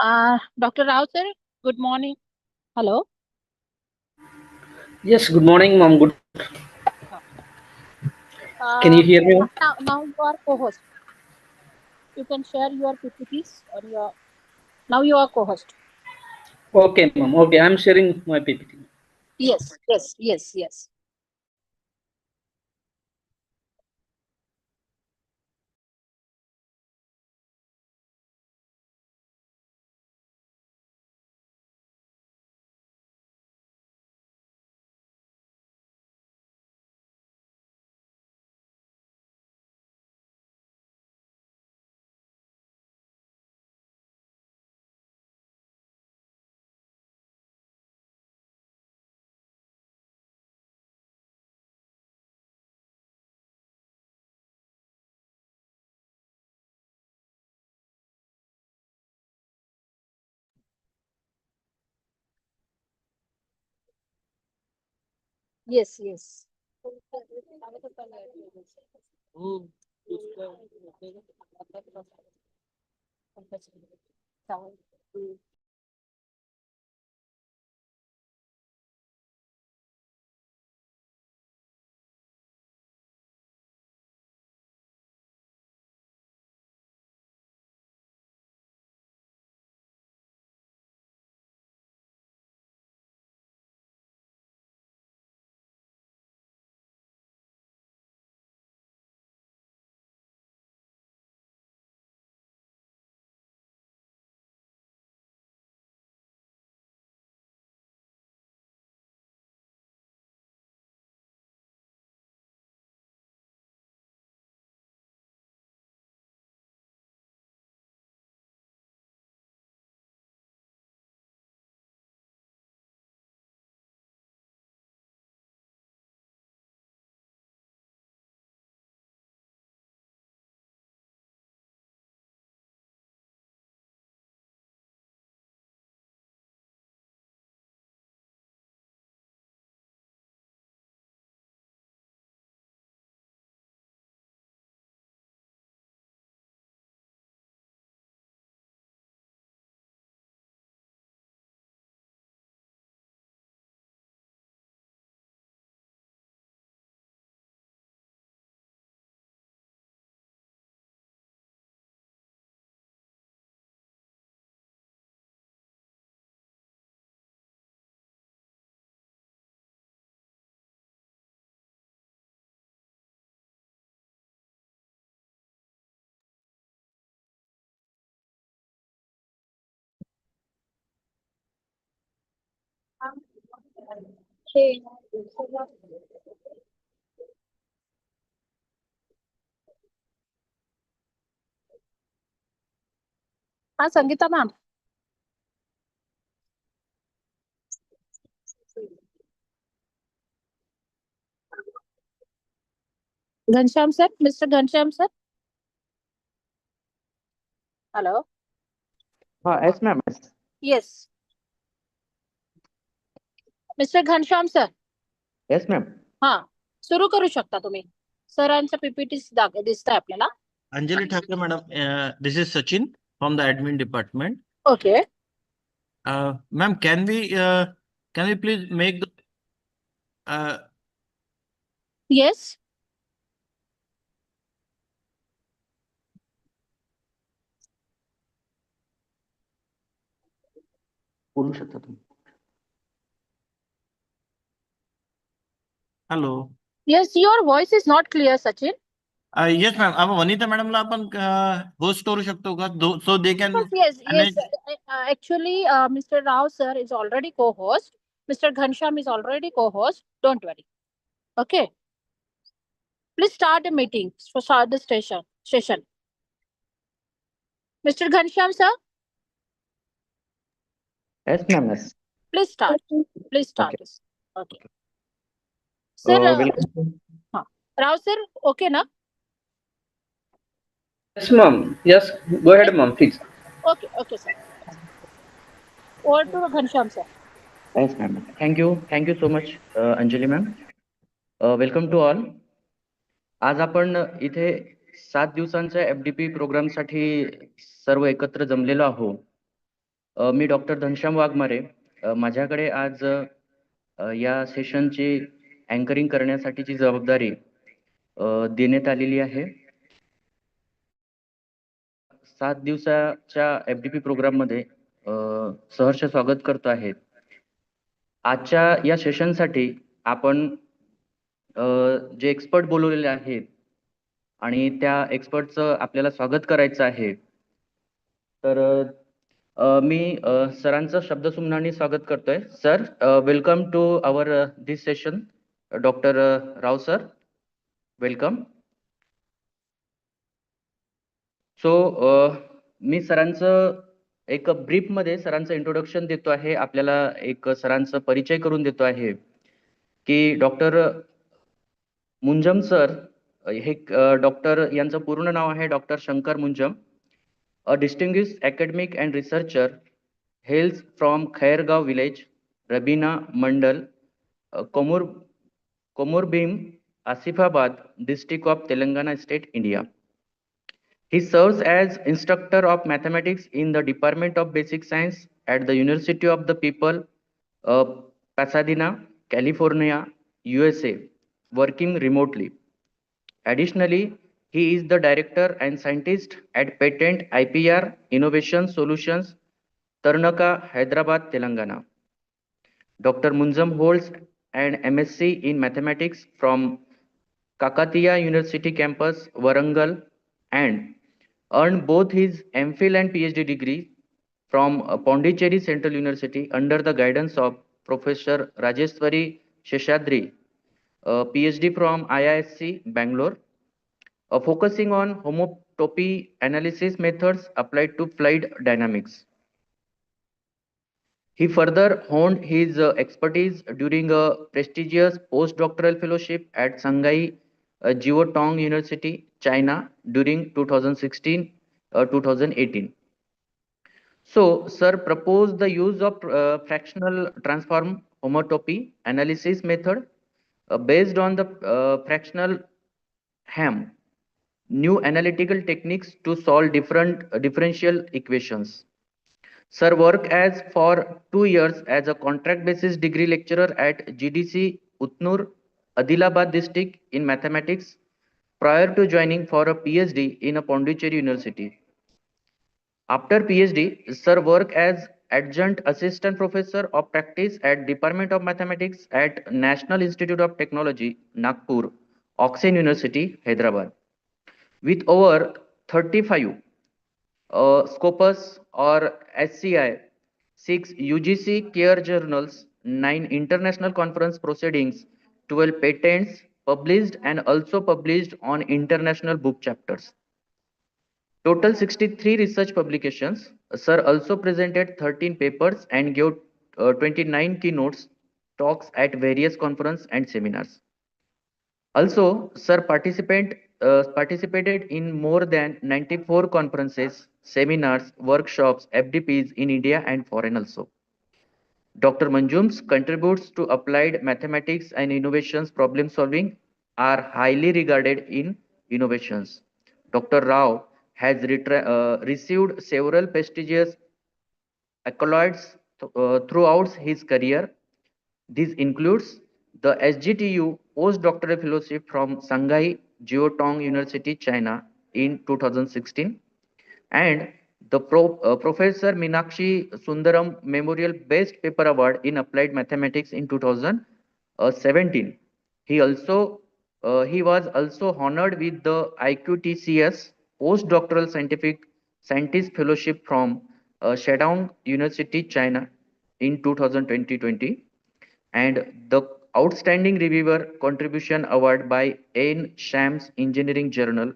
Dr. Rao sir, good morning. Hello. Yes, good morning, ma'am. Good. Can you hear me? Now you are co-host. You can share your PPTs or your. Now you are co-host. Okay, ma'am. Okay, I'm sharing my PPT. Yes, yes, yes, yes. Yes, yes. Okay. Sangeeta ma'am. Ghanshyam sir, Mr. Ghanshyam sir. Hello. Yes, ma'am. Yes. Mr. Ghanshyam sir. Yes, ma'am. सुरू करू शकता तुम्ही. सरांचा PPT दिसतंय आपल्याला. Anjali Thakare, madam. This is Sachin from the admin department. Okay. Ma'am, can we please make the Yes. बोलू शकता तुम्ही. hello? Yes, your voice is not clear, Sachin. Yes, ma'am. आपण वनिता मॅडमला आपण होस्ट करू शकतो का? So they can Yes, yes. manage. Actually, Mr. Rao sir is already co-host. Mr. Ghanshyam is already co-host. Don't worry. Okay. Please start the meeting. So start the session. Mr. Ghanshyam sir, Yes, ma'am. Yes. please start. Please start. Okay. Okay. Sir, Welcome. Rao sir, okay na? Yes, ma'am. Yes, go ahead, ma'am, please. Okay, okay, sir. Over to Ghanshyam sir. Yes, ma'am. Thank you so much, Anjali ma'am. Welcome to all. आज आपण इथे 7 दिवसांच्या FDP प्रोग्रामसाठी सर्व एकत्र जमलेलो आहोत. मी doctor Ghanshyam Waghmare. माझ्याकडे आज या सेशनची अँकरिंग करण्यासाठीची जबाबदारी देण्यात आलेली आहे. 7 दिवसाच्या FDP प्रोग्राममध्ये सहर्ष स्वागत करतो आहे. आजच्या या सेशनसाठी आपण जे एक्सपर्ट बोलवलेले आहेत आणि त्या एक्सपर्टचं आपल्याला स्वागत करायचं आहे. तर मी सरांचं शब्दसुमनाने स्वागत करतोय. Sir, welcome to our this session. Doctor Rao sir, welcome. So मी सरांचं एक ब्रीफमध्ये सरांचं इंट्रोडक्शन देतो आहे. आपल्याला एक सरांचा परिचय करून देतो आहे की डॉक्टर मुंजम सर हे डॉक्टर यांचं पूर्ण नाव आहे doctor Shankar Munjam. A distinguished academic and researcher, hails from Khairgaon village, Rabina Mandal, Komurbim, Asifabad, district of Telangana state, India. He serves as instructor of mathematics in the Department of Basic Science at the University of the People, Pasadena, California, USA, working remotely. Additionally, he is the director and scientist at Patent IPR Innovation Solutions, Tarnaka, Hyderabad, Telangana. Dr. Munzam holds an MSc in mathematics from Kakatiya University campus, Warangal, and earned both his MPhil and PhD degree from Pondicherry Central University under the guidance of Professor Rajeshwari Sheshadri, PhD from IISc, Bangalore, focusing on homotopy analysis methods applied to fluid dynamics. He further honed his expertise during a prestigious postdoctoral fellowship at Shanghai Jiaotong University, China during 2016-2018. So, sir proposed the use of fractional transform homotopy analysis method based on the fractional ham, new analytical techniques to solve different differential equations. Sir worked as for 2 years as a contract basis degree lecturer at GDC Utnur, Adilabad district in mathematics prior to joining for a PhD in a Pondicherry University. After PhD, Sir worked as adjunct assistant professor of practice at Department of Mathematics at National Institute of Technology, Nagpur, Oxford University, Hyderabad. With over 35 Scopus or SCI, 6 UGC care journals, 9 international conference proceedings, 12 patents published and also published on international book chapters. Total 63 research publications. Sir also presented 13 papers and gave 29 keynotes talks at various conferences and seminars. Also, Sir participated in more than 94 conferences, seminars, workshops, FDPs in India and foreign also. Dr. Manjum's contributes to applied mathematics and innovations problem solving are highly regarded in innovations. Dr. Rao has received several prestigious accolades throughout his career. This includes the SGTU postdoctoral fellowship from Shanghai Jiaotong University, China in 2016 and the Professor Meenakshi Sundaram Memorial Best Paper Award in Applied Mathematics in 2017. He was also honored with the IQTCS Postdoctoral Scientist Fellowship from Shandong University, China in 2020 and the Outstanding Reviewer Contribution Award by Ain Shams Engineering Journal,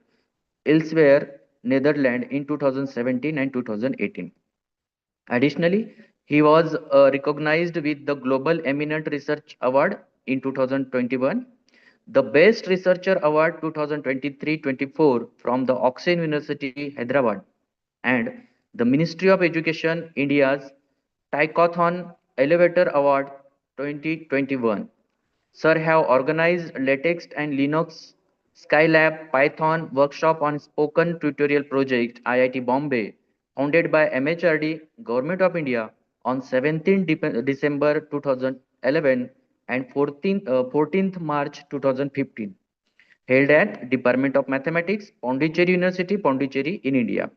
elsewhere, Netherlands in 2017 and 2018. Additionally, he was recognized with the Global Eminent Research Award in 2021, the Best Researcher Award 2023-24 from the Oxford University, Hyderabad, and the Ministry of Education India's Tycothon Elevator Award 2021. Sir have organized LaTeX and Linux, Skylab, Python workshop on spoken tutorial project, IIT Bombay, founded by MHRD, Government of India, on 17th December 2011 and 14th March 2015, held at Department of Mathematics, Pondicherry University, Pondicherry in India.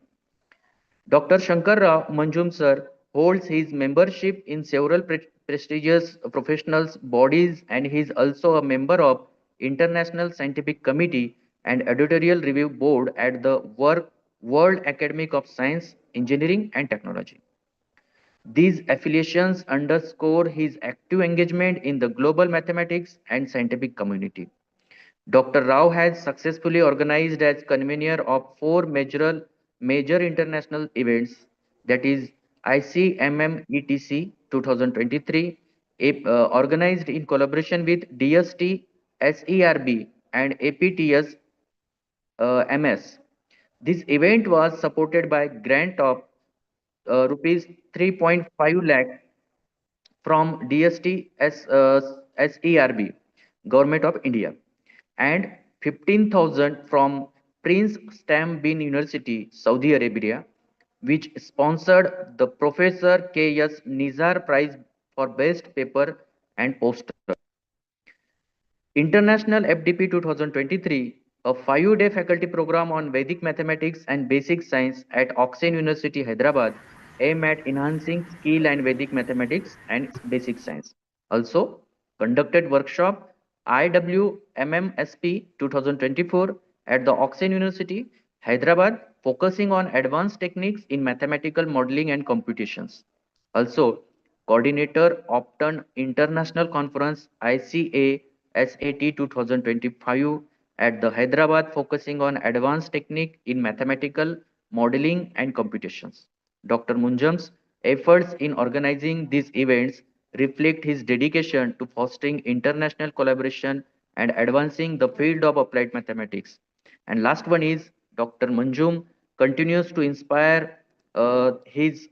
Dr. Shankar Rao Manjum sir holds his membership in several prestigious professional bodies, and he is also a member of International Scientific Committee and Editorial Review Board at the World Academic of Science, Engineering and Technology. These affiliations underscore his active engagement in the global mathematics and scientific community. Dr. Rao has successfully organized as convener of four major international events, that is ICMM 2023, organized in collaboration with DST, SERB and APTS MS. This event was supported by grant of rupees 3.5 lakh from DST SERB, Government of India, and 15,000 from Prince Stam bin University, Saudi Arabia, which sponsored the Professor K.S. Nizar Prize for Best Paper and Poster. International FDP 2023, a 5-day faculty program on Vedic mathematics and basic science at Oxford University, Hyderabad, aim at enhancing skill and Vedic mathematics and basic science. Also, conducted workshop IWMMSP 2024 at the Oxford University, Hyderabad, focusing on advanced techniques in mathematical modeling and computations. Also, coordinator Opton International Conference ICA SAT 2025 at the Hyderabad, focusing on advanced technique in mathematical modeling and computations. Dr. Munjam's efforts in organizing these events reflect his dedication to fostering international collaboration and advancing the field of applied mathematics. And last one is Dr. Manjum continues to inspire his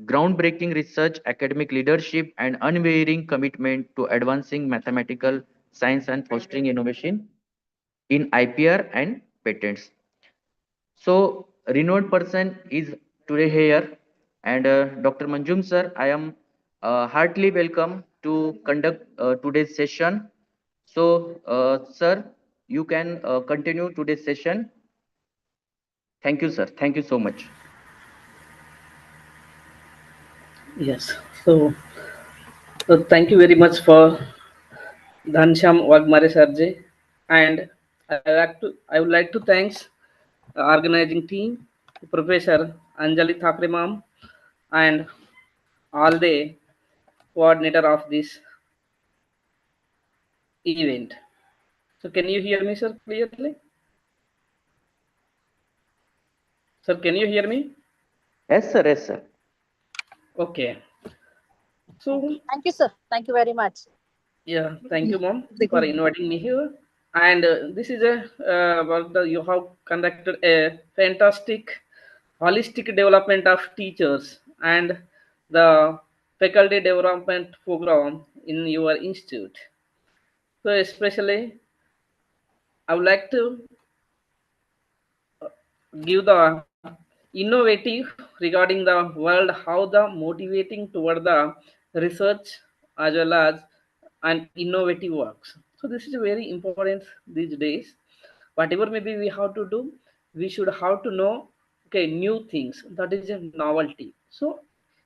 groundbreaking research, academic leadership, and unwavering commitment to advancing mathematical science and fostering innovation in IPR and patents. So, renowned person is today here, and Dr. Manjum sir, I am heartily welcome to conduct today's session. So, sir, you can continue today's session. Thank you, sir. Thank you so much. Yes. So, thank you very much for Dhansham Wagmare Sarji, and I would like to thanks the organizing team, Professor Anjali Thakare ma'am, and all the coordinator of this event. So, can you hear me, sir, clearly? Sir, can you hear me? Yes, sir. Yes, sir. Okay. So, Thank you, sir. Thank you very much. yeah, thank you, mom, for inviting me here. And this is a about the you have conducted a fantastic holistic development of teachers and the faculty development program in your institute. So especially, I would like to give the innovative regarding the world, how the motivating toward the research as well as and innovative works. So this is very important these days. Whatever maybe we have to do, we should have to know okay new things. That is a novelty. So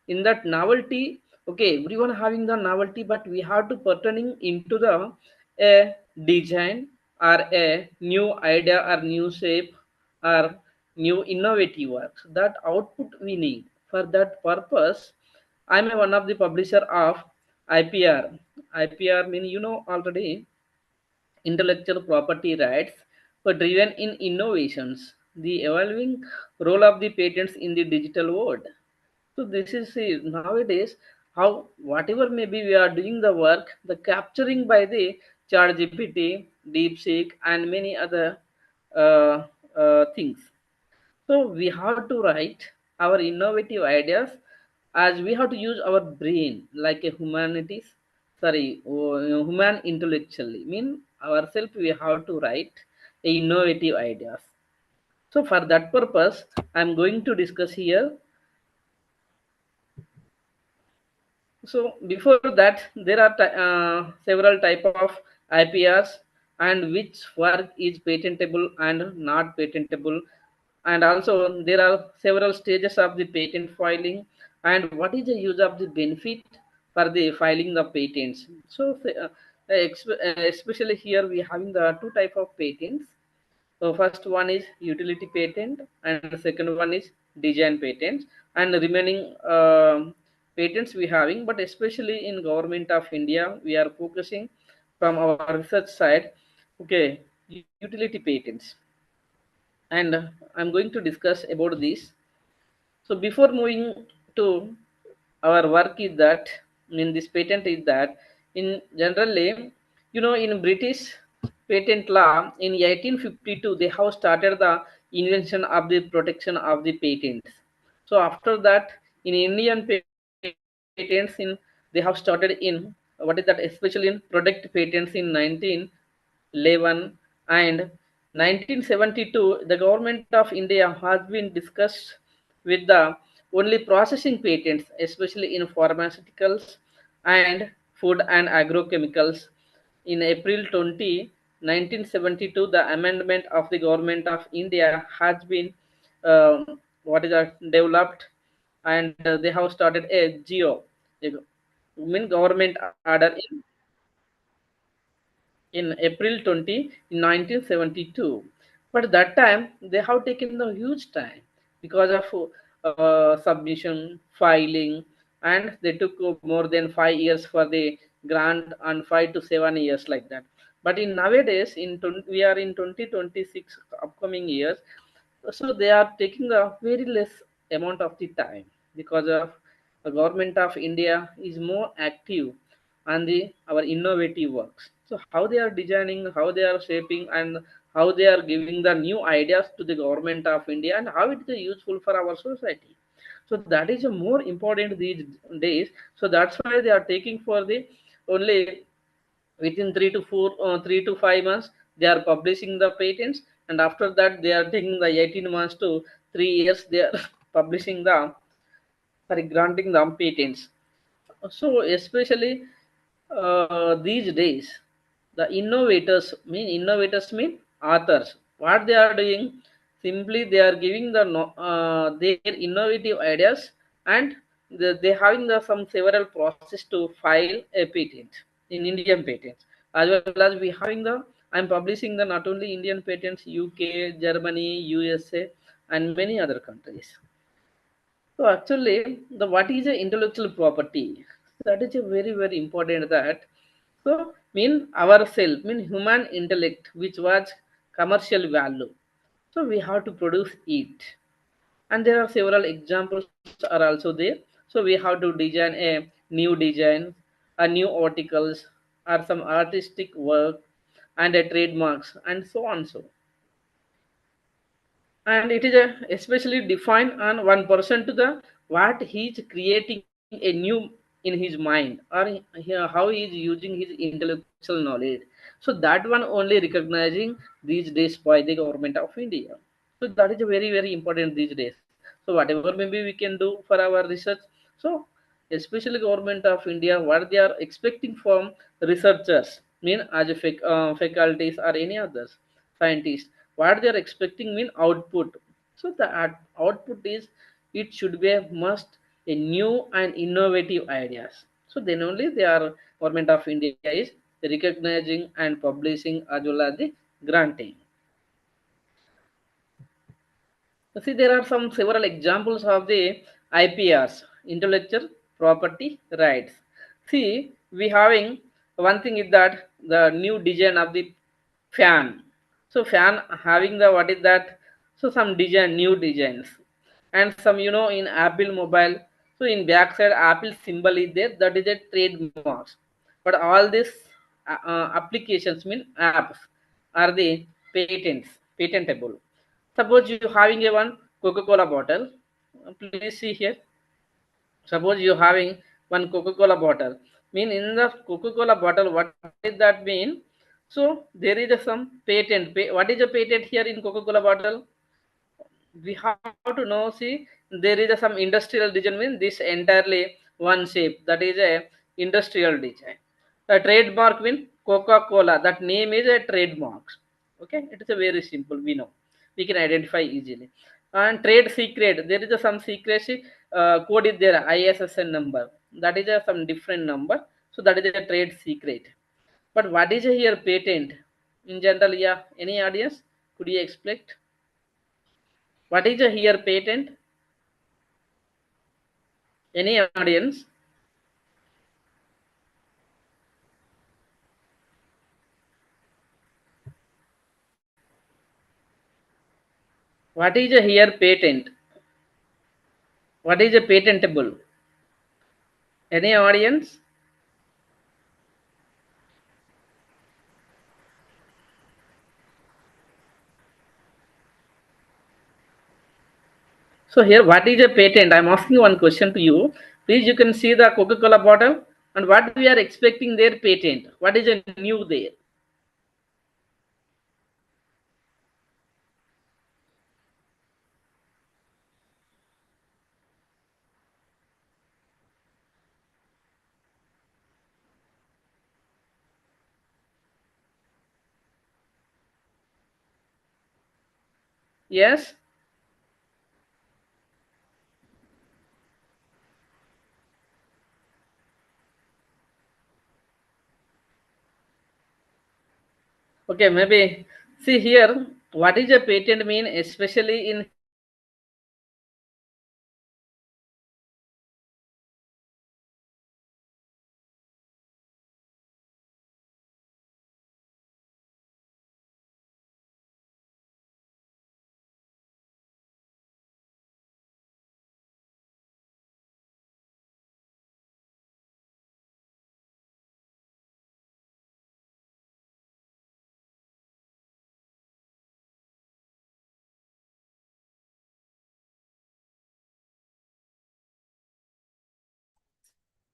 in that novelty, okay, everyone having the novelty, but we have to pertaining into the a design or a new idea or new shape or new innovative works. That output we need. For that purpose, I'm a one of the publisher of IPR. IPR mean you know already intellectual property rights were driven in innovations, the evolving role of the patents in the digital world. So this is nowadays how whatever maybe we are doing the work, the capturing by the Chat GPT, DeepSeek, and many other uh, things. So we have to write our innovative ideas as we have to use our brain like a humanities, sorry, human intellectually. Mean ourselves we have to write a innovative ideas. So for that purpose, I'm going to discuss here. So before that, there are several type of IPRs and which work is patentable and not patentable, and also there are several stages of the patent filing and what is the use of the benefit for the filing the patents. So especially here we having the two type of patents. So first one is utility patent and the second one is design patents, and the remaining patents we having, but especially in government of India, we are focusing from our research side, okay, utility patents, and I'm going to discuss about this. So before moving to our work is that in this patent is that in generally, in British patent law in 1852 they have started the invention of the protection of the patents. So after that in Indian patents in they have started in what is that, especially in product patents in 1911 and 1972 the government of India has been discussed with the only processing patents, especially in pharmaceuticals and food and agrochemicals. In April 20, 1972, the amendment of the government of India has been what is that developed, and they have started a GO, mean government order in April 20 in 1972. But that time they have taken the huge time because of submission, filing, and they took more than 5 years for the grant and 5 to 7 years like that. But in nowadays, we are in 2026 upcoming years, so they are taking a very less amount of the time because of the government of India is more active on the our innovative works. So how they are designing, how they are shaping, and how they are giving the new ideas to the government of India, and how it is useful for our society. So that is a more important these days. So that's why they are taking for the only within 3 to 5 months they are publishing the patents, and after that they are taking the 18 months to 3 years they are publishing the, sorry, granting the patents. So especially these days, the innovators mean authors. What they are doing? Simply they are giving their innovative ideas, and they having some several process to file a patent in Indian patents, as well as we having the, I'm publishing the not only Indian patents, UK, Germany, USA, and many other countries. So actually, the what is a intellectual property? That is a very important that. So mean ourself, mean human intellect, which was commercial value. So we have to produce it, and there are several examples are also there. So we have to design a new design, a new articles, or some artistic work, and a trademarks, and so on. So and it is especially defined on one person to the what he is creating a new in his mind, or how he is using his intellectual knowledge. So that one only recognizing these days by the government of India. So that is very important these days. So whatever maybe we can do for our research, so especially government of India, what they are expecting from researchers, mean as a faculties or any others scientists, what they are expecting mean output. So the output is, it should be a must a new and innovative ideas. So then only they are, government of India is recognizing and publishing as well as the granting. See, there are some several examples of the IPRs, intellectual property rights. See, we having one thing is that the new design of the fan. So fan having the what is that? So some design, new designs, and some in Apple mobile. So in backside Apple symbol is there. That is a trademark. But all these applications mean apps are the patentable. Suppose you having a one Coca-Cola bottle. Please see here. Suppose you having one Coca-Cola bottle. Mean in the Coca-Cola bottle, what is that mean? So there is some patent. What is a patent here in Coca-Cola bottle? we have to know, see, there is some industrial design mean this entirely one shape, that is a industrial design. A trademark mean Coca-Cola, that name is a trademark. Okay, it is a very simple, we know, we can identify easily. And trade secret, there is a some secrecy code is there, ISSN number, that is a some different number, so that is a trade secret. But what is a here patent in general? Yeah, any audience, could you explain what is a here patent? Any audience? What is a here patent? What is a patentable? Any audience? So here, what is a patent? I'm asking one question to you. Please, you can see the Coca-Cola bottle and what we are expecting their patent. What is a new there? Yes. Okay, maybe see here. What is a patent mean, especially in here industrial design? Patent mean something which is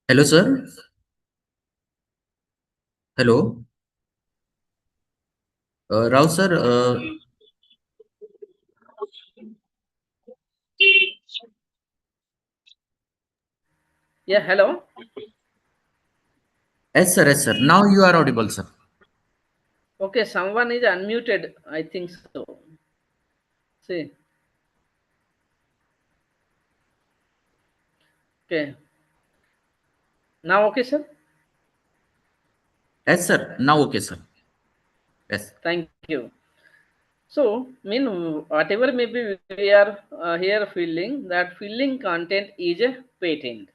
Hello, sir. Hello. Rao, sir. yeah. Hello. Yes, sir. Yes, sir. Now you are audible, sir. Okay, someone is unmuted. I think so. See. Okay. Now okay, sir. Yes, sir. Now okay, sir. Yes. Thank you. So, mean whatever maybe we are here feeling that feeling content is a patent,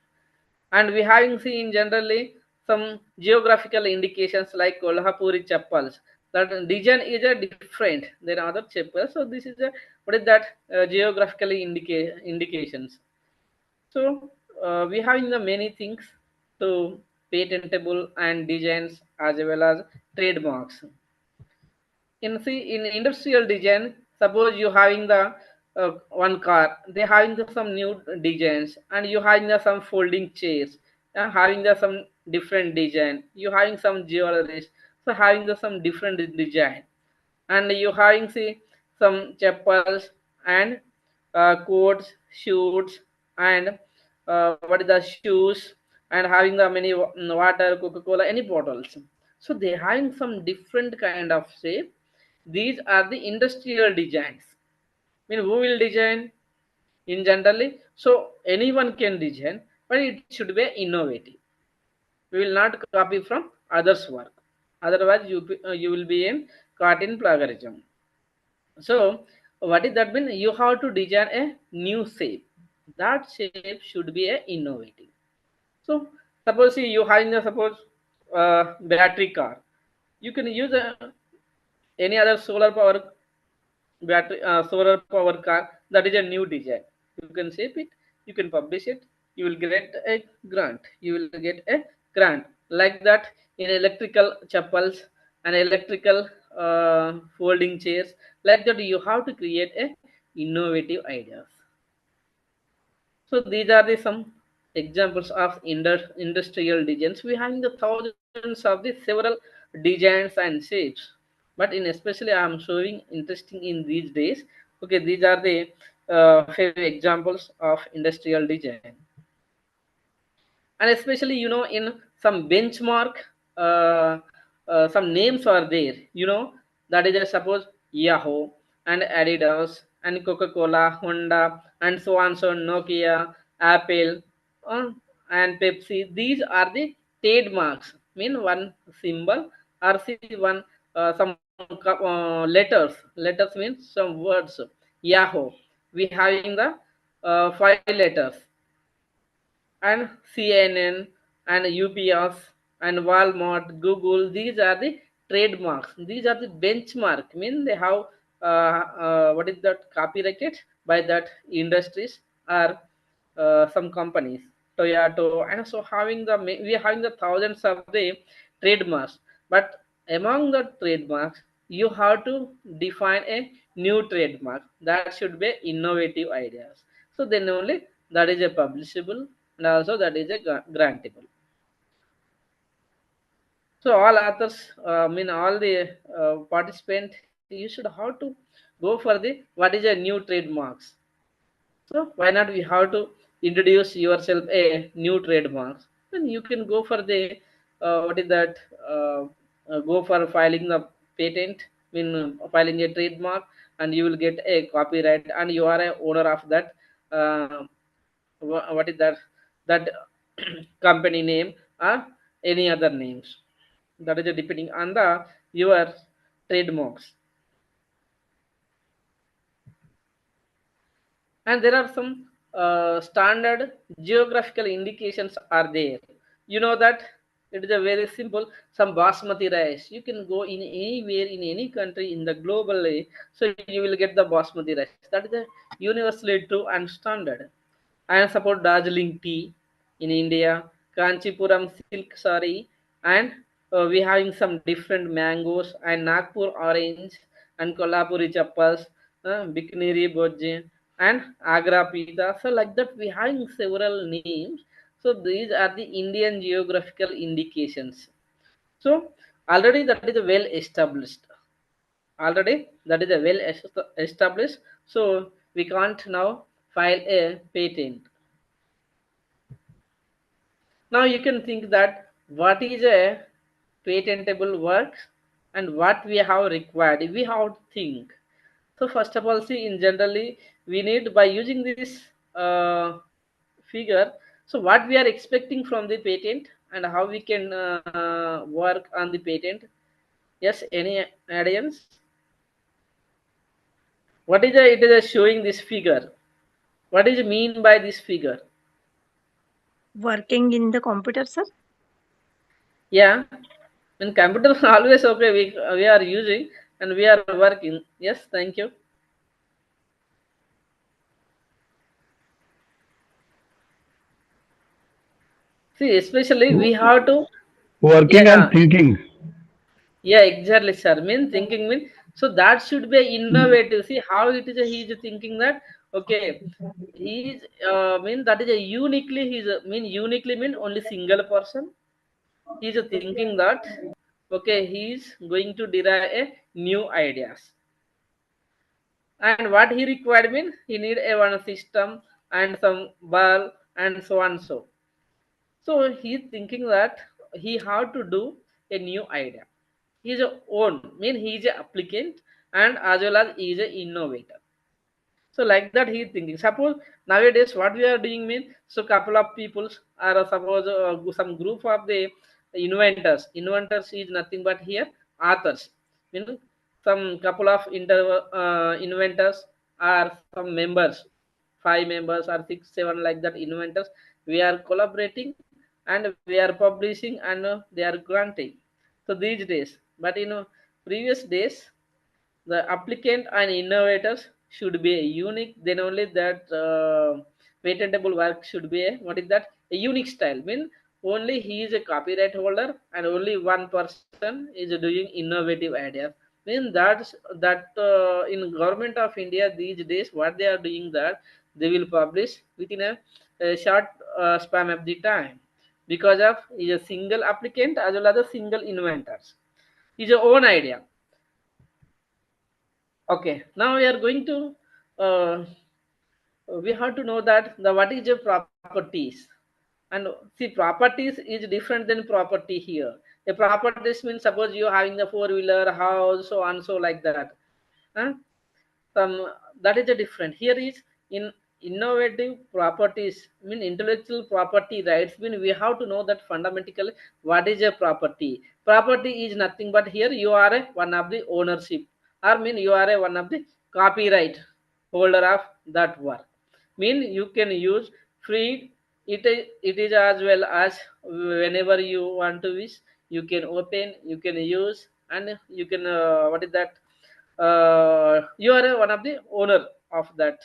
and we having seen generally some geographical indications like Kolhapuri chappals. That design is a different than other chappals. So this is a what is that geographically indications. So we having the many things to patentable and designs as well as trademarks. In see in industrial design, suppose you having the one car, they having the some new designs, and you having the some folding chairs, having the some different design, you having some jewelries, so having the some different design, and you having see some chappals and coats, shoes, and what is the shoes, and having the many water, Coca-Cola, any bottles. So they having some different kind of shape. These are the industrial designs. I mean, who will design in generally? So anyone can design, but it should be innovative. We will not copy from others' work. Otherwise, you will be in caught in plagiarism. So, what is that mean? You have to design a new shape. That shape should be a innovative. So, suppose you having a suppose battery car, you can use any other solar power battery solar power car, that is a new design. You can shape it, you can publish it, you will get a grant, you will get a grant like that. In electrical chappals and electrical folding chairs, like that you have to create a innovative ideas. So these are the some examples of industrial designs. We have the thousands of the several designs and shapes, but in especially I am showing interesting in these days. Okay, these are the few examples of industrial design. And especially in some benchmark, uh, some names are there, that is suppose Yahoo and Adidas and Coca-Cola, Honda, and so on, so Nokia, Apple, uh, and Pepsi. These are the trademarks, mean one symbol, or see one some letters means some words. Yahoo, we having the 5 letters, and CNN and UPS and Walmart, Google. These are the trademarks. These are the benchmark. Mean they have what is that copyrighted by that industries or some companies, Toyota, and so having we are having the thousands of the trademarks. But among the trademarks, you have to define a new trademark that should be innovative ideas. So then only that is a publishable, and also that is a grantable. So all authors, mean all the participant, you should have to go for the what is a new trademarks. So why not we have to introduce yourself a new trademarks? Then you can go for the what is that? Go for filing the patent, mean filing a trademark, and you will get a copyright, and you are a owner of that. Uh, what is that? That company name or any other names. That is depending on the your trademarks. And there are some standard geographical indications are there, that it is a very simple. Some basmati rice, you can go in anywhere in any country in the globally, so you will get the basmati rice. That is a universally true and standard. And support Darjeeling tea in India, Kanchipuram silk saree, and we having some different mangoes and Nagpur orange and Kolhapuri chappals, Bikneri bojje, and Agra pita. So like that, we having several names. So these are the Indian geographical indications. So already that is well established. Already that is a well established. So we can't now file a patent. Now you can think that what is a patentable work and what we have required. We have to think. So first of all, see, in generally we need by using this figure. So what we are expecting from the patent and how we can work on the patent. Yes, any audience? What is it is showing this figure? What is mean by this figure? Working in the computer, sir? Yeah, in computer always okay. We are using and we are working. Yes, thank you. See, especially we have to. Working and Yeah, thinking. yeah, exactly, sir. Mean thinking mean, so that should be innovative. See how it is. He is thinking that okay. He is mean that is a uniquely. He's a, mean uniquely mean only single person. He is thinking that okay. He is going to derive a new ideas. And what he required mean he need a one system and some ball and so on so. So he's thinking that he have to do a new idea. He's a own mean he's an applicant and as well as he's an innovator. So like that he's thinking. Suppose nowadays what we are doing mean so couple of peoples are suppose some group of the inventors. Inventors is nothing but here authors. Mean some couple of inventors are some members, 5 members or 6, 7 like that inventors. We are collaborating and we are publishing and they are granting. So these days, but previous days the applicant and innovators should be unique, then only that patentable work should be what is that a unique style mean only he is a copyright holder and only one person is doing innovative ideas. Mean that in government of India these days what they are doing that they will publish within a short span of the time because of is a single applicant as well as a single inventors is your own idea. Okay, now we are going to uh, we have to know that the what is the properties. And see, properties is different than property here. A properties means suppose you having the four-wheeler house, so on, so like that. Huh? Some, that is a different here is in innovative properties mean intellectual property rights mean we have to know that fundamentally what is a property is nothing but here you are a one of the ownership, or mean you are a one of the copyright holder of that work, mean you can use free. It is as well as whenever you want to wish you can open, you can use, and you can what is that, you are one of the owner of that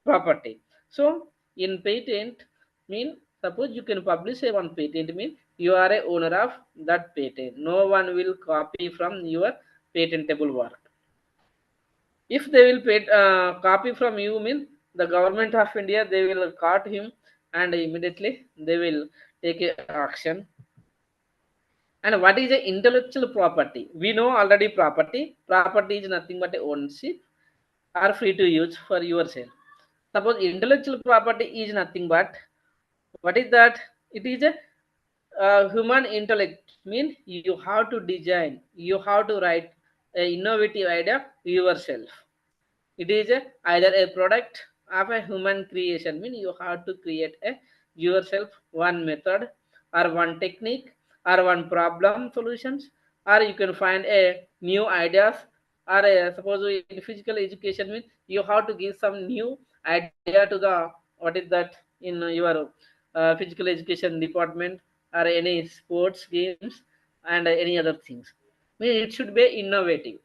property. So in patent mean suppose you can publish a one patent mean you are a owner of that patent, no one will copy from your patentable work. If they will copy from you mean the government of India they will caught him and immediately they will take a action. And what is a intellectual property? We know already property is nothing but a ownership are free to use for yourself. Suppose intellectual property is nothing but what is that? It is a human intellect. Mean you have to design, you have to write a innovative idea yourself. It is either a product of a human creation. Mean you have to create a yourself one method or one technique or one problem solutions, or you can find a new ideas, or suppose in physical education means you have to give some new idea to the what is that in your physical education department or any sports games and any other things. Mean it should be innovative.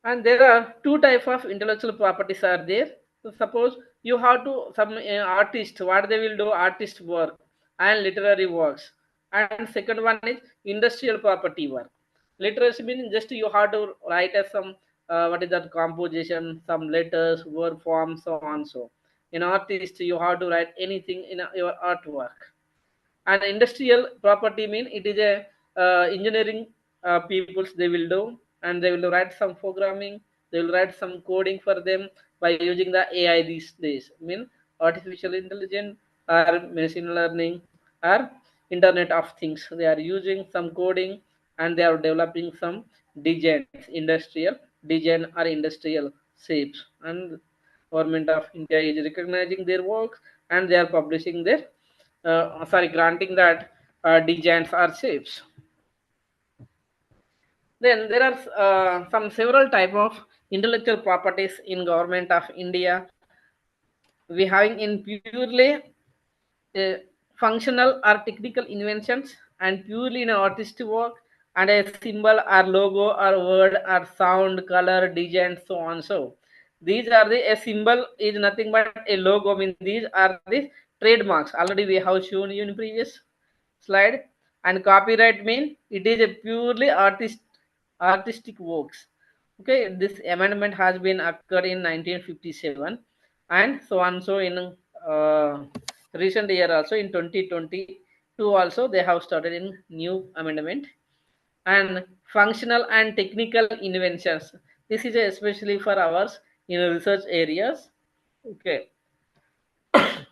And there are two type of intellectual properties are there. So suppose you have to some artist what they will do artist work and literary works, and second one is industrial property work. Literacy means just you have to write as some what is that composition, some letters, word forms, so on. So in artist you have to write anything in your artwork. And industrial property mean it is a engineering peoples they will do, and they will write some programming, they will write some coding for them by using the AI these days, mean artificial intelligence or machine learning or internet of things. They are using some coding and they are developing some designs, industrial design or industrial shapes. And government of India is recognizing their works and they are publishing their sorry granting that designs are shapes. Then there are some several type of intellectual properties in government of India. We having in purely uh, functional or technical inventions and purely in artistic work, and a symbol or logo or word or sound color design so on. So these are the a symbol is nothing but a logo, I mean these are the trademarks already we have shown you in previous slide. And copyright mean it is a purely artistic works. Okay, this amendment has been occurred in 1957 and so on. So in recent year also in 2022 also they have started in new amendment. And functional and technical inventions, this is especially for ours in research areas. Okay,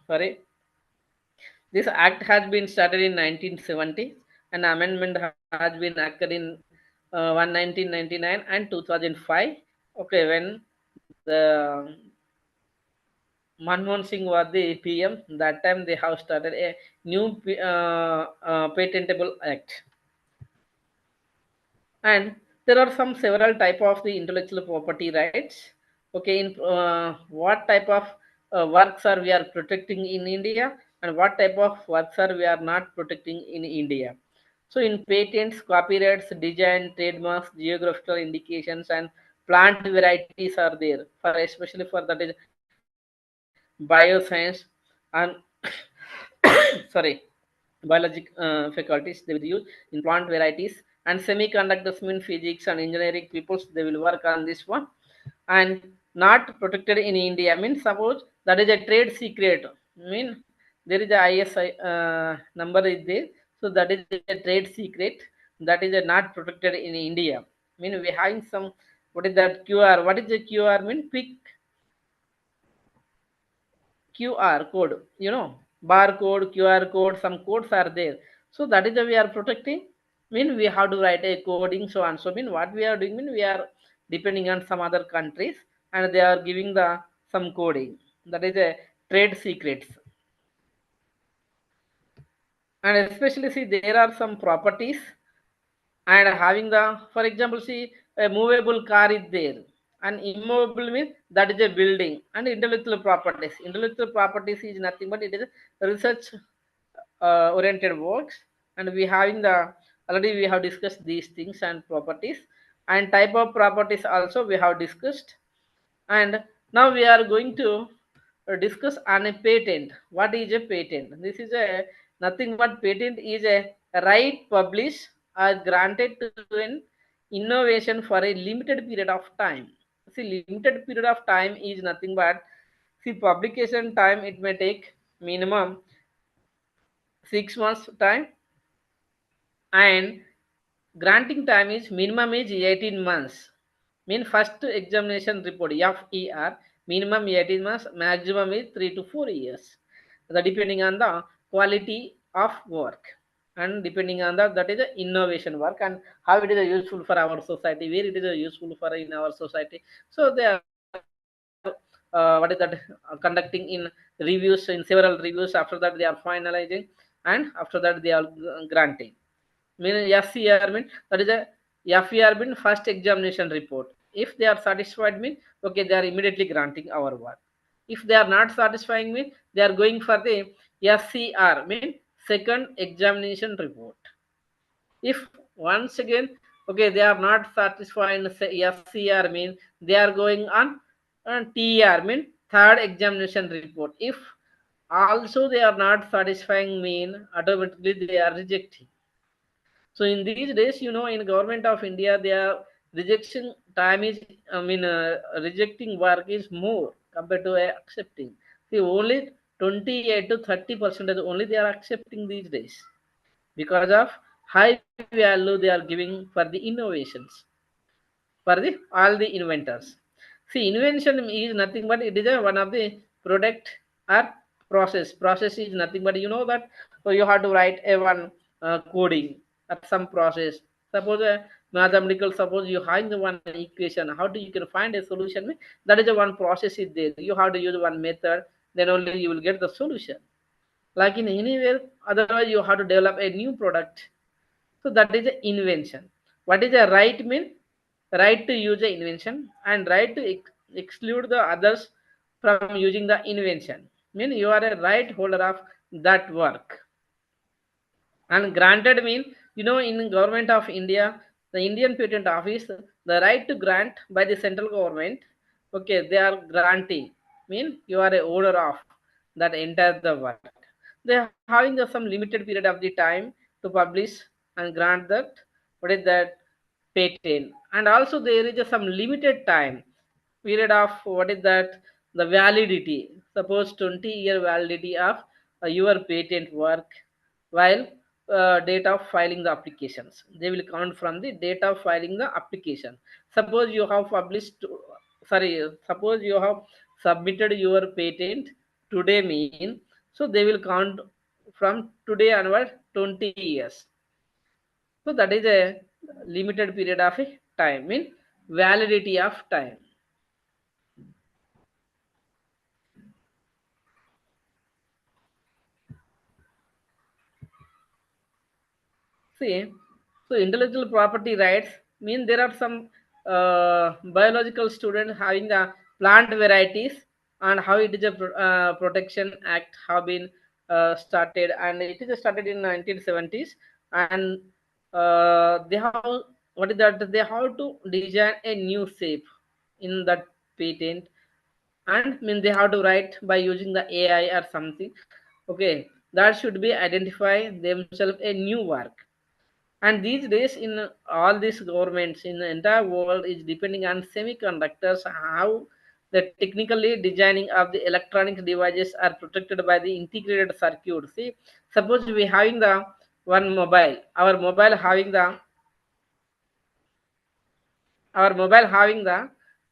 sorry. This act has been started in 1970. An amendment has been occurred in 1999 and 2005. Okay, when the Manmohan Singh was the PM, that time they have started a new patentable act. And there are some several type of the intellectual property rights. Okay, in what type of works are we are protecting in India, and what type of works are we are not protecting in India. So in patents, copyrights, design, trademarks, geographical indications, and plant varieties are there for especially for that is bioscience and sorry biologic faculties they will use in plant varieties. And semiconductors mean physics and engineering peoples they will work on this one. And not protected in India means suppose that is a trade secret, mean there is a ISI number is there, so that is a trade secret, that is a not protected in India. Mean we having some what is that QR, what is the QR mean quick QR code, barcode, QR code, some codes are there. So that is the we are protecting. Mean we have to write a coding so and so. Mean what we are doing? Mean we are depending on some other countries and they are giving the some coding. That is a trade secrets. And especially see there are some properties and having the, for example, see a movable car is there and immovable means that is a building. And intellectual properties is nothing but it is research oriented works. And we having the, already we have discussed these things and properties, and type of properties also we have discussed. And now we are going to discuss on a patent. What is a patent? This is a nothing but patent is a right published or granted to an innovation for a limited period of time. See, limited period of time is nothing but, see, publication time it may take minimum 6 months time, and granting time is minimum is 18 months. Mean first examination report FER minimum 18 months, maximum is 3 to 4 years. That depending on the quality of work and depending on that is the innovation work and how it is useful for our society, where it is useful for in our society. So they are what is that conducting in reviews, in several reviews. After that they are finalizing and after that they are granting. Mean FCR mean that is a FER mean first examination report. If they are satisfied mean okay they are immediately granting our work. If they are not satisfying mean they are going for the SCR mean second examination report. If once again okay they are not satisfying SCR mean they are going on TR mean third examination report. If also they are not satisfying mean automatically they are rejecting. So in these days, in government of India, they are rejection time is, rejecting work is more compared to accepting. See, only 28 to 30% only they are accepting these days because of high value they are giving for the innovations, for the all the inventors. See, invention is nothing but it is one of the product or process. Process is nothing but that so you have to write a one coding or some process. Suppose a mathematical, suppose you have the one equation, how do you can find a solution? That is a one process is there. You have to use one method, then only you will get the solution. Like in anywhere, otherwise you have to develop a new product. So that is a invention. What is a right mean? Right to use the invention and right to exclude the others from using the invention. Mean you are a right holder of that work. And granted mean in government of India, the Indian Patent Office, the right to grant by the central government, okay they are granting mean you are a owner of that entire the work. They are having some limited period of the time to publish and grant that, what is that, patent. And also there is some limited time period of, what is that, the validity. Suppose 20-year validity of your patent work, while date of filing the applications, they will count from the date of filing the application. Suppose you have published, sorry, suppose you have submitted your patent today mean, so they will count from today onward 20 years. So that is a limited period of a time, mean validity of time. See, so intellectual property rights mean there are some biological students having the plant varieties and how it is a protection act have been started, and it is started in 1970s. And they have, what is that, they have to design a new shape in that patent, and mean they have to write by using the AI or something. Okay, that should be identify themselves a new work. And these days in all these governments in the entire world is depending on semiconductors, how the technically designing of the electronic devices are protected by the integrated circuit. See, suppose we having the one mobile, our mobile having the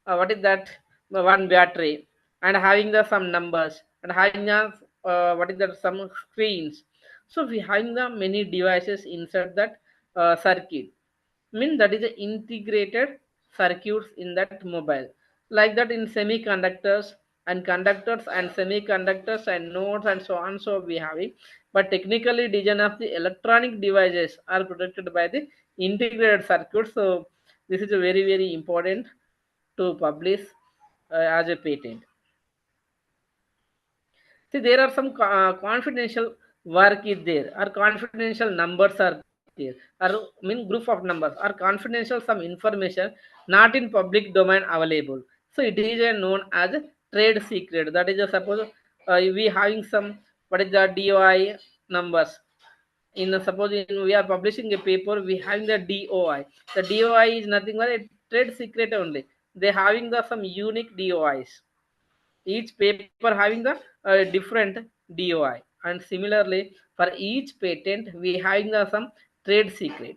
what is that, one battery and having the some numbers. and having a what is that, some screens. So we having the many devices inside that circuit, mean that is a integrated circuits in that mobile, like that in semiconductors and conductors and semiconductors and nodes and so on, so we have it. But technically design of the electronic devices are protected by the integrated circuit. So this is a very very important to publish as a patent. See, there are some confidential work is there, or confidential numbers are there, or mean group of numbers, or confidential some information not in public domain available. So it is known as a trade secret. That is, suppose we having some, what is the DOI numbers. In suppose we are publishing a paper, we having the DOI. The DOI is nothing but a trade secret only. They having the some unique DOIs, each paper having the different DOI, and similarly for each patent we having the some trade secret.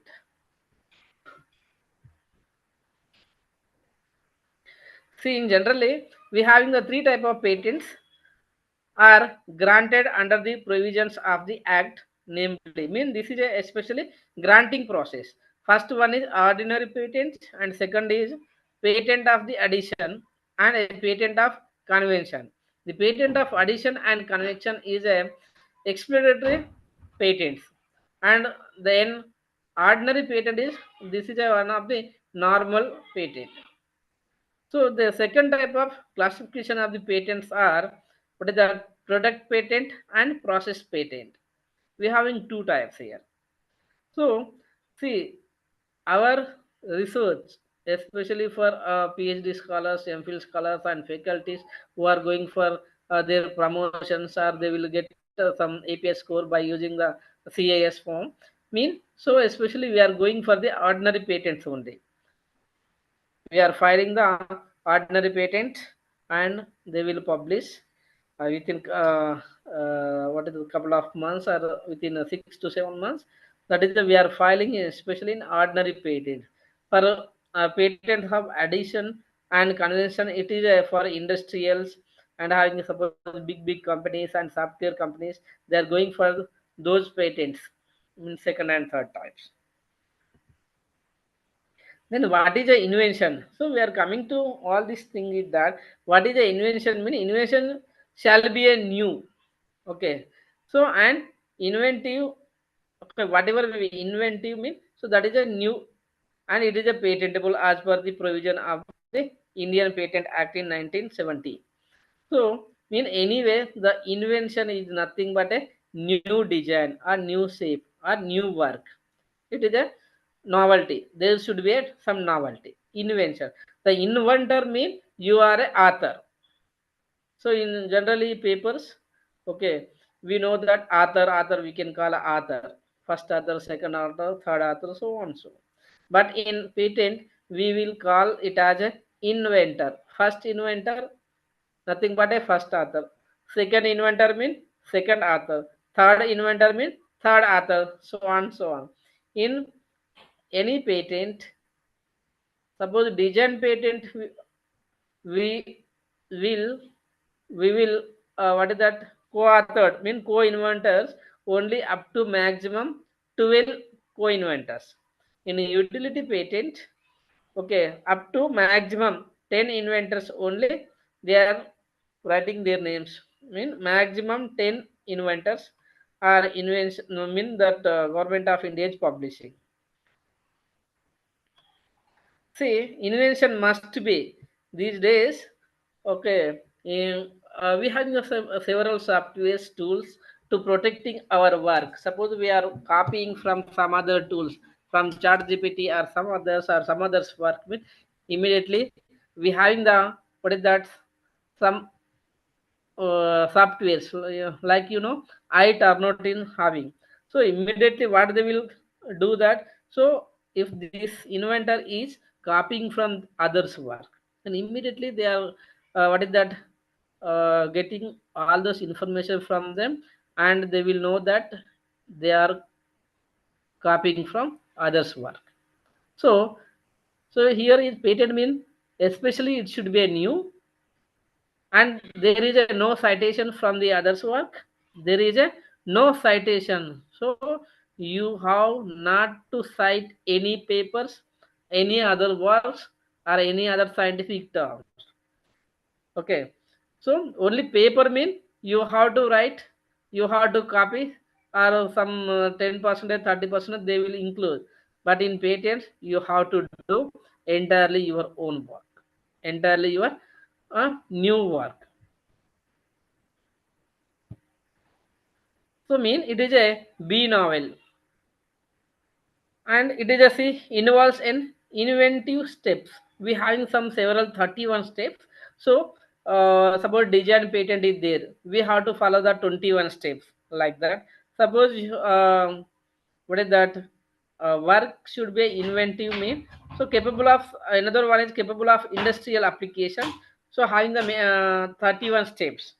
See, in generally we having the three type of patents are granted under the provisions of the act, namely, mean this is a especially granting process. First one is ordinary patent, and second is patent of the addition, and a patent of convention. The patent of addition and convention is a exploratory patents, and then ordinary patent is, this is a one of the normal patent. So the second type of classification of the patents are, what is the product patent and process patent. We having two types here. So see, our research, especially for PhD scholars, MPhil scholars, and faculties who are going for their promotions, or they will get some APS score by using the CAS form. Mean, so especially we are going for the ordinary patents only. We are filing the ordinary patent, and they will publish within what is a couple of months, or within 6 to 7 months. That is the, we are filing especially in ordinary patent. For patent of addition and convention, it is for industrials and having suppose big companies and software companies, they are going for those patents in second and third types. Then what is the invention? So we are coming to all this thing is that, what is the invention? Mean invention shall be a new. Okay. So and inventive. Okay, whatever we inventive mean. So that is a new, and it is a patentable as per the provision of the Indian Patent Act in 1970. So mean anyway, the invention is nothing but a new design or new shape or new work. It is a novelty. There should be some novelty. Invention. The inventor means you are a author. So in generally papers, okay, we know that author we can call author. First author, second author, third author, so on so. But in patent, we will call it as a inventor. First inventor, nothing but a first author. Second inventor means second author. Third inventor means third author, so on so on. In any patent, suppose design patent, we will we will what is that, co-authored mean co-inventors only up to maximum 12 co-inventors. In a utility patent, okay, up to maximum 10 inventors only, they are writing their names. Mean maximum 10 inventors are invention, no, mean that government of India is publishing. See, invention must be these days. Okay, we have several software tools to protecting our work. Suppose we are copying from some other tools, from ChatGPT or some others, or some others work with, immediately we having the, what is that, some softwares, like I turn not in having. So immediately what they will do that, so if this inventor is copying from others work, then immediately they are what is that, getting all those information from them, and they will know that they are copying from others work. So so here is patent mean, especially it should be a new, and there is a no citation from the others work. There is a no citation, so you have not to cite any papers, any other works, or any other scientific terms. Okay, so only paper mean you have to write, you have to copy, or some 10% 30% they will include. But in patents you have to do entirely your own work, entirely your new work. So mean it is a B novel, and it is a C involves an inventive steps. We having some several 31 steps. So suppose design patent is there, we have to follow the 21 steps like that. Suppose what is that? Work should be inventive mean, so capable of, another one is capable of industrial application. So having the 31 steps.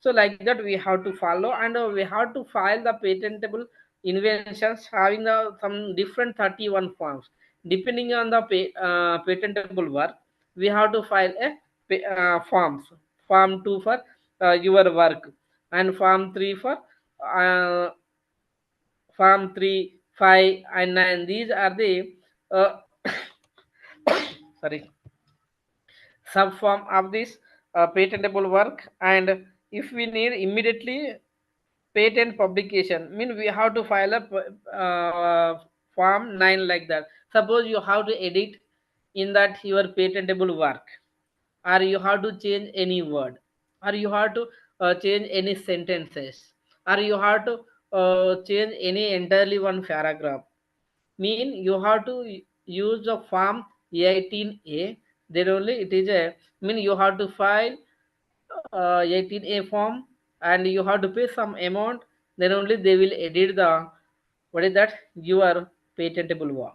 So like that we have to follow, and we have to file the patentable inventions having the some different 31 forms. Depending on the patentable work, we have to file a forms. Form 2 for your work, and form 3 for uh, form 3, 5, and 9. These are the uh, sorry, subform of this patentable work. And if we need immediately patent publication, mean we have to file a form 9 like that. Suppose you have to edit in that your patentable work, or you have to change any word, or you have to change any sentences, or you have to change any entirely one paragraph, mean you have to use the form 18A. Then only it is a, mean you have to file 18A form, and you have to pay some amount. Then only they will edit the, what is that, your patentable work.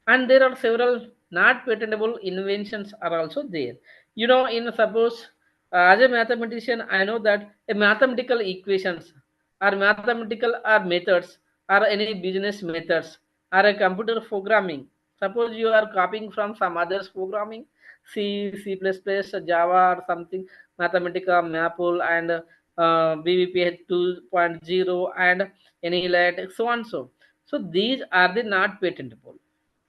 And there are several not patentable inventions are also there. In suppose, as a mathematician I know that a mathematical equations, or mathematical or methods, or any business methods, or a computer programming. Suppose you are copying from some others programming, C++, Java, or something, Mathematica, Maple, and BVPH 2.0, and any light, so on. So these are the not patentable.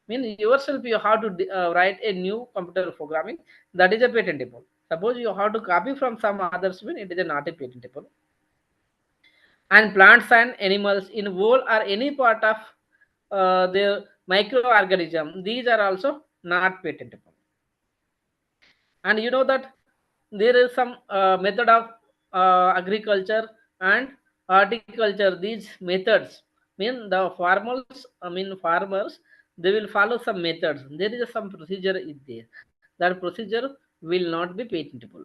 Mean yourself you have to write a new computer programming, that is a patentable. Suppose you have to copy from some others, mean it is a not a patentable. And plants and animals in whole or any part of their microorganism, these are also not patentable. And that there is some method of agriculture and horticulture. These methods mean the farmers, they will follow some methods. There is some procedure is there, that procedure will not be patentable.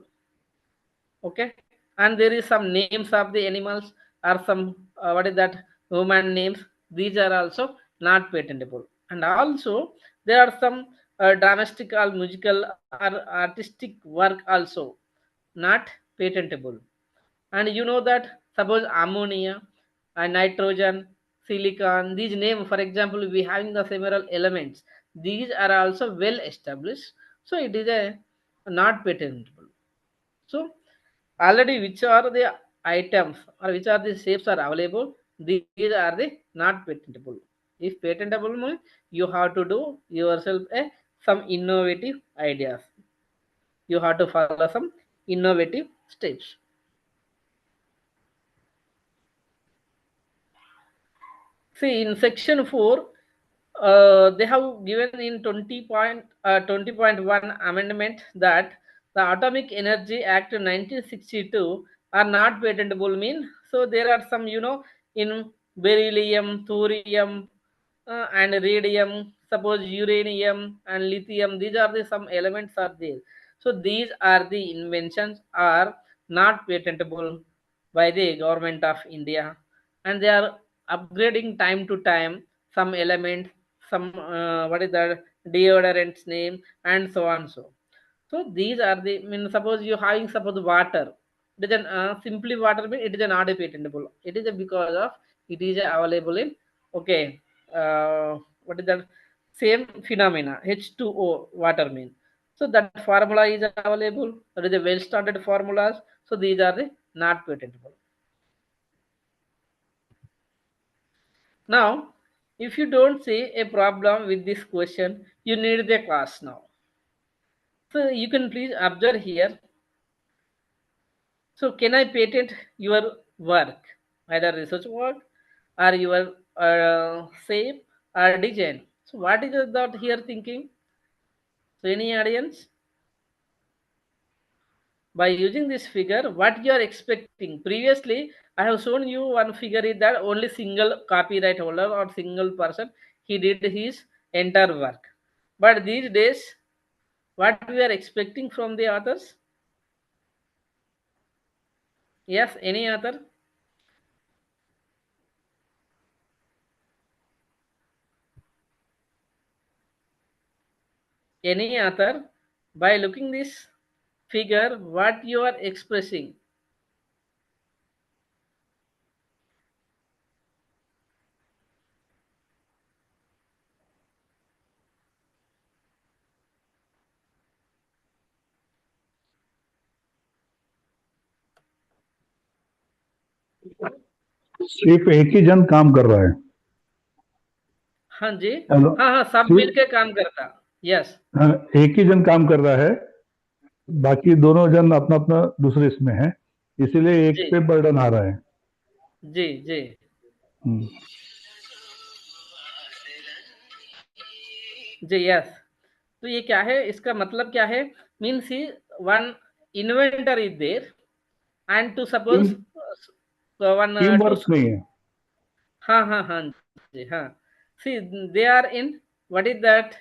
Okay. And there is some names of the animals, or some what is that, human names. These are also not patentable. And also there are some dramatical, musical, or artistic work also not patentable. And that suppose ammonia and nitrogen, silicon, these name, for example, we having the several elements, these are also well established, so it is a not patentable. So already which are the items, or which are the shapes are available, these are the not patentable. If patentable means you have to do yourself some innovative ideas, you have to follow some innovative steps. See, in section 4, they have given in 20.1 amendment that the Atomic Energy Act 1962 are not patentable mean. So there are some, in beryllium, thorium, and radium, suppose uranium and lithium, these are the some elements are there. So these are the inventions are not patentable by the government of India, and they are upgrading time to time some element, some what is the deodorant's name, and so on. So these are the, suppose you having suppose water, it is an simply water mean it is not a patentable. It is a because of it is available in, okay, what is that, same phenomena, H2O water mean. So that formula is available. That is a well started formulas. So these are the not patentable. Now, if you don't see a problem with this question, you need the class now. So you can please observe here. So can I patent your work, either research work or your shape or design? So what is that here thinking? So any audience? By using this figure, what you are expecting? Previously, I have shown you one figure is that only single copyright holder or single person he did his entire work. But these days, what we are expecting from the authors? Yes, any author? Any author? By looking this figure, what you are expressing? सिर्फ एक ही जन काम कर रहा है। हाँ जी, hello, हाँ हाँ, सब सिर्फ मिलके काम करता। यस, हाँ, एक ही जन काम कर रहा है, बाकी दोनों जन अपना अपना दूसरे इसमें है, इसीलिए एक जी पे बर्डन आ रहा है। जी जी। हम्म, जी यस। तो ये क्या है, इसका मतलब क्या है? Means he one inventor is there and two team suppose one team two. Work नहीं है। हाँ हाँ हाँ जी हाँ। See they are in, what is that?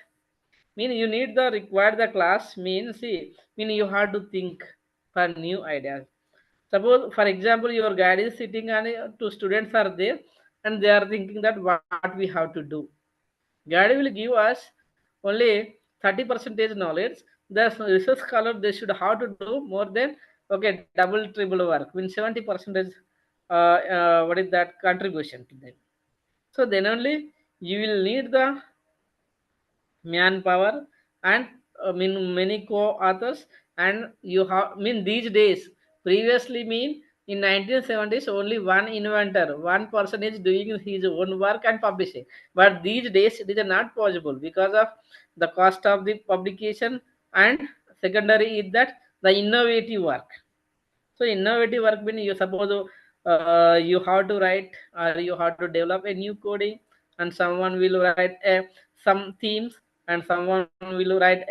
Mean you need the required the class, mean see, mean you have to think for new ideas. Suppose for example your guide is sitting and two students are there and they are thinking that what we have to do. Guide will give us only 30 percentage knowledge. The research scholar they should have to do more than, okay, double triple work, means 70 percentage what is that contribution to them. So then only you will need the manpower and mean many co-authors. And you have, mean these days, previously mean in 1970s only one inventor, one person is doing his own work and publishing. But these days it is not possible because of the cost of the publication, and secondary is that the innovative work. So innovative work means you suppose you have to write or you have to develop a new coding, and someone will write some themes, and someone will write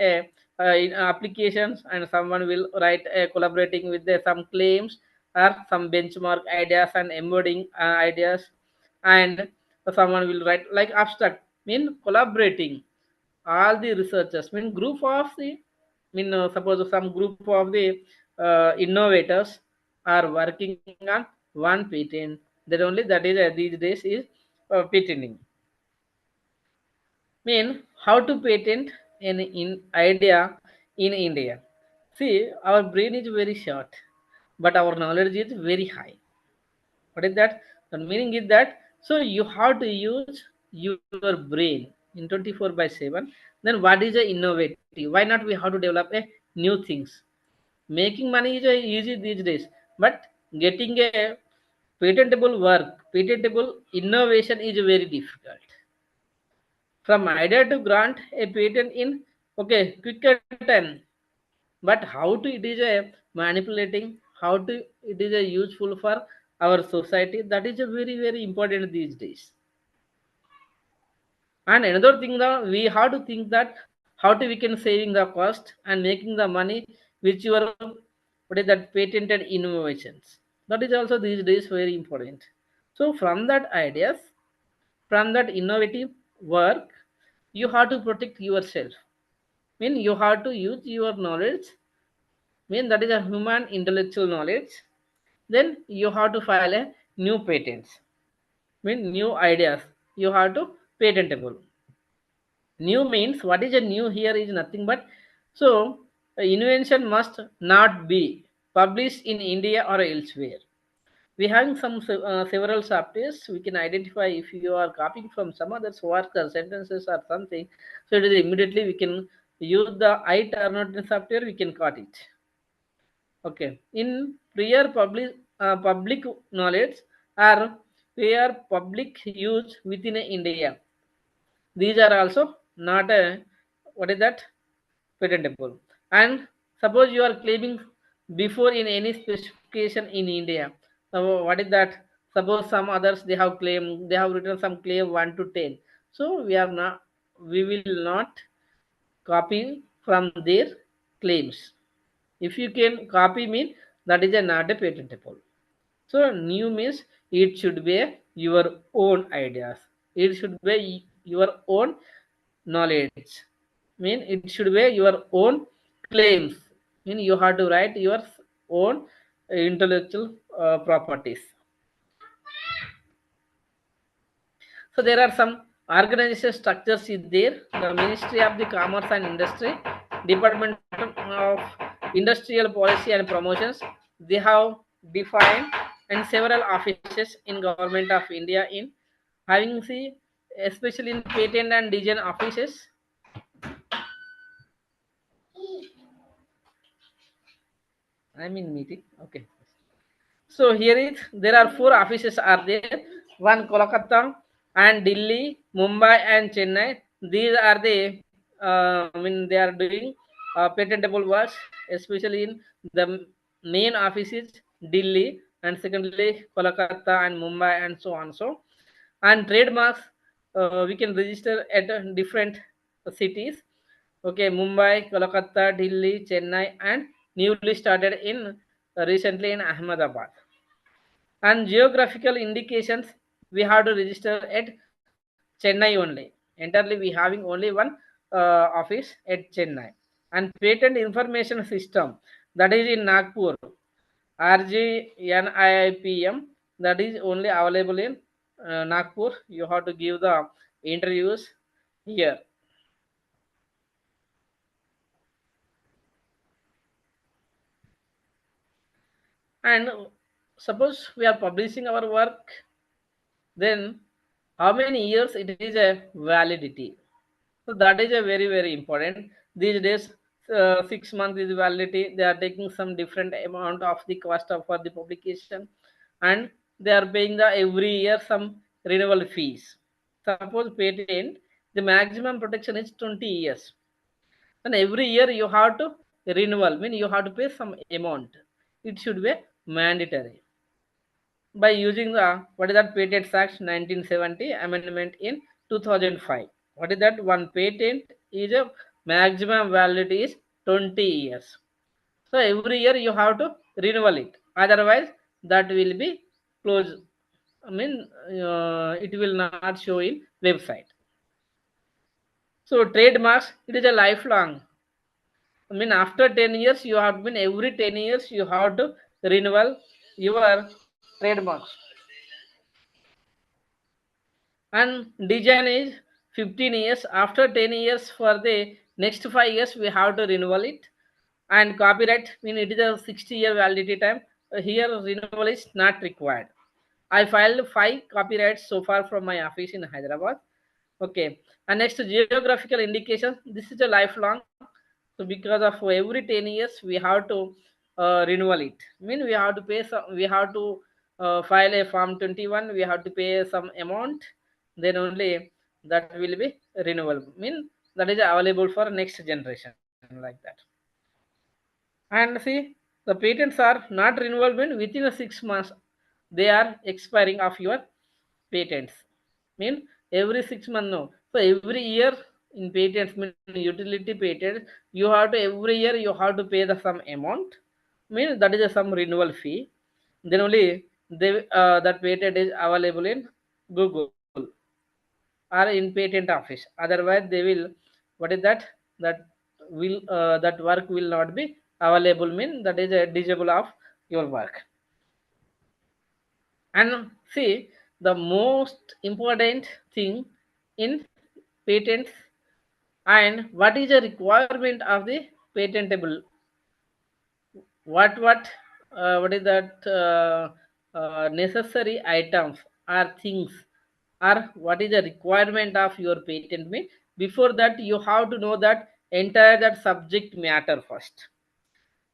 in applications, and someone will write collaborating with some claims or some benchmark ideas and embedding ideas, and someone will write like abstract, mean collaborating all the researchers, mean group of the, mean suppose some group of the innovators are working on one patent, that only that is these days is patenting. Mean how to patent in idea in India. See, our brain is very short, but our knowledge is very high. What is that? The meaning is that, so you have to use your brain in 24/7. Then what is a innovative? Why not we have to develop a new things? Making money is easy these days, but getting a patentable work, patentable innovation is very difficult. From idea to grant a patent in, okay, quicker time, but how to it is a manipulating, how to it is a useful for our society, that is a very very important these days. And another thing that we have to think that how to we can saving the cost and making the money which your, what is that, patented innovations, that is also these days very important. So from that ideas, from that innovative work, you have to protect yourself, mean you have to use your knowledge, mean that is a human intellectual knowledge. Then you have to file a new patents, mean new ideas you have to patentable. New means what is a new here is nothing but, so invention must not be published in India or elsewhere. We having some several softwares we can identify if you are copying from some other's work or sentences or something. So it is immediately we can use the eye turnout software, we can cut it. Okay. In prior public knowledge or prior public use within India, these are also not a, what is that, patentable. And suppose you are claiming before in any specification in India. So what is that? Suppose some others they have claimed, they have written some claim 1 to 10. So we will not copy from their claims. If you can copy mean that is a not a patentable. So new means it should be your own ideas. It should be your own knowledge. Mean it should be your own claims. Mean you have to write your own intellectual properties. So there are some organization structures is there. The Ministry of the Commerce and Industry, Department of Industrial Policy and Promotions, they have defined and several offices in Government of India in having see especially in patent and design offices. I'm in meeting. Okay. So here is there are four offices are there. One Kolkata and Delhi, Mumbai and Chennai. These are the I mean they are doing patentable works, especially in the main offices Delhi and secondly Kolkata and Mumbai and so on. So and trademarks we can register at different cities. Okay, Mumbai, Kolkata, Delhi, Chennai, and newly started in recently in Ahmedabad. And geographical indications we have to register at Chennai only. Entirely we having only one office at Chennai. And patent information system that is in Nagpur, RGNIIPM, that is only available in Nagpur. You have to give the interviews here. And suppose we are publishing our work, then how many years it is a validity. So that is a very very important these days. 6 months is validity, they are taking some different amount of the cost of for the publication, and they are paying the every year some renewal fees. Suppose patent the maximum protection is 20 years, and every year you have to renewal mean you have to pay some amount. It should be mandatory by using the what is that Patents Act 1970 amendment in 2005. What is that? One patent is a maximum validity is 20 years. So every year you have to renewal it. Otherwise, that will be closed. I mean, it will not show in website. So trademarks, it is a lifelong. I mean, after 10 years, you have been every 10 years you have to renewal your trademarks. And design is 15 years. After 10 years for the next 5 years we have to renewal it. And copyright mean it is a 60-year validity time. Here renewal is not required. I filed 5 copyrights so far from my office in Hyderabad. Okay. And next, geographical indication, this is a lifelong. So because of every 10 years we have to renewal it. Mean we have to pay some, we have to file a form 21, we have to pay some amount, then only that will be renewal. Mean that is available for next generation like that. And see, the patents are not renewable mean within a 6 months they are expiring of your patents. Mean every 6 months no. So every year in patents mean utility patents you have to every year you have to pay the some amount. Mean that is a some renewal fee. Then only they that patent is available in Google or in patent office. Otherwise they will what is that that will that work will not be available mean that is a disable of your work. And see, the most important thing in patents and what is the requirement of the patentable, what is that necessary items or things, or what is the requirement of your patent mean. Before that you have to know that entire that subject matter first.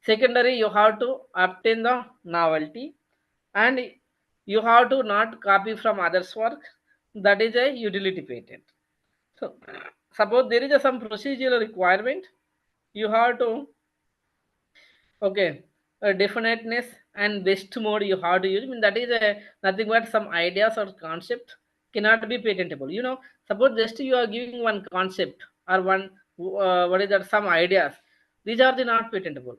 Secondary, you have to obtain the novelty, and you have to not copy from others work. That is a utility patent. So suppose there is some procedural requirement, you have to, okay, definiteness and best mode you have to use. I mean, that is a nothing but some ideas or concept cannot be patentable. Suppose just you are giving one concept or one what is that, some ideas, these are the not patentable.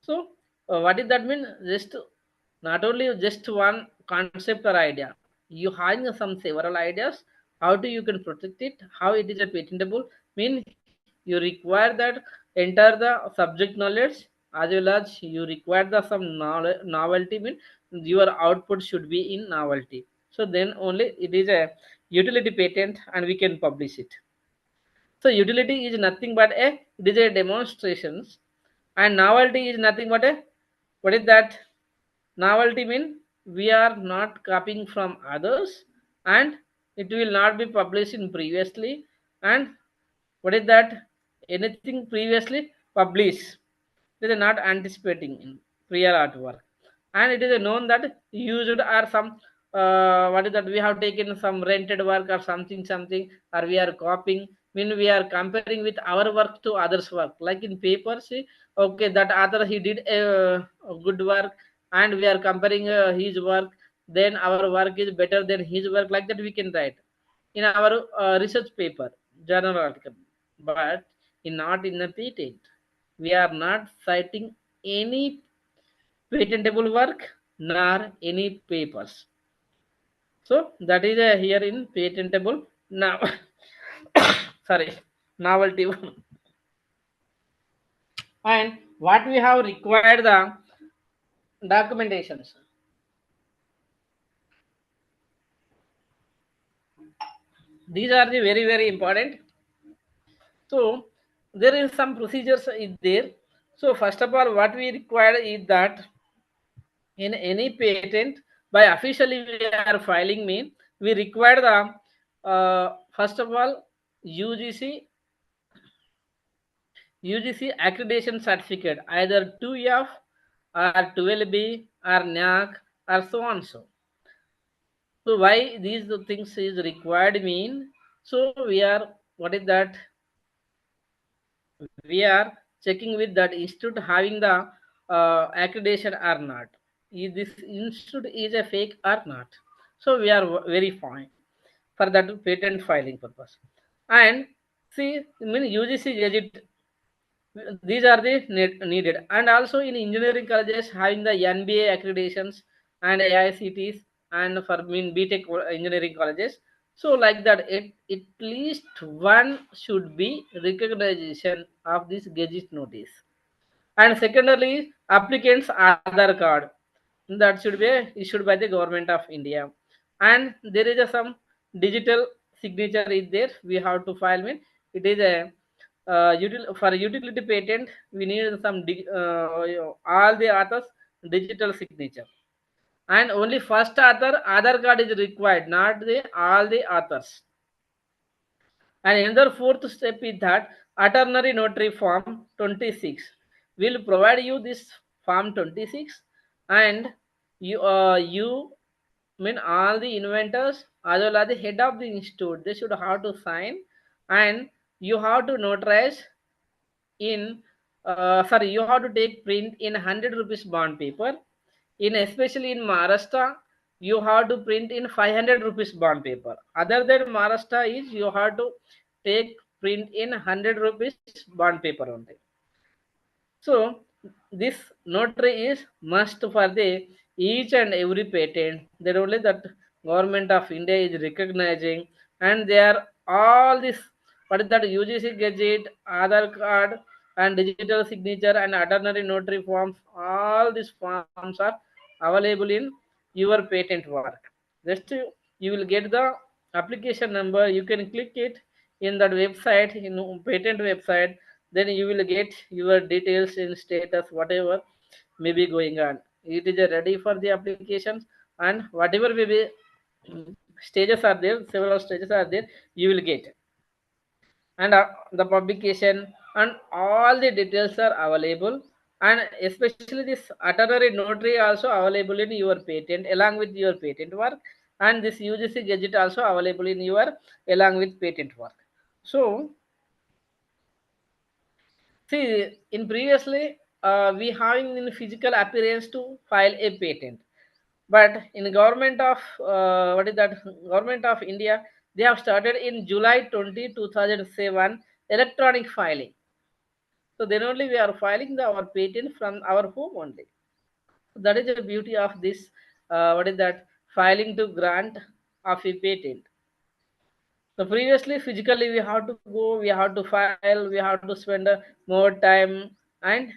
So, what did that mean? Just not only just one concept or idea, you having some several ideas. How do you can protect it? How it is a patentable? Mean you require that enter the subject knowledge, as well as you require the some novelty. Mean your output should be in novelty. So then only it is a utility patent, and we can publish it. So utility is nothing but a, it is a demonstrations, and novelty is nothing but a, what is that? Novelty mean we are not copying from others, and it will not be published in previously. And what is that? Anything previously published, they are not anticipating in prior artwork. And it is known that used are some what is that, we have taken some rented work or something, or we are copying. When we are comparing with our work to others work, like in paper, see, okay, that author he did a good work, and we are comparing his work, then our work is better than his work, like that we can write in our research paper, journal article. But in not in a patent, we are not citing any patentable work nor any papers. So that is here in patentable now. Sorry, novelty. And what we have required the documentations. These are the very very important. So there is some procedures is there. So first of all, what we require is that in any patent, by officially we are filing mean, we require the first of all UGC UGC accreditation certificate, either 2F or 12B or NAC or so on. So why these things is required mean, so we are, what is that, we are checking with that institute having the accreditation or not. Is this institute is a fake or not? So we are very fine for that patent filing purpose. And see, I mean UGC gadget, these are the needed. And also in engineering colleges having the NBA accreditations and AICTs, and for mean BTech engineering colleges. So like that, at least one should be recognition of this gadget notice. And secondly, applicant's Aadhaar card, that should be issued by the government of India. And there is a some digital signature is there. We have to file mean, it is a for utility patent. We need some all the authors digital signature, and only first author Aadhaar card is required, not the all the authors. And another fourth step is that attorney notary form 26 will provide you this form 26, and you mean all the inventors as well as the head of the institute, they should have to sign, and you have to notarize in sorry, you have to take print in 100 rupees bond paper. In especially in Maharashtra, you have to print in 500 rupees bond paper. Other than Maharashtra is you have to take print in 100 rupees bond paper only. So this notary is must for the each and every patent. That only that government of India is recognizing, and they are all this, what is that, UGC gadget, Aadhaar card, and digital signature and attorney notary forms. All these forms are available in your patent work. Just you will get the application number. You can click it in that website, in patent website. Then you will get your details in status, whatever may be going on. It is ready for the applications, and whatever may be stages are there, several stages are there, you will get. and the publication and all the details are available, and especially this itinerary notary also available in your patent along with your patent work, and this UGC gadget also available in your along with patent work. So see, in previously we having in physical appearance to file a patent, but in government of what is that government of India, they have started in July 2007 electronic filing. So then only we are filing our patent from our home only. So that is the beauty of this what is that filing to grant of a patent. So previously, physically we have to go, we have to file, we have to spend more time and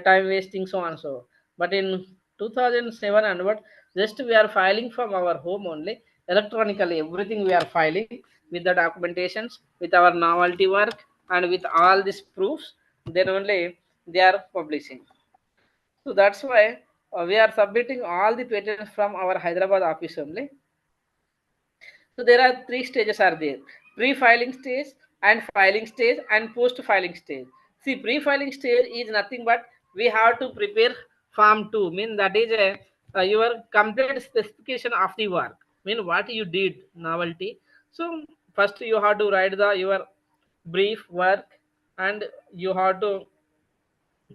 time wasting so on so. But in 2007 onward, just we are filing from our home only electronically. Everything we are filing with the documentations, with our novelty work, and with all these proofs. Then only they are publishing. So that's why we are submitting all the patents from our Hyderabad office only. So there are three stages are there: pre-filing stage and filing stage and post-filing stage. See, pre-filing stage is nothing but we have to prepare form 2, mean that is your complete specification of the work, mean what you did novelty. So first you have to write the your brief work, and you have to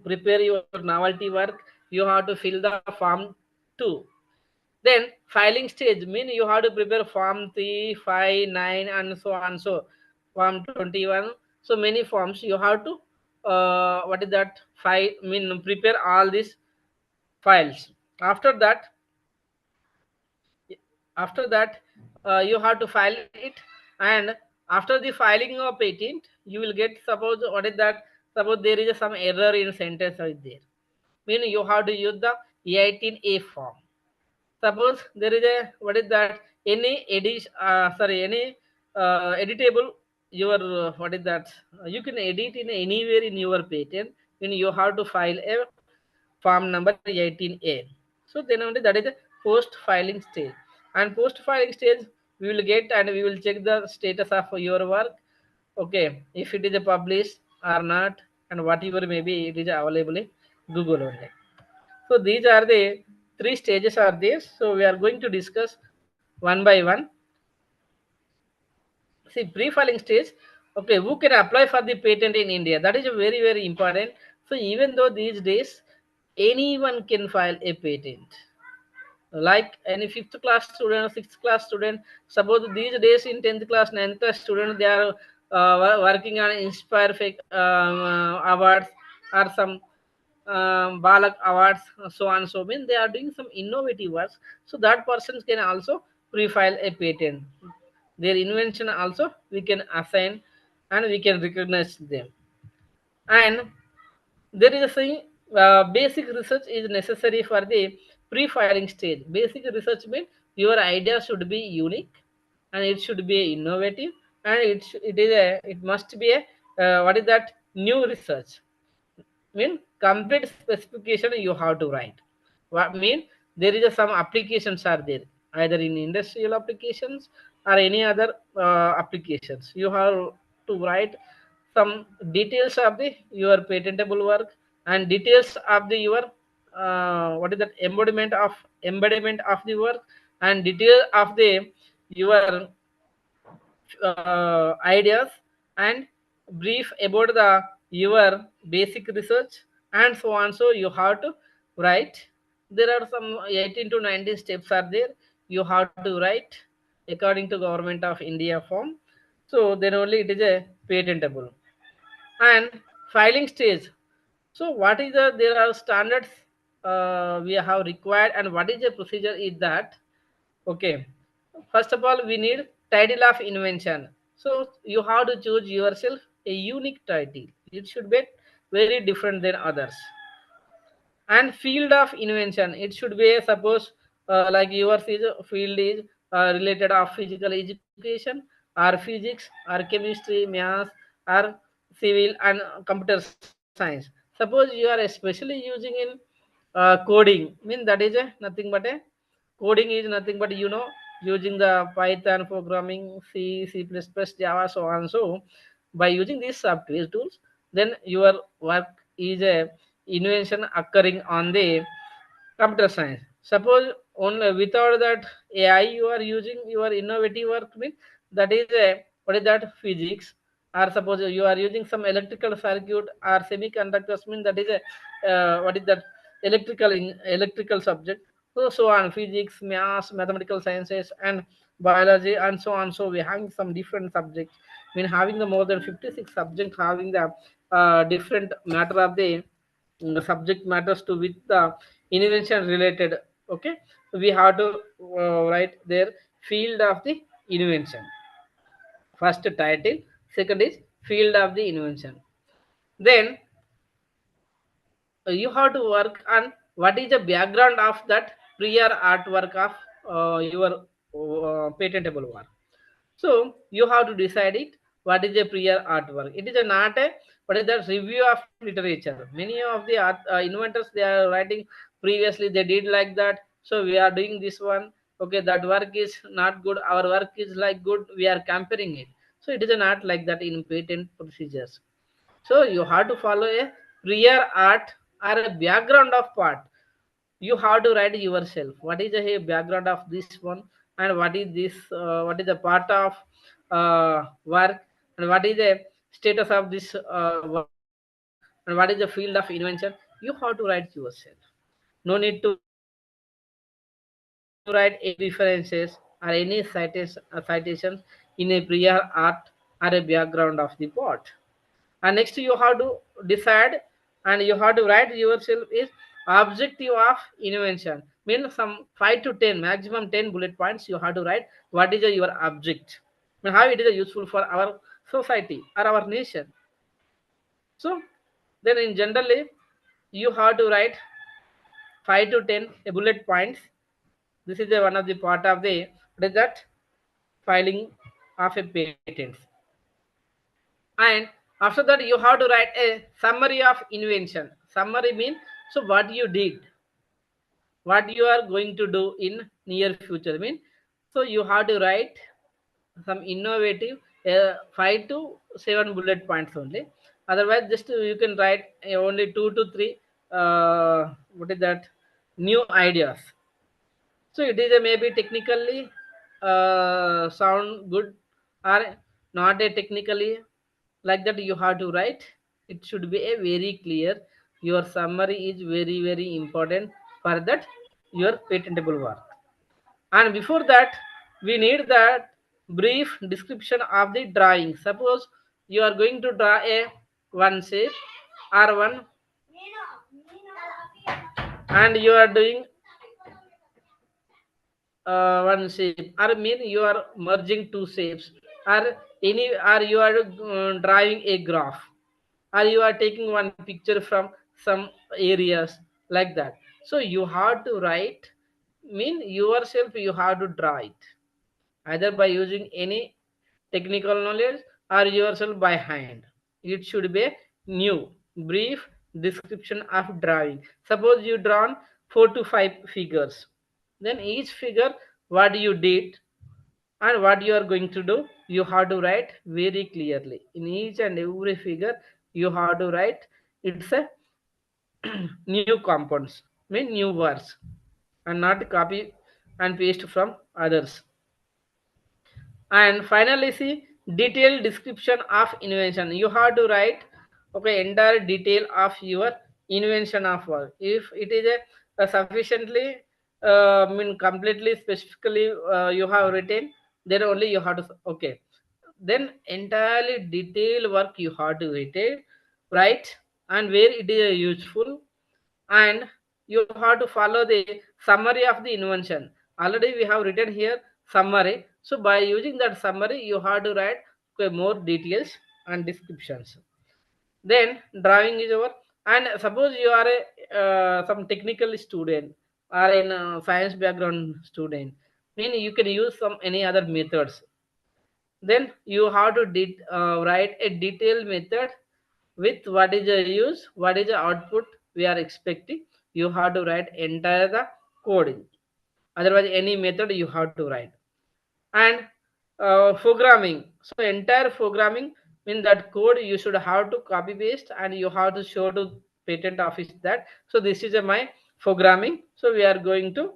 prepare your novelty work, you have to fill the form 2. Then filing stage mean you have to prepare form 3, 5, 9, and so on. So form 21. So many forms you have to what is that file mean prepare all these files. After that, you have to file it, and after the filing of patent, you will get, suppose what is that, suppose there is some error in sentence right there. Mean you have to use the 18A form. Suppose there is a what is that any edit any editable your what is that you can edit in anywhere in your patent, when you have to file a form number 18A. So then only that is the post filing stage. And post filing stage we will get, and we will check the status of your work. Okay, if it is a published or not, and whatever maybe it is available in Google only. So these are the three stages are there. So we are going to discuss one by one. See, pre-filing stage. Okay, who can apply for the patent in India? That is a very important. So even though these days anyone can file a patent, like any fifth class student or sixth class student. Suppose these days in 10th class, 9th class student, they are working on Inspire Fake awards or some Balak awards, so on. So mean they are doing some innovative works. So that person can also pre-file a patent. Their invention also we can assign, and we can recognize them. And there is a saying, basic research is necessary for the pre-filing stage. Basic research means your idea should be unique, and it should be innovative, and it must be a what is that new research. Mean complete specification you have to write. What mean there is some applications are there, either in industrial applications or any other applications. You have to write some details of the your patentable work, and details of the your what is that embodiment of the work, and detail of the your ideas, and brief about the your basic research, and so on. So you have to write. There are some 18 to 19 steps are there, you have to write according to government of India form. So then only it is a patentable. And filing stage. So what is the there are standards we have required, and what is the procedure is that. Okay. First of all, we need title of invention. So you have to choose yourself a unique title. It should be very different than others. And field of invention, it should be suppose like yours is field is related of physical education, or physics, or chemistry, math, or civil and computer science. Suppose you are especially using in coding, mean that is a nothing but a coding is nothing but using the Python programming, C, C++, Java, so on. So By using these software tools, then your work is a invention occurring on the computer science. Suppose only without that AI you are using your innovative work means that is a what is that physics, or suppose you are using some electrical circuit or semiconductors mean that is a what is that electrical subject. So on physics, maths, mathematical sciences, and biology, and so on. So we having some different subjects. I mean having the more than 56 subjects having the different matter of the subject matters to with the invention related. Okay, we have to write their field of the invention. First title, second is field of the invention. Then you have to work on what is the background of that prior artwork of your patentable work. So you have to decide it. What is a prior artwork? It is a not a what is the review of literature. Many of the inventors they are writing previously they did like that. So we are doing this one. Okay, that work is not good. Our work is like good. We are comparing it. So it is not like that in patent procedures. So you have to follow a prior art or a background of part. You have to write yourself what is the background of this one, and what is this what is the part of work, and what is the status of this work, and what is the field of invention. You have to write yourself. No need to no need to write any references or any citations in a prior art or a background of the part. And next you have to decide, and you have to write yourself is objective of invention. Mean some 5 to 10 maximum 10 bullet points you have to write. What is your object? I mean, how it is useful for our society or our nation. So then in generally you have to write 5 to 10 bullet points. This is one of the part of the what is that filing of a patent. And after that you have to write a summary of invention. Summary means so what you did, what you are going to do in near future. I mean, so you have to write some innovative 5 to 7 bullet points only. Otherwise just you can write only 2 to 3 what is that new ideas. So it is a maybe technically sound good or not a technically like that you have to write. It should be a very clear. Your summary is very important for that your patentable work. And before that, we need that brief description of the drawing. Suppose you are going to draw a one shape or one, and you are doing one shape, or mean you are merging two shapes, or any, or you are drawing a graph, or you are taking one picture from some areas like that. So you have to write, mean yourself you have to draw it either by using any technical knowledge or yourself by hand. It should be a new brief description of drawing. Suppose you drawn 4 to 5 figures, then each figure what you did and what you are going to do, you have to write very clearly in each and every figure. You have to write it's a new compounds, mean new words, and not copy and paste from others. And finally see detailed description of invention. You have to write okay entire detail of your invention of work. If it is a sufficiently mean completely specifically you have written, then only you have to okay, then entirely detailed work you have to write, and where it is useful. And you have to follow the summary of the invention. Already we have written here summary. So by using that summary you have to write more details and descriptions. Then drawing is over. And suppose you are a some technical student or in science background student, mean you can use some any other methods. Then you have to write a detailed method with what is the use, what is the output we are expecting. You have to write entire the coding. Otherwise any method you have to write. And programming, so entire programming mean that code you should have to copy paste and you have to show to patent office that. So this is my programming. So we are going to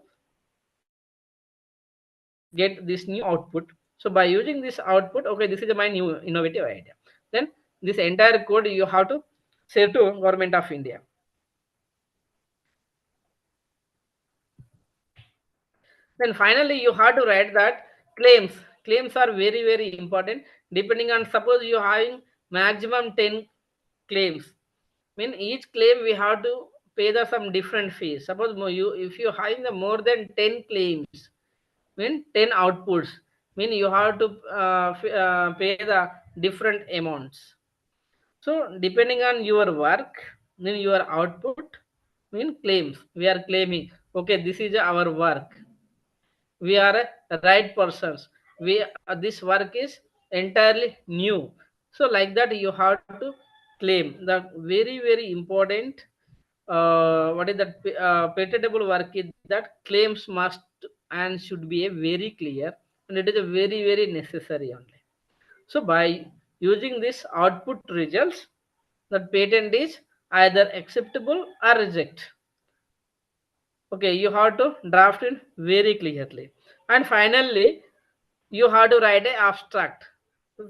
get this new output. So by using this output, okay, this is my new innovative idea. Then this entire code you have to save to government of India. Then finally you have to write that claims. Claims are very very important. Depending on, suppose you having maximum 10 claims, mean each claim we have to pay the some different fees. Suppose you, if you having the more than 10 claims, mean 10 outputs, mean you have to pay the different amounts. So depending on your work, mean your output, mean claims. We are claiming, okay, this is our work. We are a right persons. We this work is entirely new. So like that you have to claim the very very important. What is that patentable work is that claims must and should be a very clear, and it is a very very necessary only. So by using this output results, that patent is either acceptable or reject. Okay, you have to draft it very clearly. And finally, you have to write a abstract.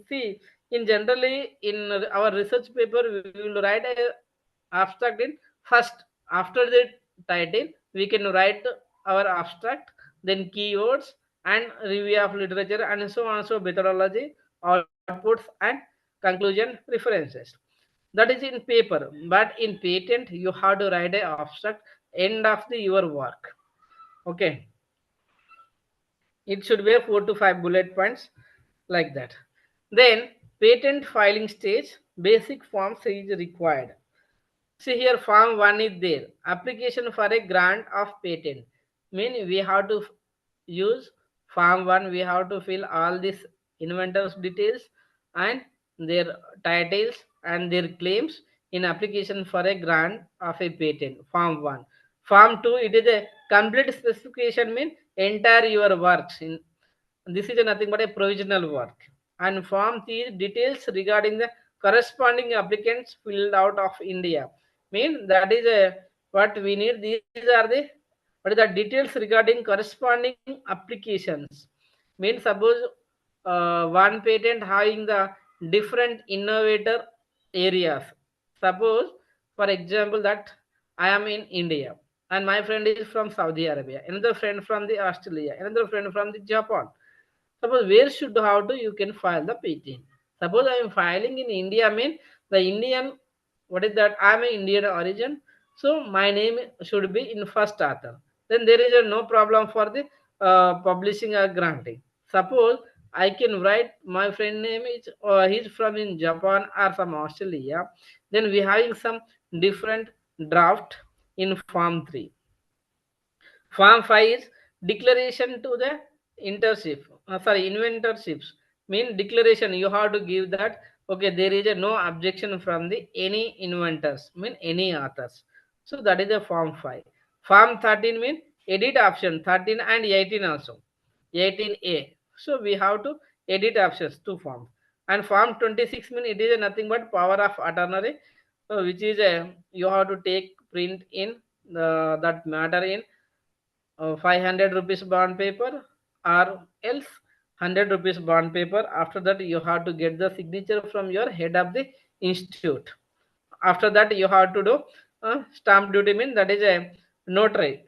See, in generally in our research paper, we will write a abstract in first. After the title, we can write our abstract, then keywords and review of literature and so on, so methodology, outputs and conclusion references. That is in paper, but in patent you have to write a abstract end of the your work. Okay, it should be a 4 to 5 bullet points, like that. Then patent filing stage, basic forms is required. See here, form 1 is there. Application for a grant of patent. Mean we have to use form 1. We have to fill all these inventors details and their titles and their claims in application for a grant of a patent. Form 1. Form 2, it is a complete specification, mean entire your works. In this is nothing but a provisional work. And form 3, details regarding the corresponding applicants filled out of India. Mean that is a what we need. These are the what is the details regarding corresponding applications. Mean suppose one patent having the different innovator areas. Suppose for example that I am in India and my friend is from Saudi Arabia, another friend from the Australia, another friend from the Japan. Suppose where should how to you can file the patent. Suppose I am filing in India, mean the Indian, what is that? I am an Indian origin, so my name should be in first author. Then there is a no problem for the publishing or granting. Suppose I can write my friend name is he's from in Japan or from Australia. Then we having some different draft in form 3. Form 5 is declaration to the internship, inventorships. Mean declaration you have to give that, okay, there is a no objection from the any inventors, mean any authors. So that is the form 5. Form 13 mean edit option 13 and 18 also. 18A. So we have to edit options to form. And form 26 mean it is nothing but power of attorney, which is a you have to take print in that matter in 500 rupees bond paper or else 100 rupees bond paper. After that you have to get the signature from your head of the institute. After that you have to do stamp duty, mean that is a notary.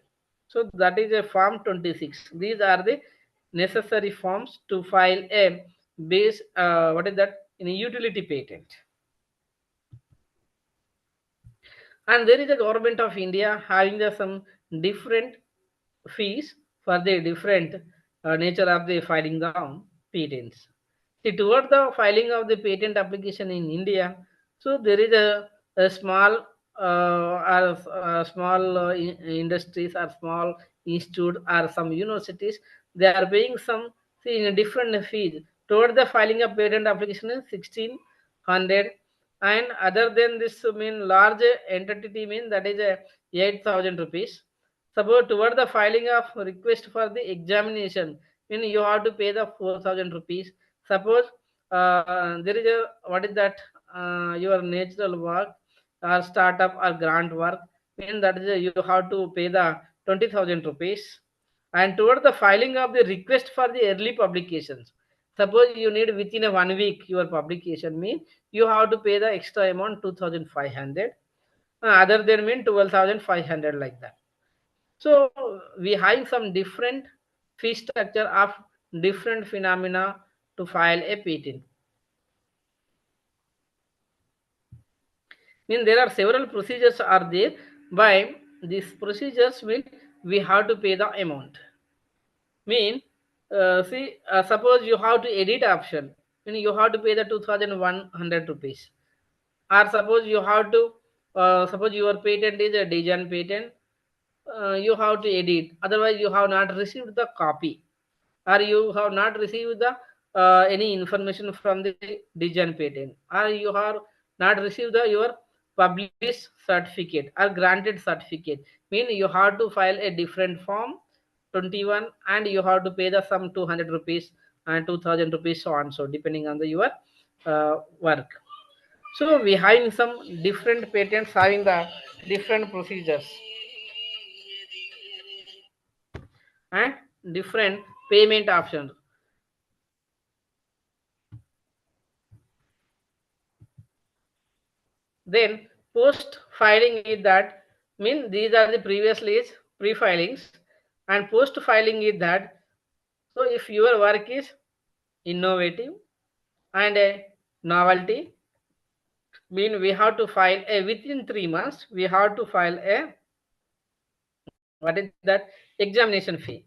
So that is a form 26. These are the necessary forms to file a base what is that in a utility patent. And there is a government of India having the some different fees for the different nature of the filing down patents. See, toward the filing of the patent application in India, so there is a small small industries or small institute or some universities. They are paying some, see, in a different fees. Toward the filing of patent application is 1600, and other than this, mean large entity mean that is a 8,000 rupees. Suppose toward the filing of request for the examination, mean you have to pay the 4,000 rupees. Suppose there is a, what is that, your natural work or startup or grant work, mean that is you have to pay the 20,000 rupees. And toward the filing of the request for the early publications, suppose you need within a 1 week your publication, mean you have to pay the extra amount 2,500, other than mean 12,500, like that. So we have some different fee structure of different phenomena to file a patent. Mean there are several procedures are there. By these procedures mean we have to pay the amount. Mean see, suppose you have to edit option, mean you have to pay the 2,100 rupees. Or suppose you have to, suppose your patent is a design patent, you have to edit, otherwise you have not received the copy, or you have not received the any information from the design patent, or you have not received the your published certificate or granted certificate, mean you have to file a different form 21, and you have to pay the some 200 rupees and 2,000 rupees, so on, so depending on the your work. So we have some different patents having the different procedures and different payment options. Then post filing is that, mean these are the previously is pre-filings, and post filing is that, so if your work is innovative and a novelty, mean we have to file a within 3 months, we have to file a, what is that, examination fee.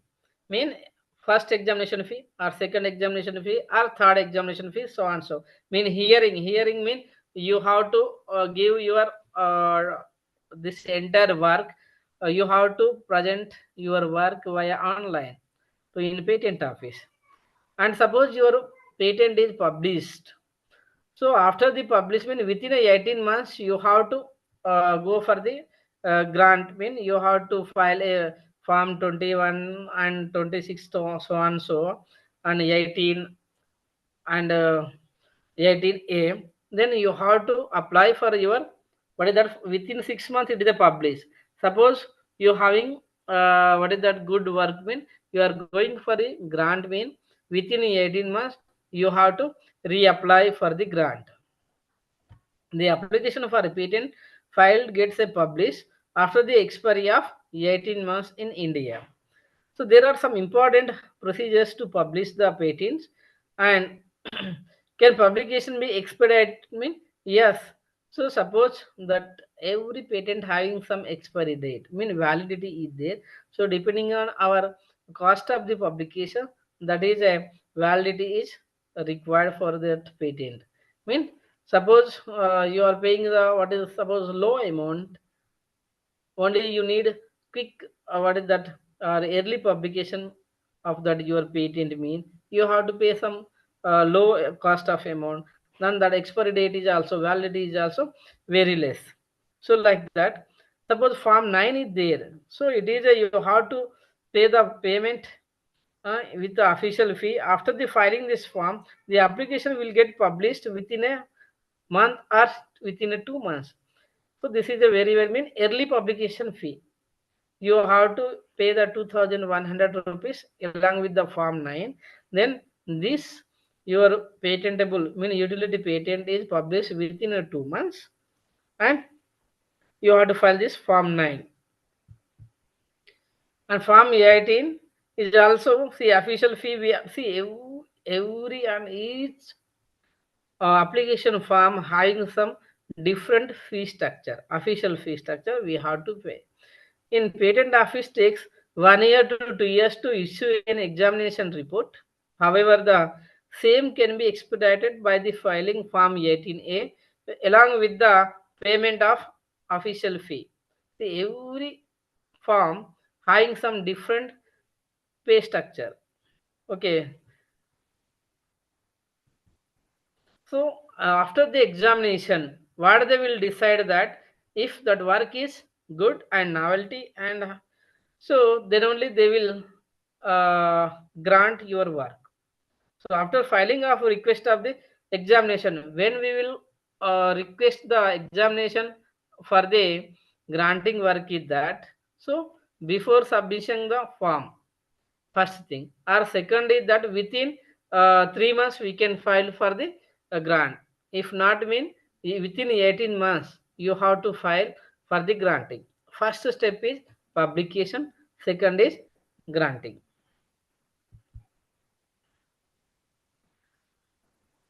Mean first examination fee or second examination fee or third examination fee, so on, so mean hearing mean you have to give your uh, this entire work, you have to present your work via online to in patent office. And suppose your patent is published, so after the publishment within 18 months, you have to go for the grant. Mean you have to file a form 21 and 26, so on, so, and 18 and 18A. Then you have to apply for your, what is that, within 6 months it is published. Suppose you having what is that good work, mean you are going for a grant, mean within 18 months you have to reapply for the grant. The application for a patent filed gets a published after the expiry of 18 months in India. So there are some important procedures to publish the patents. And can publication be expedited? Mean yes. So suppose that every patent having some expiry date, mean validity is there. So depending on our cost of the publication, that is a validity is required for that patent. Mean suppose you are paying the, what is, suppose low amount, only you need quick, what is that, early publication of that your patent, mean you have to pay some low cost of amount, then that expiry date is also, validity is also very less. So like that, suppose form 9 is there, so it is a, you have to pay the payment with the official fee. After the filing this form, the application will get published within a month or within a 2 months. So this is a very well, mean early publication fee. You have to pay the 2,100 rupees along with the form 9. Then this your patentable, mean utility patent is published within a 2 months, and you have to file this form 9. And form 18 is also, see, official fee, we see every and each application form having some different fee structure, official fee structure we have to pay. In patent office takes 1 year to 2 years to issue an examination report. However, the same can be expedited by the filing form 18A along with the payment of official fee. See, every form having some different pay structure. Okay. So after the examination, what they will decide that if that work is good and novelty, and so then only they will grant your work. So after filing of request of the examination. When we will request the examination for the granting work is that, so before submission the form, first thing, or second is that within 3 months we can file for the grant. If not, mean within 18 months you have to file for the granting. First step is publication, second is granting.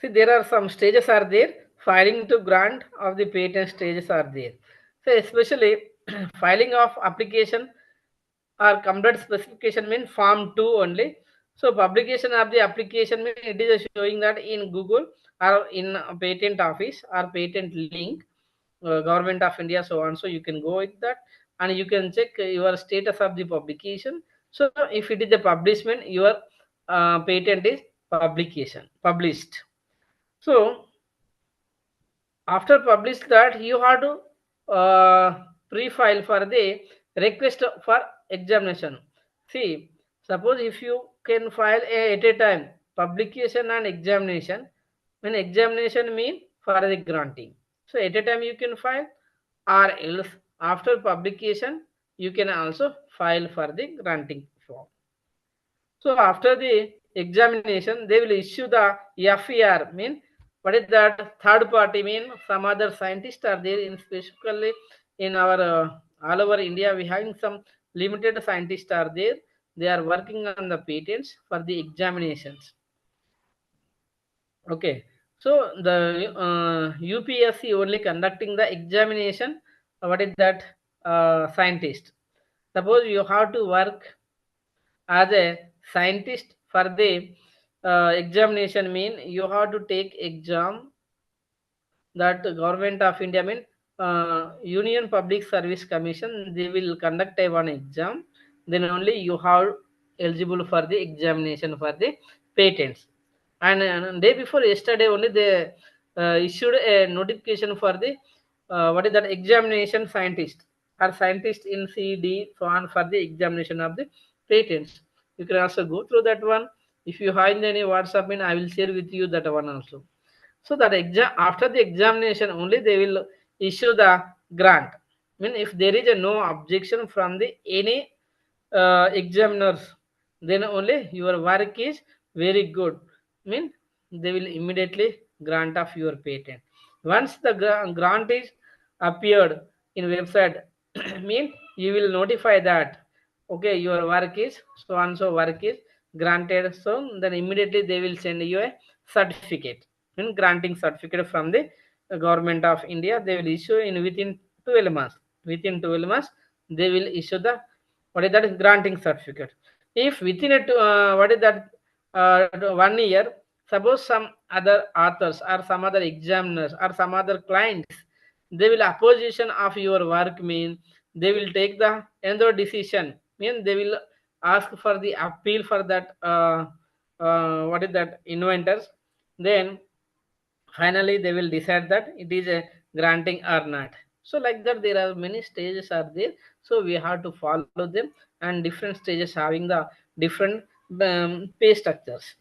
See, there are some stages are there. Filing to grant of the patent stages are there. So especially filing of application or complete specification mean form 2 only. So publication of the application mean it is showing that in Google or in a patent office or patent link, government of India, so on. So you can go with that and you can check your status of the publication. So if it is a publishment, your patent is published. So after publish that, you have to pre-file for the request for examination. See, suppose if you can file at a time publication and examination, when examination mean for the granting. So at a time you can file, or else after publication you can also file for the granting form. So after the examination, they will issue the FER. Mean what is that? Third party mean some other scientists are there in specifically in our all over India. We having some limited scientists are there. They are working on the patents for the examinations. Okay. So the UPSC only conducting the examination. What is that? Scientist. Suppose you have to work as a scientist for the examination mean you have to take exam that government of India mean Union Public Service Commission, they will conduct a one exam, then only you have eligible for the examination for the patents. And day before yesterday only they issued a notification for the what is that examination scientist or scientist in CD so on for the examination of the patents. You can also go through that one. If you find any WhatsApp in, I will share with you that one also. So that exam after the examination only they will issue the grant. I mean if there is a no objection from the any examiners, then only your work is very good. I mean they will immediately grant of your patent. Once the grant is appeared in website, mean you will notify that okay your work is so and so work is granted. So then immediately they will send you a certificate in granting certificate from the government of India. They will issue in within 12 months. Within 12 months, they will issue the what is that granting certificate. If within a what is that 1 year, suppose some other authors or some other examiners or some other clients, they will opposition of your work mean they will take the another decision. Mean they will ask for the appeal for that what is that inventors. Then finally they will decide that it is a granting or not. So like that there are many stages are there, so we have to follow them, and different stages having the different pay structures.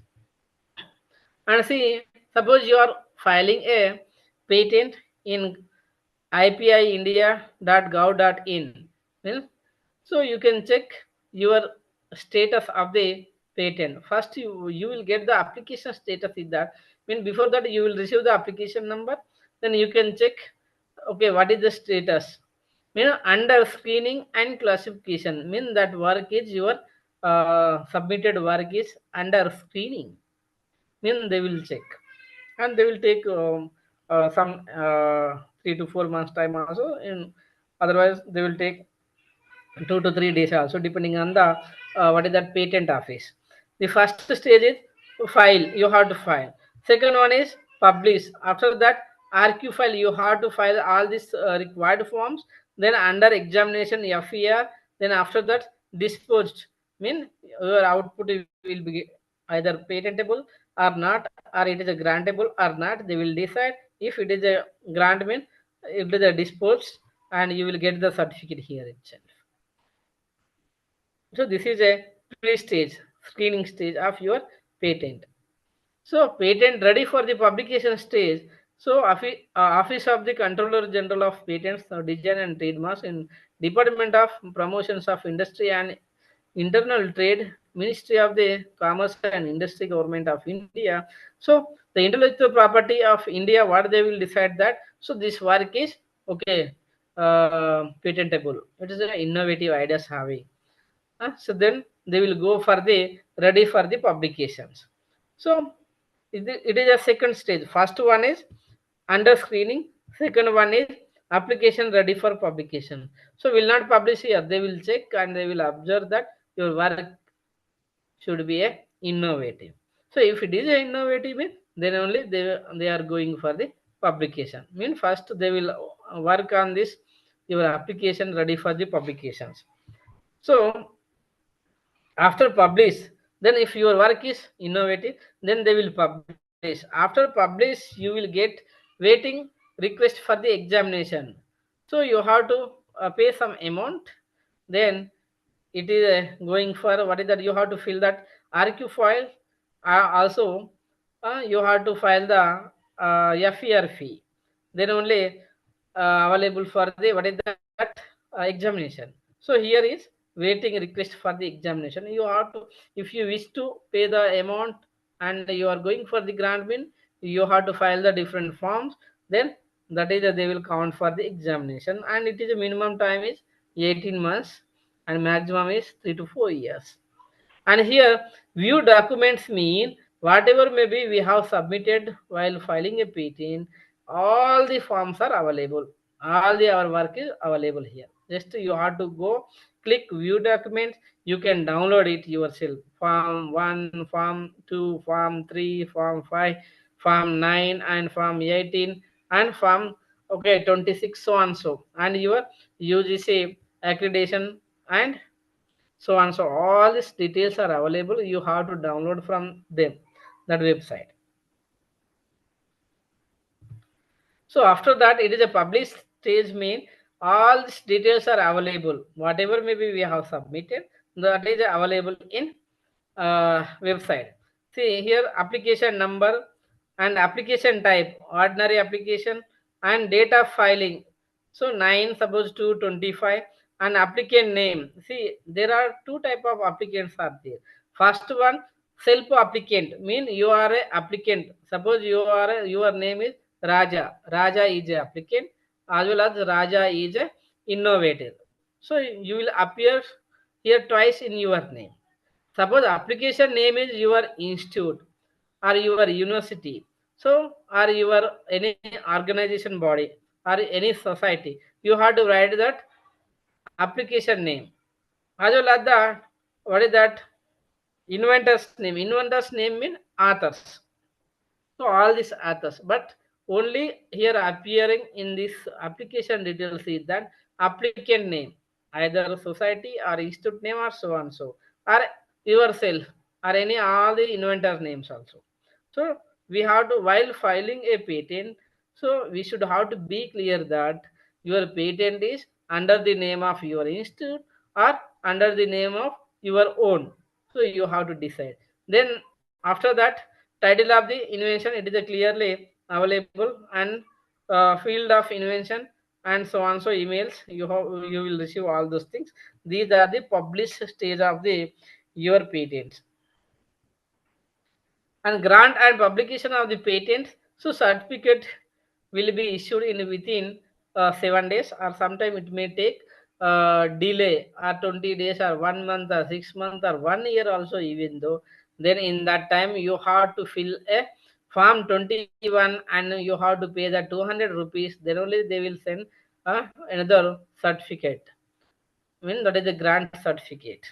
And see, suppose you are filing a patent in ipiindia.gov.in. Well, so you can check your status of the patent. First, you will get the application status is that. Mean before that you will receive the application number. Then you can check. Okay, what is the status? Mean under screening and classification. Mean that work is your submitted work is under screening. Mean they will check, and they will take some 3 to 4 months time also. In otherwise they will take 2 to 3 days also depending on the what is that patent office. The first stage is file, you have to file. Second one is publish. After that RQ file, you have to file all these required forms. Then under examination FER. Then after that disposed, mean your output will be either patentable or not, or it is a grantable or not. They will decide. If it is a grant mean it is a disposed, and you will get the certificate here itself. So this is a pre-stage screening stage of your patent. So patent ready for the publication stage. So Office of the Controller General of Patents, Design and Trademarks in Department of Promotions of Industry and Internal Trade, Ministry of the Commerce and Industry, Government of India. So the intellectual property of India, what they will decide that. So this work is okay, patentable. It is an innovative ideas having. So then they will go for the ready for the publications. So it is a second stage. First one is under screening. Second one is application ready for publication. So will not publish here. They will check and they will observe that your work should be a innovative. So if it is a innovative, then only they are going for the publication. Mean first they will work on this your application ready for the publications. So after publish, then if your work is innovative, then they will publish. After publish, you will get waiting request for the examination. So you have to pay some amount. Then it is going for what is that, you have to fill that RQ file. Also you have to file the FER fee. Then only available for the what is that examination. So here is waiting request for the examination. You have to, if you wish to pay the amount and you are going for the grant win, you have to file the different forms. Then that is they will count for the examination, and it is a minimum time is 18 months and maximum is 3 to 4 years. And here, view documents mean whatever maybe we have submitted while filing a patent, all the forms are available. All the our work is available here. Just you have to go click view documents. You can download it yourself. Form 1, Form 2, Form 3, Form 5, Form 9, and Form 18, and Form 26, so on so. And your UGC accreditation and so on. So all these details are available. You have to download from them, that website. So after that, it is a published stage mean all these details are available. Whatever maybe we have submitted, that is available in website. See here, application number and application type, ordinary application, and date of filing. So 9 suppose to 25, and applicant name. See, there are two type of applicants are there. First one, self applicant, mean you are a applicant. Suppose your name is Raja. Raja is a applicant, as well as Raja is a innovator. So you will appear here twice in your name. Suppose application name is your institute or your university. So or your any organization body or any society. You have to write that application name. As well as that, what is that? Inventor's name. Inventor's name mean authors. So all these authors, but only here appearing in this application details is that applicant name, either society or institute name or so on so, or yourself or any all the inventor names also. So we have to, while filing a patent, so we should have to be clear that your patent is under the name of your institute or under the name of your own. So you have to decide. Then after that, title of the invention, it is a clearly available, and field of invention, and so on so emails you will receive all those things. These are the published stage of the your patents. And grant and publication of the patent, so certificate will be issued in within 7 days, or sometime it may take delay or 20 days or 1 month or 6 months or 1 year also, even though. Then in that time you have to fill a form 21 and you have to pay the 200 rupees. Then only they will send another certificate, I mean that is the grant certificate.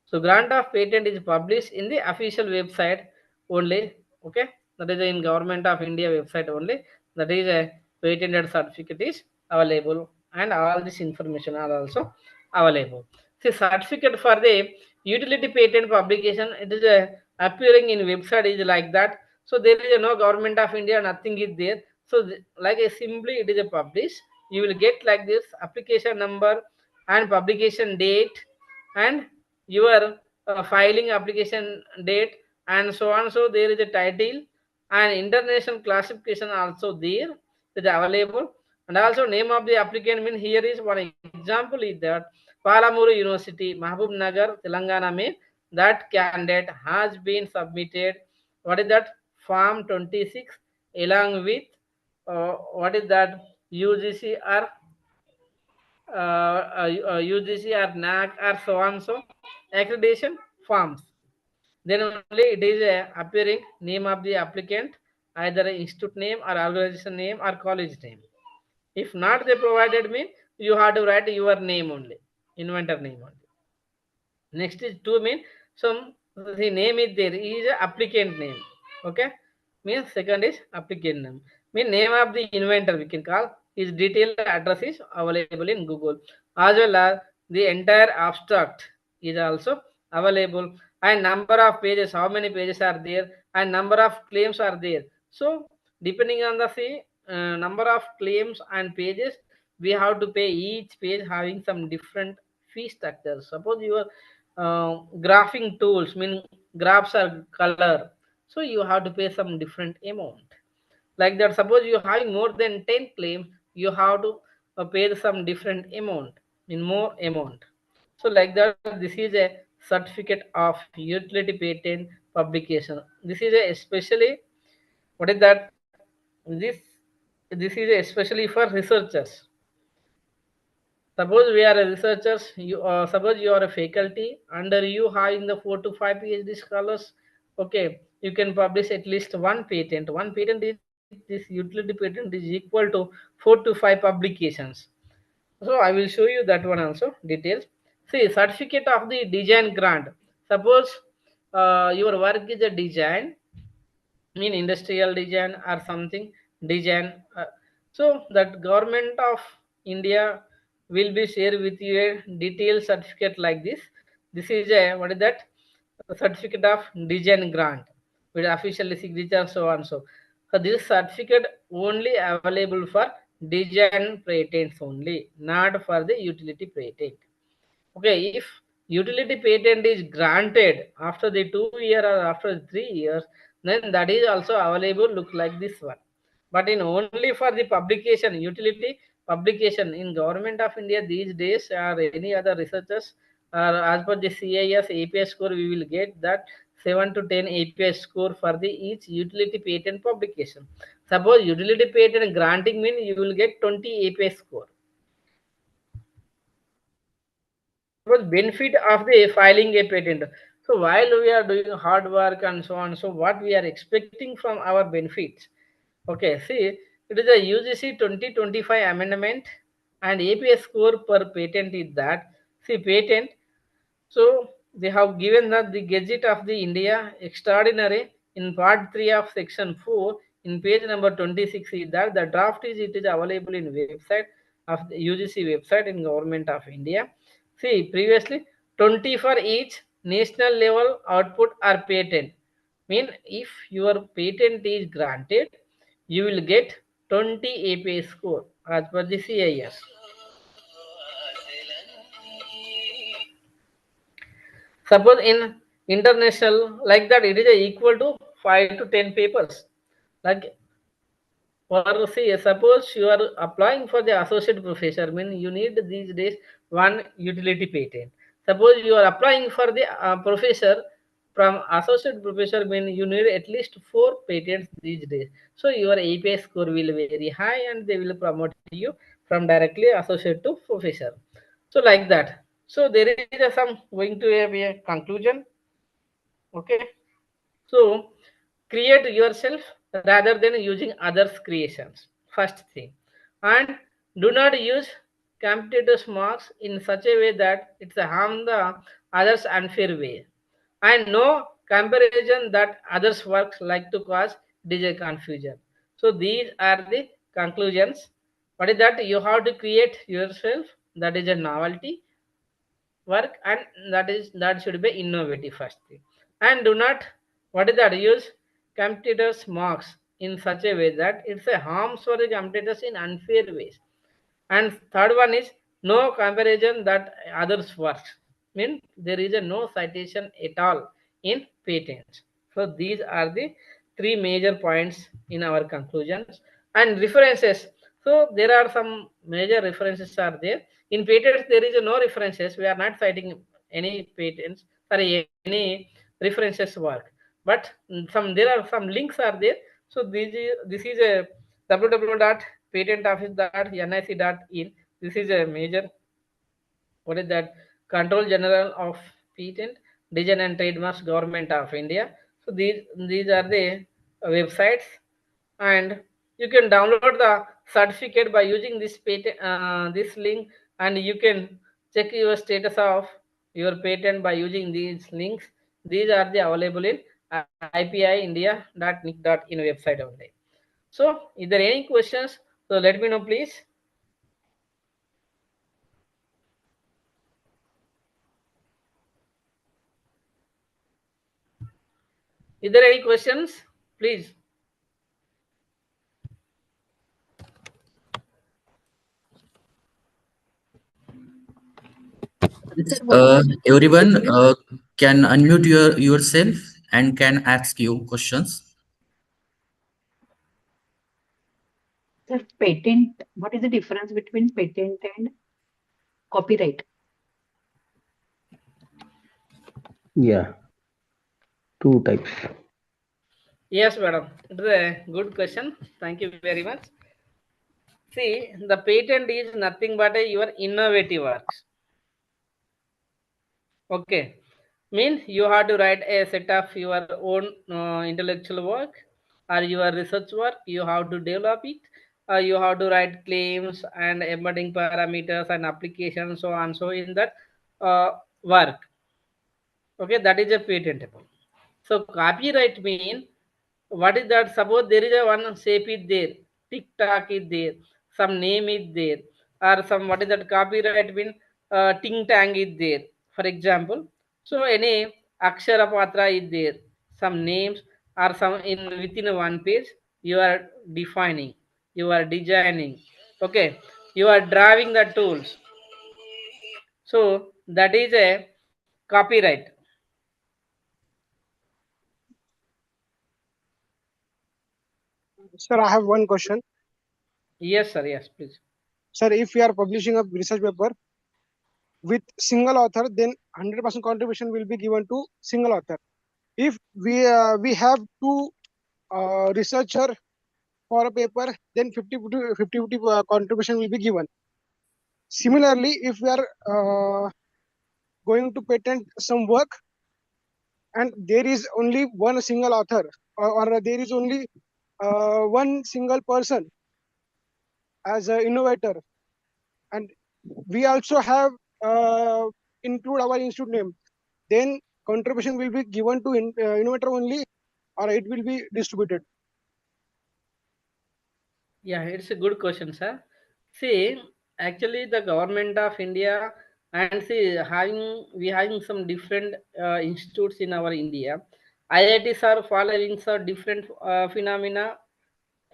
So grant of patent is published in the official website only. Okay, that is in Government of India website only. That is a patented certificate is available, and all this information are also available. See, certificate for the utility patent publication, it is appearing in website is like that. So there is no Government of India, nothing is there. So like a simply it is a publish. You will get like this application number and publication date and your filing application date and so on. So there is a title and international classification also there is available, and also name of the applicant mean here is one example is that Palamuru University, Mahbub Nagar, Telangana mein that candidate has been submitted what is that Form 26 along with what is that UGC or UGC or NAC or so on so accreditation forms. Then only it is appearing name of the applicant, either institute name or organization name or college name. If not, they provided me, you have to write your name only, inventor name only. Next is to mean some the name is there is a applicant name. Okay, means second is applicant name. Mean name of the inventor we can call. His detailed address is available in Google, as well as the entire abstract is also available, and number of pages, how many pages are there, and number of claims are there. So depending on the say number of claims and pages, we have to pay each page having some different fee structure. Suppose your graphing tools mean graphs are color, so you have to pay some different amount. Like that, suppose you having more than 10 claims, you have to pay some different amount in more amount. So like that, this is a certificate of utility patent publication. This is a especially what is that this this is especially for researchers. Suppose we are a researchers, you suppose you are a faculty, under you having the 4 to 5 PhD scholars, okay, you can publish at least one patent. One patent is this utility patent is equal to 4 to 5 publications. So I will show you that one also details. See, certificate of the design grant. Suppose your work is a design, mean industrial design or something design, so that government of India will be share with you a detailed certificate like this is a what is that a certificate of design grant with official signature so on so this certificate only available for design patents only, not for the utility patent. Okay, if utility patent is granted after the 2 year or after 3 years, then that is also available. Look like this one. But in only for the publication, utility publication in government of India these days or any other researchers or as per the CIS API score, we will get that 7 to 10 API score for the each utility patent publication. Suppose utility patent granting mean you will get 20 API score. Suppose benefit of the filing a patent. So while we are doing hard work and so on, so what we are expecting from our benefits? Okay, see, it is a UGC 2025 amendment and API score per patent is that. See, patent, so they have given that the Gazette of the India Extraordinary in part 3 of section 4 in page number 26 is that the draft is it is available in website of the UGC website in Government of India. See previously 20 for each national level output or patent. Mean if your patent is granted, you will get 20 API score as per the CIS. Suppose in international like that, it is equal to 5 to 10 papers. Like for say, suppose you are applying for the associate professor, mean you need these days one utility patent. Suppose you are applying for the professor from associate professor, mean you need at least 4 patents these days. So your API score will be very high, and they will promote you from directly associate to professor. So like that. So there is some going to be a conclusion. Okay. So create yourself rather than using others' creations. First thing. And do not use competitors' marks in such a way that it's a harm the others unfair way. And no comparison that others' works like to cause DJ confusion. So these are the conclusions. What is that? You have to create yourself. That is a novelty work, and that should be innovative first thing. And do not what is that use competitors marks in such a way that it's a harms for the competitors in unfair ways. And third one is no comparison that others works, mean there is a no citation at all in patents. So these are the three major points in our conclusions. And references. So there are some major references are there. In patents, there is no references. We are not citing any patents, sorry, any references work. But there are some links are there. So this is a www.patentoffice.nic.in. This is a major, what is that, Control General of Patent, Design and Trademarks, Government of India. So these are the websites. And you can download the certificate by using this patent, this link. And you can check your status of your patent by using these links. These are the available in ipiindia.nic.in website only. So is there any questions? So let me know, please. Is there any questions? Please. Everyone can unmute yourself and can ask you questions. Sir, patent, what is the difference between patent and copyright? Yeah, two types. Yes, madam. It is a good question. Thank you very much. See, the patent is nothing but your innovative works. Okay. Means you have to write a set of your own intellectual work or your research work. You have to develop it. You have to write claims and embedding parameters and applications, so on. So in that work, okay, that is a patentable. So copyright mean, what is that? Suppose there is a one shape is there, TikTok is there, some name is there, or some, what is that, copyright mean, ting tang is there, for example. So any akshara patra is there, some names, or some in within one page you are defining, you are designing, okay, you are drawing the tools. So that is a copyright. Sir, I have one question. Yes, sir. Yes, please. Sir, if we are publishing a research paper with single author, then 100% contribution will be given to single author. If we have two researcher for a paper, then 50 contribution will be given. Similarly, if we are going to patent some work and there is only one single author, or there is only one single person as an innovator, and we also have include our institute name, then contribution will be given to innovator only, or it will be distributed. Yeah, it's a good question, sir. See, actually, the government of India, and see, having some different institutes in our India. IITs are following some different phenomena.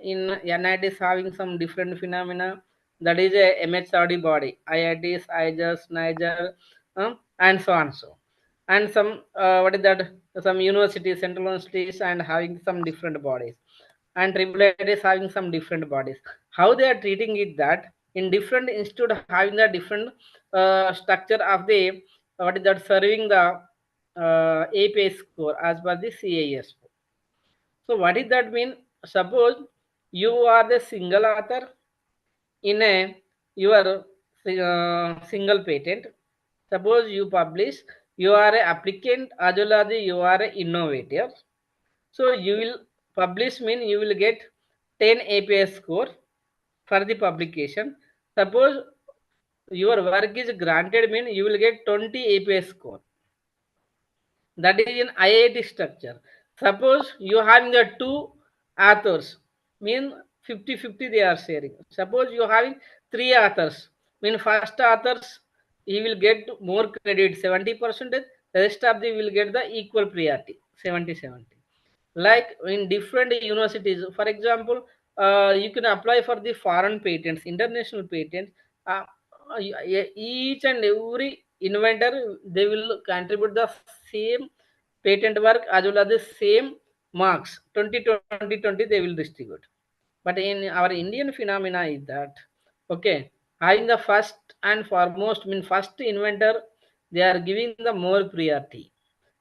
In NITs having some different phenomena. That is a MHRD body. IITs, IJS, Niger, and so on. So, and some, what is that? Some universities, central universities, and having some different bodies, and AAA is having some different bodies. How they are treating it, that in different institute having the different structure of the, what is that, serving the APA score as per the CAS. So what does that mean? Suppose you are the single author in a your single patent. Suppose you publish, you are a applicant as well as you are a innovator. So you will publish mean you will get 10 APS score for the publication. Suppose your work is granted mean you will get 20 APS score. That is in IIT structure. Suppose you having the two authors, mean 50-50 they are sharing. Suppose you having three authors, mean first authors he will get more credit 70%, the rest of the will get the equal priority 70-70. Like in different universities, for example, you can apply for the foreign patents, international patents. uh, each and every inventor they will contribute the same patent work as well as the same marks 20 they will distribute. But in our Indian phenomena is that, okay, having the first and foremost, mean first inventor, they are giving the more priority.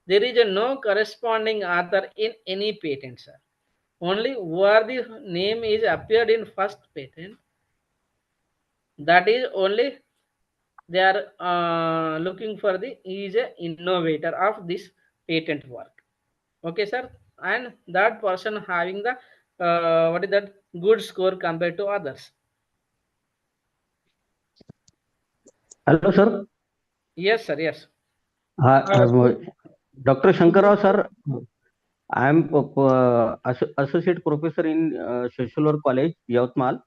There is a no corresponding author in any patent, sir. Only where the name is appeared in first patent, that is only they are looking for the is a innovator of this patent work. Okay, sir, and that person having the what is that good score compared to others. Hello, sir. Yes, sir. Yes. Dr. Shankarrao, sir. I am associate professor in social work college, Yavatmal.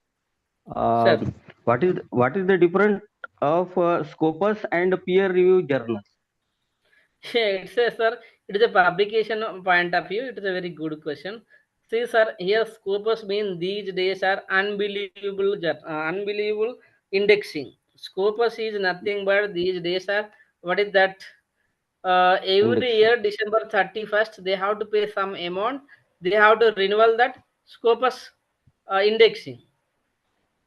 Sir. What is the difference of Scopus and peer review journals? Yeah, it's a, sir, it is a publication point of view. It is a very good question. See, sir, here Scopus mean these days are unbelievable, unbelievable indexing. Scopus is nothing but these days are what is that? Every Indexing. year, December 31st, they have to pay some amount. They have to renewal that Scopus indexing.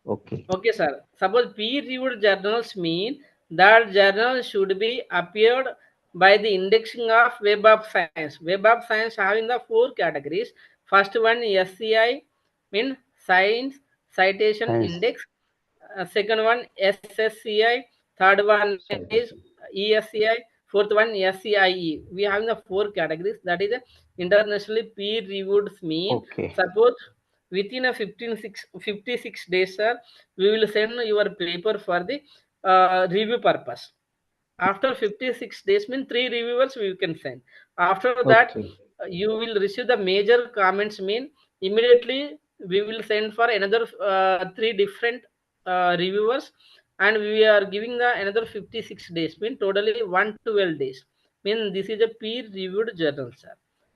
Okay. Okay, sir. Suppose peer-reviewed journals mean that journal should be appeared by the indexing of Web of Science. Web of Science having the 4 categories. First one SCI, mean Science Citation Science. Index. Second one SSCI. Third one is Citation. ESCI. Fourth one SCIE. We have the 4 categories. That is a internationally peer-reviewed mean. Okay. Suppose within a 56 days, sir, we will send your paper for the review purpose. After 56 days, mean 3 reviewers we can send. After that, Okay. you will receive the major comments, mean immediately we will send for another 3 different reviewers, and we are giving the another 56 days, mean totally 112 days. Mean this is a peer reviewed journal, sir.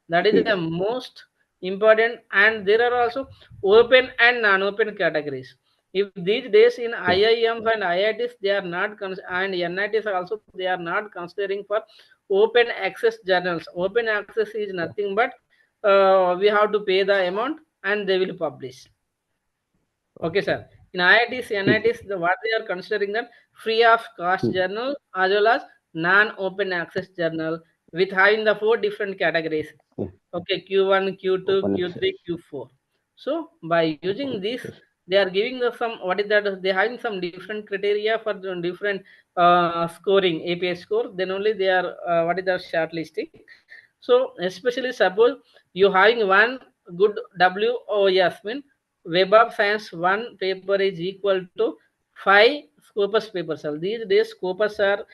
That is Peer. the most important, and there are also open and non-open categories. If these days in Okay. IIMs and IITs they are not and NITs also they are not considering for open access journals. Open access is nothing but we have to pay the amount and they will publish. Okay, Okay. sir. In IITs, ठीक है. NITs, what they are considering that free of cost journal as well as non-open access journal with having the 4 different categories. Okay, Q1, Q2, Open access. Q3, Q4. So by using Open this, access. they are giving us some what is that? They having some different criteria for the different scoring API score. Then only they are what is the shortlisting. So especially suppose you having one good WOS mean Web of Science one paper is equal to 5 Scopus papers. So these days Scopus are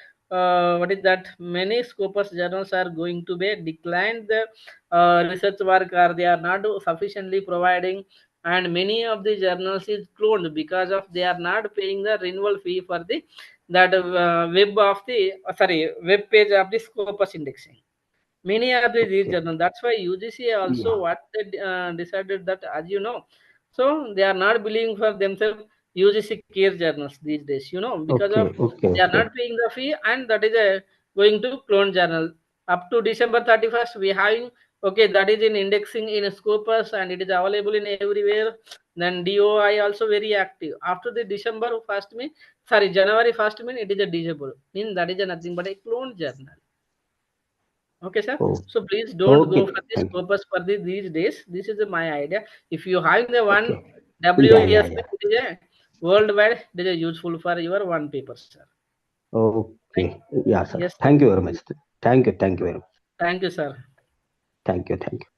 what is that? Many Scopus journals are going to be declined the research work, or they are not sufficiently providing, and many of the journals is cloned because of they are not paying the renewal fee for the that web of the web page of the Scopus indexing. Many are the these Okay. journals. That's why UGC also Yeah. what they decided that, as you know, so they are not believing for themselves UGC care journals these days. You know, because Okay. of Okay. they are Okay. not paying the fee, and that is a going to clone journal. Up to December 31st, we having okay that is in indexing in Scopus and it is available in everywhere. Then DOI also very active. After the December 1st mean January 1st mean it is a disabled. Mean that is a nothing but a clone journal. Okay, sir. Oh. So please don't go Okay. for this Thank you. purpose for these days. This is my idea. If you have the one Okay. Yeah. Yeah. WES, Yeah. it is a worldwide, it is a useful for your one paper, sir. Okay. Yeah, sir. Yes, sir. Thank you very much. Thank you. Thank you very much. Thank you, sir. Thank you. Thank you.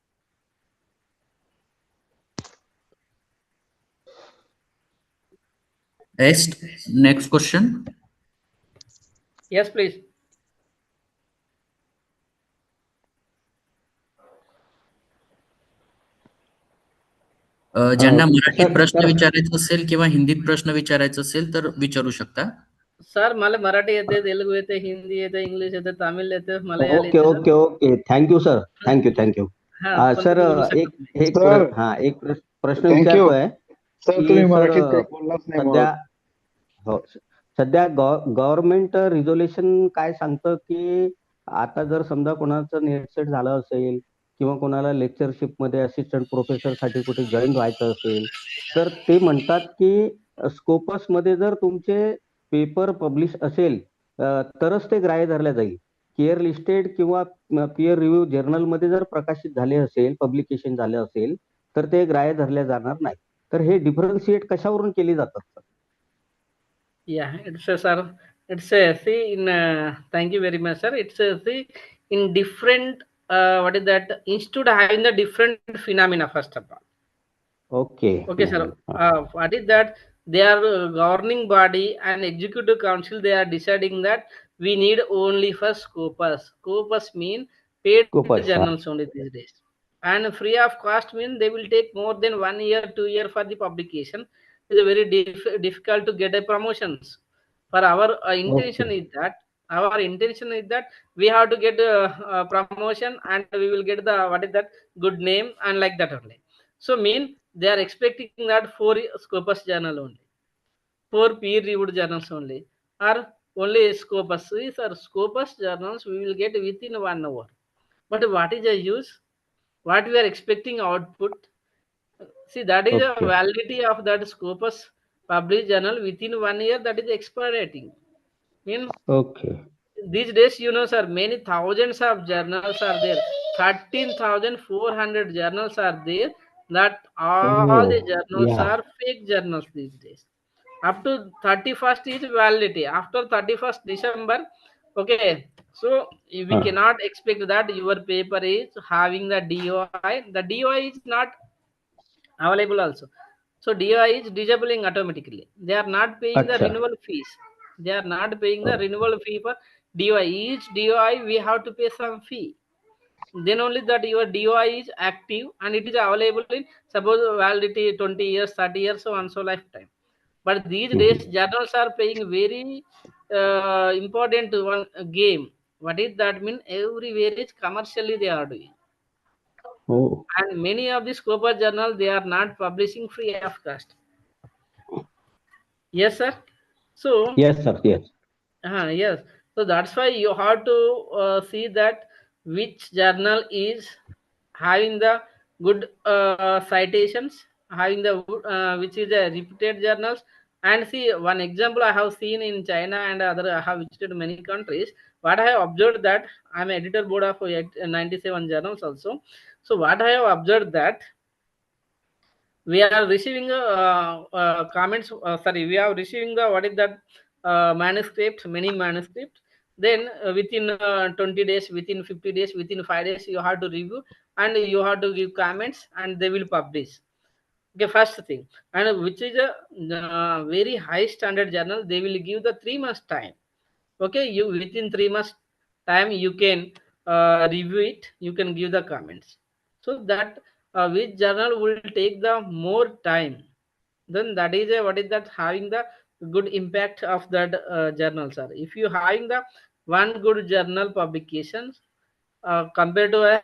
Next question. Yes, please. ज्यांना मराठीत sir प्रश्न sir विचारायचा असेल किंवा हिंदीत प्रश्न विचारायचा असेल तर विचारू शकता. सर मला मराठी येते, तेलुगू येते, हिंदी येते, इंग्लिश येते, तामिळ येते, मल्याळी ओके येते, sir. Okay okay thank you sir. Thank you. Thank you. हा, पण सर तुम्ही बोलू शकता एक तुम्ही. एक सर एक प्रश्न थँक्यू विचारतोय सर, की तुम्ही सर मराठीत काही बोललाच नाही सध्या मग. हो सध्या गव्हर्नमेंट रिझोल्युशन काय सांगतं की आता जर समजा कोणाचं नेट सेट झालं असेल किंवा कोणाला लेक्चरशिपमध्ये असिस्टंट प्रोफेसरसाठी कुठे जॉईन व्हायचं असेल, तर ते म्हणतात की स्कोपसमध्ये जर तुमचे पेपर पब्लिश असेल तरच ते ग्राह्य धरल्या जाईल. केअर लिस्टेड किंवा पीअर रिव्ह्यू जर्नलमध्ये जर प्रकाशित झाले असेल, पब्लिकेशन झाले असेल, तर ते ग्राह्य धरल्या जाणार नाही. तर हे डिफरन्शिएट कशावरून केली जातात sir? Yeah, it's a sir. It's a see in. Thank you very much, sir. It's a see in different. What is that? Institute having the different phenomena first of all. Okay. Okay, sir. What is that? They are governing body and executive council. They are deciding that we need only for scopus. Scopus mean paid Scopus, journals only these days. And free of cost mean they will take more than 1 year, 2 year for the publication. It's a very difficult to get a promotions. For our intention Okay. is that we have to get a promotion and we will get the what is that good name and like that only. So mean they are expecting that 4 Scopus journal only, 4 peer-reviewed journals only, or only Scopus. These are Scopus journals we will get within 1 hour. But what is the use? What we are expecting output? See, that is a Okay. validity of that Scopus published journal within 1 year. That is expiring. Mean Okay. these days, sir, many thousands of journals are there. 13,400 journals are there. That all the Oh, journals yeah. are fake journals these days. Up to 31st is validity. After 31st December, okay. So we cannot expect that your paper is having the DOI. The DOI is not available also. So DOI is disabling automatically. They are not paying the Acha. renewal fees. They are not paying the Oh, renewal fee for DOI. Each DOI we have to pay some fee. Then only that your DOI is active and it is available in suppose validity 20 years, 30 years, so on so lifetime. But these days journals are paying very important one game. What is that mean? Everywhere is commercially they are doing. oh. And many of the Scopus journals they are not publishing free of cost. Yes, sir. So, Yes, sir. Yes. yes. So that's why you have to see that which journal is having the good citations, having the which is a reputed journals. And see one example I have seen in China and other I have visited many countries. What I have observed that I'm editor board of 97 journals also. So what I have observed that we are receiving comments sorry we are receiving the what is that manuscript, many manuscripts. Then within 20 days, within 50 days, within 5 days you have to review and you have to give comments and they will publish. Okay, first thing. And which is a very high standard journal, they will give the 3 months time. Okay, you within 3 months time you can review it, you can give the comments. So that which journal will take the more time, then that is a what is that having the good impact of that journal, sir. If you having the one good journal publications compared to a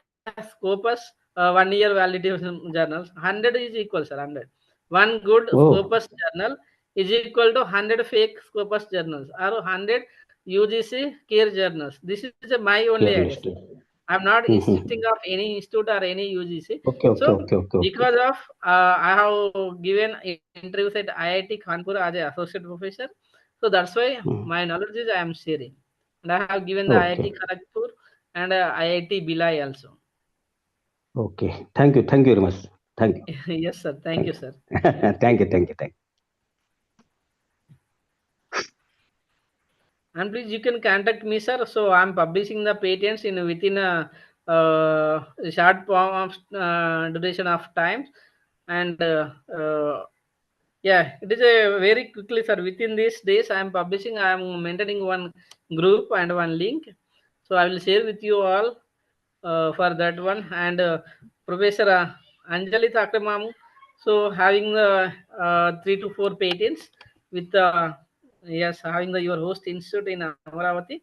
Scopus 1 year validation journals, 100 is equal, sir. 100 one good Oh, Scopus journal is equal to 100 fake Scopus journals or 100 UGC care journals. This is my only care idea, sir. listed. I'm not insisting of any institute or any UGC. Okay, okay, So okay, okay, okay. because of I have given interviews at IIT Kanpur as an associate professor, so that's why my knowledge is I am sharing, and I have given the IIT Okay, Kharagpur and IIT Bhilai also. okay. Thank you. Thank you very much. Thank you. Yes, sir. Thank Thank you, you. sir. Thank you. Thank you. Thank you. And please, you can contact me, sir. So I'm publishing the patents in within a short form of duration of time, and yeah, it is a very quickly, sir. Within these days, I am publishing. I am maintaining one group and one link. So I will share with you all for that one. And Professor Anjali Thakare ma'am. So having the 3 to 4 patents with yes, having the your host institute in Amaravati,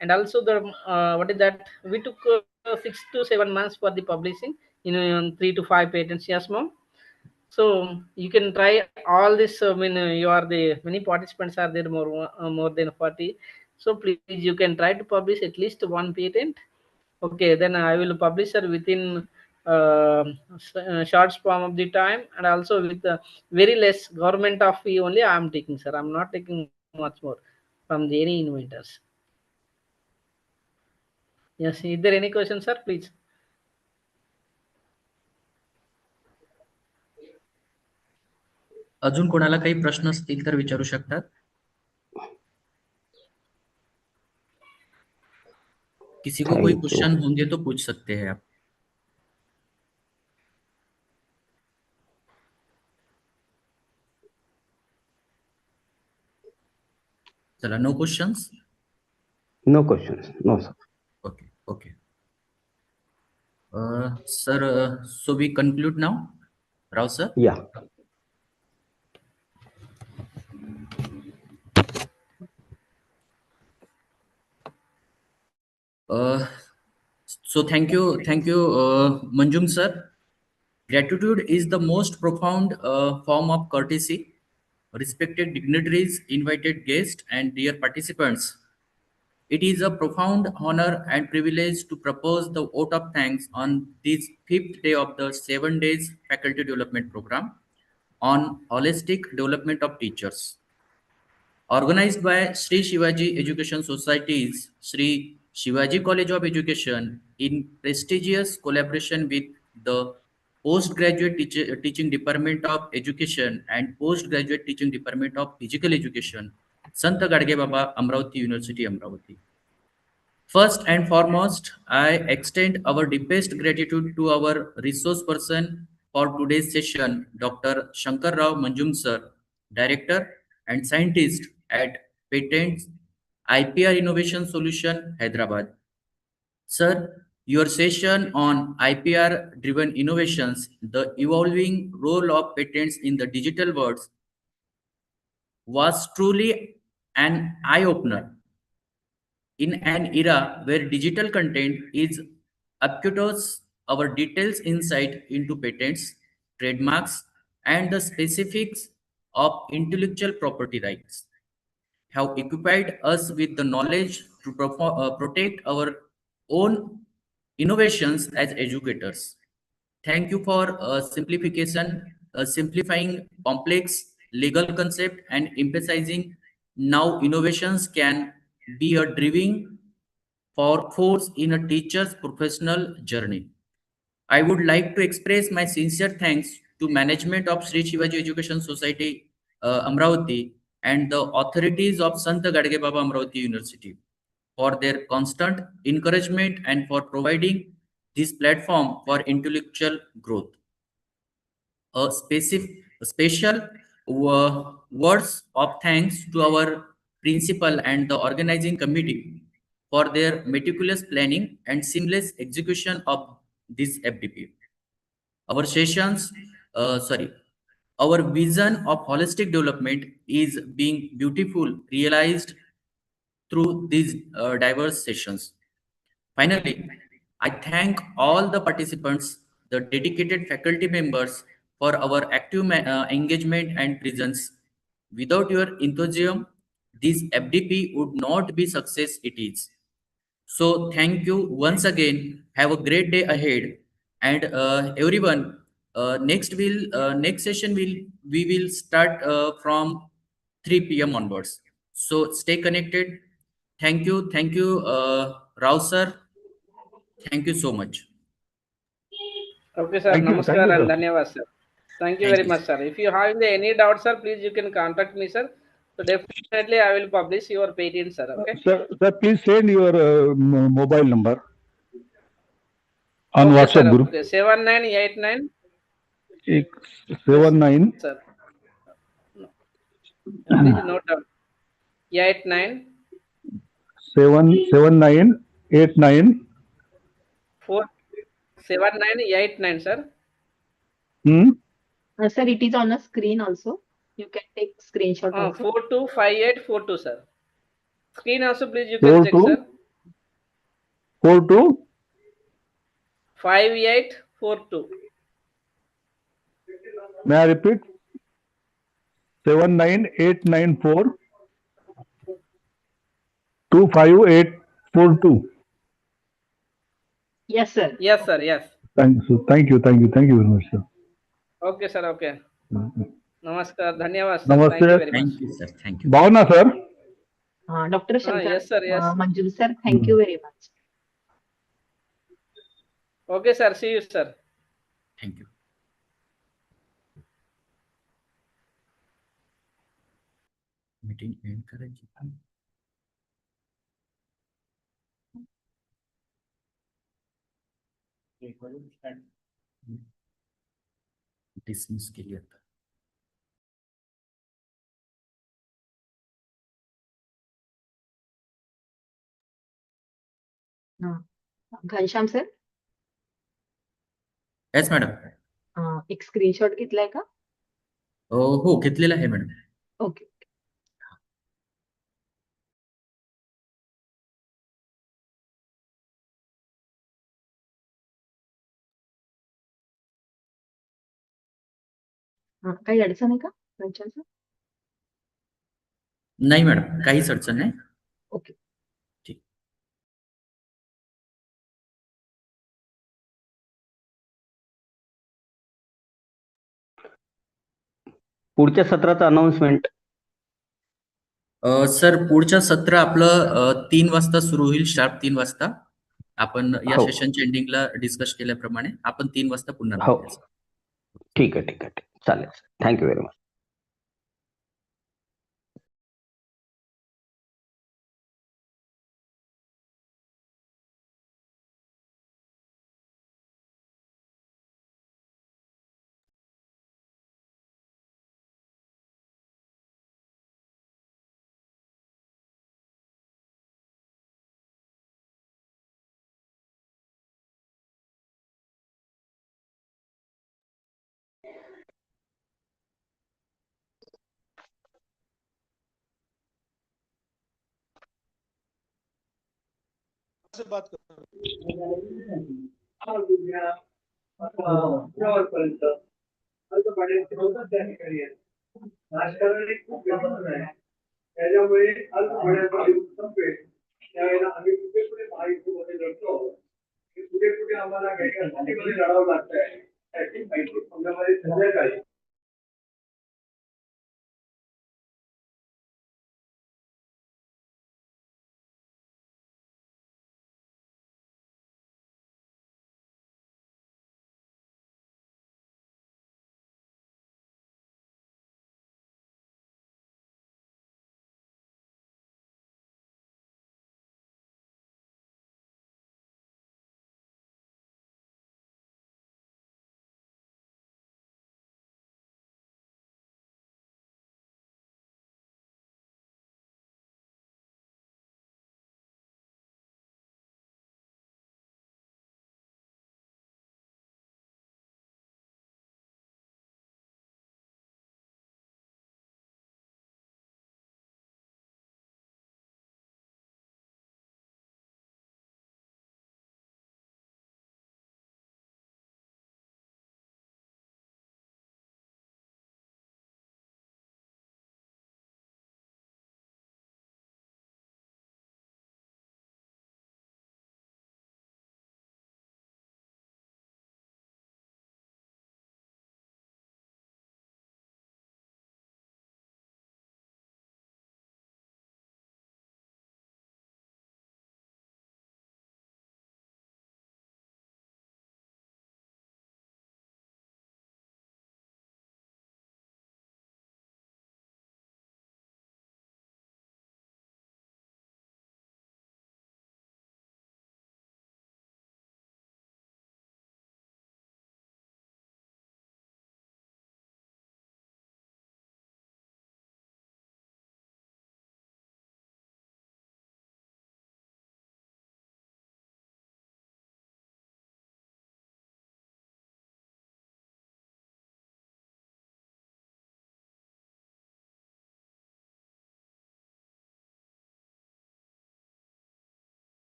and also the what is that? We took 6 to 7 months for the publishing in 3 to 5 patents. Yes, ma'am. So you can try all this. I mean, you are the many participants are there more than 40. So please, you can try to publish at least one patent. Okay, then I will publish it within short span of the time, and also with very less government of fee only I am taking, sir. I'm not taking much more from the any inventors. Yes, is there any question, sir? Please. अजून कोणाला काही प्रश्न असतील तर विचारू शकतात. किसी को कोई क्वेश्चन होंगे तो पूछ सकते हैं आप. चला, no questions. No questions. No, sir. Okay. Sir, so we conclude now. Rao sir? Yeah. So thank you, Manjum sir. Gratitude is the most profound form of courtesy. Respected dignitaries, invited guests, and dear participants, it is a profound honor and privilege to propose the vote of thanks on this fifth day of the 7 days faculty development program on holistic development of teachers. Organized by Sri Shivaji Education Society's Sri Shivaji College of Education in prestigious collaboration with the Postgraduate Teaching Department of Education and Postgraduate Teaching Department of Physical Education, Sant Gadge Baba, Amravati University, Amravati. First and foremost, I extend our deepest gratitude to our resource person for today's session, Dr. Shankar Rao Manjum sir, Director and Scientist at Patents IPR Innovation Solution, Hyderabad. Sir, your session on IPR-driven innovations, the evolving role of patents in the digital world, was truly an eye-opener. In an era where digital content is ubiquitous, our detailed insight into patents, trademarks, and the specifics of intellectual property rights have equipped us with the knowledge to protect our own innovations as educators. Thank you for simplifying complex legal concept and emphasizing now innovations can be a driving force in a teacher's professional journey. I would like to express my sincere thanks to management of Sri Shivaji Education Society, Amravati, and the authorities of Sant Gadge Baba Amravati University for their constant encouragement and for providing this platform for intellectual growth. Special words of thanks to our principal and the organizing committee for their meticulous planning and seamless execution of this FDP. Our sessions, our vision of holistic development is being beautiful realized through these diverse sessions. Finally, I thank all the participants, the dedicated faculty members for our active engagement and presence. Without your enthusiasm, this FDP would not be success it is. So thank you once again. Have a great day ahead, and everyone. Next session we will start from 3 p.m. onwards. So stay connected. Thank you, Rao sir. Thank you so much. Okay, sir. Thank you, Namaskar and sir. Dhanyavad, sir. Thank you Thank very you. much, sir. If you have any doubt, sir, please you can contact me, sir. So definitely I will publish your patent, sir. Okay. Sir, please send your mobile number on Okay, WhatsApp sir. group. Okay. 7989. 79. Yes, sir. Please note down. 89 7989. 47989, sir. Sir, it is on a screen also. You can take screenshot also. 425842, sir. Screen also, please you can check, sir. 42 5842. May I repeat? 79894 25842. Yes, sir. Yes, sir. Yes. Thank you very much, sir. Okay, sir. Okay. Namaskar. Dhanyawad, sir. Thank Namaste. you very much. Thank you, sir. Thank you. Bhavna, sir. Dr. Shankar, Yes, sir. Yes. Manjul sir, thank you very much. Okay, sir. See you, sir. Thank you. Meeting and करायची. Dismiss केली आता. Ghanshyam sir, yes madam. एक screenshot घेतलाय का? हो, घेतलेला आहे madam. Okay. काही अडचण आहे का घनश्याम सर? नाही मॅडम, काहीच अडचण नाही. ओके. ठीक. पुढच्या सत्राचं अनाउन्समेंट. सर, पुढचं सत्र आपलं 3 वाजता सुरू होईल, शार्प 3 वाजता. आपण या हो. सेशनच्या एंडिंगला डिस्कस केल्याप्रमाणे आपण 3 वाजता पुन्हा हो, भेटूया, सर. ठीक आहे. चालेल. Thank you very much. से बात करो. राजकारण एक खूप गरज आहे. त्याच्यामुळे संपेल त्यावेळेला आम्ही कुठे कुठे महायुतीमध्ये लढतो कुठे कुठे आम्हाला वेगळ्या लढावं लागतंय त्याची माहिती संध्याकाळी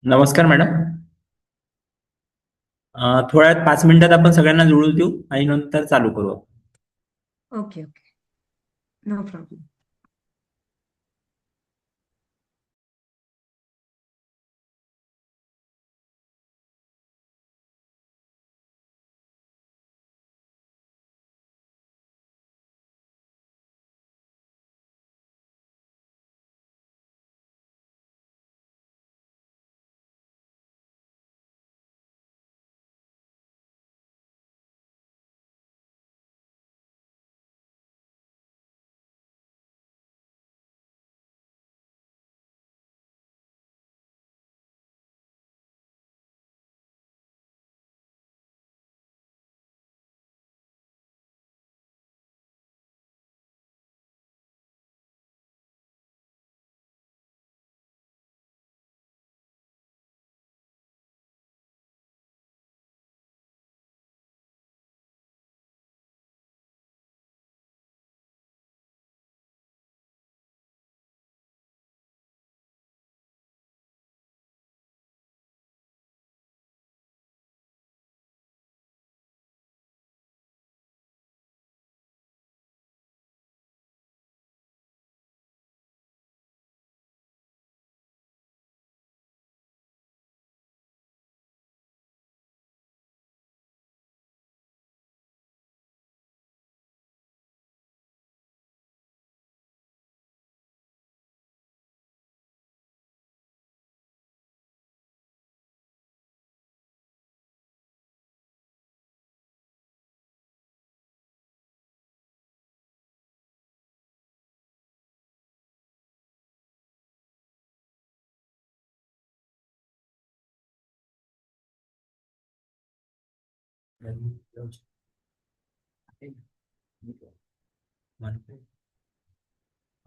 नमस्कार मॅडम. थोड्या 5 मिनिटात आपण सगळ्यांना जुळू देऊ आणि नंतर चालू करू. Okay, no problem.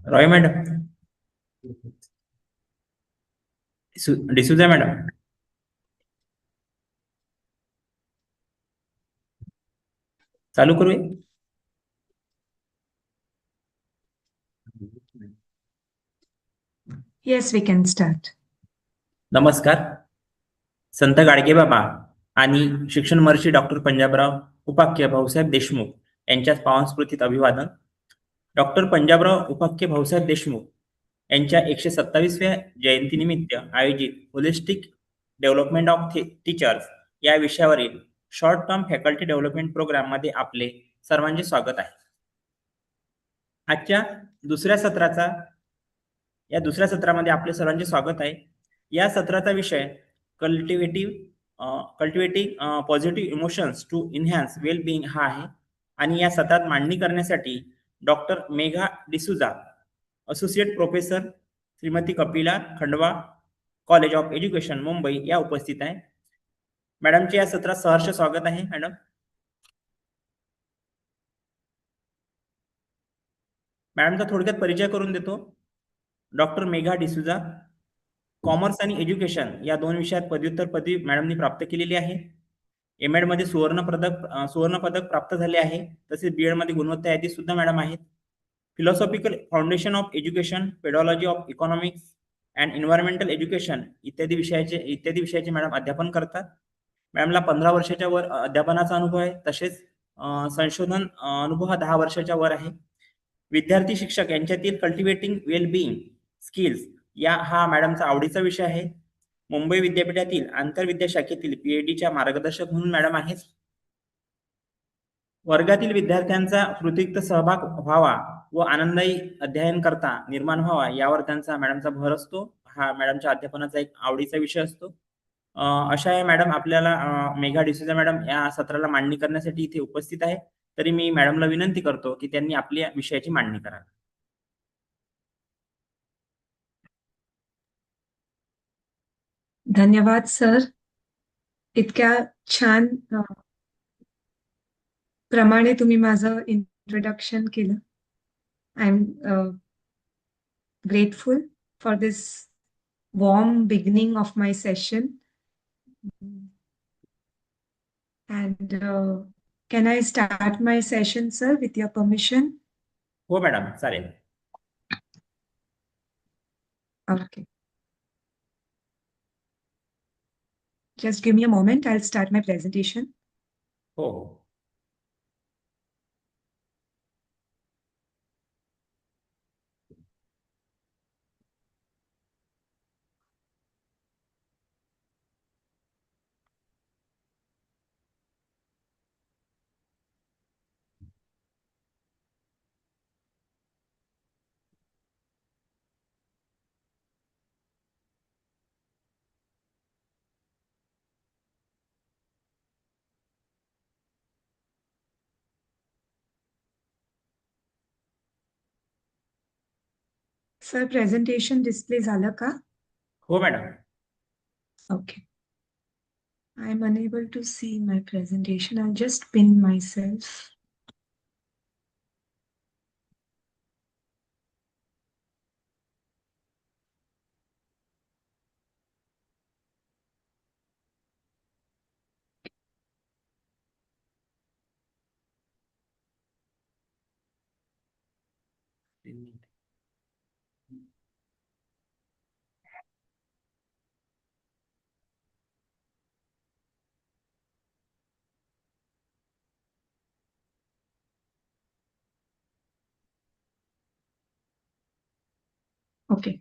Roy madam, D'Souza madam, चालू करूया. Yes, we can start. नमस्कार. संत गाडगेबाबा आणि शिक्षण महर्षी डॉक्टर पंजाबराव उपाख्य भाऊसाहेब देशमुख यांच्या पावनस्मृतीत अभिवादन. डॉक्टर पंजाबराव उपाख्य भाऊसाहेब देशमुख यांच्या 127व्या जयंतीनिमित्त आयोजित होलिस्टिक डेव्हलपमेंट ऑफ टीचर्स या विषयावरील short term faculty development programme मध्ये आपले सर्वांचे स्वागत आहे. आजच्या दुसऱ्या सत्रामध्ये आपले सर्वांचे स्वागत आहे. या सत्राचा विषय cultivating positive emotions to enhance well being हा आहे. आणि या सत्रात मांडणी करण्यासाठी doctor Megha D'Souza, associate professor, Shrimati Kapila Khandwa, college of education Mumbai या उपस्थित आहे. मॅडमचे या सत्रात सहर्ष स्वागत आहे. मॅडमचा थोडक्यात परिचय करून देतो. डॉक्टर मेघा डिसूजा कॉमर्स आणि एज्युकेशन या 2 विषयात पदव्युत्तर पदवी मॅडमनी प्राप्त केलेली आहे. एमएड मध्ये सुवर्ण पदक प्राप्त झाले आहे. तसेच बीएड मध्ये गुणवत्ता यादी सुद्धा मॅडम आहेत. Philosophical foundation of education, pedology of economics and environmental education इत्यादी विषयाचे मॅडम अध्यापन करतात. मॅडमला 15 वर्षाच्या वर अध्यापनाचा अनुभव आहे. तसेच संशोधन अनुभव हा 10 वर्षाच्या वर आहे. विद्यार्थी शिक्षक यांच्यातील कल्टिवेटिंग वेल बिईंग स्किल्स हा मॅडमचा आवडीचा विषय आहे. मुंबई विद्यापीठातील आंतरविद्या शाखेतील पीएचडीच्या मार्गदर्शक म्हणून मॅडम आहेत. वर्गातील विद्यार्थ्यांचा कृतीयुक्त सहभाग व्हावा व आनंददायी अध्ययन करता निर्माण व्हावा यावर त्यांचा मॅडमचा भर असतो. हा मॅडमच्या अध्यापनाचा एक आवडीचा विषय असतो. अशा आहे मॅडम आपल्याला मेघा डिसूजा मॅडम या सत्राला मांडणी करण्यासाठी इथे उपस्थित आहे. तरी मी मॅडमला विनंती करतो की त्यांनी आपल्या विषयाची मांडणी करावी. धन्यवाद सर. इतक्या छान प्रमाणे तुम्ही माझं इंट्रोडक्शन केलं. I am grateful for this warm beginning of my session. And can I start my session, sir, with your permission? हो मॅडम, चालेल. Okay. Just give me a moment. I'll start my presentation. हो. Sir, presentation display झालं का? हो madam. Okay. I'm unable to see my presentation. I'll just pin myself. Okay.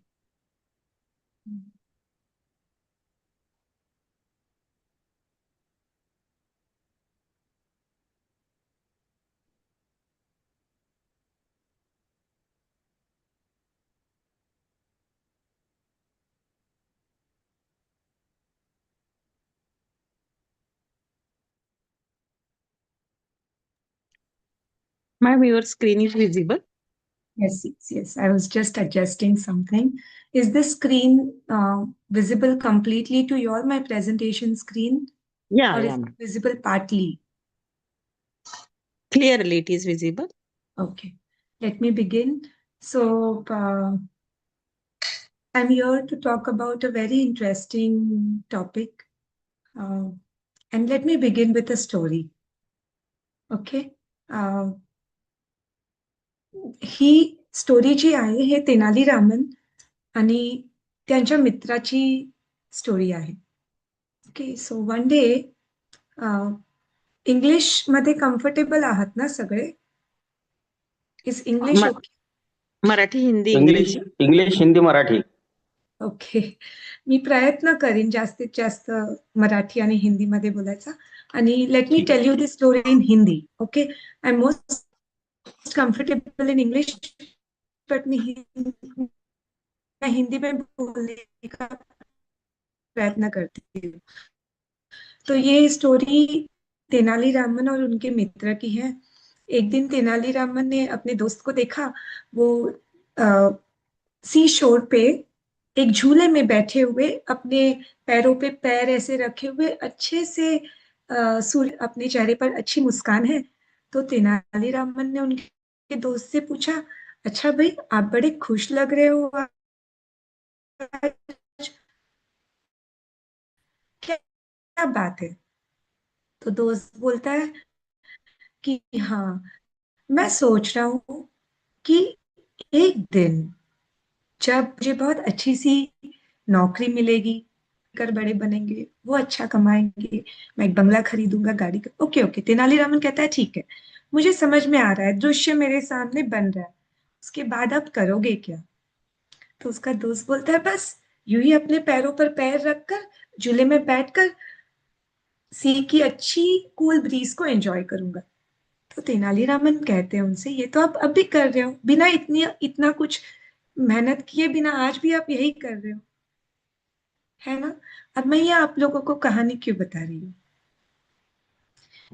Ma'am, your screen is visible. Yes, yes, yes. I was just adjusting something. Is the screen visible completely to your my presentation screen? Yeah, Or yeah, is it ma'am. visible partly? Clearly it is visible. Okay. Let me begin. So, I'm here to talk about a very interesting topic. And let me begin with a story. Okay. ही story जी आहे हे तेनाली रामन आणि त्यांच्या मित्राची story आहे. Okay. So one day English मध्ये comfortable आहात ना सगळे? Is English okay? Marathi, Hindi, English Ingraji. English Hindi Marathi. Okay. मी प्रयत्न करीन जास्तीत जास्त मराठी आणि हिंदीमध्ये बोलायचा. आणि let me tell you this story in Hindi. Okay. I am most comfortable in English but मैं हिंदी में बोलने का प्रयत्न करती हूँ. तो ये स्टोरी तेनालीरामन और उनके मित्र की है. एक दिन तेनालीरामन ने अपने दोस्त को देखा. वो सी शोर पे एक झूले में बैठे हुए अपने पैरों पे पैर ऐसे रखे हुए अच्छे से सूर्य अपने चेहरे पर अच्छी मुस्कान है. तो तेनालीरामन ने उनके दोस्त से पूछा, अच्छा भाई आप बड़े खुश लग रहे हो आज. क्या बात है? तो दोस्त बोलता है कि हाँ मैं सोच रहा हूँ कि एक दिन जब मुझे बहुत अच्छी सी नौकरी मिलेगी, कर बड़े बनेंगे, वो अच्छा कमाएंगे, मैं एक बंगला खरीदूंगा, गाड़ी. Okay okay. तेनालीरामन कहता है ठीक है, मुझे समझ में आ रहा है, दृश्य मेरे सामने बन रहा है, उसके बाद आप करोगे क्या? तो उसका दोस्त बोलता है बस यूं ही अपने पैरों पर पैर रखकर झूले में बैठकर सी की अच्छी कूल ब्रीज को एंजॉय करूंगा. तो तेनालीरामन कहते हैं उनसे, ये तो आप अब भी कर रहे हो, बिना इतना कुछ मेहनत किए बिना आज भी आप यही कर रहे हो, है ना? अब मैं ये आप लोगों को कहानी क्यों बता रही हूँ?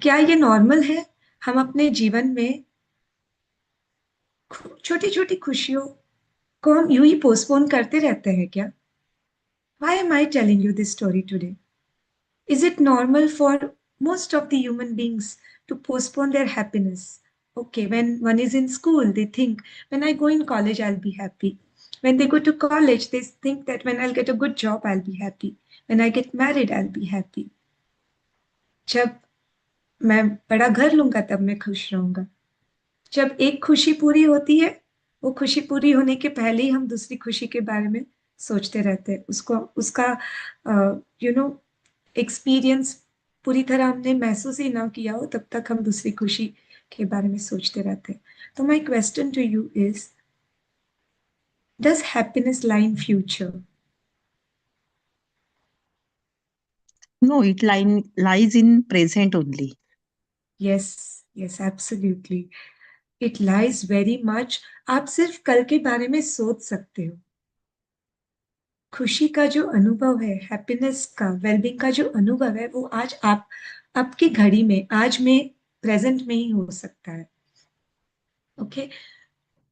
क्या ये नॉर्मल है हम अपने जीवन में छोटी छोटी खुशियों को हम यूं ही पोस्टपोन करते रहते हैं क्या? Why am I telling you this story today? Is it normal for most of the human beings to postpone their happiness? Okay, when one is in school, they think, when I go in college, I'll be happy. When they go to college, they think that when I'll get a good job, I'll be happy. When I get married, I'll be happy. जब मैं बड़ा घर लूंगा तब मैं खुश रहूंगा. जब एक खुशी पूरी होती है, वो खुशी पूरी होने के पहले ही हम दूसरी खुशी के बारे में सोचते रहते हैं. उसको उसका यू नो एक्सपीरियंस पूरी तरह हमने महसूस ही ना किया हो तब तक हम दूसरी खुशी के बारे में सोचते रहते हैं. तो my question to you is, does happiness lie in future? No, it lies in present only. Yes, yes, absolutely. It lies very much. आप सिर्फ कल के बारे में सोच सकते हो. खुशी का जो अनुभव है, हैप्पीनेस का, वेलबींग का जो अनुभव है, वो आज आप आपकी घड़ी में, आज में, प्रेजेंट में ही हो सकता है. ओके,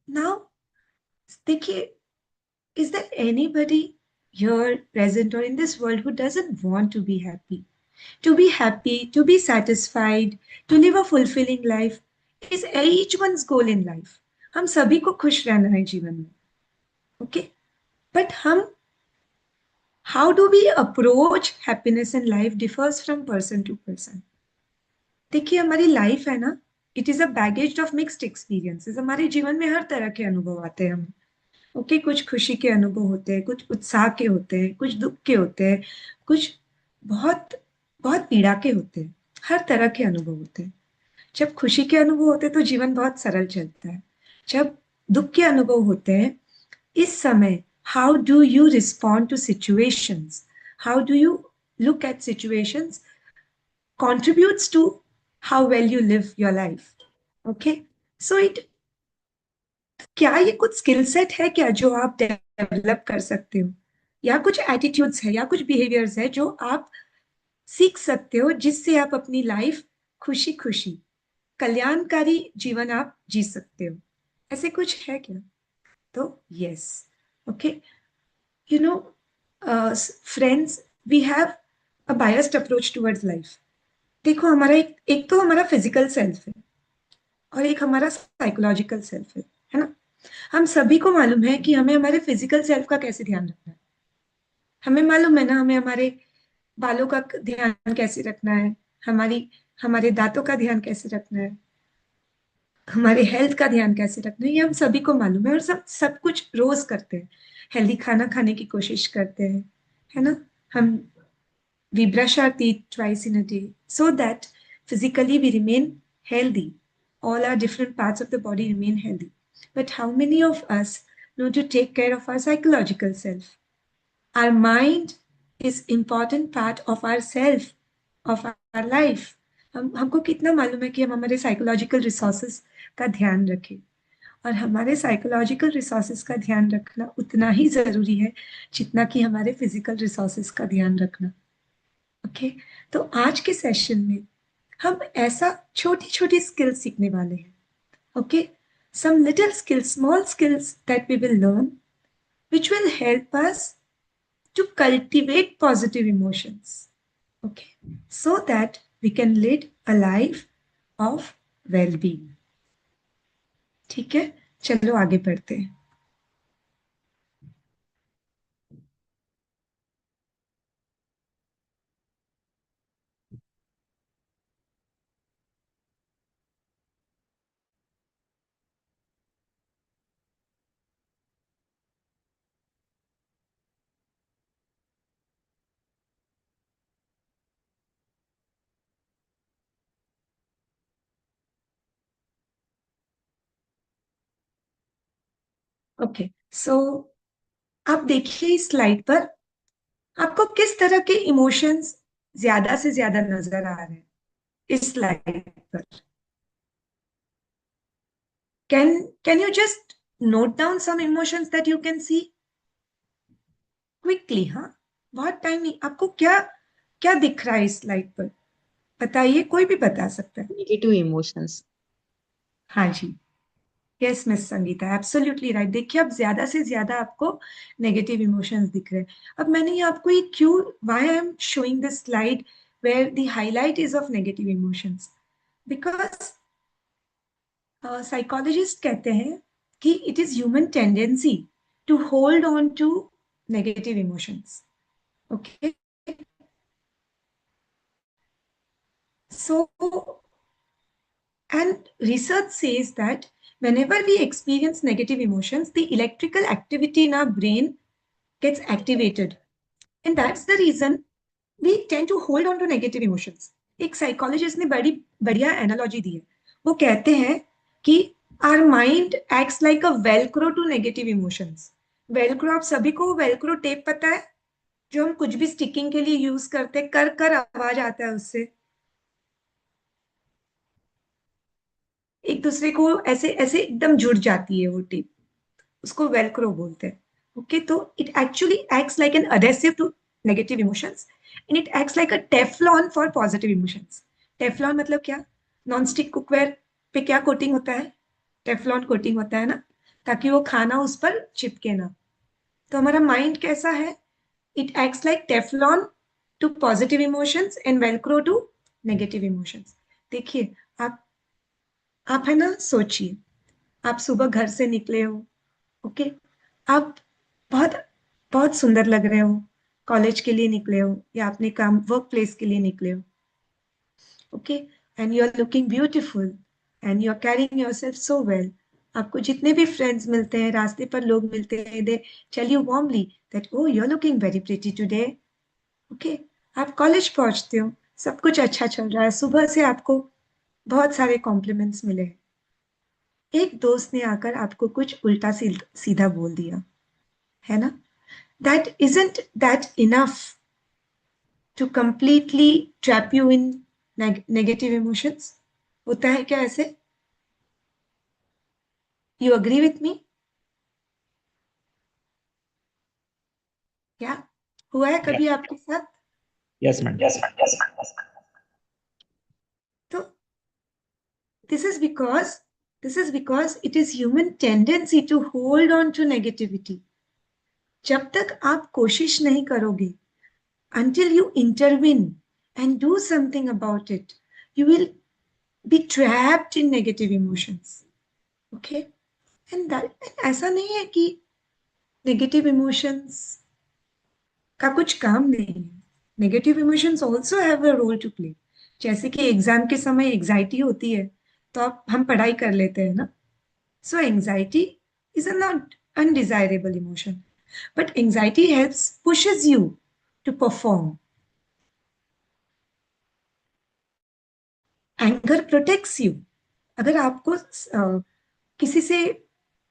नाउ देखिए, is there anybody here present or in this world who doesn't want to be happy? To be happy, to be satisfied, to live a fulfilling life is each one's goal in life. हम सभी को खुश रहना है जीवन में. Okay? But how do we approach happiness in life differs from person to person. देखिए, हमारी लाइफ है ना, it is a baggage of mixed experiences. हमारे जीवन में हर तरह के अनुभव आते हैं हमें. ओके, कुछ खुशी के अनुभव होते हैं, कुछ उत्साह के होते हैं, कुछ दुख के होते हैं, कुछ बहुत बहुत पीड़ा के होते हैं. हर तरह के अनुभव होते हैं. जब खुशी के अनुभव होते हैं तो जीवन बहुत सरल चलता है. जब दुख के अनुभव होते हैं, इस समय how do you respond to situations, how do you look at situations contributes to how well you live your life. Okay, so क्या ये कुछ स्किल सेट है क्या जो आप डेवलप कर सकते हो, या कुछ एटीट्यूड्स है, या कुछ बिहेवियर्स है जो आप सीख सकते हो, जिससे आप अपनी लाइफ खुशी खुशी कल्याणकारी जीवन आप जी सकते हो? ऐसे कुछ है क्या? तो yes. Okay, you know friends, we have a biased approach towards life. देखो, हमारा एक तो हमारा फिजिकल सेल्फ है और एक हमारा साइकोलॉजिकल सेल्फ है ना. हम सभी को मालूम है कि हमें हमारे फिजिकल सेल्फ का कैसे ध्यान रखना है. हमें मालूम है ना, हमें हमारे बालों का ध्यान कैसे रखना है, हमारे दांतों का ध्यान कैसे रखना है, हमारे हेल्थ का ध्यान कैसे रखना है. ये हम सभी को मालूम है और सब कुछ रोज करते हैं. हेल्दी खाना खाने की कोशिश करते हैं, है ना. हम we brush our teeth twice in a day so that physically we remain healthy. All our different parts of the body remain healthy. But how many of us know to take care of our psychological self? Our mind is important part of our self, of our life. हमको कितना मालूम है कि हम हमारे psychological resources का ध्यान रखें. और हमारे साइकोलॉजिकल रिसोर्सेज का ध्यान रखना उतना ही जरूरी है जितना कि हमारे फिजिकल रिसोर्सेज का ध्यान रखना. ओके, तो आज के सेशन में हम ऐसा छोटी छोटी स्किल्स सीखने वाले हैं. Okay, some little skills, small skills that we will learn, which will help us to cultivate positive emotions. Okay, so that we can lead a life of well-being. ठीक है, चलो आगे बढ़ते हैं. ओके, सो आप देखिए इस स्लाइड पर आपको किस तरह के इमोशंस ज्यादा से ज्यादा नजर आ रहे हैं इस स्लाइड पर. Can you just note down some emotions that you can see quickly? हाँ, बहुत टाइम नहीं. आपको क्या क्या दिख रहा है इस स्लाइड पर? बताइए, कोई भी बता सकता है. Negative emotions. हाँ जी, yes miss Sangeeta, absolutely right. देखिए, अब ज्यादा से ज्यादा आपको नेगेटिव इमोशंस दिख रहे हैं. अब मैंने ये आपको ये क्यों, why I am showing this slide where the highlight is of negative emotions, because psychologist कहते हैं कि it is human tendency to hold on to negative emotions. Okay, so and research says that whenever we experience negative emotions, the electrical activity in our brain gets activated, and that's the reason we tend to hold on to negative emotions. एक psychologist ने बड़ी बढ़िया analogy दी है. वो कहते हैं कि our mind acts like a velcro to negative emotions. Velcro, आप सभी को वेलक्रो टेप पता है, जो हम कुछ भी स्टिकिंग के लिए यूज करते, कर कर आवाज आता है उससे, एक दूसरे को ऐसे ऐसे एकदम जुड़ जाती है वो टेप, उसको वेलक्रो बोलते हैं. ओके, तो it actually acts like an adhesive to negative emotions and it acts like a Teflon for positive emotions. Teflon मतलब क्या? नॉन स्टिक कुकवेयर पे क्या कोटिंग होता है? टेफ्लॉन कोटिंग होता है ना, ताकि वो खाना उस पर चिपके ना. तो हमारा माइंड कैसा है? It acts like Teflon to positive emotions and Velcro to negative emotions. देखिए, आप है ना, सोचिए, आप सुबह घर से निकले हो, ओके, आप बहुत बहुत सुंदर लग रहे हो, कॉलेज के लिए निकले हो या अपने काम वर्क प्लेस के लिए निकले हो, okay, and you are looking beautiful and you are caring yourself so well. आपको जितने भी फ्रेंड्स मिलते हैं, रास्ते पर लोग मिलते हैं, they tell you warmly that oh you are looking very pretty today. Okay, आप कॉलेज पहुंचते हो, सब कुछ अच्छा चल रहा है, सुबह से आपको बहुत सारे कॉम्प्लीमेंट्स मिले हैं. एक दोस्त ने आकर आपको कुछ उल्टा सीधा बोल दिया, है ना? That isn't that enough to completely trap you in negative emotions? होता है क्या ऐसे? You agree with me? क्या हुआ है कभी आपके साथ? Yes madam. तो this is because it is human tendency to hold on to negativity. जब तक आप कोशिश नहीं करोगे, until you intervene and do something about it, you will be trapped in negative emotions. Okay? And ऐसा नहीं है कि नेगेटिव इमोशंस का कुछ काम नहीं है. Negative emotions also have a role to play. जैसे कि एग्जाम के समय एग्जाइटी होती है, तो हम पढ़ाई कर लेते हैं ना. So anxiety is a not undesirable emotion, but anxiety helps pushes you to perform. Anger protects you. अगर आपको किसी से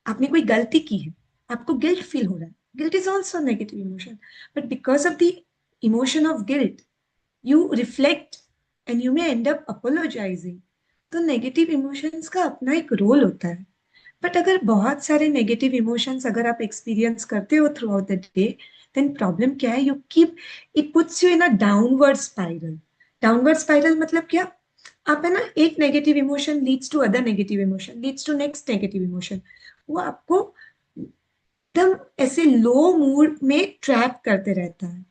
आपने कोई गलती की है, आपको गिल्ट फील हो रहा है, guilt is also negative emotion, but because of the emotion of guilt you reflect and you may and up apologising. तो नेगेटिव इमोशंस का अपना एक रोल होता है. बट अगर बहुत सारे नेगेटिव इमोशंस अगर आप एक्सपीरियंस करते हो throughout the day, then problem क्या है? You keep it puts you in a downward spiral. Downward spiral मतलब क्या? आप है ना, एक negative emotion leads to other negative emotion, leads to next negative emotion. वो आपको एकदम ऐसे लो मूड में ट्रैप करते रहता है.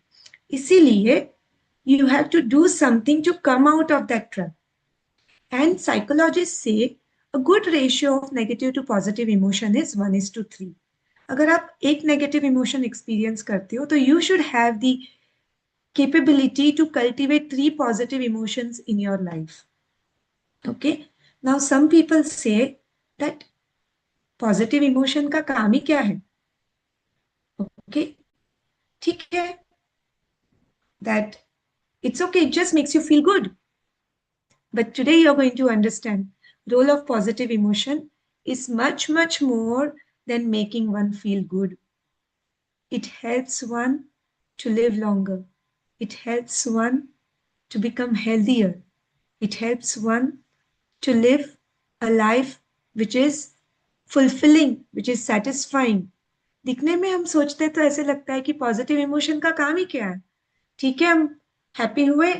इसीलिए you have to do something to come out of that trap. And psychologists say a good ratio of negative to positive emotion is 1:3. अगर आप एक नेगेटिव इमोशन एक्सपीरियंस करते हो, तो you should have the capability to cultivate 3 positive emotions in your life. Okay? Now some people say that positive emotion का काम ही क्या है? Okay? ठीक है, that it's okay, it just makes you feel good. But today you're going to understand role of positive emotion is much, much more than making one feel good. It helps one to live longer. It helps one to become healthier. It helps one to live a life which is fulfilling, which is satisfying. दिखने में हम सोचते हैं तो ऐसे लगता है कि पॉजिटिव इमोशन का काम ही क्या है? ठीक है, हम हैप्पी हुए,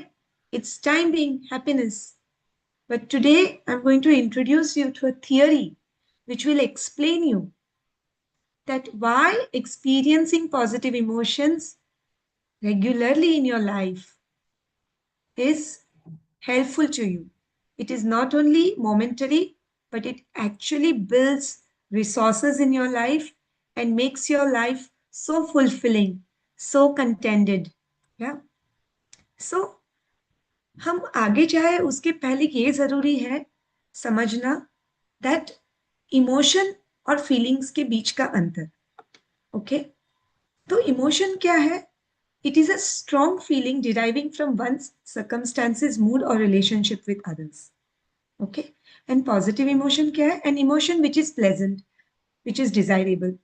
it's time being happiness. But today I'm going to introduce you to a theory which will explain you that why experiencing positive emotions regularly in your life is helpful to you. It is not only momentary, but it actually builds resources in your life and makes your life so fulfilling, so contented. Yeah. So हम आगे जाए उसके पहले ये जरूरी है समझना that emotion और फीलिंग्स के बीच का अंतर. ओके, तो इमोशन क्या है? It is a strong feeling deriving from one's circumstances, mood, or relationship with others. Okay? And positive emotion क्या है? An emotion which is pleasant, which is desirable.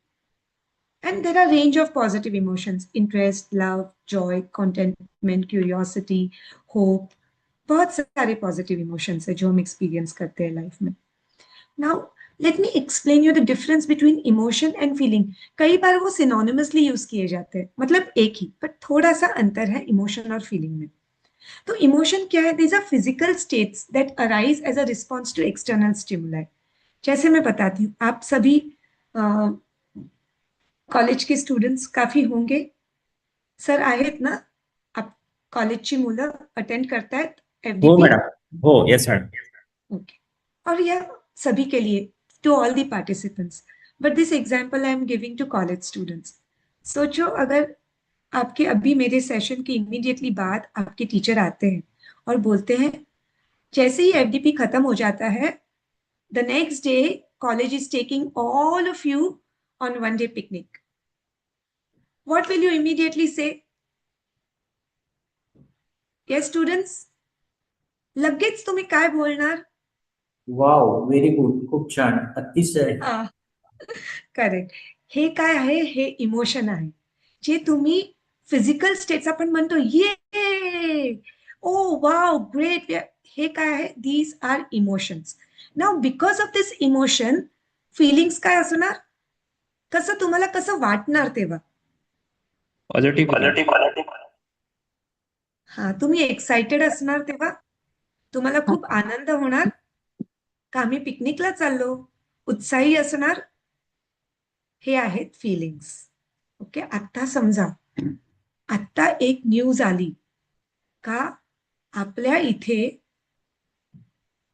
And there are range of positive emotions: interest, love, joy, contentment, curiosity, hope. बहुत सारे positive emotions है जो हम experience करते हैं life में. Now, let me explain you the difference between emotion and feeling. कई बार वो synonymously use किए जाते हैं, मतलब एक ही, but थोड़ा सा अंतर है emotion और feeling में. तो emotion क्या है? These are physical states that arise as a response to external stimuli. जैसे मैं बताती हूँ, आप सभी कॉलेज के स्टुडंट्स काफी होंगे. सर आहेत ना? आप कॉलेजची मुलं अटेंड करतायत हो एफडीपी? मॅडम. हो, येस मॅडम. ओके. और यह सभी के लिए, to all the participants, but this example I am giving to college students. सोचो अगर आपके अभी मेरे सेशन के इमीडिएटली बाद आपके टीचर आते हैं और बोलते हैं जैसे ही एफडीपी खत्म हो जाता है, the next day college is taking all of you on one day picnic. What will you immediately say? Yes, students? लगेच तुम्ही काय बोलणार? वाव, व्हेरी गुड, खूप छान, अतिशय. करेक्ट. हे काय आहे? हे इमोशन आहे, जे तुम्ही फिजिकल स्टेट्स आपण म्हणतो ये, ओ वाव ग्रेट, हे काय आहे? These are emotions. Now because of this emotion feelings काय असणार? कसं तुम्हाला कसं वाटणार तेव्हा? पॉझिटिव्ह. हा, तुम्ही एक्साइटेड असणार तेव्हा, तुम्हाला खूप आनंद होणार का आम्ही पिकनिकला चाललो, उत्साही असणार. हे आहेत फिलिंग्स. ओके. आता समजा आता एक न्यूज आली का आपल्या इथे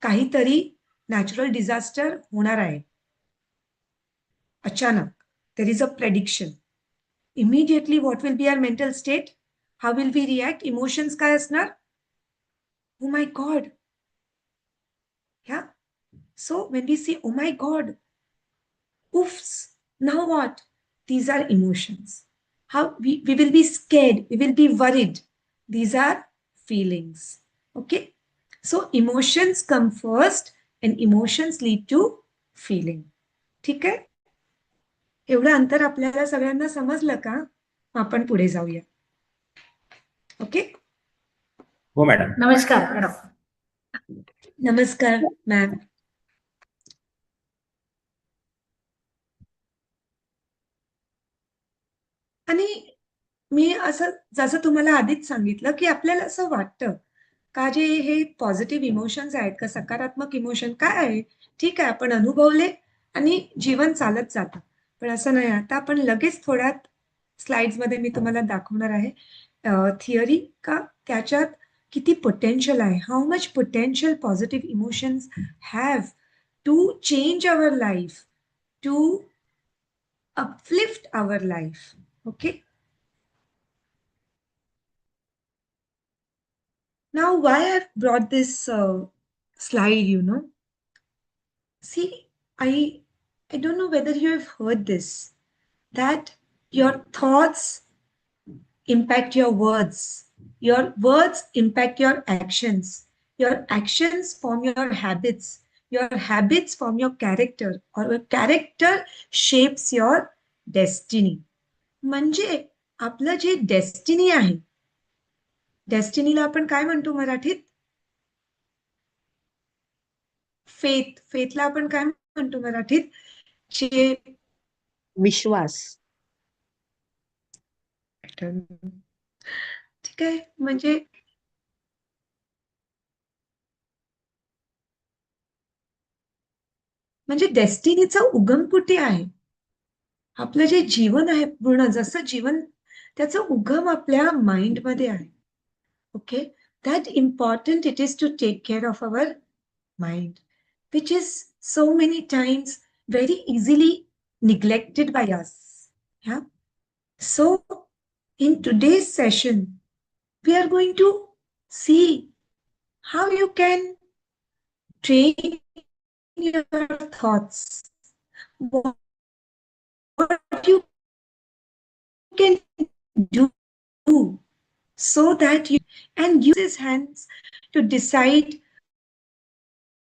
काहीतरी नॅचरल डिझास्टर होणार आहे. अचानक there is a prediction. Immediately what will be our mental state? How will we react? Emotions काय असणार? Oh my god. Yeah. So when we say, oh my God, oops, now what? These are emotions. How we will be scared, we will be worried. These are feelings. Okay. So emotions come first and emotions lead to feeling. ठीक आहे? एवढं अंतर आपल्याला सगळ्यांना समजलं का? आपण पुढे जाऊया. ओके. हो मॅडम. नमस्कार मॅडम. नमस्कार मॅम. आणि मी असं जसं तुम्हाला आधीच सांगितलं की आपल्याला असं वाटतं का जे हे पॉझिटिव्ह इमोशन्स आहेत का सकारात्मक इमोशन काय आहे, ठीक आहे आपण अनुभवले आणि जीवन चालत जातं. पण असं नाही. आता आपण लगेच थोड्यात स्लाइड्स मध्ये मी तुम्हाला दाखवणार आहे थिअरी का त्याच्यात किती पोटेन्शियल आहे, how much potential positive emotions have to change our life, to uplift our life. Okay. Now, why I've brought this slide, See, I don't know whether you have heard this, that your thoughts impact your words impact your actions form your habits form your character, or your character shapes your destiny. म्हणजे आपलं जे destiny आहे, डेस्टिनीला आपण काय म्हणतो मराठीत? फेथला आपण काय म्हणतो मराठीत? जे विश्वास. ठीक आहे. म्हणजे डेस्टिनीचा उगम कुठे आहे? आपलं जे जीवन आहे पूर्ण जसं जीवन, त्याचा उगम आपल्या माइंड मध्ये आहे. Okay. That important it is to take care of our mind, which is so many times very easily neglected by us. Yeah. So in today's session, we are going to see how you can train your thoughts, what you can do so that you and use his hands to decide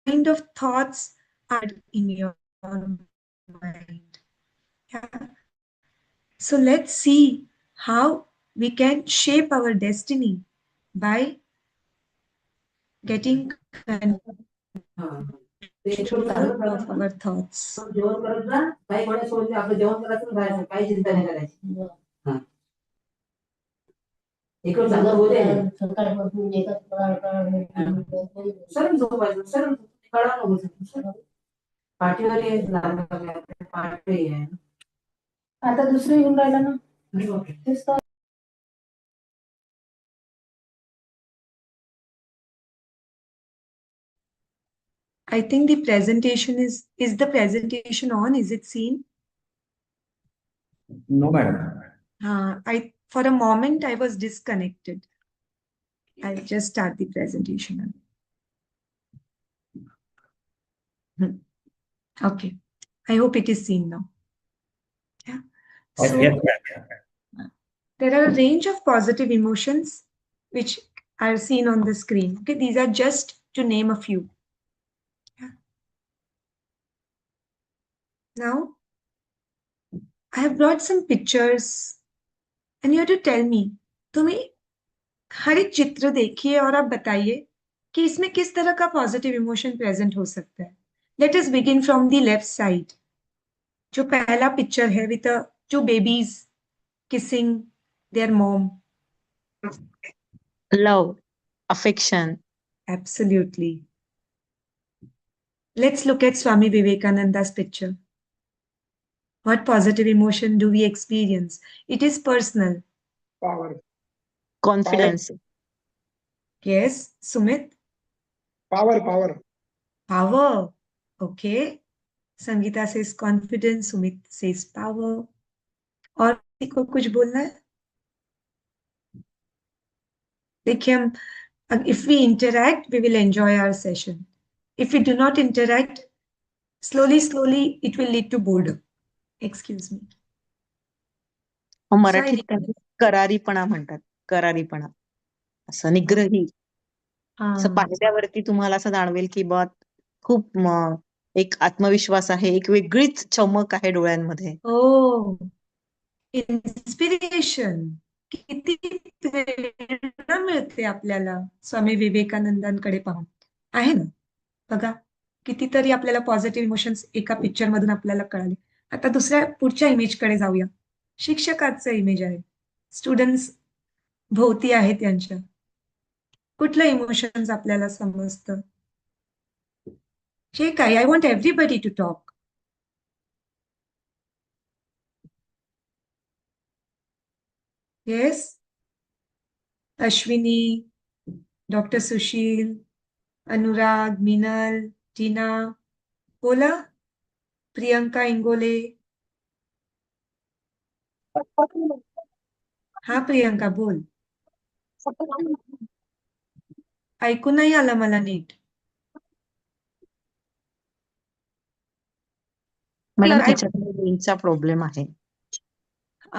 kind of thoughts are in your mind. Yeah. So let's see how we can shape our destiny by getting control of our thoughts. आता दुसरं येऊन राहिलं ना तेच तर. I think the presentation is the presentation on? Is it seen? No, madam. For a moment I was disconnected. I'll just start the presentation. Okay. I hope it is seen now. Yeah. So Yes, madam. there are a range of positive emotions which are seen on the screen. Okay, these are just to name a few. Yeah. Now, I have brought some pictures and you have to tell me, तुम्हें हर एक चित्र देखिए और आप बताइए कि इसमें किस तरह का पॉजिटिव इमोशन प्रेजेंट हो सकता है. Let us begin from the left side. जो पहला पिक्चर है with two babies kissing there mom. Love, affection. Absolutely. Let's look at Swami Vivekananda's picture. What positive emotion do we experience? It is personal. Power. Confidence. Yes, Sumit? Power. Power. Okay. Sangeeta says confidence, Sumit says power. और किसी को कुछ बोलना है? देखिए हम if we interact, we will enjoy our session. If we do not interact, slowly, it will lead to boredom. Excuse me. मराठीत त्याला करारीपणा म्हणतात. करारीपणा. असं निग्रही. असं पाहिल्यावरती तुम्हाला असं जाणवेल की बा खूप एक आत्मविश्वास आहे, एक वेगळीच चमक आहे डोळ्यांमध्ये. इन्स्पिरेशन. किती प्रेरणा मिळते आपल्याला स्वामी विवेकानंदांकडे पाहून. आहे ना? बघा कितीतरी आपल्याला पॉझिटिव्ह इमोशन्स एका पिक्चर मधून आपल्याला कळाले. आता पुढच्या इमेजकडे जाऊया. शिक्षकाचं इमेज आहे. स्टुडंट्स भोवती आहे त्यांच्या. कुठलं इमोशन्स आपल्याला समजतं? जे काय I want everybody to talk. Yes, Ashwini, doctor Sushil, Anurag, Meenal, Tina, बोला. प्रियंका इंगोले. हा प्रियंका बोल. ऐकू नाही आलं मला नीट. मॅडम तिच्याकडे रेंजचा प्रॉब्लेम आहे.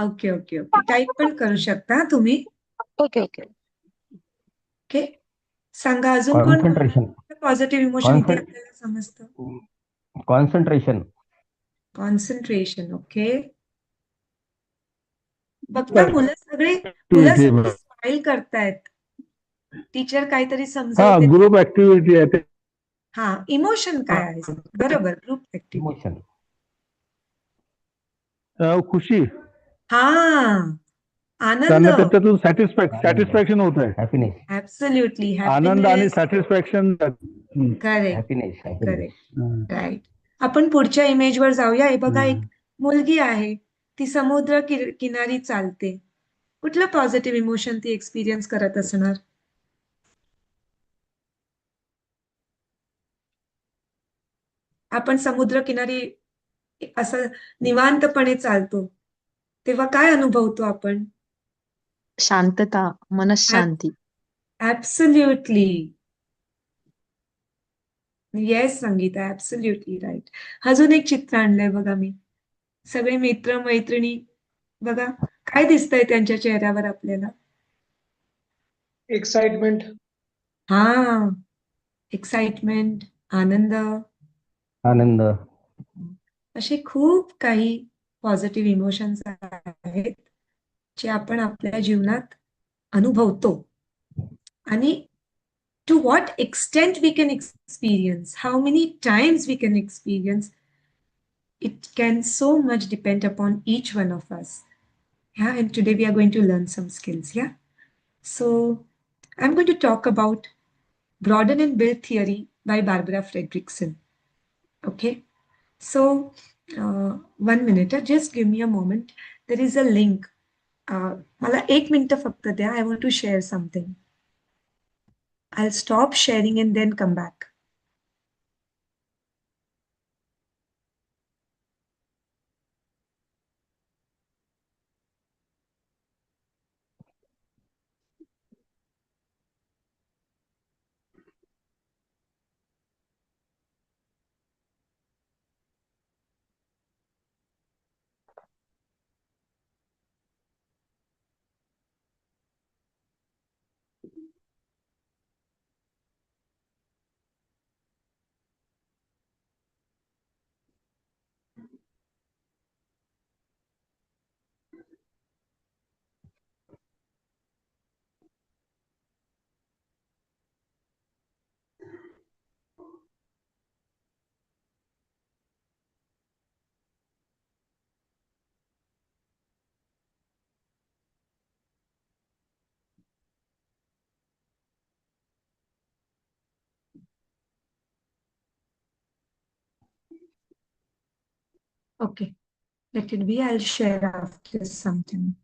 ओके. टाईप पण करू शकता तुम्ही. ओके. सांगा अजून कोण पॉझिटिव्ह इमोशन इथे आपल्याला समजतं? कॉन्सन्ट्रेशन. ओके. बघता मुलं सगळे स्माइल करतायत. टीचर काहीतरी समजवते. ग्रुप ऍक्टिव्हिटी आहे. हा, इमोशन काय आहे? बरोबर, ग्रुप ऍक्टिव्हिटी. खुशी. हा, आनंद. त्यांना त्याच्यातून सॅटिस्फॅक्शन होत आहे. ऍब्सोल्युटली. आनंद आणि सॅटिस्फॅक्शन. करेक्ट. राईट. आपण पुढच्या इमेज वर जाऊया. हे बघा एक मुलगी आहे. ती समुद्र किनारी चालते. कुठलं पॉझिटिव्ह इमोशन ती एक्सपिरियन्स करत असणार? आपण समुद्र किनारी असं निवांतपणे चालतो तेव्हा काय अनुभवतो आपण? शांतता, मनःशांती. Absolutely. Yes Sangeeta, absolutely right. अजून एक चित्र आणलंय बघा मी. सगळे मित्र मैत्रिणी. बघा काय दिसतंय त्यांच्या चेहऱ्यावर आपल्याला? excitement, हा, एक्साइटमेंट, आनंद, आनंद, असे खूप काही पॉझिटिव्ह इमोशन्स आहेत जे आपण आपल्या जीवनात अनुभवतो. आणि to what extent we can experience, how many times we can experience, it can so much depend upon each one of us. Yeah, and today we are going to learn some skills. Yeah, so I'm going to talk about broaden and build theory by Barbara Fredrickson. Okay, so 1 minute, just give me a moment. There is a link. मला 1 minute फक्त द्या. I want to share something. I'll stop sharing and then come back. Okay, let it be. I'll share after something.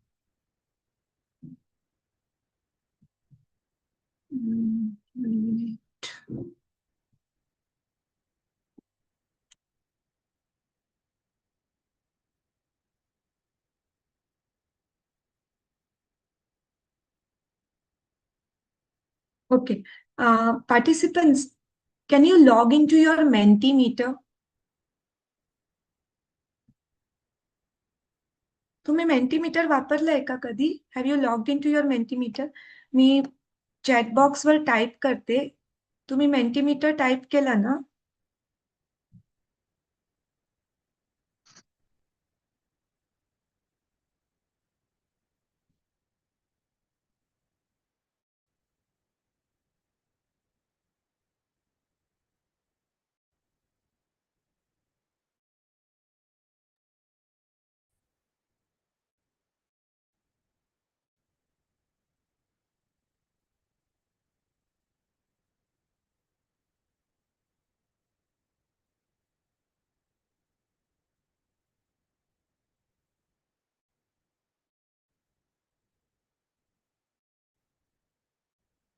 Mm, 1 minute. Okay, participants, can you log into your Mentimeter? तुम्ही Mentimeter वापरलंय का कधी? Have you logged into your Mentimeter? मी chat बॉक्सवर type करते. तुम्ही Mentimeter type केलं ना?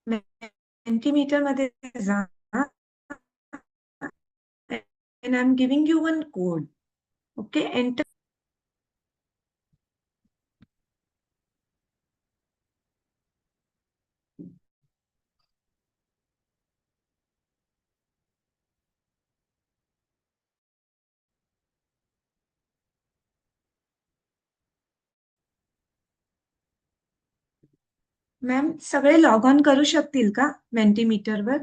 Mentimeter मध्ये जा. And I'm giving you one code. Okay, enter. Ma'am, सगळे लॉग ऑन करू शकतील का Mentimeterवर?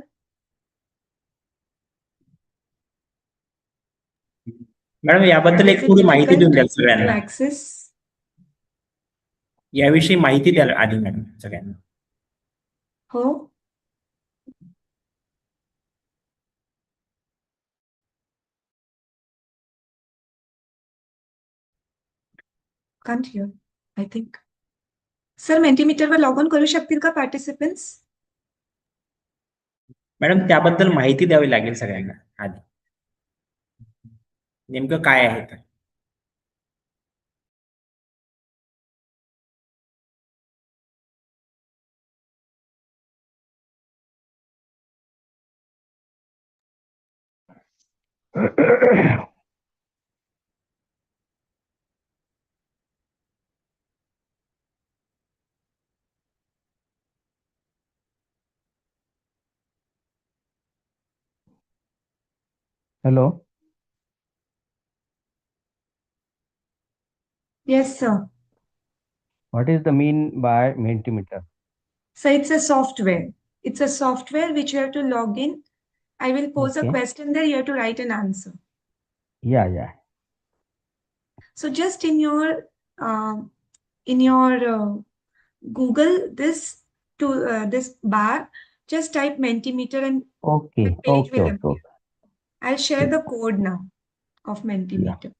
मॅडम, याबद्दल एक Is it थोडी माहिती देऊन difficult द्याल to सगळ्यांना. access? याविषयी माहिती द्याल आधी मॅडम सगळ्यांना. हो. Can't hear, I think. Sir, Mentimeterवर लॉग ऑन करू शकतील का पार्टिसिपंट्स? मॅडम, त्याबद्दल माहिती द्यावी लागेल सगळ्यांना आधी. नेमकं काय आहे ते. Hello. Yes, sir. What is the mean by Mentimeter? So it's a software. It's a software which you have to log in. I will pose a Okay. question there. You have to write an answer. Yeah. So just in your Google this this bar, just type Mentimeter and Okay. the page will appear. Okay. I'll share the code now of Mentimeter.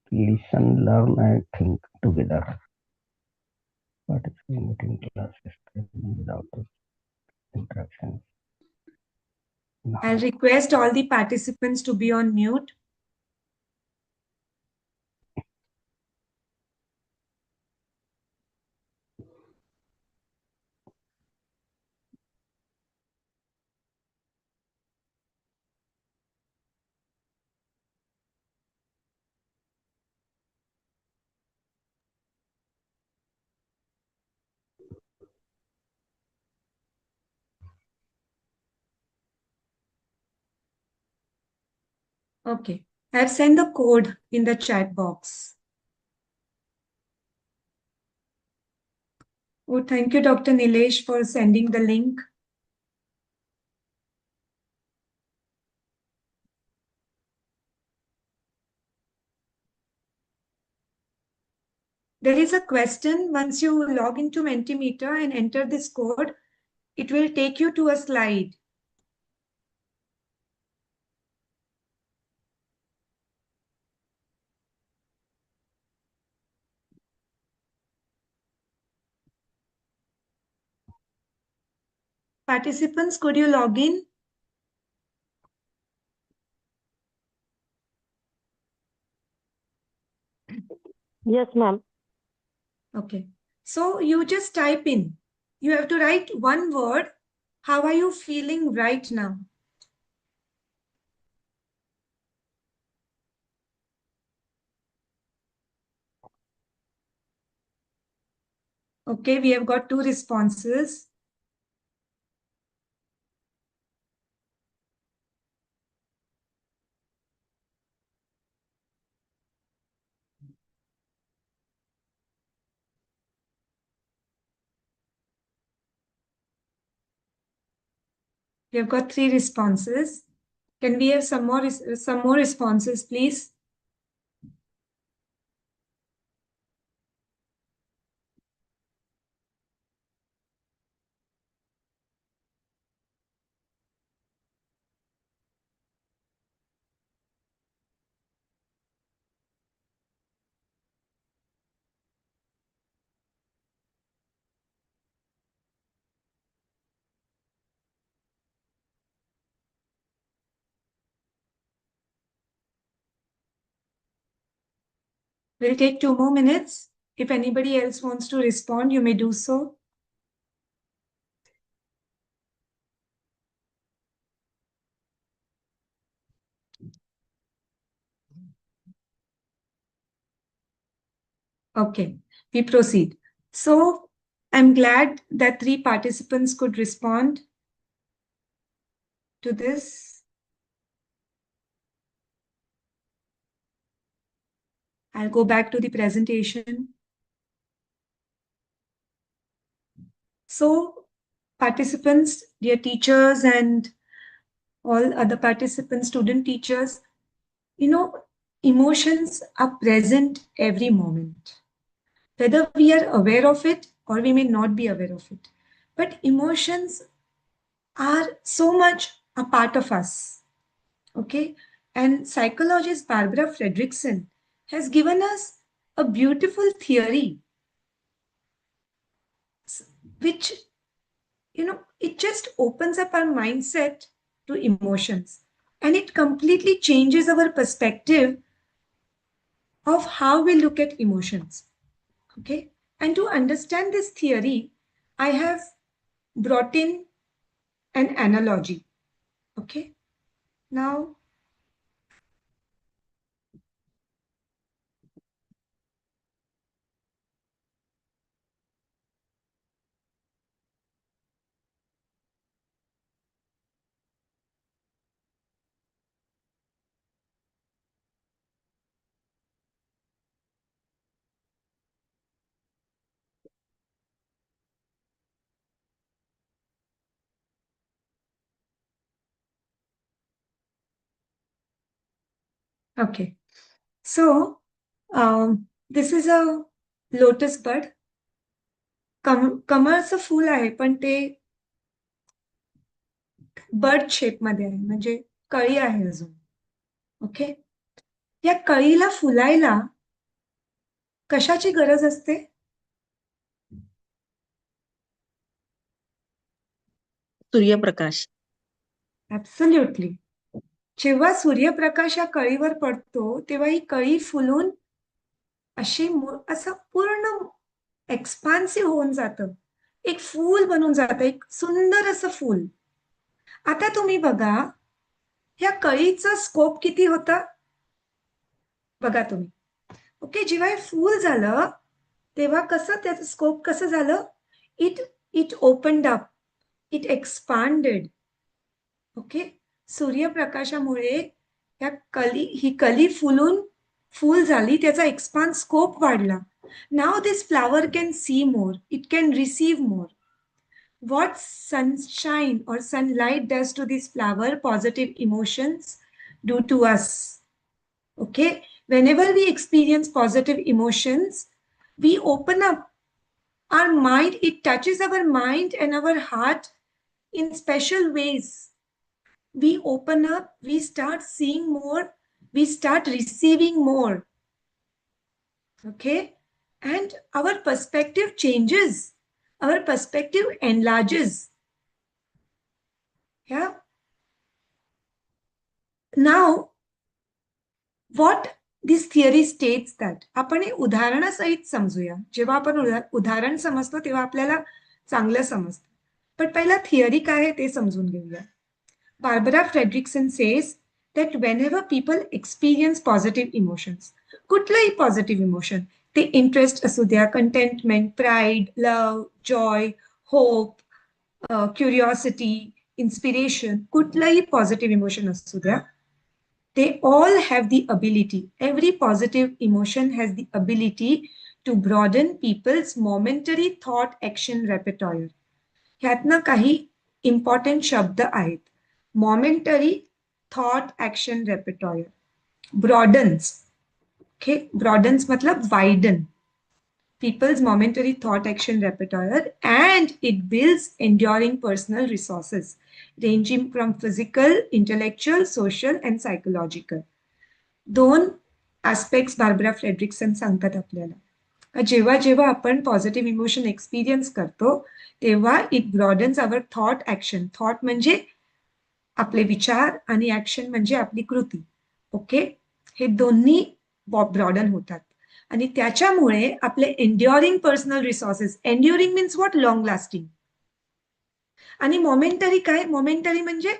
Listen, learn, and think together. Participating classes without interaction. I'll request all the participants to be on mute. Okay, I've sent the code in the chat box. Oh, thank you, Dr. Nilesh, for sending the link. There is a question. Once you log into Mentimeter and enter this code, it will take you to a slide. Participants, could you log in? Yes, ma'am. Okay. So you just type in. You have to write one word. How are you feeling right now? Okay, we have got 2 responses. We have got 3 responses. Can we have some more responses, please? We'll take 2 more minutes. If anybody else wants to respond, you may do so. Okay, we proceed. So I'm glad that 3 participants could respond to this. I'll go back to the presentation. So participants, dear teachers and all other participants, student teachers, emotions are present every moment. Whether we are aware of it or we may not be aware of it. But emotions are so much a part of us. Okay? And psychologist Barbara Fredrickson has given us a beautiful theory which, it just opens up our mindset to emotions and it completely changes our perspective of how we look at emotions. Okay? And to understand this theory, I have brought in an analogy. Okay? Now, Okay. So, this is a lotus bud. कमळचं फूल आहे पण ते bird shape मध्ये आहे, म्हणजे कळी आहे अजून. Okay. या कळीला फुलायला कशाची गरज असते? सूर्यप्रकाश. ऍब्सोल्युटली. जेव्हा सूर्यप्रकाश या कळीवर पडतो तेव्हा ही कळी फुलून अशी असं पूर्ण एक्सपान्सिव्ह होऊन जातं, एक फूल बनून जातं, एक सुंदर असं फूल. आता तुम्ही बघा या कळीचं स्कोप किती होतं बघा तुम्ही. ओके. जेव्हा हे फूल झालं तेव्हा कसं त्याचं स्कोप कसं झालं? It opened up, it expanded. Okay. सूर्यप्रकाशामुळे ही कली फुलून फूल झाली, त्याचा एक्सपांड स्कोप वाढला. Now this flower can see more, it can receive more. What sunshine or sunlight does to this flower, positive emotions do to us. Okay. Whenever we experience positive emotions, we open up our mind. It touches our mind and our heart in special ways. We open up, we start seeing more, we start receiving more. Okay. And our perspective changes, our perspective enlarges. Yeah. Now, what this theory states that, आपण हे उदाहरणासहित समजूया. जेव्हा आपण उदाहरण समजतो तेव्हा आपल्याला चांगलं समजतं. पण पहिला थिअरी काय आहे ते समजून घेऊया. Barbara Fredrickson says that whenever people experience positive emotions, कुठलंही पॉझिटिव्ह इमोशन, ते इंटरेस्ट असू द्या, contentment, pride, love, joy, hope, curiosity, inspiration, कुठलंही पॉझिटिव्ह इमोशन असू द्या, they all have the ability, every positive emotion has the ability to broaden people's momentary thought action repertoire. ह्यातनं काही important शब्द आहेत. Momentary thought action repertoire, broadens. Okay. Broadens मतलब widen people's momentary thought action repertoire, and it builds enduring personal resources ranging from physical, intellectual, social and psychological. दोन aspects Barbara Frederiksen सांगतात आपल्याला. जेव्हा जेव्हा आपण पॉझिटिव्ह इमोशन एक्सपिरियन्स करतो तेव्हा it broadens our thought action. Thought म्हणजे आपले विचार आणि ॲक्शन म्हणजे आपली कृती. ओके. हे दोन्ही ब्रॉडन होतात आणि त्याच्यामुळे आपले enduring personal resources, enduring means what, long lasting. आणि मोमेंटरी काय? मोमेंटरी म्हणजे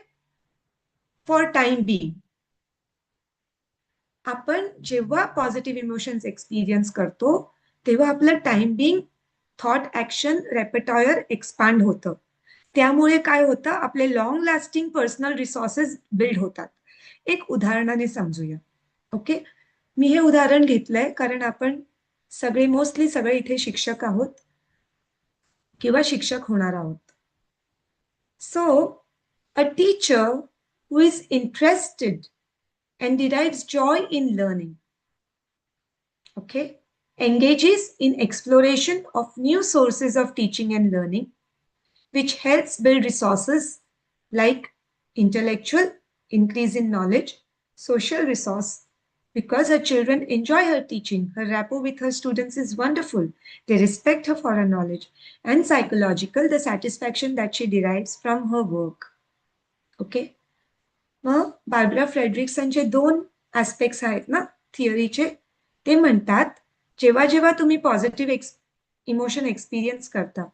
फॉर टाइम बिंग. आपण जेव्हा पॉझिटिव्ह इमोशन्स एक्सपिरियन्स करतो तेव्हा आपलं time being thought action repertoire expand होतं. त्यामुळे काय होतं? आपले long lasting personal resources build होतात. एक उदाहरणाने समजूया. ओके. मी हे उदाहरण घेतलंय कारण आपण सगळे, मोस्टली सगळे इथे शिक्षक आहोत किंवा शिक्षक होणार आहोत. So a teacher who is interested and derives joy in learning, okay, engages in exploration of new sources of teaching and learning, which helps build resources like intellectual, increase in knowledge, social resource, because her children enjoy her teaching, her rapport with her students is wonderful, they respect her for her knowledge, and psychological, the satisfaction that she derives from her work. Okay. मग Barbara फ्रेडरिक्सनचे दोन aspects आहेत ना थिअरीचे. ते म्हणतात जेव्हा जेव्हा तुम्ही पॉझिटिव्ह इमोशन एक्सपिरियन्स करता,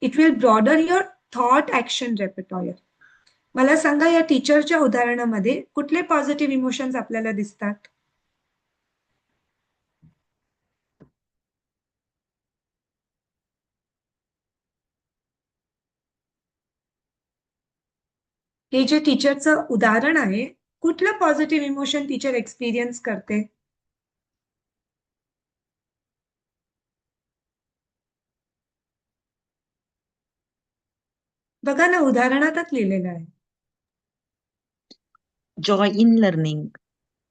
it will broader your thought action repertoire. मला सांगा या टीचरच्या उदाहरणामध्ये कुठले पॉझिटिव्ह इमोशन्स आपल्याला दिसतात? हे जे टीचरचं उदाहरण आहे, कुठलं पॉझिटिव्ह इमोशन टीचर एक्सपिरियन्स करते? बघा ना, उदाहरणातच लिहिलेलं आहे. Joy in learning.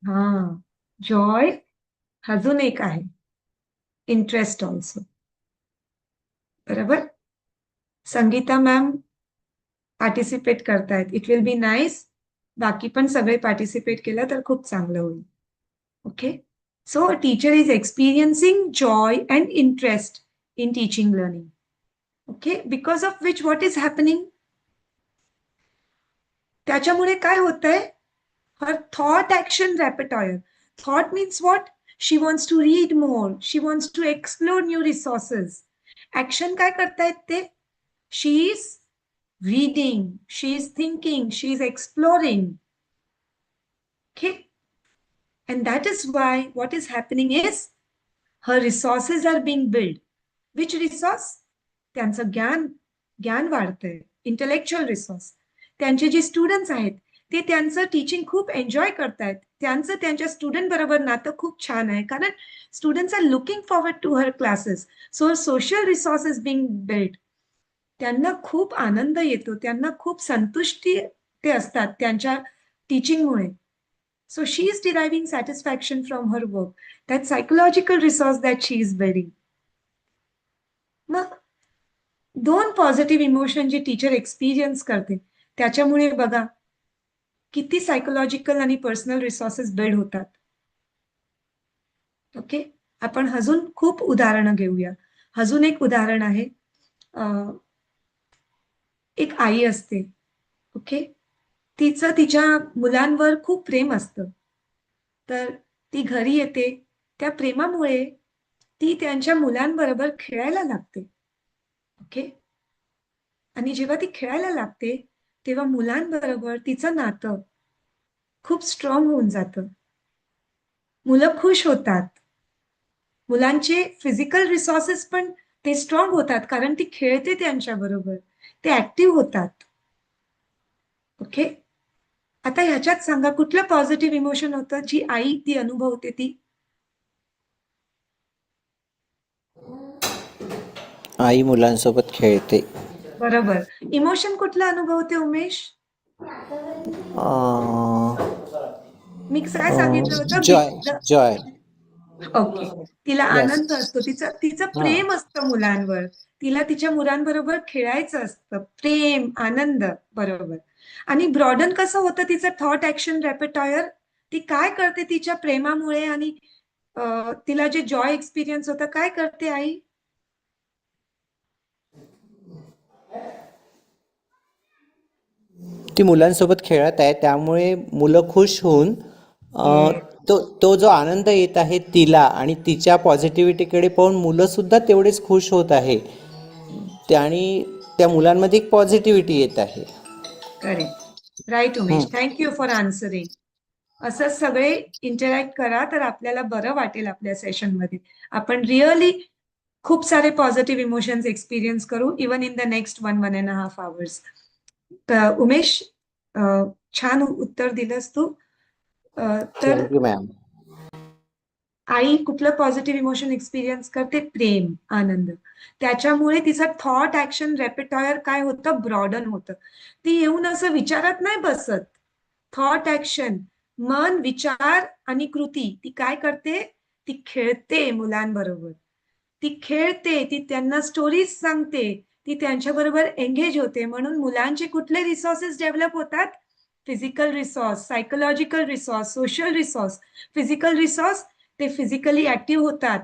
हा, जॉय अजून एक आहे, इंटरेस्ट ऑल्सो. बरोबर. संगीता मॅम पार्टिसिपेट करतायत. It will be nice. बाकी पण सगळे पार्टिसिपेट केलं तर खूप चांगलं होईल. Okay. So a teacher is experiencing Joy and interest in teaching learning. Okay. Because of which what is happening, त्याच्यामुळे काय होतंय, her thought action repertoire. Thought means what? She wants to read more. She wants to explore new resources. Action काय करतायत ते? She is reading. She is thinking. She is exploring. Okay? And that is why what is happening is her resources are being built. Which resource? त्यांचं ज्ञान वाढतंय. Intellectual resource. त्यांचे जे students आहेत ते त्यांचं टीचिंग खूप एन्जॉय करतायत. त्यांचं त्यांच्या स्टुडंट बरोबर नातं खूप छान आहे, कारण students are looking forward to her classes. So social resources being build. त्यांना खूप आनंद येतो, त्यांना खूप संतुष्टी ते असतात त्यांच्या टीचिंगमुळे. So she is deriving satisfaction from her work. That psychological resource that she is building. मग दोन पॉझिटिव्ह इमोशन जे टीचर एक्सपिरियन्स करते त्याच्यामुळे बघा किती सायकोलॉजिकल आणि पर्सनल रिसोर्सेस बिल्ड होतात. ओके. आपण अजून खूप उदाहरणं घेऊया. अजून एक उदाहरण आहे, एक आई असते. ओके. तिचं तिच्या मुलांवर खूप प्रेम असतं. तर ती घरी येते, त्या प्रेमामुळे ती त्यांच्या मुलांबरोबर खेळायला लागते. ओके. आणि जेव्हा ती खेळायला लागते तेव्हा मुलांबरोबर तिचं नातं खूप स्ट्रॉंग होऊन जातं. मुलं खुश होतात. मुलांचे फिजिकल रिसोर्सेस पण ते स्ट्रॉंग होतात, कारण ती खेळते त्यांच्याबरोबर, ते ऍक्टिव्ह होतात. ओके. आता ह्याच्यात सांगा कुठलं पॉझिटिव्ह इमोशन होतं जी आई ती अनुभवते ती? आई मुलांसोबत खेळते. बरोबर. इमोशन कुठलं अनुभवते उमेश? मी काय सांगितलं होतं? Joy Joy. ओके. तिला Yes. आनंद असतो, तिचं प्रेम असतं मुलांवर. तिला तिच्या मुलांबरोबर खेळायचं असतं. प्रेम, आनंद. बरोबर. आणि ब्रॉडन कसं होतं तिचं थॉट ऍक्शन रेपेटॉयर? ती काय करते तिच्या प्रेमामुळे आणि तिला जे जॉय एक्सपिरियन्स होतं, काय करते आई? ती मुलांसोबत खेळत आहे, त्यामुळे मुलं खुश होऊन Yes. तो जो आनंद येत आहे तिला आणि तिच्या पॉझिटिव्हिटीकडे पाहून मुलं सुद्धा तेवढेच खुश होत आहे. आणि त्या मुलांमध्ये एक पॉझिटिव्हिटी येत आहे. Correct. Right Umesh. Thank you for answering. असं सगळे इंटरॅक्ट करा तर आपल्याला बरं वाटेल आपल्या सेशनमध्ये. आपण रिअली खूप सारे पॉझिटिव्ह इमोशन्स एक्सपिरियन्स करू even in the next 1.5 hours. Umesh, छान उत्तर दिलंस तू. तर थँक्यू मॅम. आई कुठलं पॉझिटिव्ह इमोशन एक्सपिरियन्स करते? प्रेम, आनंद. त्याच्यामुळे तिचं थॉट ऍक्शन रेपेटॉयर काय होतं? ब्रॉडन होतं. ती येऊन असं विचारात नाही बसत. थॉट ऍक्शन, मन, विचार आणि कृती, ती काय करते? ती खेळते मुलांबरोबर. ती खेळते, ती त्यांना स्टोरीज सांगते, ती त्यांच्याबरोबर एंगेज होते. म्हणून मुलांचे कुठले रिसोर्सेस डेव्हलप होतात? Physical resource, psychological resource, social resource. Physical resource, ते फिजिकली ऍक्टिव्ह होतात.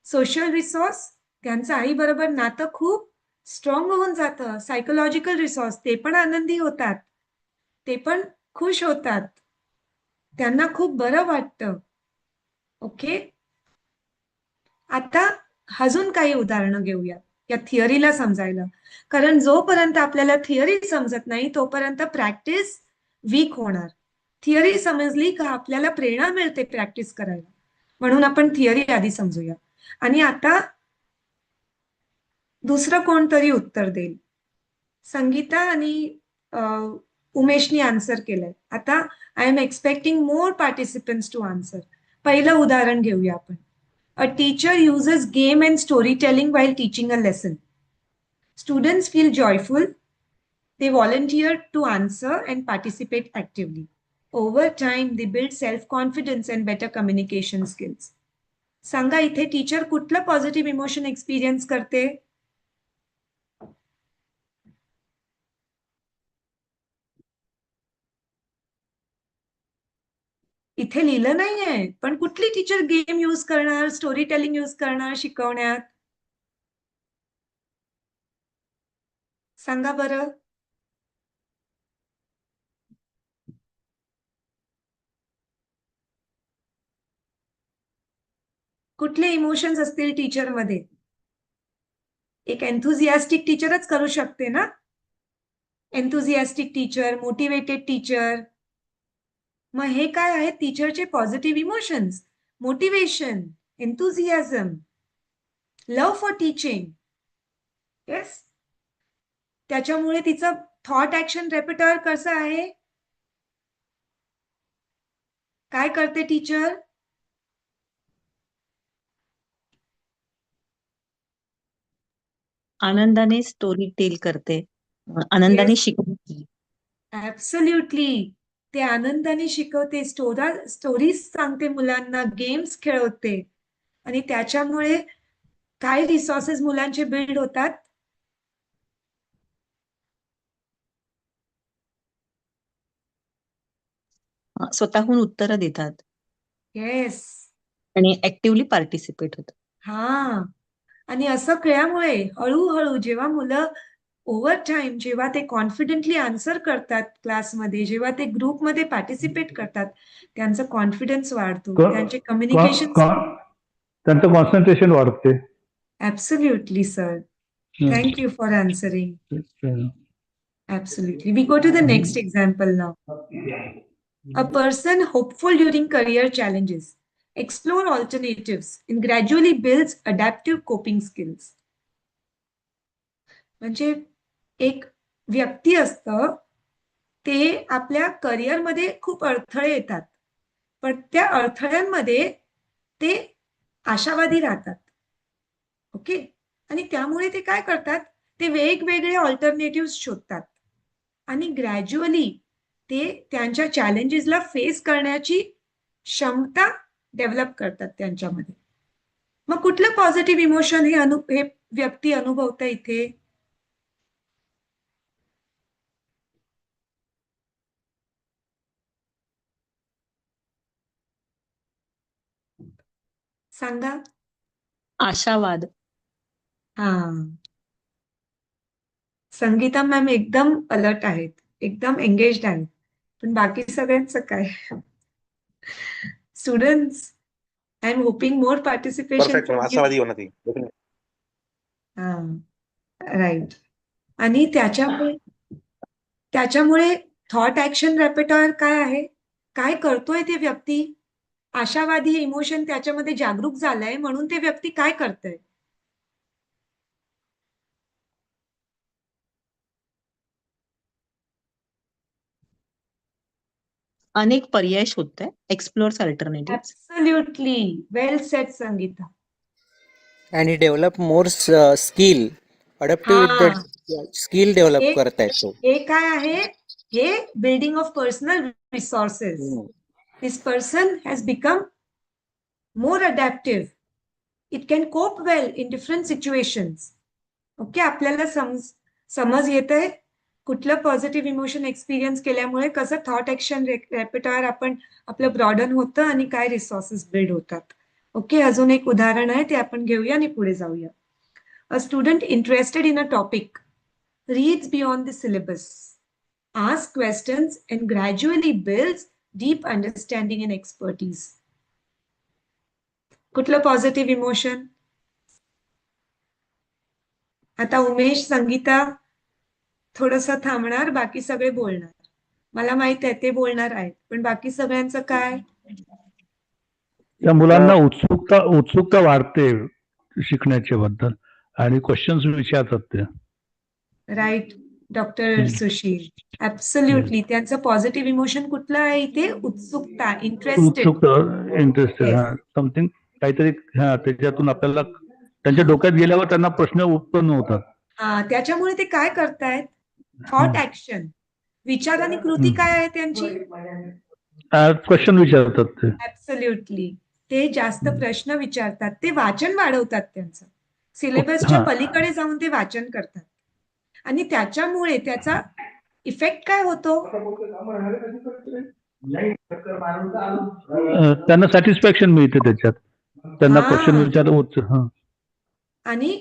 सोशल रिसोर्स, त्यांचं आई बरोबर नातं खूप स्ट्रॉंग होऊन जातं. सायकोलॉजिकल रिसोर्स, ते पण आनंदी होतात, ते पण खुश होतात, त्यांना खूप बरं वाटतं. ओके. आता अजून काही उदाहरणं घेऊया या थिअरीला समजायला, कारण जोपर्यंत आपल्याला थिअरी समजत नाही तोपर्यंत प्रॅक्टिस वीक होणार. थिअरी समजली का आपल्याला प्रेरणा मिळते प्रॅक्टिस करायला. म्हणून आपण थिअरी आधी समजूया. आणि आता दुसरं कोणतरी उत्तर देईल. संगीता आणि उमेशनी आन्सर केलंय. आता I am expecting more participants to answer. पहिलं उदाहरण घेऊया आपण. A teacher uses game and storytelling while teaching a lesson. Students feel joyful. They volunteer to answer and participate actively. Over time, they build self-confidence and better communication skills. सांगा इथे teacher कुठलं positive emotion experience करते? इथे लिहिलं नाहीये, पण कुठली teacher game use करणार, story telling use करणार शिकवण्यात? सांगा बरं. कुठले इमोशन्स असतील टीचरमध्ये? एक एन्थुझियास्टिक टीचरच करू शकते ना. Enthusiastic teacher, motivated teacher. मग हे काय आहेत टीचरचे positive emotions? Motivation, enthusiasm, love for teaching. Yes. त्याच्यामुळे तिचं थॉट ऍक्शन रेपर्टॉयर कसं आहे? काय करते टीचर? आनंदाने स्टोरी टेल करते, आनंदाने शिकवते. ऍब्सोल्युटली. ते आनंदाने शिकवते, स्टोरीज सांगते मुलांना, गेम्स खेळवते आणि त्याच्यामुळे काय रिसोर्सेस मुलांचे बिल्ड होतात? स्वतःहून उत्तरं देतात. येस. आणि ऍक्टिव्हली पार्टिसिपेट होतात. हा. आणि असं केल्यामुळे हळूहळू जेव्हा मुलं ओव्हर टाइम जेव्हा ते कॉन्फिडेंटली आन्सर करतात क्लासमध्ये, जेव्हा ते ग्रुपमध्ये पार्टिसिपेट करतात, त्यांचं कॉन्फिडन्स वाढतो, त्यांचे कम्युनिकेशन. त्यांचं कॉन्सन्ट्रेशन वाढते. Absolutely sir. Thank you for answering. Absolutely. We go to the next example now. A person hopeful during career challenges explore alternatives and gradually builds adaptive coping skills. म्हणजे एक व्यक्ती असतं, ते आपल्या करिअरमध्ये खूप अडथळे येतात, पण त्या अडथळ्यांमध्ये ते आशावादी राहतात. ओके. आणि त्यामुळे ते काय करतात? ते वेगवेगळे ऑल्टरनेटिव्ह शोधतात आणि ग्रॅज्युअली ते त्यांच्या चॅलेंजेसला फेस करण्याची क्षमता डेव्हलप करतात त्यांच्यामध्ये. मग कुठलं पॉझिटिव्ह इमोशन हे व्यक्ती अनुभवतं इथे? सांगा. आशावाद. हा. संगीता मॅम एकदम अलर्ट आहेत, एकदम एंगेज्ड आहेत, पण बाकी सगळ्यांचं काय? Students, I am hoping more participation. आशावादी होना थी. हा. राईट. आणि त्याच्यामुळे थॉट ऍक्शन रेपर्टॉयर काय आहे? काय करतोय ते व्यक्ती? आशावादी इमोशन त्याच्यामध्ये जागरूक झालंय, म्हणून ते व्यक्ती काय करतंय? अनेक पर्याय शोधते, explores alternative. Absolutely. Well said Sangeeta. आणि develop more skill, adaptive with that skill develop करतायत तो. हे काय आहे? हे building of personal resources. This person has become more adaptive. It can cope well in different situations. Okay. आपल्याला समज येतंय कुठलं पॉझिटिव्ह इमोशन एक्सपिरियन्स केल्यामुळे कसं थॉट ऍक्शन रेपर्टॉयर आपलं ब्रॉडन होतं आणि काय रिसोर्सेस बिल्ड होतात. ओके. अजून एक उदाहरण आहे, ते आपण घेऊया आणि पुढे जाऊया. A student interested in a topic reads beyond the syllabus, asks questions, and gradually builds deep understanding and expertise. कुठलं पॉझिटिव्ह इमोशन? आता उमेश, संगीता थोडंसं थांबणार, बाकी सगळे बोलणार. मला माहित आहे ते बोलणार आहेत, पण बाकी सगळ्यांचं काय? त्या मुलांना उत्सुकता वाढते शिकण्याच्या बद्दल आणि क्वेश्चन्स विचारतात ते. राईट डॉक्टर सुशील. ऍब्सोल्युटली. त्यांचं पॉझिटिव्ह इमोशन कुठलं आहे इथे? उत्सुकता, इंटरेस्टेड. समथिंग काहीतरी त्याच्यातून आपल्याला त्यांच्या डोक्यात गेल्यावर त्यांना प्रश्न उत्पन्न होतात. त्याच्यामुळे ते काय करतायत? थॉट ऍक्शन, विचार आणि कृती काय आहे त्यांची? क्वेश्चन विचारतात ते. ऍब्सोल्युटली. ते जास्त प्रश्न विचारतात, ते वाचन वाढवतात त्यांचं. सिलेबसच्या पलीकडे जाऊन ते वाचन करतात आणि त्याच्यामुळे त्याचा इफेक्ट काय होतो? त्यांना सॅटिस्फॅक्शन मिळते त्याच्यात, त्यांना क्वेश्चन विचार होत. आणि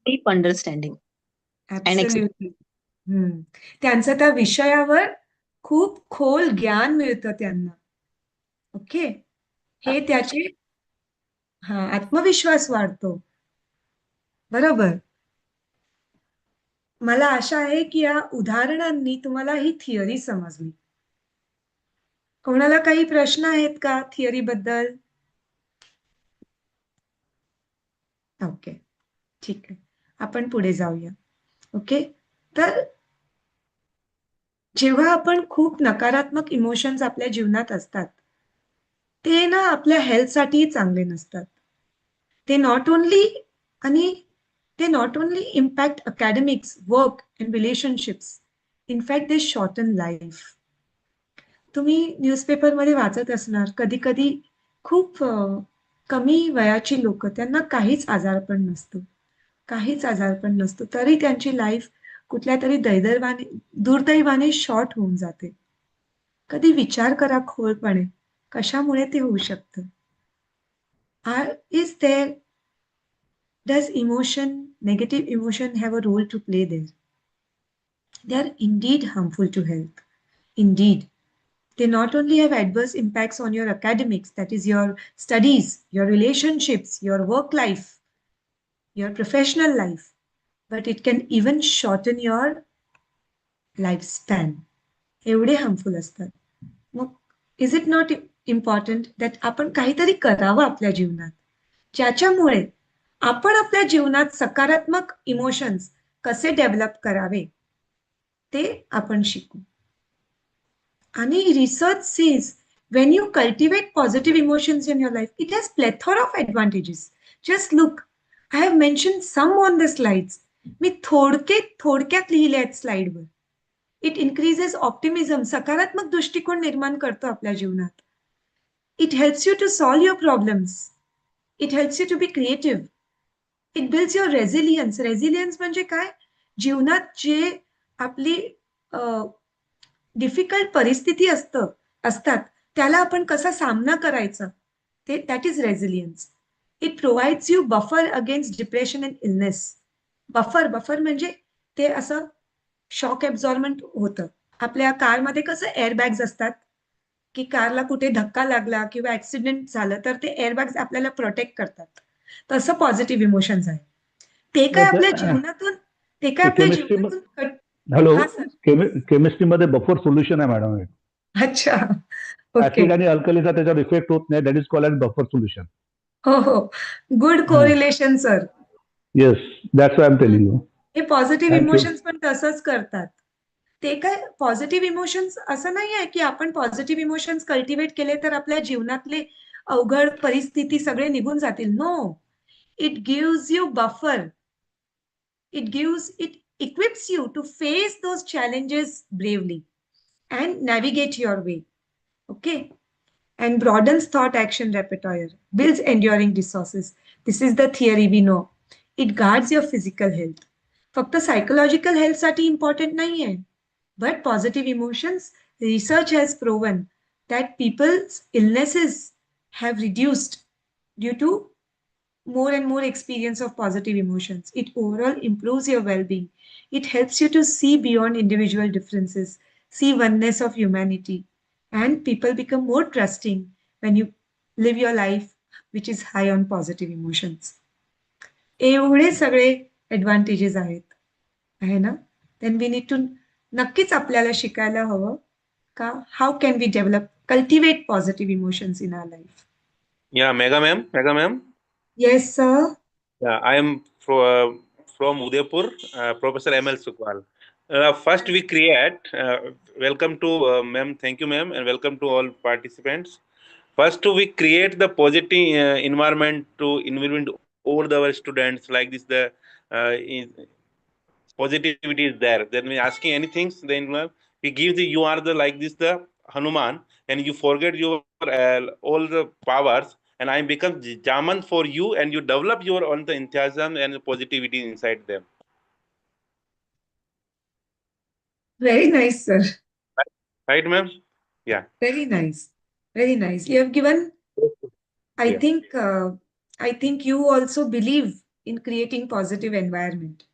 डीप अंडरस्टँडिंग. ऍब्सोल्युटली. त्यांचं त्या विषयावर खूप खोल ज्ञान मिळतं त्यांना. ओके, हे त्याचे आत्मविश्वास वाढतो. बरोबर. मला आशा आहे की या उदाहरणांनी तुम्हाला ही थिअरी समजली. कोणाला काही प्रश्न आहेत का थिअरी बद्दल? ओके, ठीक आहे, आपण पुढे जाऊया. ओके, तर जेव्हा आपण खूप नकारात्मक इमोशन्स आपल्या जीवनात असतात, ते ना आपल्या हेल्थसाठी चांगले नसतात. ते not only impact academics, work and relationships. In fact they shorten life. तुम्ही न्यूजपेपरमध्ये वाचत असणार, कधी कधी खूप कमी वयाची लोक, त्यांना काहीच आजारपण नसतं, तरी त्यांची लाईफ कुठल्या तरी दुर्दैवाने शॉर्ट होऊन जाते. कधी विचार करा खोलपणे, कशामुळे ते होऊ शकतं? Does negative emotion have a role to play there? They are indeed harmful to health. Indeed. They not only have adverse impacts on your academics, that is your studies, your relationships, your work life, your professional life, but it can even shorten your lifespan. एवढे harmful असतात. मग is it not important that आपण काहीतरी करावं आपल्या जीवनात, ज्याच्यामुळे आपण आपल्या जीवनात सकारात्मक इमोशन्स कसे डेव्हलप करावे ते आपण शिकू. आणि research says when you cultivate positive emotions in your life, it has plethora of advantages. Just look, I have mentioned some on the slides. मी थोडक्यात लिहिले आहेत स्लाइडवर. इट इन्क्रीजेस ऑप्टिमिझम, सकारात्मक दृष्टिकोन निर्माण करतो आपल्या जीवनात. It helps you to solve your problems. It helps you to be creative. It builds your resilience. Resilience म्हणजे काय? जीवनात जे आपली डिफिकल्ट परिस्थिती असतात, त्याला आपण कसा सामना करायचा, ते that is resilience. It provides you buffer against depression and illness. Buffer म्हणजे ते असं शॉक ॲब्झॉर्बंट होतं. आपल्या कारमध्ये कसं एअरबॅग्स असतात, की कारला कुठे धक्का लागला किंवा ऍक्सिडेंट झालं तर ते एअरबॅग्स आपल्याला प्रोटेक्ट करतात. तसं पॉझिटिव्ह इमोशन्स आहे. ते काय आपल्या जीवनातून हॅलो, केमिस्ट्रीमध्ये बफर सोल्युशन आहे मॅडम. अच्छा, ऍसिड आणि अल्कलीचा त्याच्यावर इफेक्ट होत नाही. That is called as buffer solution. हो, good correlation sir. Yes, that's why I am telling you. हे पॉझिटिव्ह इमोशन्स पण तसंच करतात. ते काय पॉझिटिव्ह इमोशन्स असं नाही आहे की आपण पॉझिटिव्ह इमोशन्स कल्टिवेट केले तर आपल्या जीवनातले अवघड परिस्थिती सगळे निघून जातील. No, it gives you buffer. It equips you to face those challenges bravely and navigate your way. Okay? And broadens thought action repertoire, builds enduring resources. This is the theory we know. It guards your physical health. फक्त psychological health साठी important नाही आहे. But positive emotions, research has proven that people's illnesses have reduced due to more and more experience of positive emotions. It overall improves your well-being. It helps you to see beyond individual differences, see oneness of humanity, and people become more trusting when you live your life which is high on positive emotions. एवढे सगळे advantages आहेत, आहे ना? Then we need to नक्कीच आपल्याला शिकायला हवं का how can we develop cultivate positive emotions in our life. Yeah, Mega ma'am. Yes, sir. Yeah, I am from Udaipur, Professor M.L. Sukwal. First, we create. Welcome to ma'am. Thank you, ma'am, and welcome to all participants. First, we create the positive environment to involve all our students. Like this, the positivity is there. Then we asking anything. Then We give you are the like this the Hanuman, and you forget your all the powers, and I become Jaman for you, and you develop your own the enthusiasm and positivity inside them. Very nice, sir. Right, ma'am? Yeah. Very nice. Very nice. You have given, I Yeah. think you also believe in creating positive environment.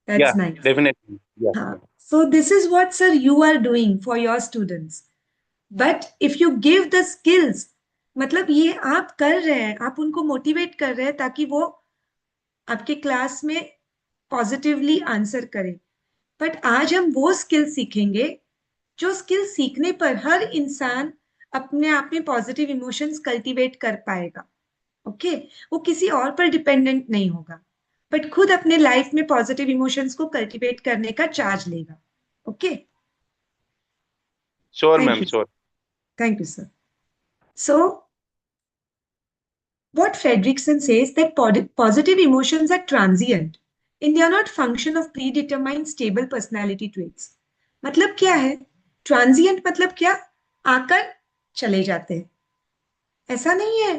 That's Yeah, nice. definitely. Yeah. So this is what, sir, you are doing for your students. But if you give the skills, मतलब ये आप कर रहे हैं, आप उनको motivate कर रहे हैं ताकि वो आपके क्लास में पॉजिटिवली आंसर करें. बट आज हम वो स्किल सीखेंगे जो स्किल सीखने पर हर इंसान अपने आप में पॉजिटिव इमोशंस कल्टीवेट कर पाएगा. ओके वो किसी और पर डिपेंडेंट नहीं होगा, बट खुद अपने लाइफ में पॉजिटिव इमोशंस को कल्टीवेट करने का चार्ज लेगा. Okay Sure, ma'am. Sure. Thank you, sir. So, what Fredrickson says that positive emotions are transient and they are not function of predetermined stable personality traits. मतलब क्या है? Transient मतलब क्या? आकर चले जाते हैं. ऐसा नहीं है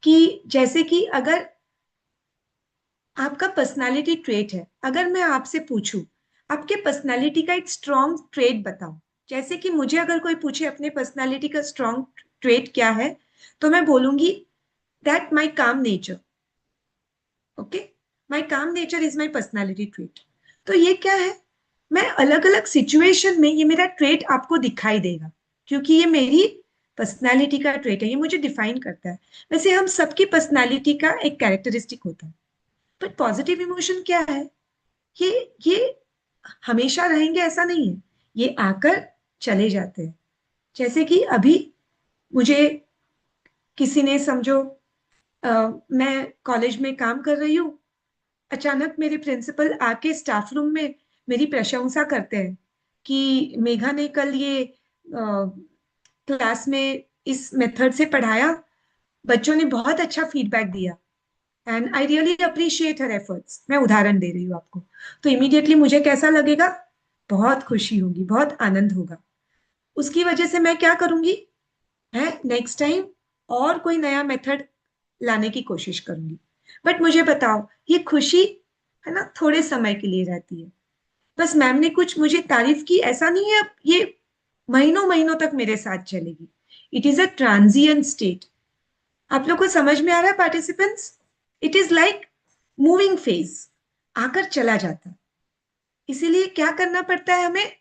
कि जैसे कि अगर आपका पर्सनालिटी ट्रेट है, अगर मैं आपसे पूछूं आपके पर्सनालिटी का एक स्ट्रॉन्ग ट्रेट बताओ, जैसे कि मुझे अगर कोई पूछे अपने पर्सनालिटी का स्ट्रॉन्ग ट्रेट क्या है, तो मैं बोलूंगी दैट माई काम नेचर. ओके माई काम nature is my personality trait. तो ये क्या है, मैं अलग अलग सिचुएशन में ये मेरा ट्रेट आपको दिखाई देगा क्योंकि ये मेरी पर्सनालिटी का ट्रेट है, ये मुझे डिफाइन करता है. वैसे हम सबकी पर्सनालिटी का एक कैरेक्टरिस्टिक होता है, बट पॉजिटिव इमोशन क्या है, ये हमेशा रहेंगे ऐसा नहीं है, ये आकर चले जाते हैं. जैसे कि अभी मुझे किसी ने समझो मैं कॉलेज में काम कर रही हूँ, अचानक मेरे प्रिंसिपल आके स्टाफ रूम में मेरी प्रशंसा करते हैं कि मेघा ने कल ये क्लास में इस मेथड से पढ़ाया, बच्चों ने बहुत अच्छा फीडबैक दिया and I really appreciate her efforts. मैं उदाहरण दे रही हूँ आपको. तो इमीडिएटली मुझे कैसा लगेगा, बहुत खुशी होगी, बहुत आनंद होगा. उसकी वजह से मैं क्या करूंगी, है नेक्स्ट टाइम और कोई नया मेथड लाने की कोशिश करूंगी. बट मुझे बताओ ये खुशी है ना थोड़े समय के लिए रहती है. बस मैम ने कुछ मुझे तारीफ की ऐसा नहीं है ये महीनों महीनों तक मेरे साथ चलेगी. It is a transient state. आप लोग को समझ में आ रहा है participants? It is like moving phase, आकर चला जाता है. इसीलिए क्या करना पड़ता है हमें,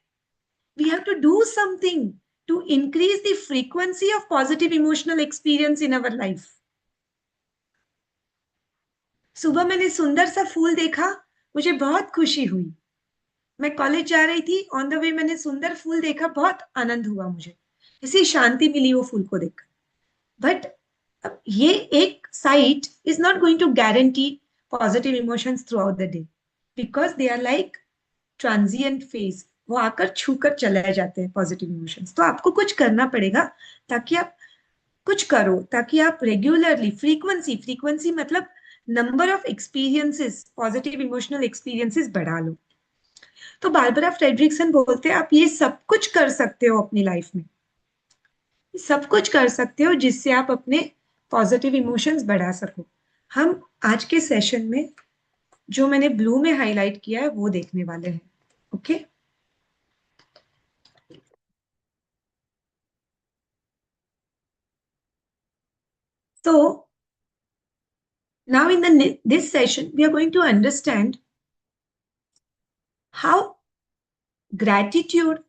we have to do something to increase the frequency of positive emotional experience in our life. सुबह मैंने सुंदर सा फूल देखा, मुझे बहुत खुशी हुई. मैं कॉलेज जा रही थी, ऑन द वे मैंने सुंदर फूल देखा, बहुत आनंद हुआ मुझे, ऐसी शांति मिली वो फूल को देखकर. बट अब ये एक site is not going to guarantee positive emotions throughout the day because they are like transient phase. वो आकर छूकर चले जाते हैं पॉजिटिव इमोशंस. तो आपको कुछ करना पड़ेगा ताकि आप कुछ करो, ताकि आप रेगुलरली फ्रीक्वेंसी मतलब number of experiences, positive emotional experiences बढ़ा लो. तो बारबरा फ्रेडरिक्सन बोलते हैं आप ये सब कुछ कर सकते हो अपनी लाइफ में, सब कुछ कर सकते हो जिससे आप अपने पॉजिटिव इमोशंस बढ़ा सको. हम आज के सेशन में जो मैंने ब्लू में हाईलाइट किया है वो देखने वाले हैं. Okay So now in this session we are going to understand how gratitude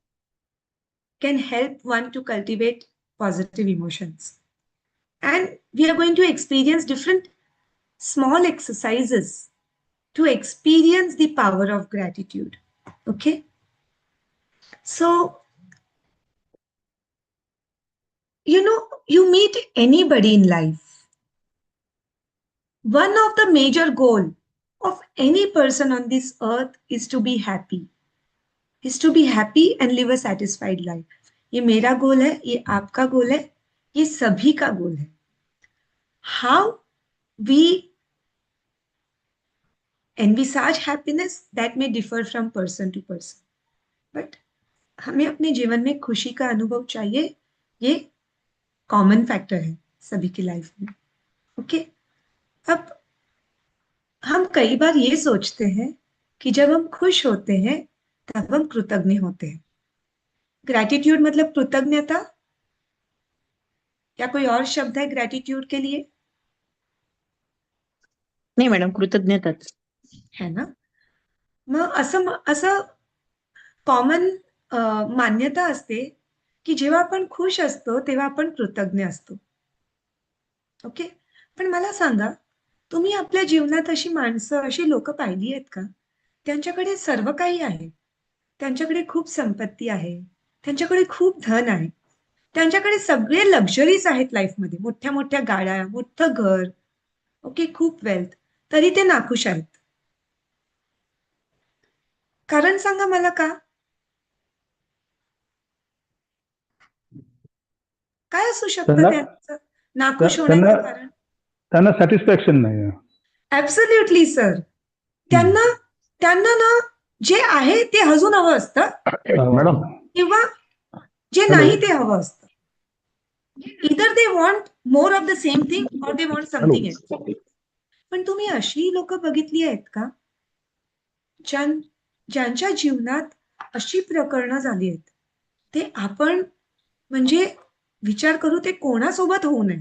can help one to cultivate positive emotions. And we are going to experience different small exercises to experience the power of gratitude. Okay? So, you meet anybody in life. One of the major goal of any person on this earth is to be happy. Is to be happy and live a satisfied life. ये मेरा गोल है, ये आपका गोल है, ये सभी का गोल है. How we envisage happiness that may differ from person to person. But हमें अपने जीवन में खुशी का अनुभव चाहिए, ये कॉमन फैक्टर है सभी की लाइफ में। ओके, अब हम कई बार ये सोचते हैं कि जब हम खुश होते हैं तब हम कृतज्ञ होते हैं। ग्रैटिट्यूड मतलब कृतज्ञता, या कोई और शब्द है ग्रैटिट्यूड के लिए? नाही मॅडम, कृतज्ञताच है ना? मग असं कॉमन मान्यता असते की जेव्हा आपण खुश असतो तेव्हा आपण कृतज्ञ असतो. ओके, पण मला सांगा, तुम्ही आपल्या जीवनात अशी माणसं, अशी लोक पाहिली आहेत का? त्यांच्याकडे सर्व काही आहे, त्यांच्याकडे खूप संपत्ती आहे, त्यांच्याकडे खूप धन आहे, त्यांच्याकडे सगळे लक्झरीज आहेत लाईफमध्ये, मोठ्या मोठ्या गाड्या, मोठं घर, ओके, खूप वेल्थ, तरी ते नाखुश आहेत. कारण सांगा मला का? काय असू शकतं त्यांचं नाखुश होण्याचं कारण? त्यांना सॅटिस्फॅक्शन नाही. Absolutely sir. त्यांना ना जे आहे ते अजून हवं असतं मॅडम, किंवा जे नाही ते हवं असतं. इधर they want more of the same thing or they want something else. पण तुम्ही अशी लोक बघितली आहेत का ज्यांच्या जीवनात अशी प्रकरणं झाली आहेत, ते आपण म्हणजे विचार करू ते कोणासोबत होऊ नये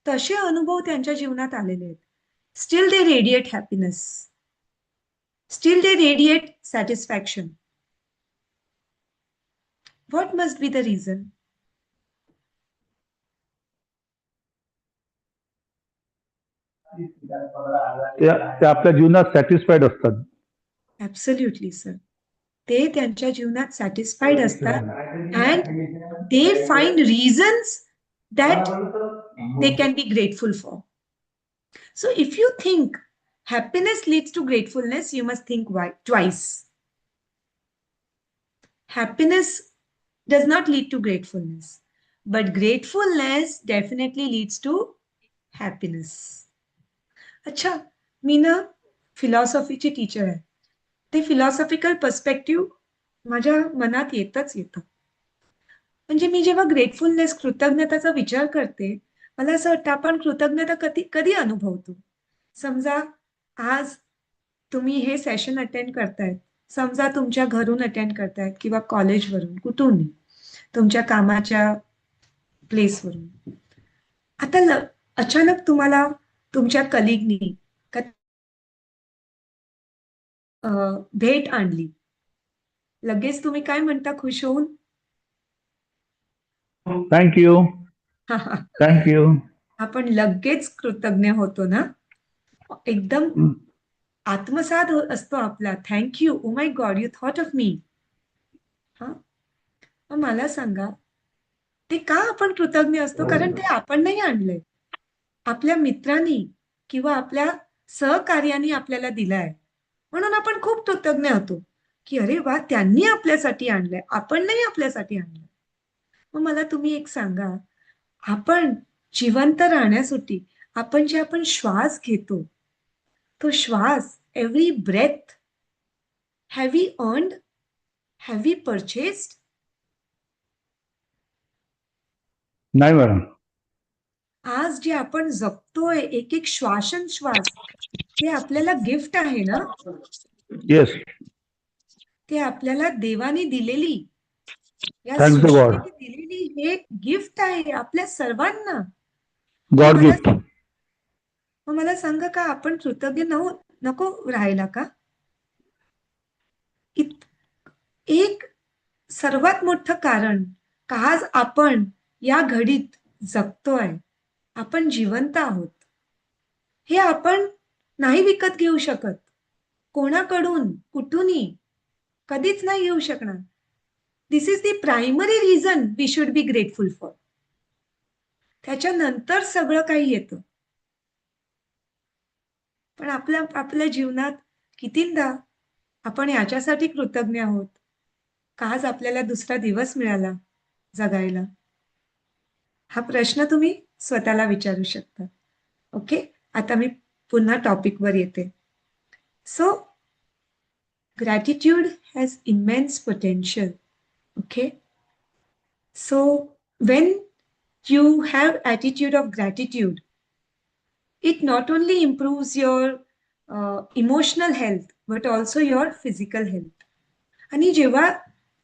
तसे अनुभव त्यांच्या जीवनात आलेले आहेत. Still they radiate happiness, still they radiate satisfaction. What must be the reason? ते आपल्या जीवनात सॅटिस्फाईड असतात. Absolutely sir. ते त्यांच्या जीवनात सॅटिस्फाईड असतात and they find reasons that they can be grateful for. So if you think happiness leads to gratefulness, you must think twice. Happiness does not lead to gratefulness, but gratefulness definitely leads to happiness. अच्छा, मी ना फिलॉसॉफीची teacher आहे. ते philosophical perspective माझ्या मनात येतच येतं. म्हणजे मी जेव्हा ग्रेटफुलनेस, कृतज्ञताचा विचार करते, मला असं वाटतं आपण कृतज्ञता कधी कधी अनुभवतो. समजा आज तुम्ही हे सेशन अटेंड करतायत, समजा तुमच्या घरून अटेंड करतायत किंवा कॉलेजवरून, कुठून, तुमच्या कामाच्या प्लेसवरून. आता अचानक तुम्हाला तुमच्या कलिगनी भेट आणली, लगेच तुम्ही काय म्हणता खुश होऊन? Thank you, thank you. आपण लगेच कृतज्ञ होतो ना, एकदम आत्मसात असतो आपला. Thank you, O my God, you thought of me. हा, मला सांगा, ते का आपण कृतज्ञ असतो? कारण ते आपण नाही आणलंय, आपल्या मित्रांनी किंवा आपल्या सहकार्याने आपल्याला दिलाय, म्हणून आपण खूप कृतज्ञ होतो की अरे वा, त्यांनी आपल्यासाठी आणलंय, आपण नाही आपल्यासाठी आणलंय. मग मला तुम्ही एक सांगा, आपण जिवंत राहण्यासाठी आपण श्वास घेतो, तो श्वास, every breath, have we earned, have we purchased? नाही मॅडम. आज जे आपण जगतोय, एक एक श्वास, ते आपल्याला गिफ्ट आहे ना. येस, ते आपल्याला देवाने दिलेली, या थँक्स टू गॉड. सृष्टीने दिलेली हे गिफ्ट आहे आपल्या सर्वांना. God gift. मग मला सांगा, का आपण कृतज्ञ नको राहायला का? एक सर्वात मोठं कारण का आज आपण या घडीत जगतोय, आपण जिवंत आहोत, हे आपण नाही विकत घेऊ शकत. कोणाकडून, कुठूनही कधीच नाही घेऊ शकणार. This is the primary reason we should be grateful for. त्याच्यानंतर सगळं काही येतं. पण आपल्या जीवनात कितींदा आपण याच्यासाठी कृतज्ञ आहोत का आज आपल्याला दुसरा दिवस मिळाला जगायला? हा प्रश्न तुम्ही स्वतःला विचारू शकता. ओके, आता मी पुन्हा टॉपिकवर येते. So gratitude has immense potential Okay. So when you have attitude of gratitude, it not only improves your emotional health but also your physical health. आणि जेव्हा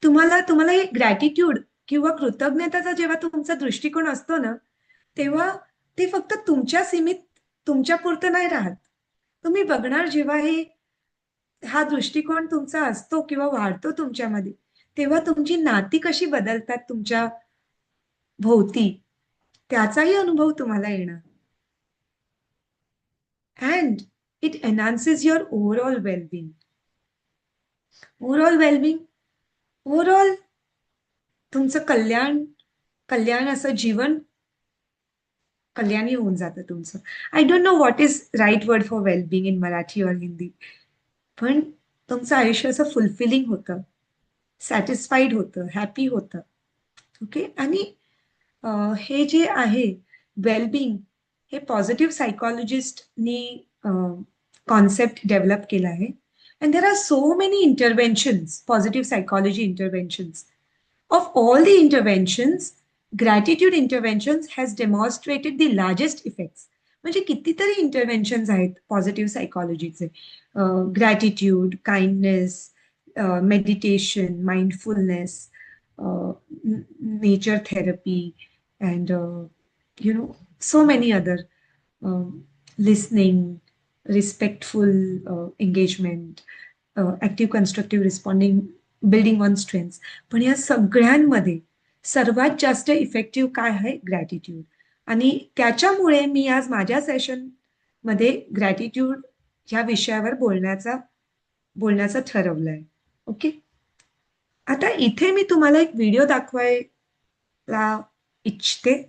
तुम्हाला तुम्हाला हे ग्रॅटिट्यूड किंवा कृतज्ञताचा जेव्हा तुमचा दृष्टिकोन असतो ना, तेव्हा ते फक्त तुमच्या सीमित तुमच्या पुरतं नाही राहत. तुम्ही बघणार जेव्हा हा दृष्टिकोन तुमचा असतो किंवा वाढतो तुमच्यामध्ये, तेव्हा तुमची नाती कशी बदलतात तुमच्या भोवती त्याचाही अनुभव तुम्हाला येणार. And it enhances your overall well-being. Overall तुमचं कल्याण असं जीवन कल्याणी होऊन जातं तुमचं. I don't know what is right word for wellbeing in Marathi और हिंदी, पण तुमचं आयुष्य असं फुलफिलिंग होतं, सॅटिस्फाईड होतं, हॅपी होतं. ओके. आणि हे जे आहे वेलबिंग, हे पॉझिटिव्ह सायकॉलॉजिस्टनी कॉन्सेप्ट डेव्हलप केला आहे. And there are so many interventions, positive psychology interventions. Of all the interventions, gratitude interventions has demonstrated the largest effects. म्हणजे कितीतरी इंटरव्हेन्शन्स आहेत पॉझिटिव्ह सायकॉलॉजीचे. Gratitude, kindness, meditation, mindfulness, nature therapy, and so many other, listening, respectful engagement, active constructive responding, building on strength. पण या सगळ्यांमध्ये सर्वात जास्त effective काय आहे? ग्रॅटिट्यूड. आणि त्याच्यामुळे मी आज माझ्या सेशनमध्ये ग्रॅटिट्यूड ह्या विषयावर बोलण्याचं ठरवलंय. ओके. आता इथे मी तुम्हाला एक व्हिडिओ दाखवायला इच्छिते,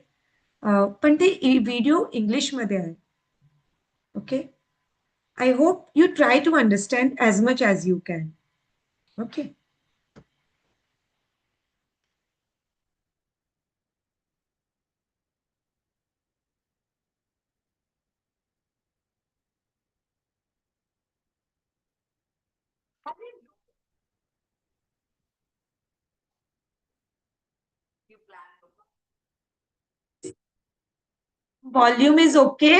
पण ते व्हिडिओ इंग्लिशमध्ये आहे. Okay. I hope you try to understand as much as you can. Okay. Volume is okay.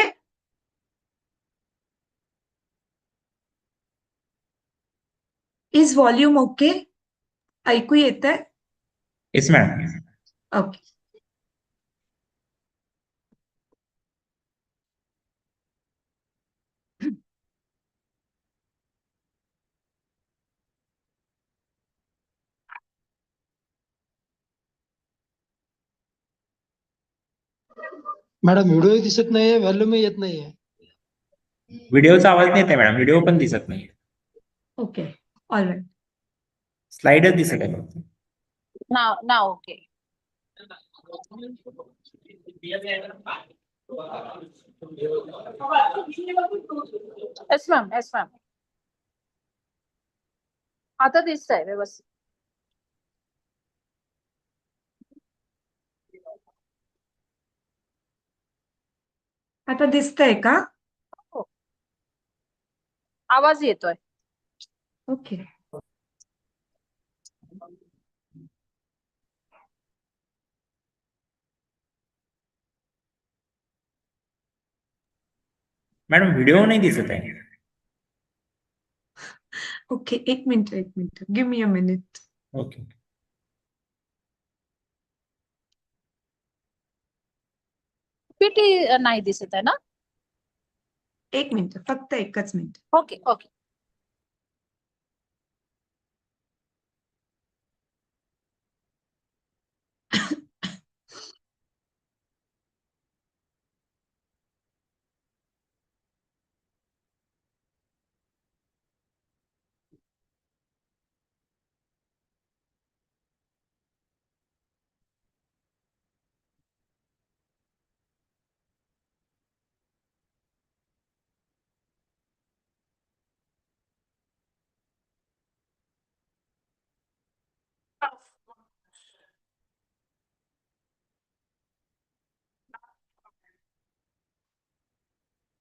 Is volume okay? ऐकू येतंय? Yes madam. Okay. Madam video दिसत नाहीये, व्हॉल्यूम येत नाहीये. व्हिडिओचा आवाज नाही येते मॅडम, व्हिडिओ पण दिसत नाही. ओके. All right. स्लाइडच दिसत आहे फक्त. Now okay. Yes ma'am. आता दिसतंय व्यवस्थित. आता दिसतंय का? आवाज येतोय. ओके. मॅडम व्हिडिओ नाही दिसत आहे. ओके. एक minute. Give me a minute. Okay. PT नाही दिसत आहे ना? एक मिनिट, फक्त एकच मिनिट. ओके.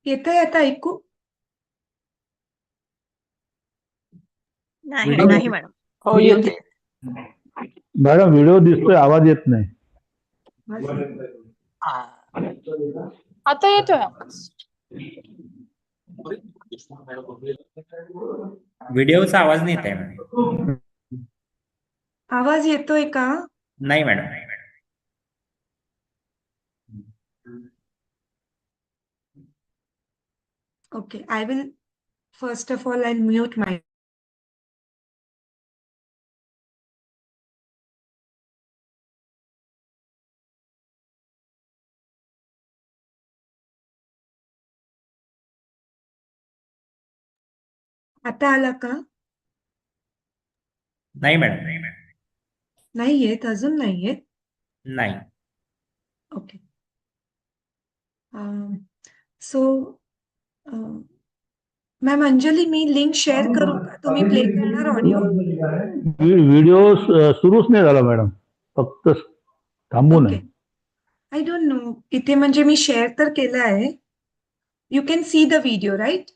येतंय आता ऐकू? नाही मॅडम. हो येते. मॅडम व्हिडिओ दिसतोय, आवाज येत नाही. आता येतोय आवाज. व्हिडिओचा आवाज नाही येत आहे मॅडम. आवाज येतोय का? नाही madam. Okay, I will first of all I'll mute my. आता आला का? नाही मॅडम. नाही येत, अजून नाही येत. नाही. ओके. सो मॅम अंजली, मी लिंक शेअर करू का? तुम्ही प्ले करणार ऑडिओ? व्हिडिओ सुरूच नाही झाला मॅडम, फक्त थांबून आहे. आय डोंट नो, इथे म्हणजे मी शेअर तर केलं आहे. You can see the video right?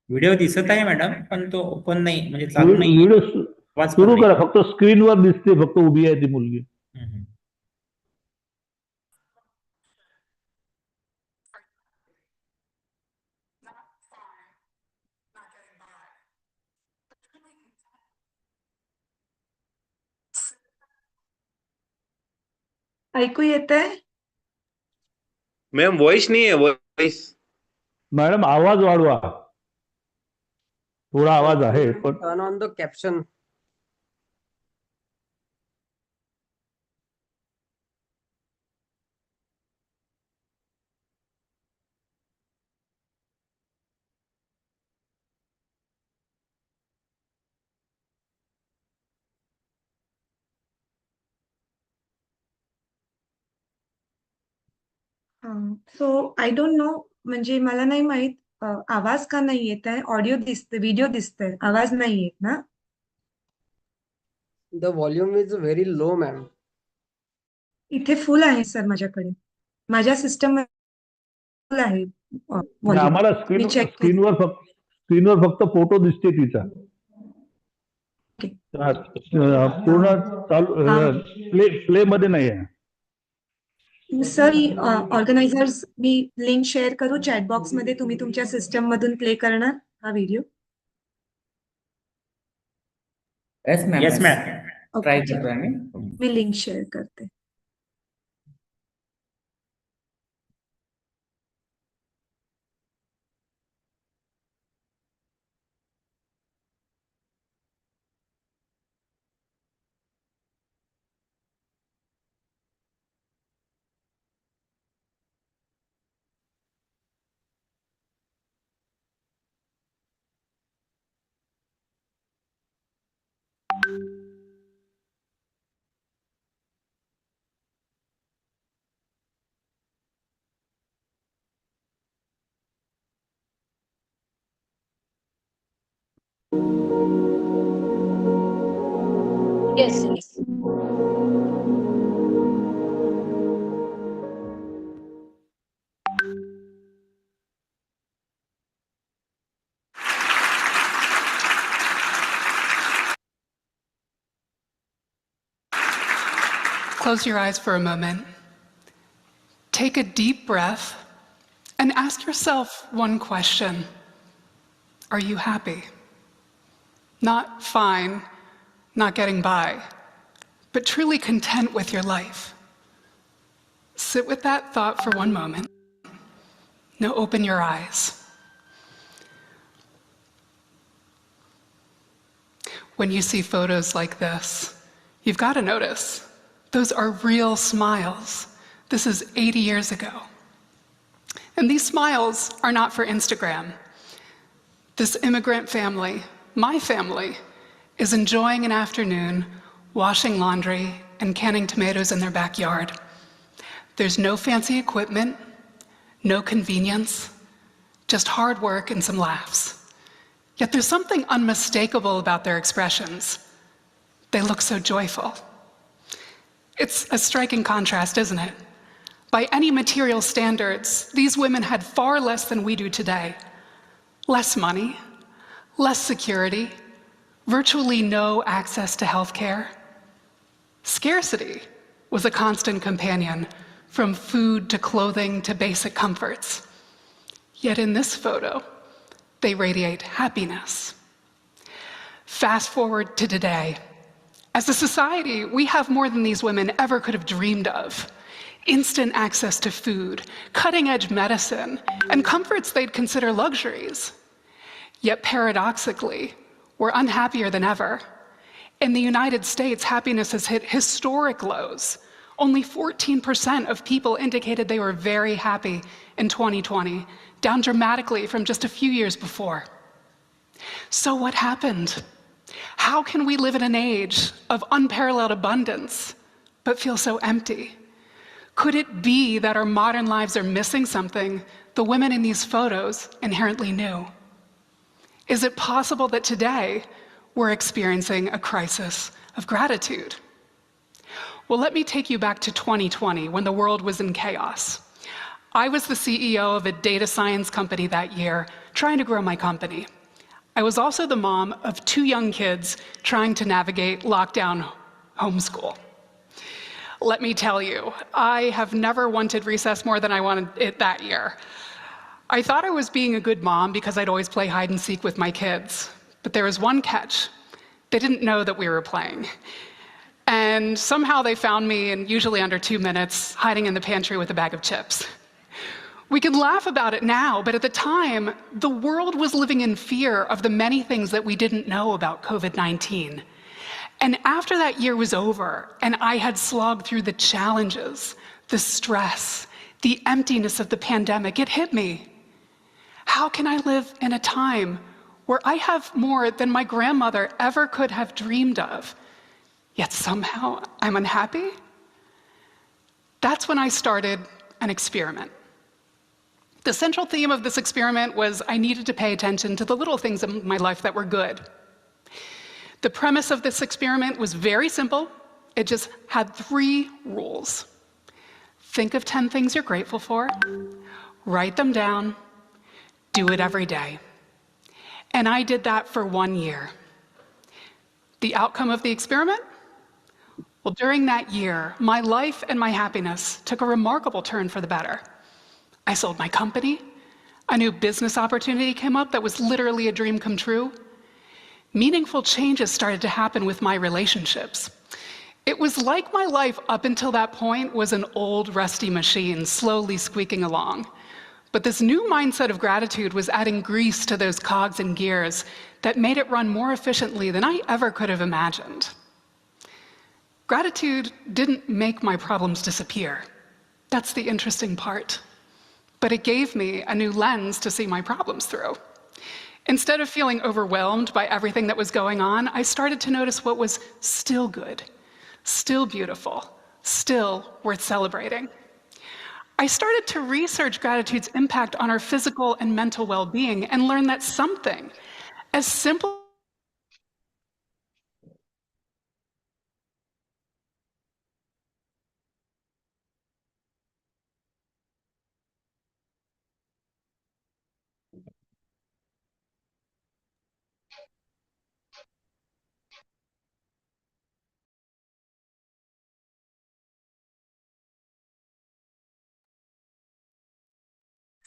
Video दिसत आहे मॅडम, पण तो ओपन नाही, म्हणजे चालू नाही. व्हिडिओ आवाज पण सुरू नाही. करा, फक्त स्क्रीनवर दिसते, फक्त उभी आहे ती मुलगी. ऐकू येतंय? मॅम वॉइस नाही आहे, वॉइस. मॅडम आवाज वाढवा, थोडा आवाज आहे पण. Turn on the caption. So I don't no, म्हणजे मला नाही माहित आवाज का नाही येत आहे. ऑडिओ दिसते, व्हिडिओ दिसतंय, आवाज नाही येत ना? The volume is very low, ma'am. इथे फुल आहे सर, माझ्याकडे माझ्या सिस्टम फुल आहे व्हॉल्यूम. आम्हाला मी चेक केलं. स्क्रीनवर फक्त फोटो दिसते तिचा. पूर्ण चालू प्ले मध्ये नाही आहे. सर ऑर्गनायझर्स, मी लिंक शेअर करू चॅट बॉक्स मध्ये, तुम्ही तुमच्या सिस्टम मधून प्ले करणार हा video? Yes ma'am. Yes ma'am. Try करतोय आम्ही. मी लिंक शेअर करते. Yes, yes. Close your eyes for a moment. Take a deep breath and ask yourself one question. Are you happy? Not fine, not getting by, but truly content with your life. Sit with that thought for one moment. Now open your eyes. When you see photos like this, you've got to notice, those are real smiles. This is 80 years ago. And these smiles are not for Instagram. This immigrant family, my family, is enjoying an afternoon washing laundry and canning tomatoes in their backyard. There's no fancy equipment, no convenience, just hard work and some laughs. Yet there's something unmistakable about their expressions. They look so joyful. It's a striking contrast, isn't it? By any material standards, these women had far less than we do today. Less money, less security, virtually no access to healthcare. Scarcity was a constant companion, from food to clothing to basic comforts. Yet in this photo, they radiate happiness. Fast forward to today. As a society, we have more than these women ever could have dreamed of. Instant access to food, cutting-edge medicine, and comforts they'd consider luxuries. Yet paradoxically, we're unhappier than ever. In the United States, happiness has hit historic lows. Only 14% of people indicated they were very happy in 2020, down dramatically from just a few years before. So what happened? How can we live in an age of unparalleled abundance, but feel so empty? Could it be that our modern lives are missing something the women in these photos inherently knew? Is it possible that today we're experiencing a crisis of gratitude? Well, let me take you back to 2020, when the world was in chaos. I was the CEO of a data science company that year, trying to grow my company. I was also the mom of 2 young kids trying to navigate lockdown homeschool. Let me tell you, I have never wanted recess more than I wanted it that year. I thought I was being a good mom because I'd always play hide and seek with my kids. But there was one catch. They didn't know that we were playing. And somehow they found me, in usually under 2 minutes, hiding in the pantry with a bag of chips. We can laugh about it now, but at the time, the world was living in fear of the many things that we didn't know about COVID-19. And after that year was over, and I had slogged through the challenges, the stress, the emptiness of the pandemic, it hit me. How can I live in a time where I have more than my grandmother ever could have dreamed of, yet somehow I'm unhappy? That's when I started an experiment. The central theme of this experiment was I needed to pay attention to the little things in my life that were good. The premise of this experiment was very simple. It just had 3 rules. Think of 10 things you're grateful for, write them down, do it every day. And I did that for 1 year. The outcome of the experiment? Well, during that year, my life and my happiness took a remarkable turn for the better. I sold my company. A new business opportunity came up that was literally a dream come true. Meaningful changes started to happen with my relationships. It was like my life up until that point was an old, rusty machine slowly squeaking along. But this new mindset of gratitude was adding grease to those cogs and gears that made it run more efficiently than I ever could have imagined. Gratitude didn't make my problems disappear. That's the interesting part. But it gave me a new lens to see my problems through. Instead of feeling overwhelmed by everything that was going on, I started to notice what was still good, still beautiful, still worth celebrating. I started to research gratitude's impact on our physical and mental well-being and learned that something as simple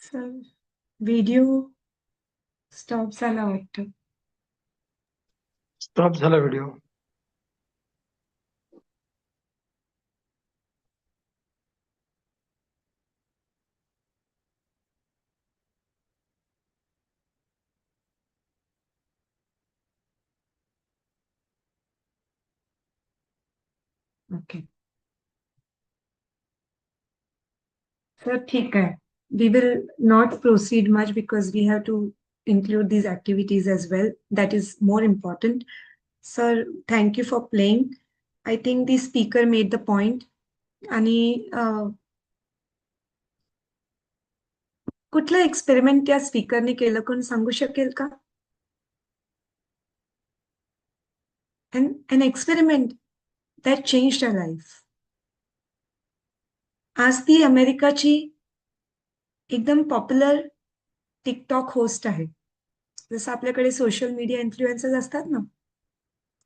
sir video stop झाला वाटतं. Stop झाला video. Okay sir ठीक आहे. We will not proceed much because we have to include these activities as well. That is more important. Sir, thank you for playing. I think the speaker made the point. आणि कुठलं experiment त्या स्पीकरने केलं कोण सांगू शकेल का? An experiment that changed her life. आज ती अमेरिकाची एकदम पॉप्युलर टिकटॉक होस्ट आहे. जसं आपल्याकडे सोशल मीडिया इन्फ्लुएन्सर्स असतात ना,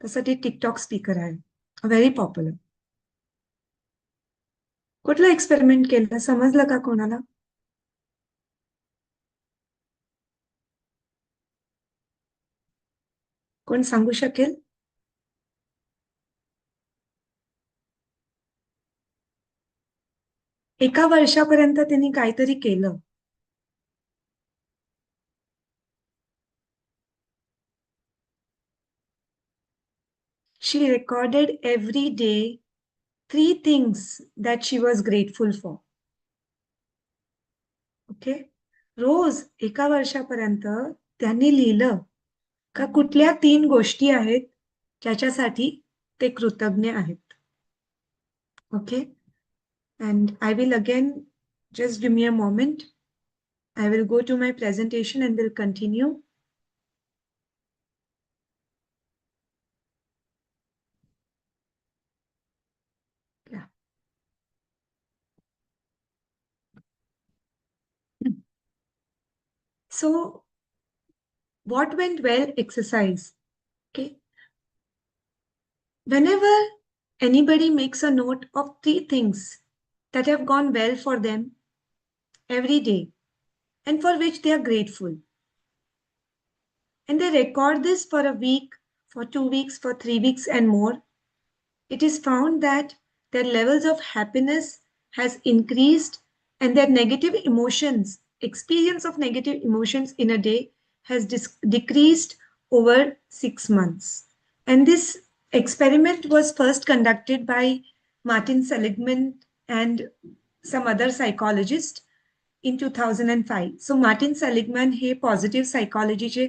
तसं ती टिकटॉक स्पीकर आहे, व्हेरी पॉप्युलर. कुठलं एक्सपेरिमेंट केलं समजलं का कोणाला? कोण सांगू शकेल? एका वर्षापर्यंत त्यांनी काहीतरी केलं. She recorded every day 3 things that she was grateful for. Okay, रोज एका वर्षापर्यंत त्यांनी लिहिलं का कुठल्या 3 गोष्टी आहेत ज्याच्यासाठी ते कृतज्ञ आहेत. Okay, and I will again, just give me a moment. I will go to my presentation and will continue. Yeah. So, what went well? Exercise. Okay. Whenever anybody makes a note of 3 things that have gone well for them every day and for which they are grateful, and they record this for a week, for 2 weeks, for 3 weeks and more, it is found that their levels of happiness has increased and their negative emotions, experience of negative emotions in a day has decreased over 6 months. And this experiment was first conducted by Martin Seligman and some other psychologists in 2005. So Martin Seligman hey positive सायकॉलॉजीचे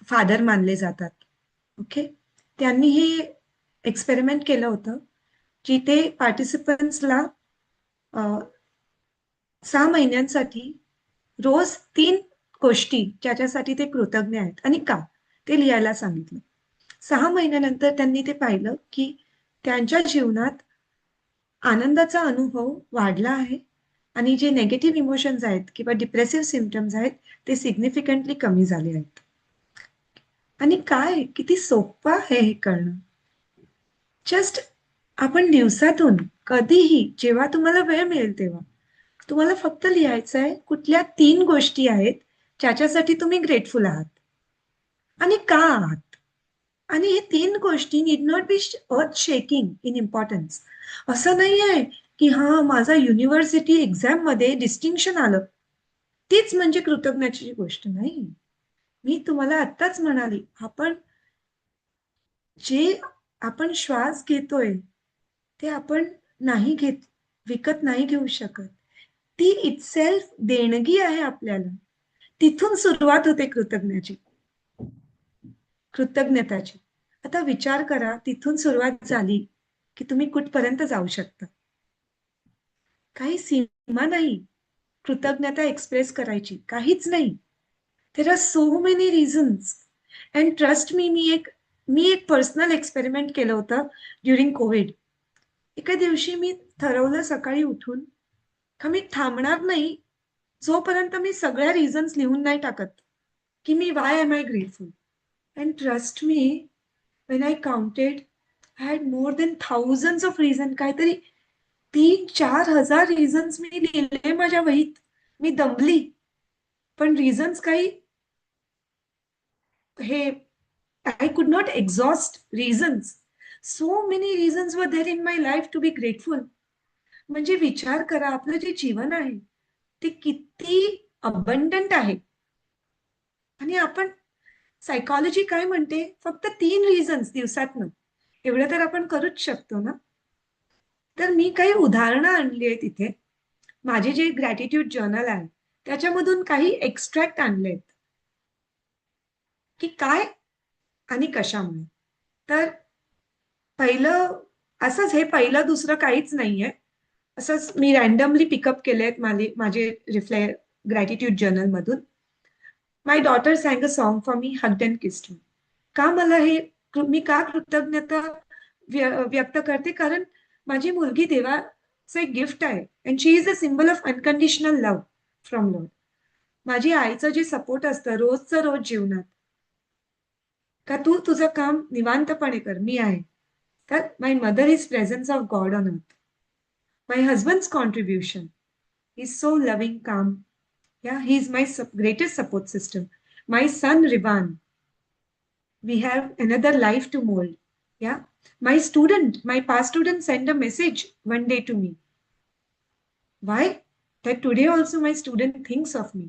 father मानले जातात. Okay, त्यांनी हे experiment केलं होतं जिथे पार्टिसिपंट्सला 6 महिन्यांसाठी रोज 3 गोष्टी ज्याच्यासाठी ते कृतज्ञ आहेत आणि का ते लिहायला सांगितलं. 6 महिन्यानंतर त्यांनी ते पाहिलं की त्यांच्या जीवनात आनंदाचा अनुभव वाढला आहे आणि जे नेगेटिव्ह इमोशन्स आहेत किंवा डिप्रेसिव्ह सिम्पटम्स आहेत ते सिग्निफिकंटली कमी झाले आहेत. आणि काय किती सोपं आहे हे करणं. जस्ट आपण दिवसातून कधीही जेव्हा तुम्हाला वेळ मिळेल तेव्हा तुम्हाला फक्त लिहायचं आहे कुठल्या 3 गोष्टी आहेत ज्याच्यासाठी तुम्ही ग्रेटफुल आहात आणि का आहात. आणि हे 3 गोष्टी need not be earth shaking in importance. असं नाही आहे की हा माझा युनिव्हर्सिटी एक्झाम मध्ये डिस्टिंक्शन आलं तीच म्हणजे कृतज्ञतेची गोष्ट नाही. मी तुम्हाला आत्ताच म्हणाली आपण जे आपण श्वास घेतोय ते आपण नाही घेत, विकत नाही घेऊ शकत. ती इटसेल्फ देणगी आहे आपल्याला. तिथून सुरुवात होते कृतज्ञताची. आता विचार करा तिथून सुरुवात झाली की तुम्ही कुठपर्यंत जाऊ शकता. काही सीमा नाही कृतज्ञता एक्सप्रेस करायची, काहीच नाही. There are so many reasons and trust me, मी एक पर्सनल एक्सपेरिमेंट केलं होतं ड्युरिंग कोविड. एका दिवशी मी ठरवलं सकाळी उठून का मी थांबणार नाही जोपर्यंत मी सगळ्या रिझन्स लिहून नाही टाकत की मी why am I grateful. And trust me, when I counted, I had more than thousands of reasons. काहीतरी 3-4 हजार रिझन्स मी लिहिले माझ्या वहीत. मी दमली पण रिझन्स काही हे I could not exhaust reasons. So many reasons were there in my life to be grateful. म्हणजे विचार करा आपलं जे जीवन आहे ते किती अबंडंट आहे. आणि आपण सायकॉलॉजी काय म्हणते फक्त 3 रिझन्स दिवसातनं एवढं तर आपण करूच शकतो ना. तर मी काही उदाहरणं आणली आहेत इथे. माझे जे ग्रॅटिट्यूड जर्नल आहे त्याच्यामधून काही एक्स्ट्रॅक्ट आणलेत की काय आणि कशामुळे. तर पहिलं असंच, हे पहिलं दुसरं काहीच नाहीये, असंच मी रॅन्डमली पिकअप केलेत माझे ग्रॅटिट्यूड जर्नल मधून. My daughter sang a song for me, hugged and kissed me. का मला हे, मी का कृतज्ञता व्यक्त करते, कारण माझी मुलगी देवाचं एक गिफ्ट आहे and she is a symbol of unconditional love from Lord. माझी आईचं जे सपोर्ट असतं रोजचं रोज जीवनात का तू तुझं काम निवांतपणे कर, मी आहे. तर my mother is presence of God on earth. My husband's contribution is so loving, काम. Yeah, he is my greatest support system. My son Rivan, we have another life to mold. Yeah, my past student sent a message one day to me. Why? That today also my student thinks of me.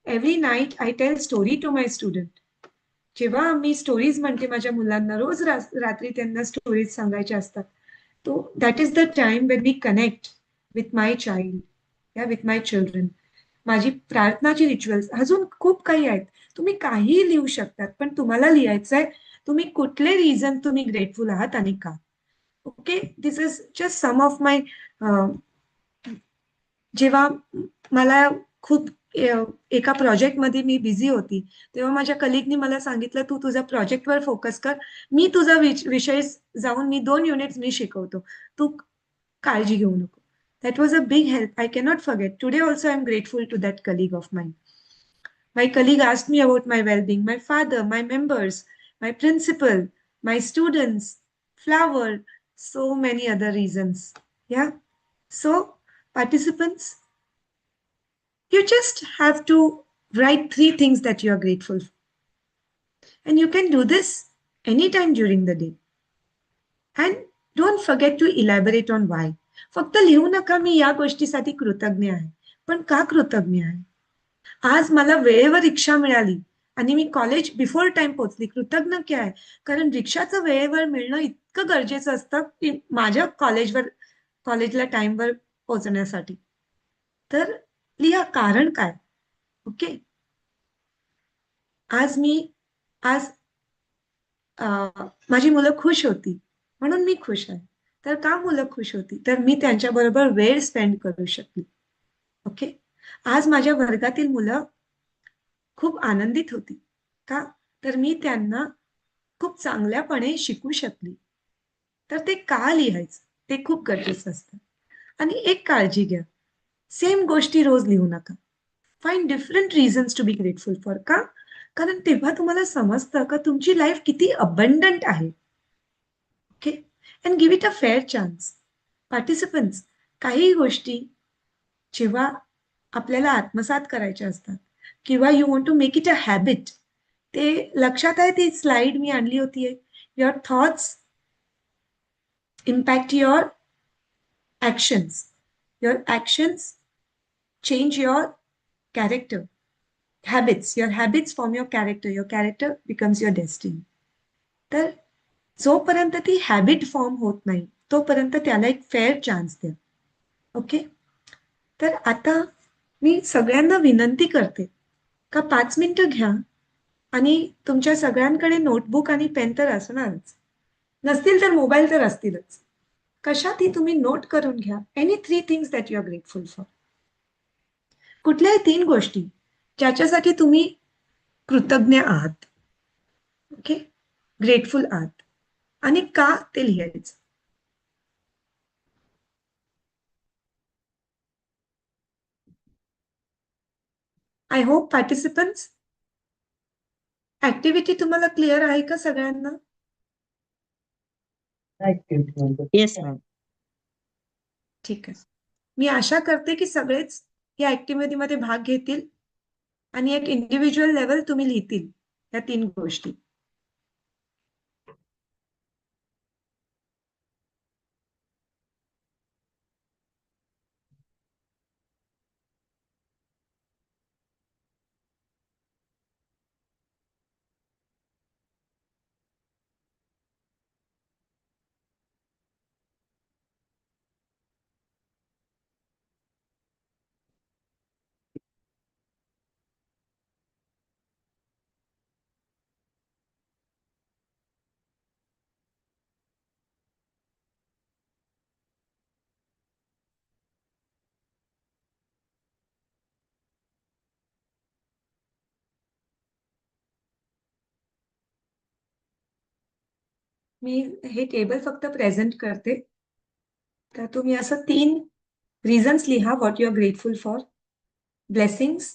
Every night I tell story to my student. जेव्हा मी stories म्हणते माझ्या मुलांना, रोज रात्री त्यांना stories सांगायच्या असतात. तो that is the time when we connect with my child, या विथ माय चिल्ड्रन. माझी प्रार्थनाची रिच्युअल्स अजून खूप काही आहेत. तुम्ही काहीही लिहू शकतात, पण तुम्हाला लिहायचं आहे तुम्ही कुठले रिझन तुम्ही ग्रेटफुल आहात आणि का. Okay, this is just some of my. जेव्हा मला खूप एका प्रोजेक्टमध्ये मी बिझी होती, तेव्हा माझ्या कलिगनी मला सांगितलं, तू तुझ्या प्रोजेक्टवर फोकस कर, मी तुझा विषय जाऊन मी 2 युनिट्स मी शिकवतो, तू काळजी घेऊ नको. That was a big help. I cannot forget. Today also I'm grateful to that colleague of mine. My colleague asked me about my well-being, my father, my members, my principal, my students, flower, so many other reasons. Yeah. So, participants, you just have to write 3 things that you are grateful for. And you can do this anytime during the day. And don't forget to elaborate on why. फक्त लिहू नका मी या गोष्टीसाठी कृतज्ञ आहे. पण का कृतज्ञ आहे? आज मला वेळेवर रिक्षा मिळाली आणि मी कॉलेज बिफोर टाइम पोहोचली. कृतज्ञ काय आहे? कारण रिक्षाचं वेळेवर मिळणं इतकं गरजेचं असतं की माझ्या कॉलेजला टाइमवर पोहोचण्यासाठी. तर लिहा कारण काय. ओके, आज माझी मुलं खुश होती म्हणून मी खुश आहे. तर का मुलं खुश होती? तर मी त्यांच्याबरोबर वेळ स्पेंड करू शकली. ओके, आज माझ्या वर्गातील मुलं खूप आनंदित होती. का? तर मी त्यांना खूप चांगल्यापणे शिकू शकली. तर ते का लिहायचं? ते खूप गरजेचं असतं. आणि एक काळजी घ्या, सेम गोष्टी रोज लिहू नका. Find different reasons to be grateful for. का? कारण तेव्हा तुम्हाला समजतं का तुमची लाईफ किती अबंडंट आहे. Okay, and give it a fair chance. Participants, काही गोष्टी जेव्हा आपल्याला आत्मसात करायच्या असतात किंवा you want to make it a habit, ते लक्षात आहे ती स्लाइड मी आणली होती. Your thoughts impact your actions. Your actions change your character. Habits. Your habits form your character. Your character becomes your destiny. तर जोपर्यंत ती हॅबिट फॉर्म होत नाही तोपर्यंत त्याला एक फेअर चान्स द्या. ओके, तर आता मी सगळ्यांना विनंती करते का 5 मिनिटं घ्या आणि तुमच्या सगळ्यांकडे नोटबुक आणि पेन तर असणारच, नसतील तर मोबाईल तर असतीलच. कशातही तुम्ही नोट करून घ्या any 3 things that you are grateful for. कुठल्याही 3 गोष्टी ज्याच्यासाठी तुम्ही कृतज्ञ आहात. ओके, ग्रेटफुल आहात आणि का ते लिहायचं. आय होप पार्टिसिपंट्स ऍक्टिव्हिटी तुम्हाला क्लिअर आहे का सगळ्यांना? Yes ma'am. ठीक आहे, मी आशा करते की सगळेच या ऍक्टिव्हिटीमध्ये भाग घेतील आणि एक इंडिव्हिज्युअल लेवल तुम्ही लिहितील या 3 गोष्टी. मी हे टेबल फक्त प्रेझेंट करते. तर तुम्ही असं 3 रिझन्स लिहा what you are grateful for, blessings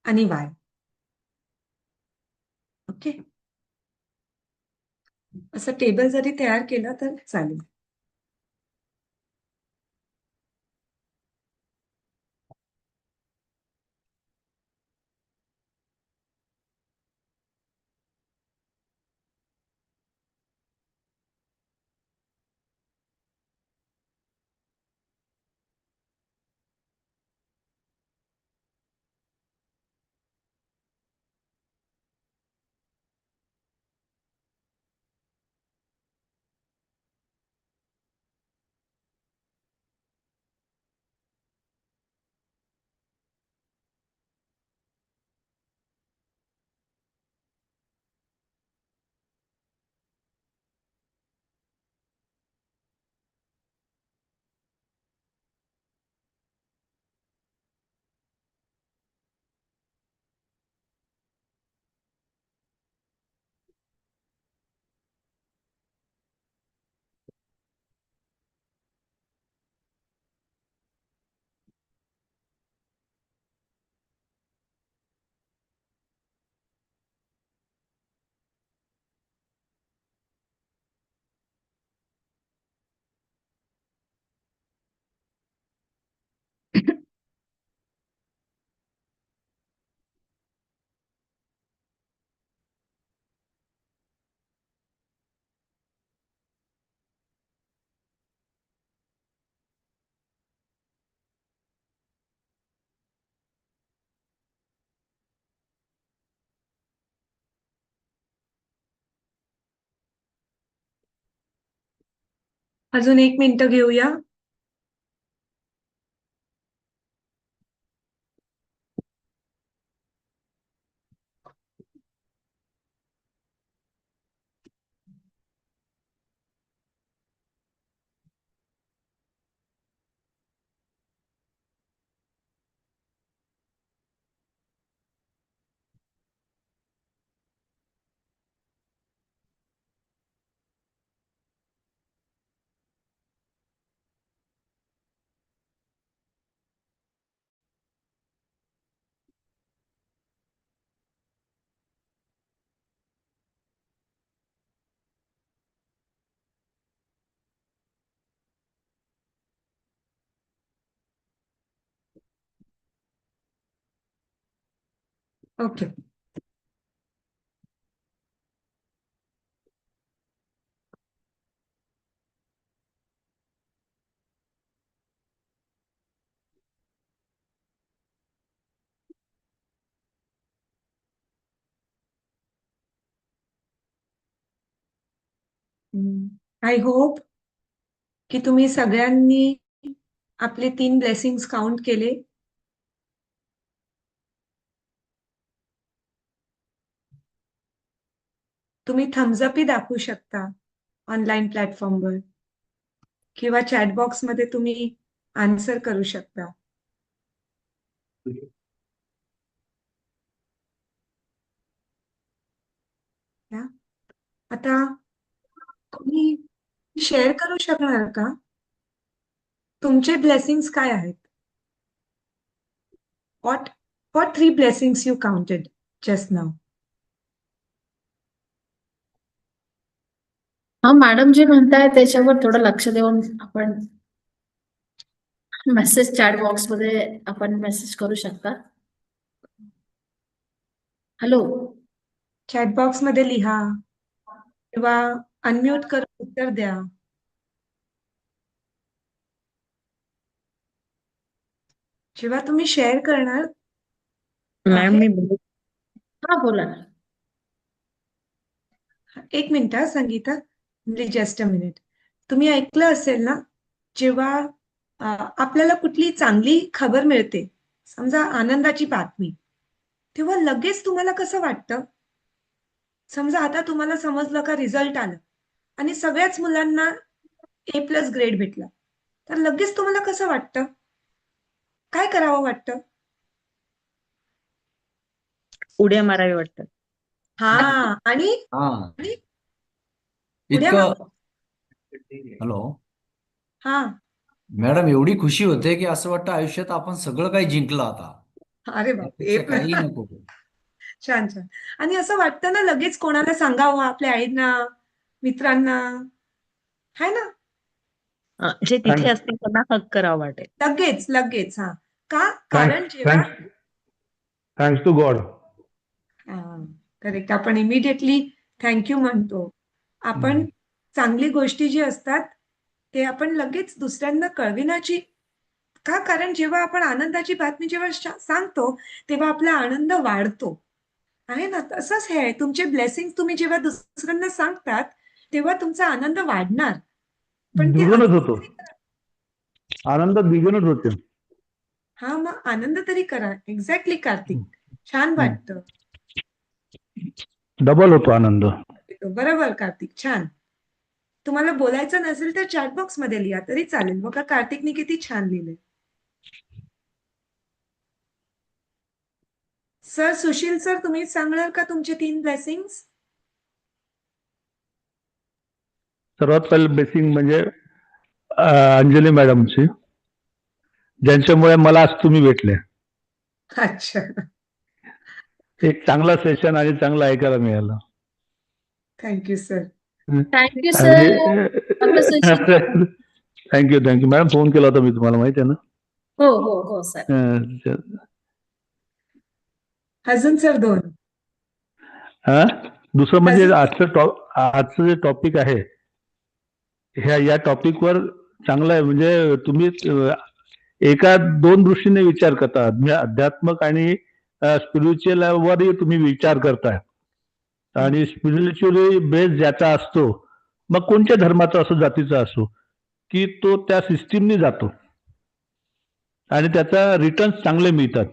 आणि वाय. ओके, असं टेबल जरी तयार केलं तर चालेल. अजून 1 मिनिटं घेऊया. ओके. आय होप की तुम्ही सगळ्यांनी आपले 3 ब्लेसिंग्स काउंट केले. तुम्ही थम्स अप ही दाखवू शकता ऑनलाईन प्लॅटफॉर्मवर किंवा चॅट बॉक्समध्ये तुम्ही आन्सर करू शकता. या. आता तुम्ही शेअर करू शकणार का तुमचे ब्लेसिंग्स काय आहेत? what 3 blessings you counted just now? हा मॅडम जे म्हणताय त्याच्यावर थोडं लक्ष देऊन आपण मेसेज चॅट बॉक्स मध्ये आपण मेसेज करू शकता. हॅलो, चॅट बॉक्स मध्ये लिहा किंवा अनम्यूट करून उत्तर द्या. जेव्हा तुम्ही शेअर करणार मॅम मी हा बोला ना. 1 मिनिट हा संगीता, जस्ट अ मिनिट. तुम्ही ऐकलं असेल ना, जेव्हा आपल्याला कुठली चांगली खबर मिळते, समजा आनंदाची बातमी, तेव्हा लगेच तुम्हाला कसं वाटतं? समजा आता तुम्हाला समजलं का रिझल्ट आलं आणि सगळ्याच मुलांना A+ ग्रेड भेटला, तर लगेच तुम्हाला कसं वाटतं? काय करावं वाटतं? उड्या मारावी वाटतात. हा आणि हा उड्या इतकं. हॅलो हा मॅडम, एवढी खुशी होते की असं वाटतं आयुष्यात आपण सगळं काही जिंकलं आता. अरे बाप, त्यापेक्षा काही नको. छान छान. आणि असं वाटतं ना लगेच कोणाला सांगावं, आपल्या आईंना मित्रांना, है ना? जे तिथे असतील त्यांना हक करावं वाटेल. लगेच लगेच. हा का? कारण जेव्हा थँक्स टू गॉड. करेक्ट, आपण इमिडिएटली थँक्यू म्हणतो. आपण चांगली गोष्टी जी असतात ते आपण लगेच दुसऱ्यांना कळविण्याची का? कारण जेव्हा आपण आनंदाची बातमी जेव्हा सांगतो तेव्हा आपला आनंद वाढतो, आहे ना? तसंच हे आहे, तुमचे ब्लेसिंग तुम्ही जेव्हा दुसऱ्यांना सांगतात तेव्हा तुमचा आनंद वाढणार. पण ते द्विगुणच होतो, आनंद द्विगुणच होते. हा, मग आनंद तरी करा. एक्झॅक्टली कार्तिक, छान वाटतं. डबल होतो आनंद. बरोबर कार्तिक, छान. तुम्हाला बोलायचं नसेल तर चॅट बॉक्स मध्ये लिहा तरी चालेल. बघा कार्तिकने किती छान लिहिलंय. सर, सुशील सर, तुम्ही सांगणार का तुमचे 3 ब्लेसिंग्स? सर्वात पहिलं ब्लेसिंग म्हणजे अंजली मॅडमची, ज्यांच्यामुळे मला आज तुम्ही भेटले. अच्छा, एक चांगला सेशन आणि चांगलं ऐकायला मिळालं. Thank you sir. Thank you sir. Thank you madam. Phone केला होता मी तुम्हाला, माहिती आहे ना? हो हो हो सर. अजून सर 2. दुसरं म्हणजे आजचं जे टॉपिक आहे, या टॉपिकवर चांगलं आहे. म्हणजे तुम्ही एका 2 दृष्टीने विचार करता, म्हणजे अध्यात्मक आणि स्पिरिच्युअल वरही तुम्ही विचार करताय. आणि स्पिरिच्युअली बेस ज्याचा असतो, मग कोणत्या धर्माचा असो, जातीचा असो, की तो त्या सिस्टीमनी जातो आणि त्याचा रिटर्न्स चांगले मिळतात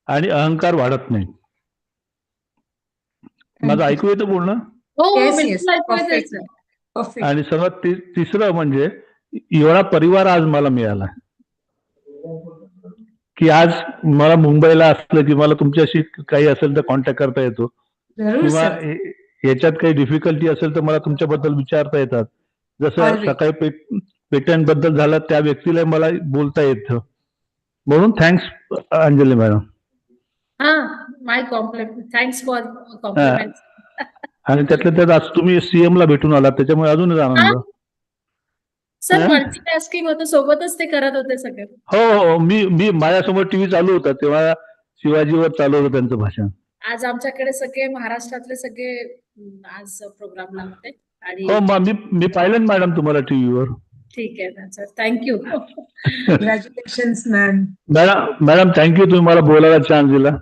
आणि अहंकार वाढत नाही. माझं ऐकू येतं बोलणं? हो, येस येस, बिलकुल ऐकू येतंय परफेक्ट सर. परफेक्ट. आणि सर्वात तिसरं म्हणजे एवढा परिवार आज मला मिळाला, की आज मला मुंबईला असलं की मला तुमच्याशी काही असेल तर कॉन्टॅक्ट करता येतो, जरूर किंवा सर. याच्यात काही डिफिकल्टी असेल तर मला तुमच्याबद्दल विचारता येतात. जसं Always. सकाळी पेटंट बद्दल झालं, त्या व्यक्तीला मला बोलता येतं. म्हणून थँक्स अंजली मॅडम. हा, my compliment. Thanks for compliment. आणि त्यातल्या त्यात आज तुम्ही सीएम ला भेटून आलात, त्याच्यामुळे अजूनच आनंद. सर, मल्टीटास्किंग होतं, सोबतच ते करत होते सगळे. हो, मी माझ्यासमोर टीव्ही चालू होता तेव्हा शिवाजीवर चालू होतं त्यांचं भाषण. आज आमच्याकडे सगळे महाराष्ट्रातले सगळे आज प्रोग्रामला होते. आणि हो, मी पाहिलं मॅडम तुम्हाला टीव्हीवर. ठीक आहे ना sir, thank you. Congratulations ma'am. Madam thank you, तुम्ही मला बोलायला चान्स दिला.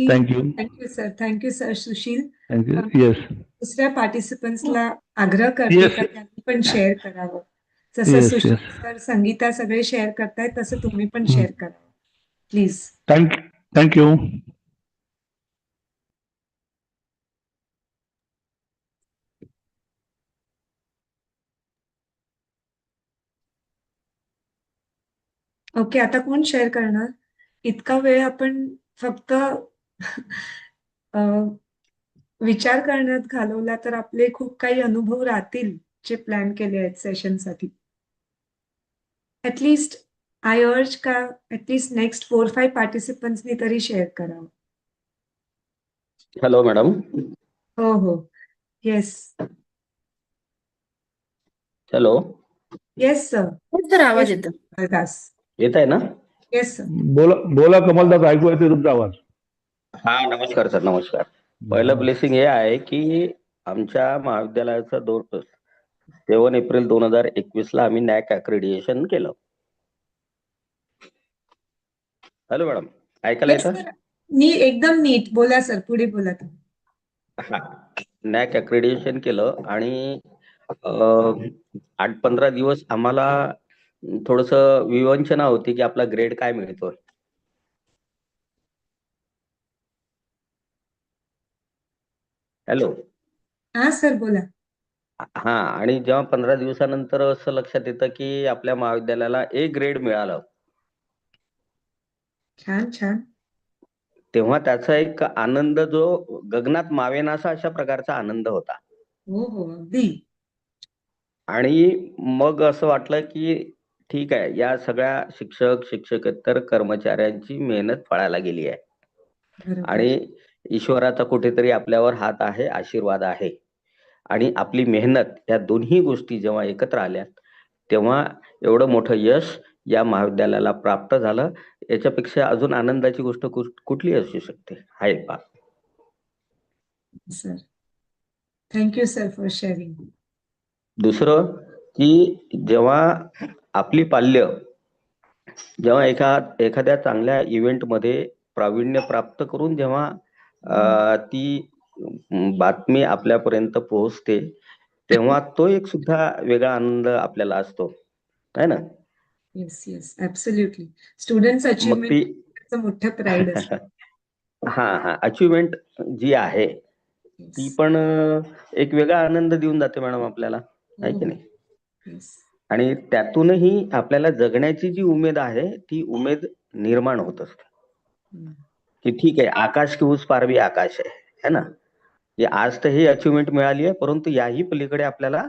थँक्यू सर सुशील. थँक्यू. येस. दुसऱ्या पार्टिसिपंट्सला आग्रह करते का त्यांनी पण शेअर करावं. जसं सुशील सर, संगीता सगळे शेअर करतायत, तसं तुम्ही पण शेअर करावं प्लीज. थँक्यू. ओके, आता कोण शेअर करणार? इतका वेळ आपण फक्त विचार करण्यात घालवला तर आपले खूप काही अनुभव राहतील जे प्लॅन केले आहेत सेशनसाठी. ऍटलीस्ट आय अर्ज का ऍटलीस्ट नेक्स्ट 4-5 पार्टिसिपंट्सनी तरी शेअर करावं. Hello madam. हो, yes hello. Yes sir. Sir, आवाज येतो. येत आहे ना? Yes sir. बोला कमलदास, ऐकू येते तुमचा आवाज. हा, नमस्कार सर. नमस्कार. पहिलं ब्लेसिंग हे आहे की आमच्या महाविद्यालयाचं 7 एप्रिल 2021 ला आम्ही नॅक अक्रेडिटेशन केलं. हॅलो मॅडम, ऐकायला येतं? एकदम नीट बोला सर, पुढे बोला तुम्ही. हा, नॅक अक्रेडिटेशन केलं आणि 8-15 दिवस आम्हाला थोडस विवंचना होती की आपला ग्रेड काय मिळतोय. हॅलो. हा सर, बोला. हा, आणि जेव्हा 15 दिवसानंतर असं लक्षात येतं की आपल्या महाविद्यालयाला A ग्रेड मिळालं, छान. तेव्हा त्याचा एक आनंद जो गगनात मावेनासा अशा प्रकारचा आनंद होता. हो, अगदी. आणि मग असं वाटलं की ठीक आहे, या सगळ्या शिक्षकेतर कर्मचाऱ्यांची मेहनत फळाला गेली आहे आणि ईश्वराचा कुठेतरी आपल्यावर हात आहे, आशीर्वाद आहे. आणि आपली मेहनत या दोन्ही गोष्टी जेव्हा एकत्र आल्या तेव्हा एवढं मोठं यश या महाविद्यालयाला प्राप्त झालं. याच्यापेक्षा अजून आनंदाची गोष्ट कुठली असू शकते? आहे पा. Sir thank you sir for sharing. दुसरं की जेव्हा आपली पाल्य जेव्हा एखाद्या चांगल्या इव्हेंटमध्ये प्रावीण्य प्राप्त करून जेव्हा ती बातमी आपल्यापर्यंत पोहोचते तेव्हा तो एक सुद्धा वेगळा आनंद आपल्याला असतो, आहे ना? Yes yes absolutely. स्टुडंट्स मग ती अचीवमेंट मोठं प्राईड असतं. हा अचिव्हमेंट जी आहे ती पण एक वेगळा आनंद देऊन जाते मॅडम आपल्याला, आहे की नाही? येस. आणि त्यातूनही आपल्याला जगण्याची जी उमेद आहे ती उमेद निर्माण होत असते की ठीक आहे, आकाश की उस पार भी आकाश है ना? की आज तर ही अचिव्हमेंट मिळाली आहे, परंतु याही पलीकडे आपल्याला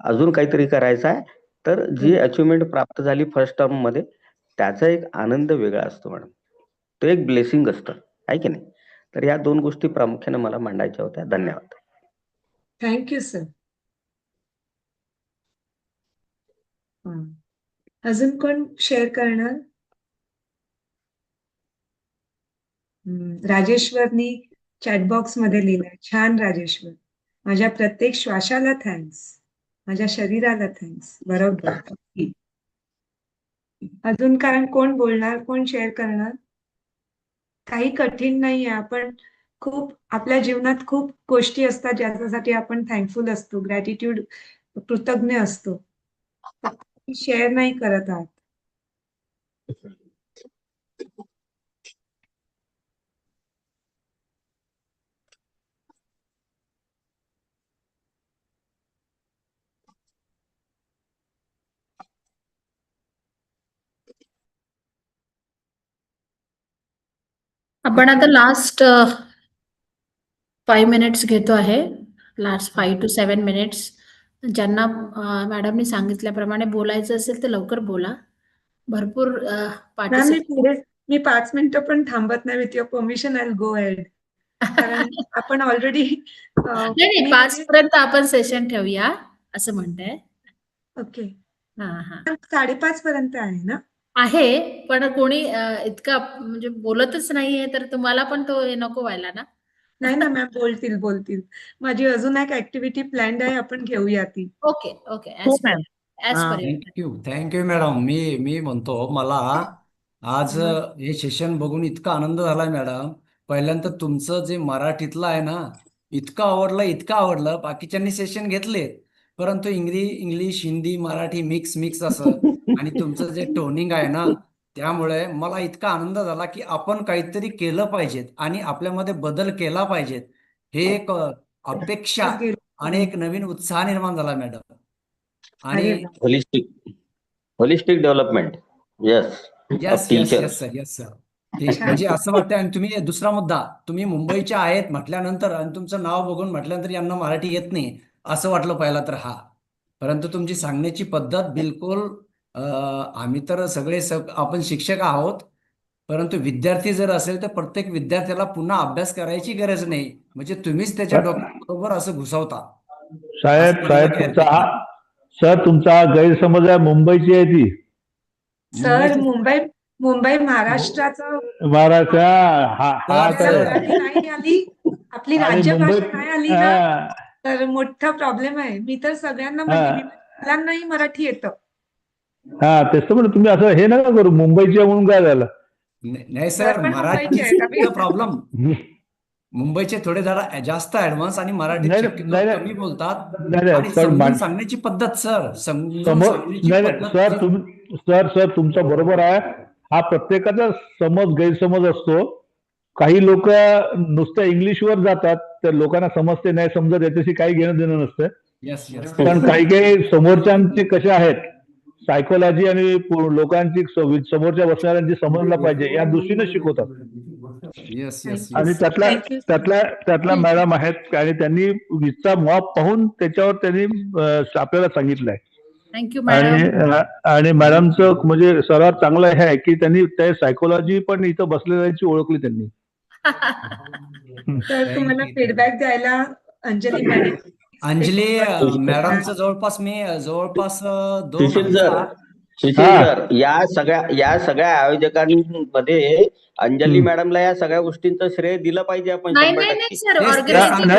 अजून काहीतरी करायचं आहे. तर जी अचिव्हमेंट प्राप्त झाली फर्स्ट टर्म मध्ये त्याचा एक आनंद वेगळा असतो मॅडम. तो एक ब्लेसिंग असतं, आहे की नाही? तर या दोन गोष्टी प्रामुख्याने मला मांडायच्या होत्या. धन्यवाद. Thank you sir. अजून कोण शेअर करणार? राजेश्वरनी चॅटबॉक्स मध्ये लिहिलंय. छान राजेश्वर. माझ्या प्रत्येक श्वासाला थँक्स, माझ्या शरीराला थँक्स. बरोबर. अजून काय कोण बोलणार, कोण शेअर करणार? काही कठीण नाहीये. आपण खूप आपल्या जीवनात खूप गोष्टी असतात ज्याच्यासाठी आपण थँकफुल असतो, ग्रॅटिट्यूड कृतज्ञ असतो. शेअर नाही करत आहात. आपण आता लास्ट 5 मिनिट्स घेतो आहे. Last 5 to 7 minutes. ज्यांना मॅडमनी सांगितल्याप्रमाणे बोलायचं असेल तर लवकर बोला. भरपूर मॅम मी 5 मिनिटं पण थांबत नाही. With your permission I will go ahead. कारण आपण ऑलरेडी नाही 5 पर्यंत आपण सेशन ठेवूया असं म्हणताय. ओके. हा हा 5:30 पर्यंत आहे ना? आहे, पण कोणी इतका म्हणजे बोलतच नाहीये तर तुम्हाला पण तो हे नको व्हायला ना. नाही ना मॅम, बोलतील. माझी अजून एक ऍक्टिव्हिटी प्लॅन्ड आहे, आपण घेऊया ती. Okay okay as per thank you madam. मी म्हणतो मला आज हे सेशन बघून इतका आनंद झालाय मॅडम. पहिल्यांदा तुमचं जे मराठीतलं आहे ना इतकं आवडलं. बाकीच्यांनी सेशन घेतले परंतु इंग्लिश हिंदी मराठी मिक्स असं आणि तुमचं जे टोनिंग आहे ना त्यामुळे मला इतका आनंद झाला की आपण काहीतरी केलं पाहिजेत आणि आपल्यामध्ये बदल केला पाहिजेत. हे एक अपेक्षा आणि एक नवीन उत्साह निर्माण झाला मॅडम. आणि होलिस्टिक डेव्हलपमेंट. Yes sir. ते म्हणजे असं वाटतं. आणि तुम्ही दुसरा मुद्दा, तुम्ही मुंबईच्या आहेत म्हटल्यानंतर आणि तुमचं नाव बघून म्हटल्यानंतर यांना मराठी येत नाही असं वाटलं पहिला तर परंतु तुमची सांगण्याची पद्धत बिलकुल आम्ही तर सगळे आपण शिक्षक आहोत परंतु विद्यार्थी जर असेल तर प्रत्येक विद्यार्थ्याला पुन्हा अभ्यास करायची गरज नाही. म्हणजे तुम्हीच त्याच्या डोक्याबरोबर असं घुसवता. साहेब तुमचा हा गैरसमज आहे. मुंबईची आहे ती. सर मुंबई महाराष्ट्राचं मराठी नाही आली, आपली राज्यभाषा नाही आली ना तर मोठा प्रॉब्लेम आहे. मी तर सगळ्यांना म्हणजे मुलांनाही मराठी येतं. तेच तर तुम्ही असं हे नका करू. मुंबईची म्हणून काय झालं? नाही सर, मराठी प्रॉब्लेम. मुंबईचे थोडे जरा जास्त ऍडव्हान्स आणि मराठी कमी बोलतात. आणि समजून सांगण्याची पद्धत सर तुमचं बरोबर आहे. हा प्रत्येकाचा गैरसमज असतो. काही लोक नुसतं इंग्लिशवर जातात तर लोकांना समजते नाही समजत, याच्याशी काही घेणं देणं नसतं. कारण काही समोरच्यांचे कसे आहेत सायकोलॉजी आणि लोकांची समोरच्या बसणाऱ्यांची समजला पाहिजे या दृष्टीने शिकवतात. आणि त्यातल्या मॅडम आहेत आणि त्यांनी वीजचा मॉप पाहून त्याच्यावर त्यांनी आपल्याला सांगितलंय. आणि मॅडमचं म्हणजे सर्वात चांगलं हे आहे की त्यांनी ते सायकोलॉजी पण इथं बसलेल्यांची ओळखली त्यांनी. तर तुम्हाला फीडबॅक द्यायला अंजली मॅडम अंजली सुशील मॅडमचं जवळपास 2 सुशील हजार सर सुशील सर या सगळ्या आयोजकांमध्ये अंजली मॅडमला या सगळ्या गोष्टींचं श्रेय दिलं पाहिजे आपण नाही 100%. नाही नाही सर तेच ऑर्गनायझिंग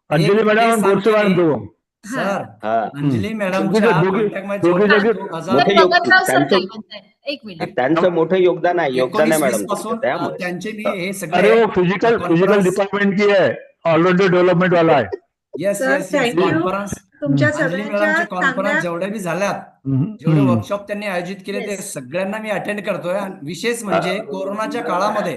अंजली तेच मॅडम गोडसे सांगतो मॅडम मी. तो सर हा अंजली मॅडमच्या दोघी कॉन्टॅक्टमध्ये दोघी जवळपास जगी 2000 मोठे भगतराव सर त्यांचं काय म्हणताय एक मिनिट त्यांचं मोठं योगदान आहे 19-20 मॅडम पासून त्यामुळे त्यांचे मी हे अरे सगळे वो फिजिकल कॉन्फरन्स डिपार्टमेंट की है ऑलराउंडर डेवलपमेंट वाला है. Yes sir yes yes thank you conference तुमच्या अंजली सगळ्यांच्या मॅडमचे चांगल्या कॉन्फरन्स जेवढे बी झाल्यात जेवढे वर्कशॉप त्यांनी आयोजित केले ते सगळ्यांना मी अटेंड करतोय आणि विशेष म्हणजे कोरोनाच्या काळामध्ये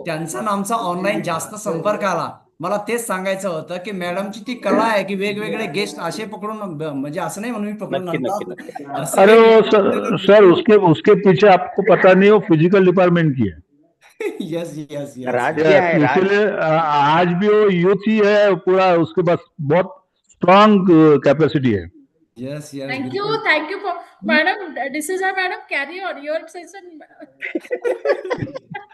त्यांचा आणि आमचा ऑनलाईन जास्त संपर्क आला. मला तेच सांगायचं होतं की मॅडमची ती कला आहे की वेगवेगळे गेस्ट असे पकडून म्हणजे असं नाही म्हणून मी पकडून नक्की आणतात नक्की असं अरे वो वेगवेगळे सर उसके पीछे आपको पता नहीं वो फिजिकल डिपार्टमेंट की है. यस यस यस राजकीय आहे इसीलिए आज भी वो यूथ ही है पूरा उसके पास बहुत स्ट्रांग कैपेसिटी है. यस यस थँक्यू बिलकुल थँक्यू फॉर मॅडम डिसिजा madam carry on your session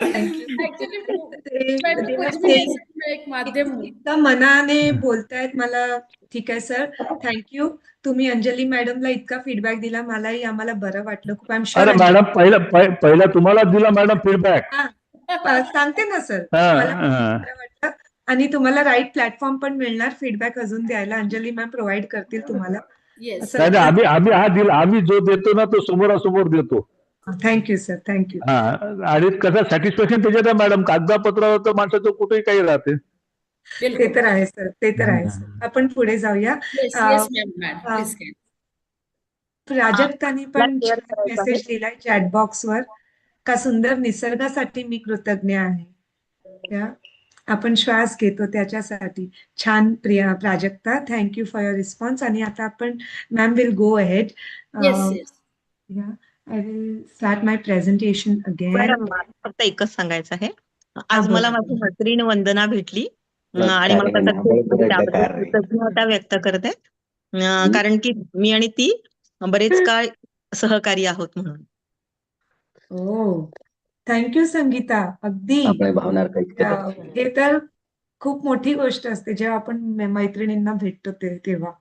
thank you actually ते मैं तो they are कुछ भी नहीं saying सकती मैं एक माध्यम हूँ इतका मनाने बोलतायत मला. ठीक आहे सर थँक्यू तुम्ही अंजली मॅडमला इतका फीडबॅक दिला मलाही आम्हाला बरं वाटलं खूप. आय एम शुअर अरे मॅडम पहिला तुम्हाला दिला मॅडम फीडबॅक. सांगते ना सर मला बरं वाटलं आणि तुम्हाला राईट प्लॅटफॉर्म पण मिळणार फीडबॅक अजून द्यायला. अंजली मॅम प्रोव्हाइड करतील तुम्हाला. येस असं आम्ही हा दिला आम्ही जो देतो ना तो समोरासमोर देतो. Thank you sir thank you. हा आणि कसं सॅटिस्फॅक्शन त्याच्यात आहे मॅडम. कागदापत्रावर तर माणसाचं कुठेही काही राहते. ते तर आहे सर ते तर आहे सर. आपण पुढे जाऊया. येस येस मॅम प्लीज प्राजक्तानी पण शेअर छान करायचं आहे. मेसेज लिहिलाय चॅट बॉक्सवर का सुंदर निसर्गासाठी मी कृतज्ञ आहे. या आपण श्वास घेतो त्याच्यासाठी. छान Prajakta thank you for your response. आणि आता आपण ma'am will go ahead. Yes yes I will start my presentation again. Madam मला फक्त एकच सांगायचं आहे. आज बोला. मला माझी मैत्रीण वंदना भेटली आणि मला अरे त्यासाठी म्हणजे नाबळ त्याबद्दल डकार रे. कृतज्ञता व्यक्त करते. कारण की मी आणि ती बरेच काळ सहकारी आहोत म्हणून. हो थँक्यू संगीता. अगदी आपल्या भावना काही हे तर खूप मोठी गोष्ट असते जेव्हा आपण मैत्रिणींना भेटतो तेव्हा.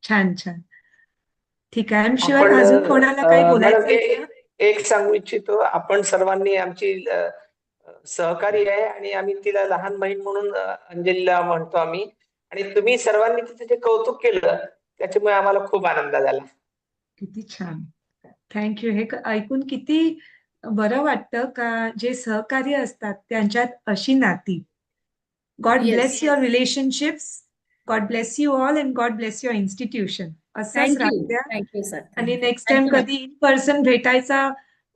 छान छान. ठीक आहे. आय एम शुअर आपण अजून कोणाला काही मॅडम बोलायचं एक सांगू इच्छितो. आपण सर्वांनी आमची सहकारी आहे आणि आम्ही तिला लहान बहीण म्हणून अंजलीला म्हणतो आम्ही. आणि तुम्ही सर्वांनी तिचे जे कौतुक केलं त्याच्यामुळे आम्हाला खूप आनंद झाला. किती छान. थँक्यू. हे ऐकून किती बरं वाटतं का जे सहकार्य असतात त्यांच्यात अशी नाती. God bless your relationships. God bless you all and God bless your institution. असंच राहत्या. थँक्यू सर आणि नेक्स्ट टाइम कधी इन पर्सन भेटायचा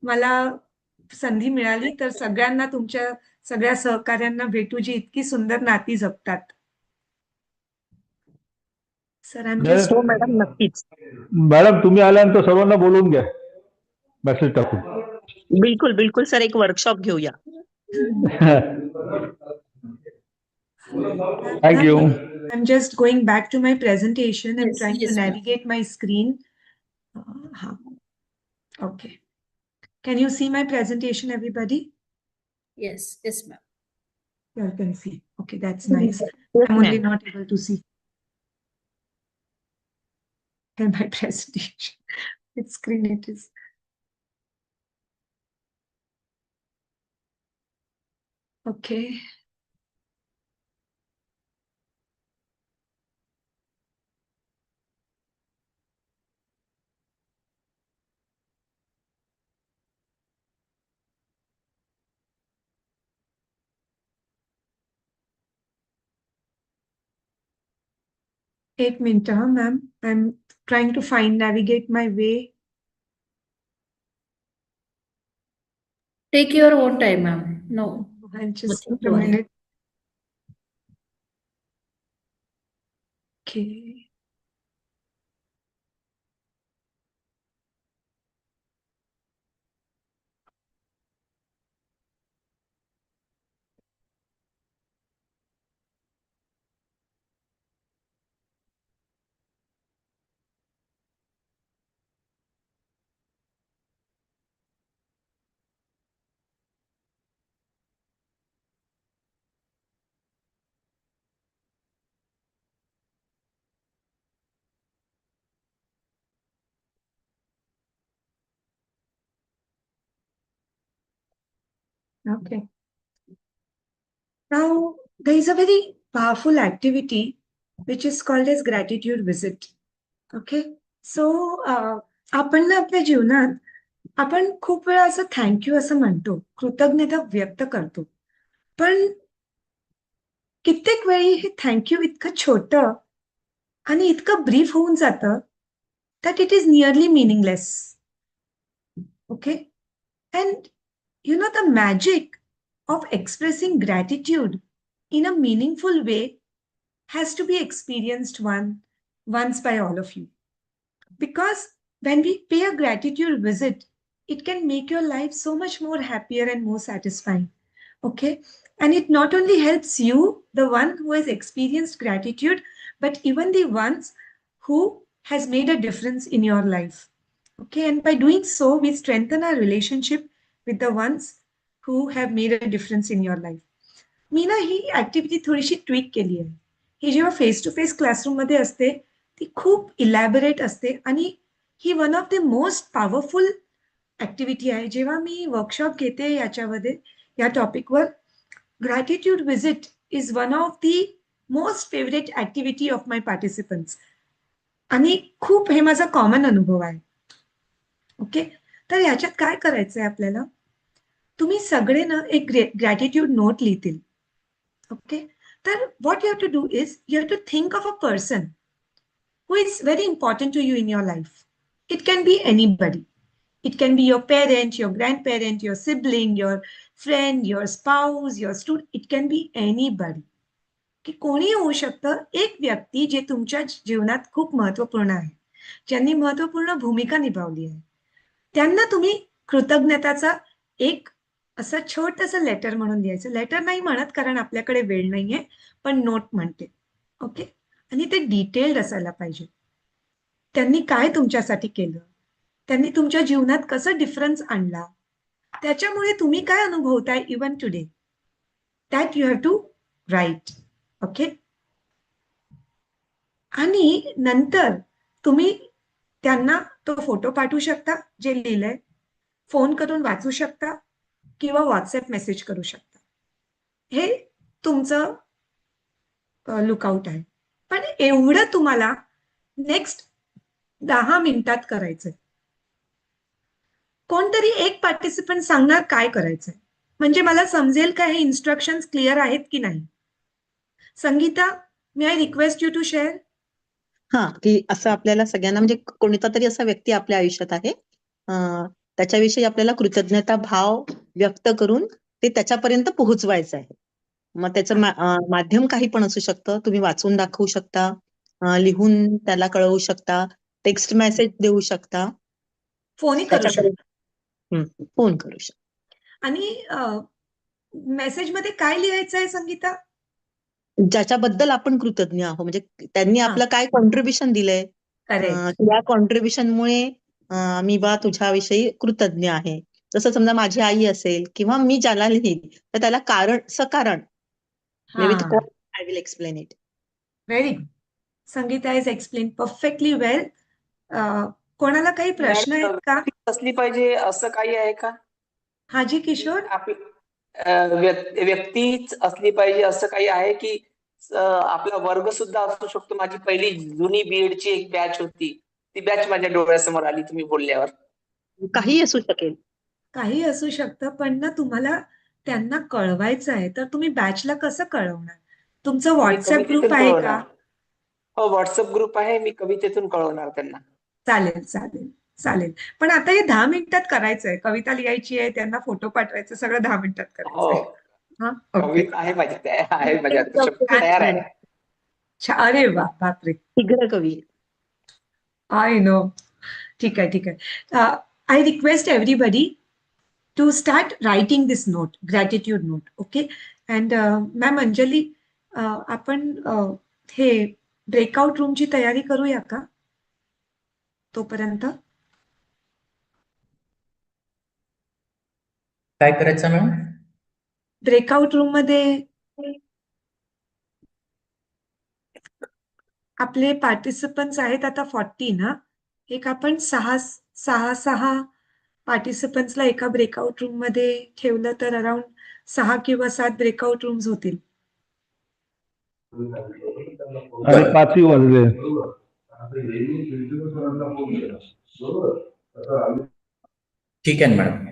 मला संधी मिळाली तर सगळ्यांना तुमच्या सगळ्या सहकार्यांना भेटू जी इतकी सुंदर नाती जपतात. सर आय एम जस्ट हो मॅडम नक्कीच. मॅडम तुम्ही आल्यानंतर सर्वांना बोलवून घ्या मेसेज टाकून. बिलकुल बिलकुल सर एक वर्कशॉप घेऊया. Thank you. I'm just going back to my presentation. I'm Yes, trying to yes, ma'am. navigate my screen. Okay. Can you see my presentation, everybody? Yes, yes, ma'am. You can see. Okay, that's nice. Yes, I'm only ma'am. not able to see my presentation. Which screen it is. Okay. Eight minute, ma'am. I'm trying to navigate my way. Take your own time, ma'am. No, I'm just nothing a to worry. minute. Okay. Okay. Now, there is a very powerful activity which is called as gratitude visit. Okay. So, आपण ना आपल्या जीवनात आपण खूप वेळा असं thank you असं म्हणतो, कृतज्ञता व्यक्त करतो. पण कित्येक वेळी हे थँक्यू इतकं छोटं आणि इतकं ब्रीफ होऊन जातं that it is nearly meaningless. Okay. And you know, the magic of expressing gratitude in a meaningful way has to be experienced once by all of you. Because when we pay a gratitude visit, it can make your life so much more happier and more satisfying. Okay. And it not only helps you, the one who has experienced gratitude, but even the ones who has made a difference in your life. Okay. And by doing so, we strengthen our relationship with the ones who have made a difference in your life. मी ना ही activity थोडीशी tweak केली आहे. ही जेव्हा face to face क्लासरूममध्ये असते ती खूप elaborate असते आणि ही one of the most powerful activity आहे. जेव्हा मी वर्कशॉप घेते याच्यामध्ये या टॉपिकवर, gratitude visit is one of the most favourite activity of my participants. आणि खूप हे माझा कॉमन अनुभव आहे. ओके. तर ह्याच्यात काय करायचंय आपल्याला, तुम्ही सगळे ना एक ग्रॅटिट्यूड नोट लिहितील. Okay. Then what you have to do is you have to think of a person who is very important to you in your life. It can be anybody. It can be your parent, your grandparent, your sibling, your friend, your spouse, your student. It can be anybody. की कोणी होऊ शकतं, एक व्यक्ती जे तुमच्या जीवनात खूप महत्वपूर्ण आहे, ज्यांनी महत्वपूर्ण भूमिका निभावली आहे. त्यांना तुम्ही कृतज्ञताचा एक असं छोटंसं लेटर म्हणून लिहायचं. लेटर नाही म्हणत कारण आपल्याकडे वेळ नाहीये, पण नोट म्हणते. ओके. आणि ते डिटेल्ड असायला पाहिजे. त्यांनी काय तुमच्यासाठी केलं, त्यांनी तुमच्या जीवनात कसं डिफरन्स आणला, त्याच्यामुळे तुम्ही काय अनुभवताय even today, that you have to write. Okay. आणि नंतर तुम्ही त्यांना तो फोटो पाठवू शकता जे लिहिलंय, फोन करून वाचू शकता किंवा व्हॉट्सअप मेसेज करू शकता. हे तुमचं लुकआउट आहे. पण एवढं तुम्हाला नेक्स्ट 10 मिनिटात करायचंय. कोणतरी एक पार्टिसिपंट सांगणार काय करायचंय, म्हणजे मला समजेल का हे इन्स्ट्रक्शन्स क्लिअर आहेत की नाही. Sangeeta, may I request you to share. की असं आपल्याला सगळ्यांना म्हणजे कोणता तरी असा व्यक्ती आपल्या आयुष्यात आहे, त्याच्याविषयी आपल्याला कृतज्ञता भाव व्यक्त करून ते त्याच्यापर्यंत पोहोचवायचं आहे. मग त्याचं माध्यम काही पण असू शकतं. तुम्ही वाचून दाखवू शकता, लिहून त्याला कळवू शकता, टेक्स्ट मेसेज देऊ शकता, फोनही करू शकता. फोन करू शकता. आणि मेसेज मध्ये काय लिहायचं आहे संगीता? ज्याच्याबद्दल आपण कृतज्ञ आहोत, म्हणजे त्यांनी आपलं काय कॉन्ट्रीब्युशन दिलंय, या कॉन्ट्रीब्युशनमुळे मी बा तुझ्याविषयी कृतज्ञ आहे. जसं समजा माझी आई असेल किंवा मी ज्याला लिहीन तर त्याला कारण सकारण I will explain it. Very good. Sangeeta is explain perfectly well. कोणाला काही प्रश्न आहेत का? असली पाहिजे असं काही आहे का? हाजी किशोर. व्यक्तीच असली पाहिजे असं काही आहे की आपला वर्ग सुद्धा असू शकतो? माझी पहिली जुनी बीएडची एक बॅच होती, ती बॅच माझ्या डोळ्यासमोर आली तुम्ही बोलल्यावर. काही असू शकेल, काही असू शकतं, पण ना तुम्हाला त्यांना कळवायचं आहे, तर तुम्ही बॅचला कसं कळवणार? तुमचं व्हॉट्सअप ग्रुप आहे का? हो, व्हॉट्सअप ग्रुप आहे, मी कवितेतून कळवणार त्यांना. चालेल चालेल चालेल. पण आता हे 10 मिनिटात करायचंय. कविता लिहायची आहे, त्यांना फोटो पाठवायचं, सगळं 10 मिनिटात करायचंय. कविता आहे माझ्याकडे तयार आहे. अरे वा, बापरे, शीघ्र कवी. I know. ठीक आहे ठीक आहे. I request everybody to start writing this note, gratitude note. Okay. And ma'am Anjali, आपण हे ब्रेकआउट रूमची तयारी करूया का तोपर्यंत? काय करायचं मॅम? ब्रेकआउट रूम मध्ये आपले पार्टिसिपंट्स आहेत आता 40 ना. एक आपण सहा पार्टिसिपंट्सला एका ब्रेकआउट रूम मध्ये ठेवलं तर अराउंड 6 किंवा 7 ब्रेकआउट रूम्स होतील. अरे 5 वाजले. ठीक आहे ना मॅडम.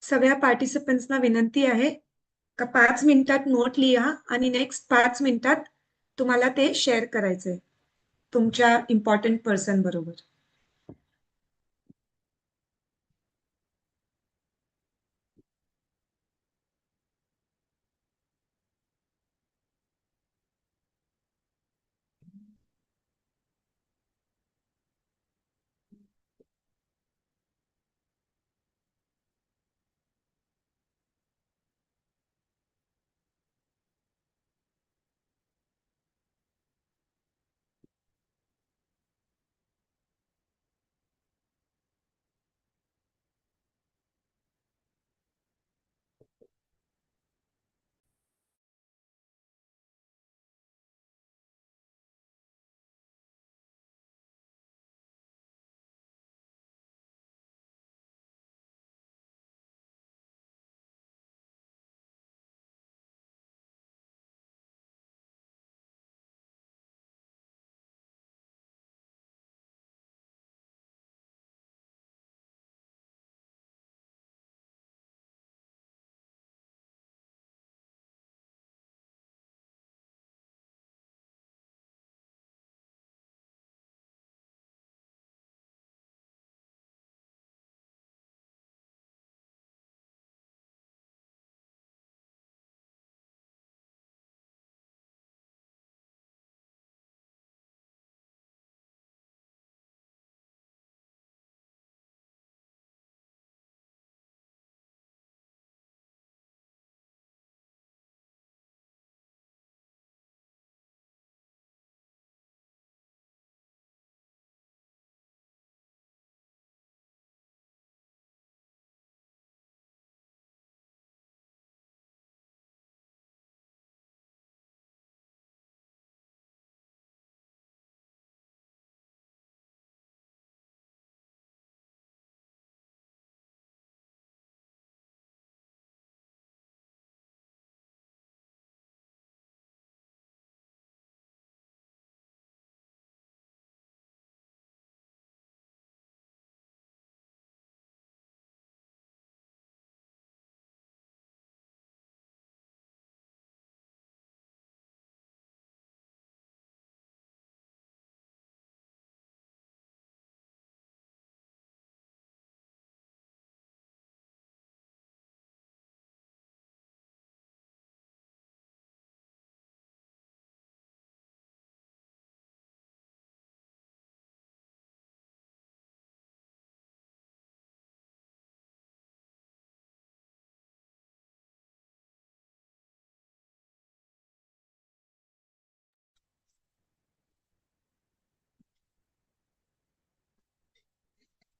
सगळ्या पार्टिसिपंट्सना विनंती आहे का 5 मिनिटात नोट लिहा आणि नेक्स्ट 5 मिनिटात तुम्हाला ते शेअर करायचंय तुमच्या इम्पॉर्टंट पर्सन बरोबर.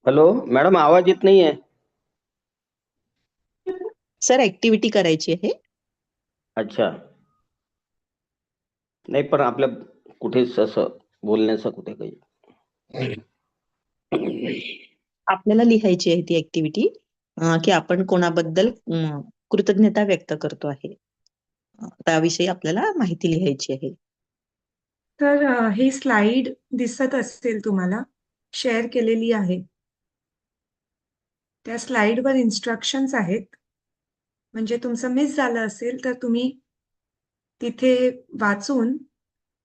हॅलो मॅडम, आवाज येत नाहीये. सर ऍक्टिव्हिटी करायची आहे. अच्छा. नाही पण आपल्या कुठेच असं बोलण्याचं कुठे काही. आपल्याला लिहायची आहे ती ऍक्टिव्हिटी की आपण कोणाबद्दल कृतज्ञता व्यक्त करतो आहे. त्याविषयी आपल्याला माहिती लिहायची आहे. तर ही स्लाइड दिसत असेल तुम्हाला, शेअर केलेली आहे. त्या स्लाइडवर इन्स्ट्रक्शन्स आहेत. म्हणजे तुमचं मिस झालं असेल तर तुम्ही तिथे वाचून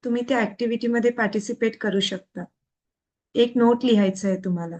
तुम्ही त्या ऍक्टिव्हिटीमध्ये पार्टिसिपेट करू शकता. एक नोट लिहायचं आहे तुम्हाला.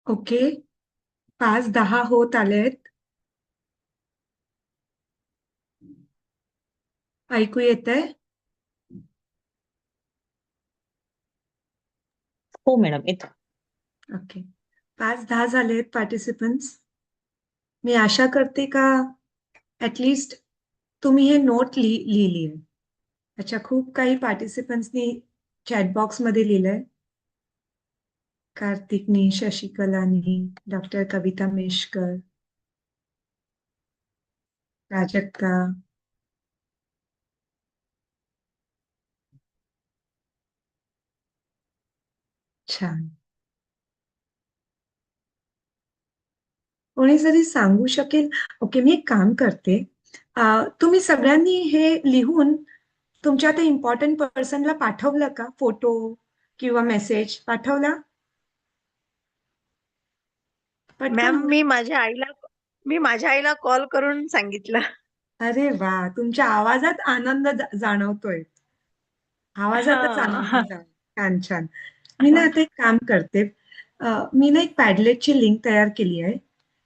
ओके, 5-10 होत आलेत. ऐकू येतंय? हो मॅडम, येतो. ओके, 5-10 झालेत पार्टिसिपंट्स. मी आशा करते का ऍटलिस्ट तुम्ही हे नोट लिहिली आहे. अच्छा, खूप काही पार्टिसिपंट्सनी चॅटबॉक्समध्ये लिहिलंय. कार्तिकनी, शशिकलानी, डॉक्टर कविता मेशकर, प्राजक्ता, छान. कोणी जरी सांगू शकेल. ओके, मी एक काम करते. तुम्ही सगळ्यांनी हे लिहून तुमच्या त्या इम्पॉर्टंट पर्सनला पाठवलं का? फोटो किंवा मेसेज पाठवला? मॅम, पटकन. मी माझ्या आईला कॉल करून सांगितलं. अरे वा, तुमच्या आवाजात आनंद जाणवतोय. आवाजातच आनंद जाणवतोय. छान छान. मी ना आता एक काम करते. मी ना एक पॅडलेटची लिंक तयार केली आहे.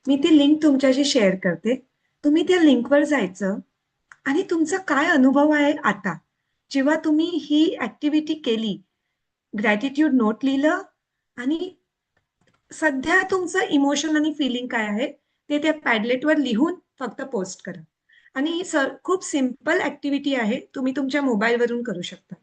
मी ती लिंक तुमच्याशी शेअर करते. तुम्ही त्या लिंकवर जायचं आणि तुमचा काय अनुभव आहे आता, जेव्हा तुम्ही ही ऍक्टिव्हिटी केली, ग्रॅटिट्यूड नोट लिहिलं आणि सध्या तुमचं इमोशन आणि फिलिंग काय आहे ते त्या पॅडलेटवर लिहून फक्त पोस्ट करा. आणि ही खूप सिम्पल ऍक्टिव्हिटी आहे, तुम्ही तुमच्या मोबाईलवरून करू शकता.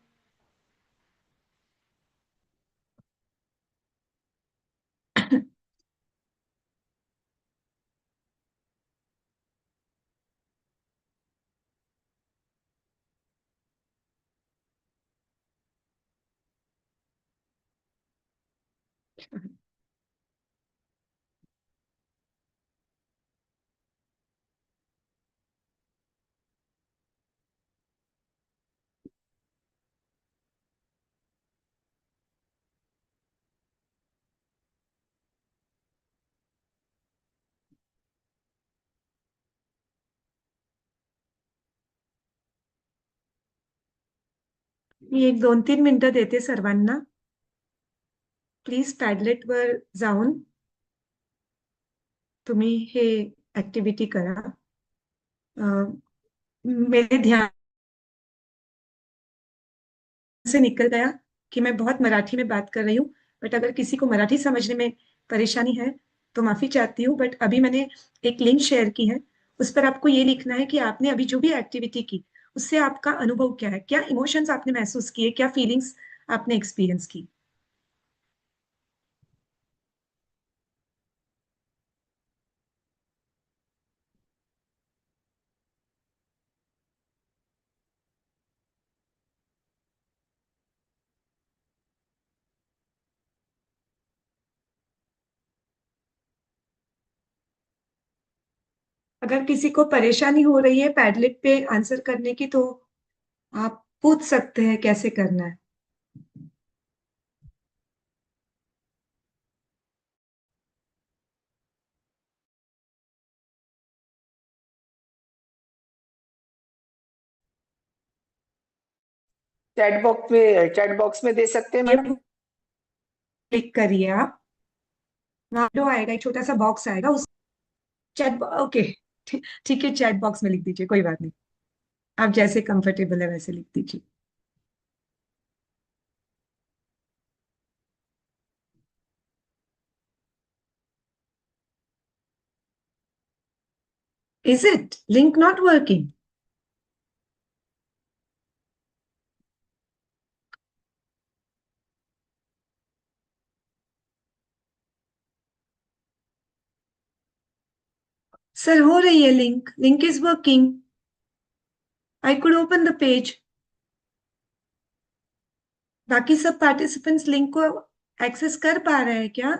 मी 1-2-3 मिनिटं देते सर्वांना. प्लीज पॅडलेटवर जाऊन तुम्ही हे ऍक्टिव्हिटी करा. मेरे ध्यान से निकल गया कि मैं बहुत मराठी में बात कर रही हूँ, बट अगर किसी को मराठी समझने में परेशानी है तो माफी चाहती हूँ. बट अभी मैंने एक लिंक शेयर की है, उस पर आपको ये लिखना है कि आपने अभी जो भी एक्टिविटी की उससे आपका अनुभव क्या है, क्या इमोशंस आपने महसूस किए, क्या फीलिंग्स आपने एक्सपीरियंस की. अगर किसी को परेशानी हो रही है पैडलेट पे आंसर करने की तो आप पूछ सकते हैं कैसे करना है. चैट बॉक्स में दे सकते हैं मैडम. क्लिक करिए आप, वहां विंडो आएगा, एक छोटा सा बॉक्स आएगा, उस चैट. ओके, ठीक है, चैट बॉक्स में लिख दीजिए, कोई बात नहीं. आप जैसे कंफर्टेबल है वैसे लिख दीजिए. Is it link not working? Sir, हो रही है link. Link is working. I could open the page. बाकी सब पार्टिसिपेंट्स लिंक को एक्सेस कर पा रहे हैं क्या?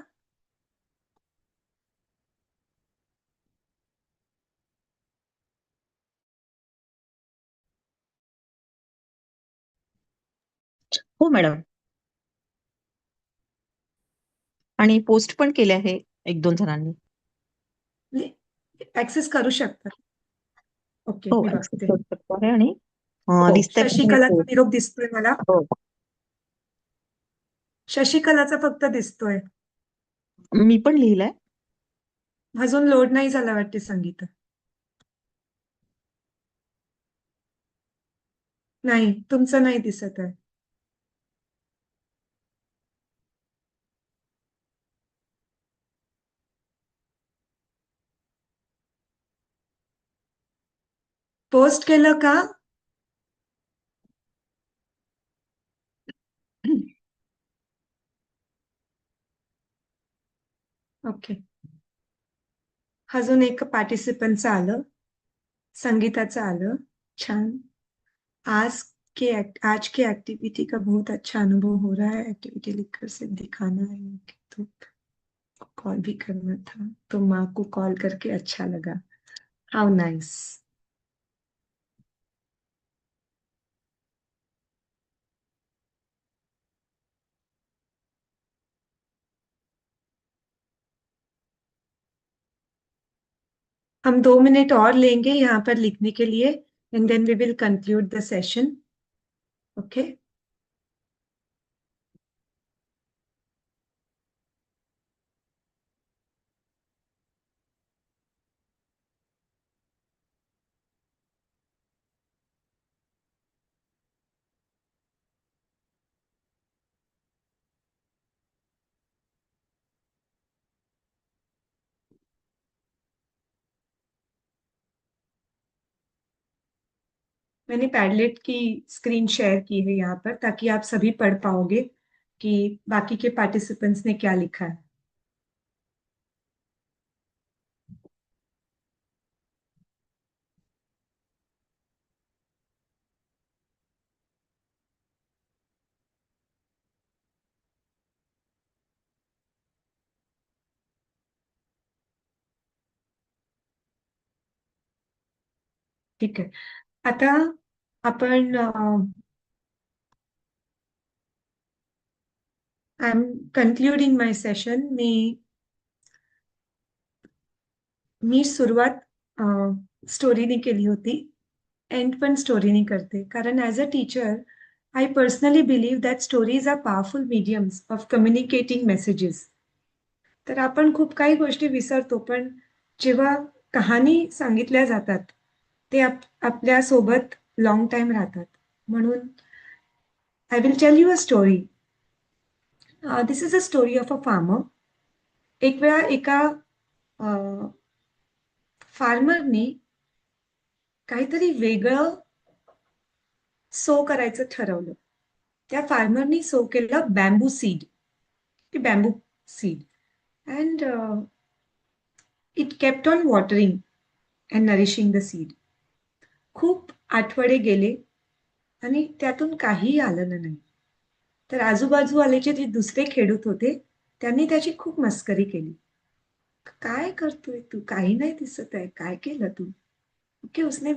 हो मॅडम. आणि पोस्ट पण केले आहे 1-2 जणांनी. ऍक्सेस करू शकता. ओके, हो, मी ऍक्सेस बघते. करू शकतो आहे. आणि हो, दिसतंय पण आहे शशिकलाचा पोस्ट. निरोप दिसतोय मला. हो. शशिकलाचा फक्त दिसतोय. मी पण लिहिलंय. अजून लोड नाही झाला वाटते संगीता. नाही, तुमचं नाही दिसत आहे. पोस्ट केलं का? ओके. अजून एक पार्टिसिपंटचं आलं, संगीताचं आलं. छान. आज की एक्टिविटी का बहुत अच्छा अनुभव हो रहा है. एक्टिविटी लिखकर सिर्फ दिखाना है कि तो कॉल भी करना था, तो माँ को कॉल करके अच्छा लगा. How nice. हम 2 मिनट और लेंगे यहाँ पर लिखने के लिए, and then we will conclude the session. Okay. मैंने पैडलेट की स्क्रीन शेयर की है यहाँ पर, ताकि आप सभी पढ़ पाओगे कि बाकी के पार्टिसिपेंट्स ने क्या लिखा है. ठीक आहे. आता आपण I am concluding my session. मी सुरुवात स्टोरीने केली होती, एंड पण स्टोरीने करते, कारण as a teacher I personally believe that stories are powerful mediums of communicating messages. तर आपण खूप काही गोष्टी विसरतो, पण जेव्हा कहाणी सांगितल्या जातात, ते आपल्या सोबत लॉंग टाइम राहतात. म्हणून I will tell you a story. This is a story of a farmer. एक वेळा एका फार्मरनी काहीतरी वेगळं सो करायचं ठरवलं. त्या फार्मरनी सो केलं bamboo seed. Bamboo seed. And it kept on watering and nourishing the seed. खूप आठवडे गेले आणि त्यातून काहीही आलं नाही. तर आजूबाजूवालेचे जे दुसरे खेडूत होते, त्यांनी त्याची खूप मस्करी केली. काय करतोय तू? काही नाही दिसत आहे. काय केलं तू? ओके. उसने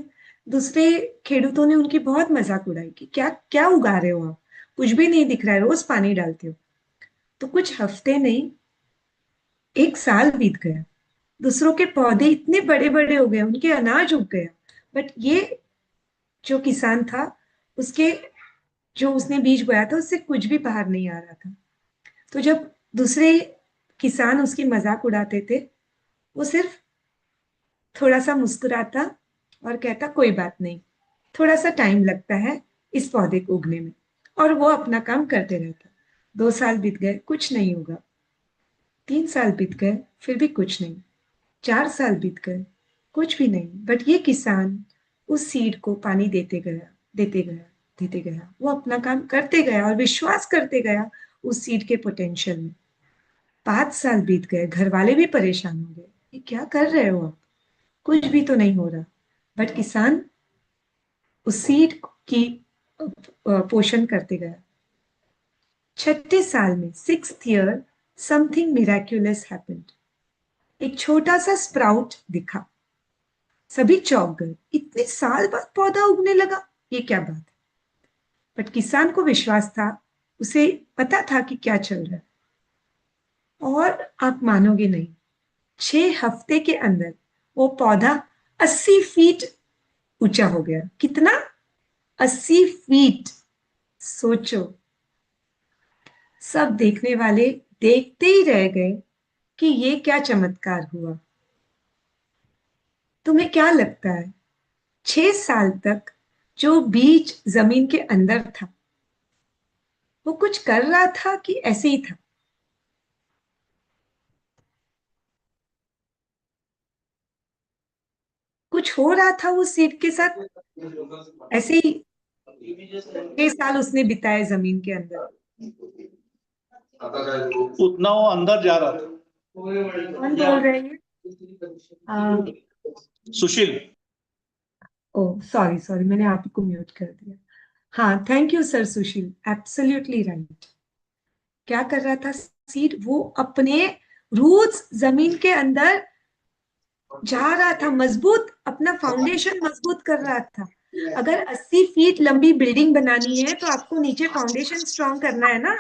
दूसरे खेडूतों ने उनकी बहुत मजाक उड़ाई कि क्या क्या उगा रहे हो आप? कुछ भी नहीं दिख रहा है, रोज पानी डालते हो. तो कुछ हफ्ते नहीं, 1 साल बीत गया. दूसरों के पौधे इतने बड़े बड़े हो गए, उनके अनाज उग गया, बट ये जो किसान था, उसके जो उसने बीज बोया था, उससे कुछ भी बाहर नहीं आ रहा था. तो जब दूसरे किसान उसकी मजाक उड़ाते थे, वो सिर्फ थोड़ा सा मुस्कुराता और कहता कोई बात नहीं, थोड़ा सा टाइम लगता है इस पौधे को उगने में, और वो अपना काम करते रहता. 2 साल बीत गए, कुछ नहीं होगा. 3 साल बीत गए, फिर भी कुछ नहीं. 4 साल बीत गए, कुछ भी नहीं. बट ये किसान उस सीड को पानी देते गया, देते गया, देते गया. वो अपना काम करते गया और विश्वास करते गया उस सीड के पोटेंशियल में. 5 साल बीत गए, घर वाले भी परेशान हो गए. ये क्या कर रहे हो आप? कुछ भी तो नहीं हो रहा. बट किसान उस सीड की पोषण करते गया. 6ठे साल में, 6th year, something Miraculous happened. एक छोटा सा स्प्राउट दिखा. सभी चौंक गए. इतने साल बाद पौधा उगने लगा, ये क्या बात है? बट किसान को विश्वास था, उसे पता था कि क्या चल रहा है. और आप मानोगे नहीं, 6 हफ्ते के अंदर वो पौधा 80 फीट ऊंचा हो गया. कितना? 80 फीट. सोचो. सब देखने वाले देखते ही रह गए कि ये क्या चमत्कार हुआ। तुम्हें क्या लगता है 6 साल तक जो बीज जमीन के अंदर था वो कुछ कर रहा था कि ऐसे ही था? कुछ हो रहा था उस सीड के साथ? ऐसे ही 6 साल उसने बिताए जमीन के अंदर। उतना वो अंदर जा रहा था। कौन बोल रहे हैं? सुशील। ओह सॉरी सॉरी, मैंने आपको म्यूट कर दिया। हाँ, thank you sir Sushil, absolutely right. क्या कर रहा था सीड? वो अपने रूट्स जमीन के अंदर जा रहा था, मजबूत, अपना फाउंडेशन मजबूत कर रहा था। अगर 80 फीट लंबी बिल्डिंग बनानी है तो आपको नीचे फाउंडेशन स्ट्रॉन्ग करना है ना।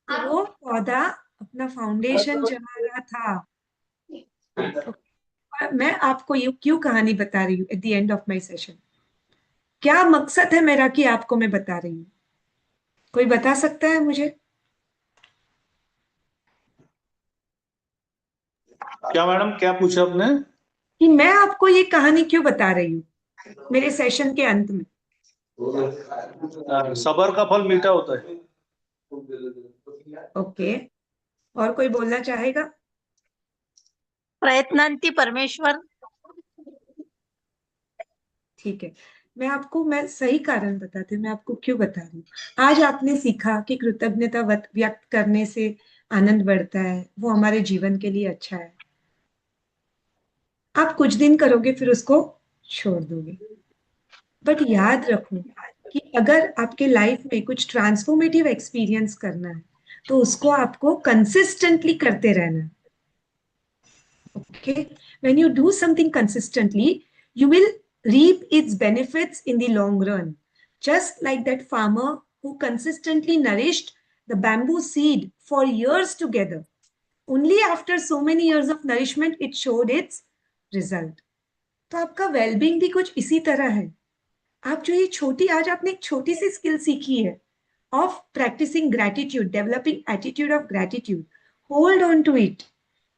तो वो पौधा अपना फाउंडेशन जमा रहा था। मैं आपको ये क्यों कहानी बता रही हूँ at the end of my session? क्या मकसद है मेरा कि आपको मैं बता रही हूँ? कोई बता सकता है मुझे? क्या मैडम, क्या पूछा आपने? कि मैं आपको ये कहानी क्यों बता रही हूँ मेरे सेशन के अंत में? सबर का फल मीठा होता है। ओके, और कोई बोलना चाहेगा? प्रयत्नांती परमेश्वर। ठीक है, मैं सही कारण बताती हूँ, मैं आपको क्यों बता रही हूँ। आज आपने सीखा कि कृतज्ञता व्यक्त करने से आनंद बढ़ता है, वो हमारे जीवन के लिए अच्छा है। आप कुछ दिन करोगे फिर उसको छोड़ दोगे, बट याद रखो कि अगर आपके लाइफ में कुछ ट्रांसफॉर्मेटिव एक्सपीरियंस करना है तो उसको आपको कंसिस्टेंटली करते रहना है। Okay, when you do something consistently, you will reap its benefits in the long run. Just like that farmer who consistently nourished the bamboo seed for years together. Only after so many years of nourishment, it showed its result. तो आपका wellbeing भी कुछ इसी तरह है। आप जो ये छोटी, आज आपने एक छोटी सी स्किल सीखी है of practicing gratitude, developing attitude of gratitude. Hold on to it.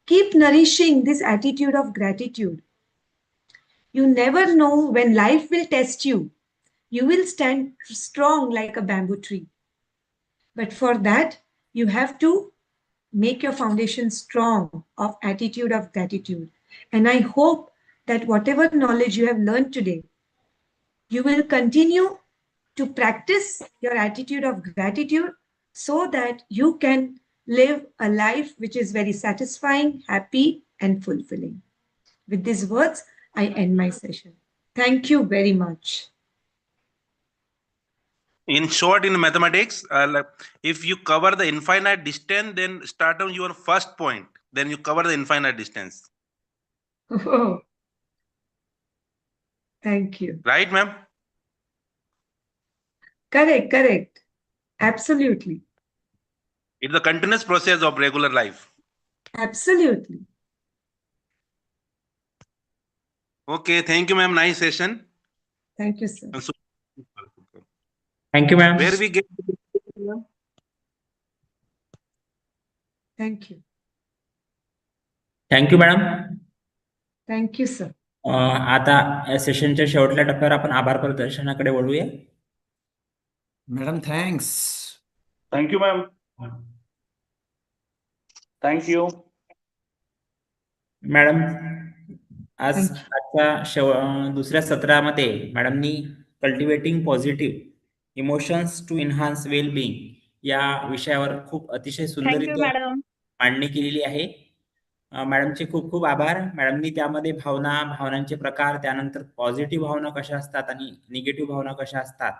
Keep nourishing this attitude of gratitude. You never know when life will test you. You will stand strong like a bamboo tree. But for that, you have to make your foundation strong of attitude of gratitude. And I hope that whatever knowledge you have learned today, you will continue to practice your attitude of gratitude so that you can live a life which is very satisfying, happy, and fulfilling. With these words, I end my session. Thank you very much. In short, in mathematics, if you cover the infinite distance, then start on your first point, then you cover the infinite distance. Oh, thank you. Right, ma'am? Correct, correct. Absolutely. It's a continuous process of regular life. Absolutely. Okay, thank you, ma'am. Nice session. Thank you, sir. And so, Thank you, ma'am. where we get Thank you. Thank you madam. Thank you, sir. आता या सेशनच्या शेवटच्या टप्प्यावर आपण आभार प्रदर्शनाकडे वळूया. Madam thanks. Thank you ma'am. Thank you madam, आजच्या दुसऱ्या सत्रामध्ये मॅडमनी cultivating positive emotions to enhance well being या विषयावर खूप अतिशय सुंदररित्या मांडणी केलेली आहे. मॅडमचे खूप खूप आभार. मॅडमनी त्यामध्ये भावनांचे प्रकार, त्यानंतर पॉझिटिव्ह भावना कशा असतात आणि निगेटिव्ह भावना कशा असतात,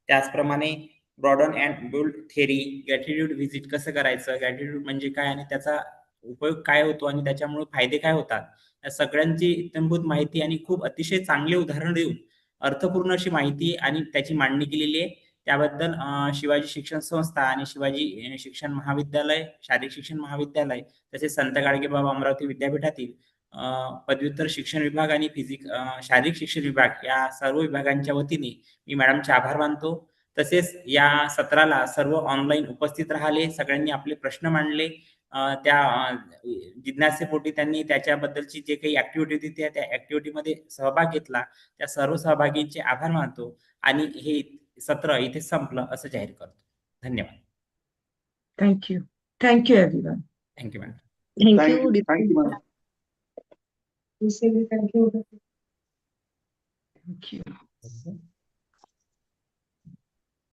त्याचप्रमाणे broaden and build theory, gratitude visit कसं करायचं, गॅटिट्यूड म्हणजे काय आणि त्याचा उपयोग काय होतो आणि त्याच्यामुळे फायदे काय होतात, या सगळ्यांची इत्थंभूत माहिती आणि खूप अतिशय चांगले उदाहरण देऊन अर्थपूर्ण अशी माहिती आणि त्याची मांडणी केलेली आहे. त्याबद्दल शिवाजी शिक्षण संस्था आणि शिवाजी शिक्षण महाविद्यालय, शारीरिक शिक्षण महाविद्यालय, तसेच संत गाडगेबाबा अमरावती विद्यापीठातील पदव्युत्तर शिक्षण विभाग आणि शारीरिक शिक्षण विभाग या सर्व विभागांच्या वतीने मी मॅडमचे आभार मानतो. तसेच या सत्राला सर्व ऑनलाईन उपस्थित राहिले, सगळ्यांनी आपले प्रश्न मांडले, त्या जिज्ञासेपोटी त्यांनी त्याच्याबद्दलची जे काही ऍक्टिव्हिटी होती त्या ऍक्टिव्हिटीमध्ये सहभाग घेतला. त्या सर्व सहभागींचे आभार मानतो आणि हे सत्र इथे संपलं असं जाहीर करतो. धन्यवाद. Thank you. Thank you everyone. Thank you madam. Thank you. Thank you madam. Thank you.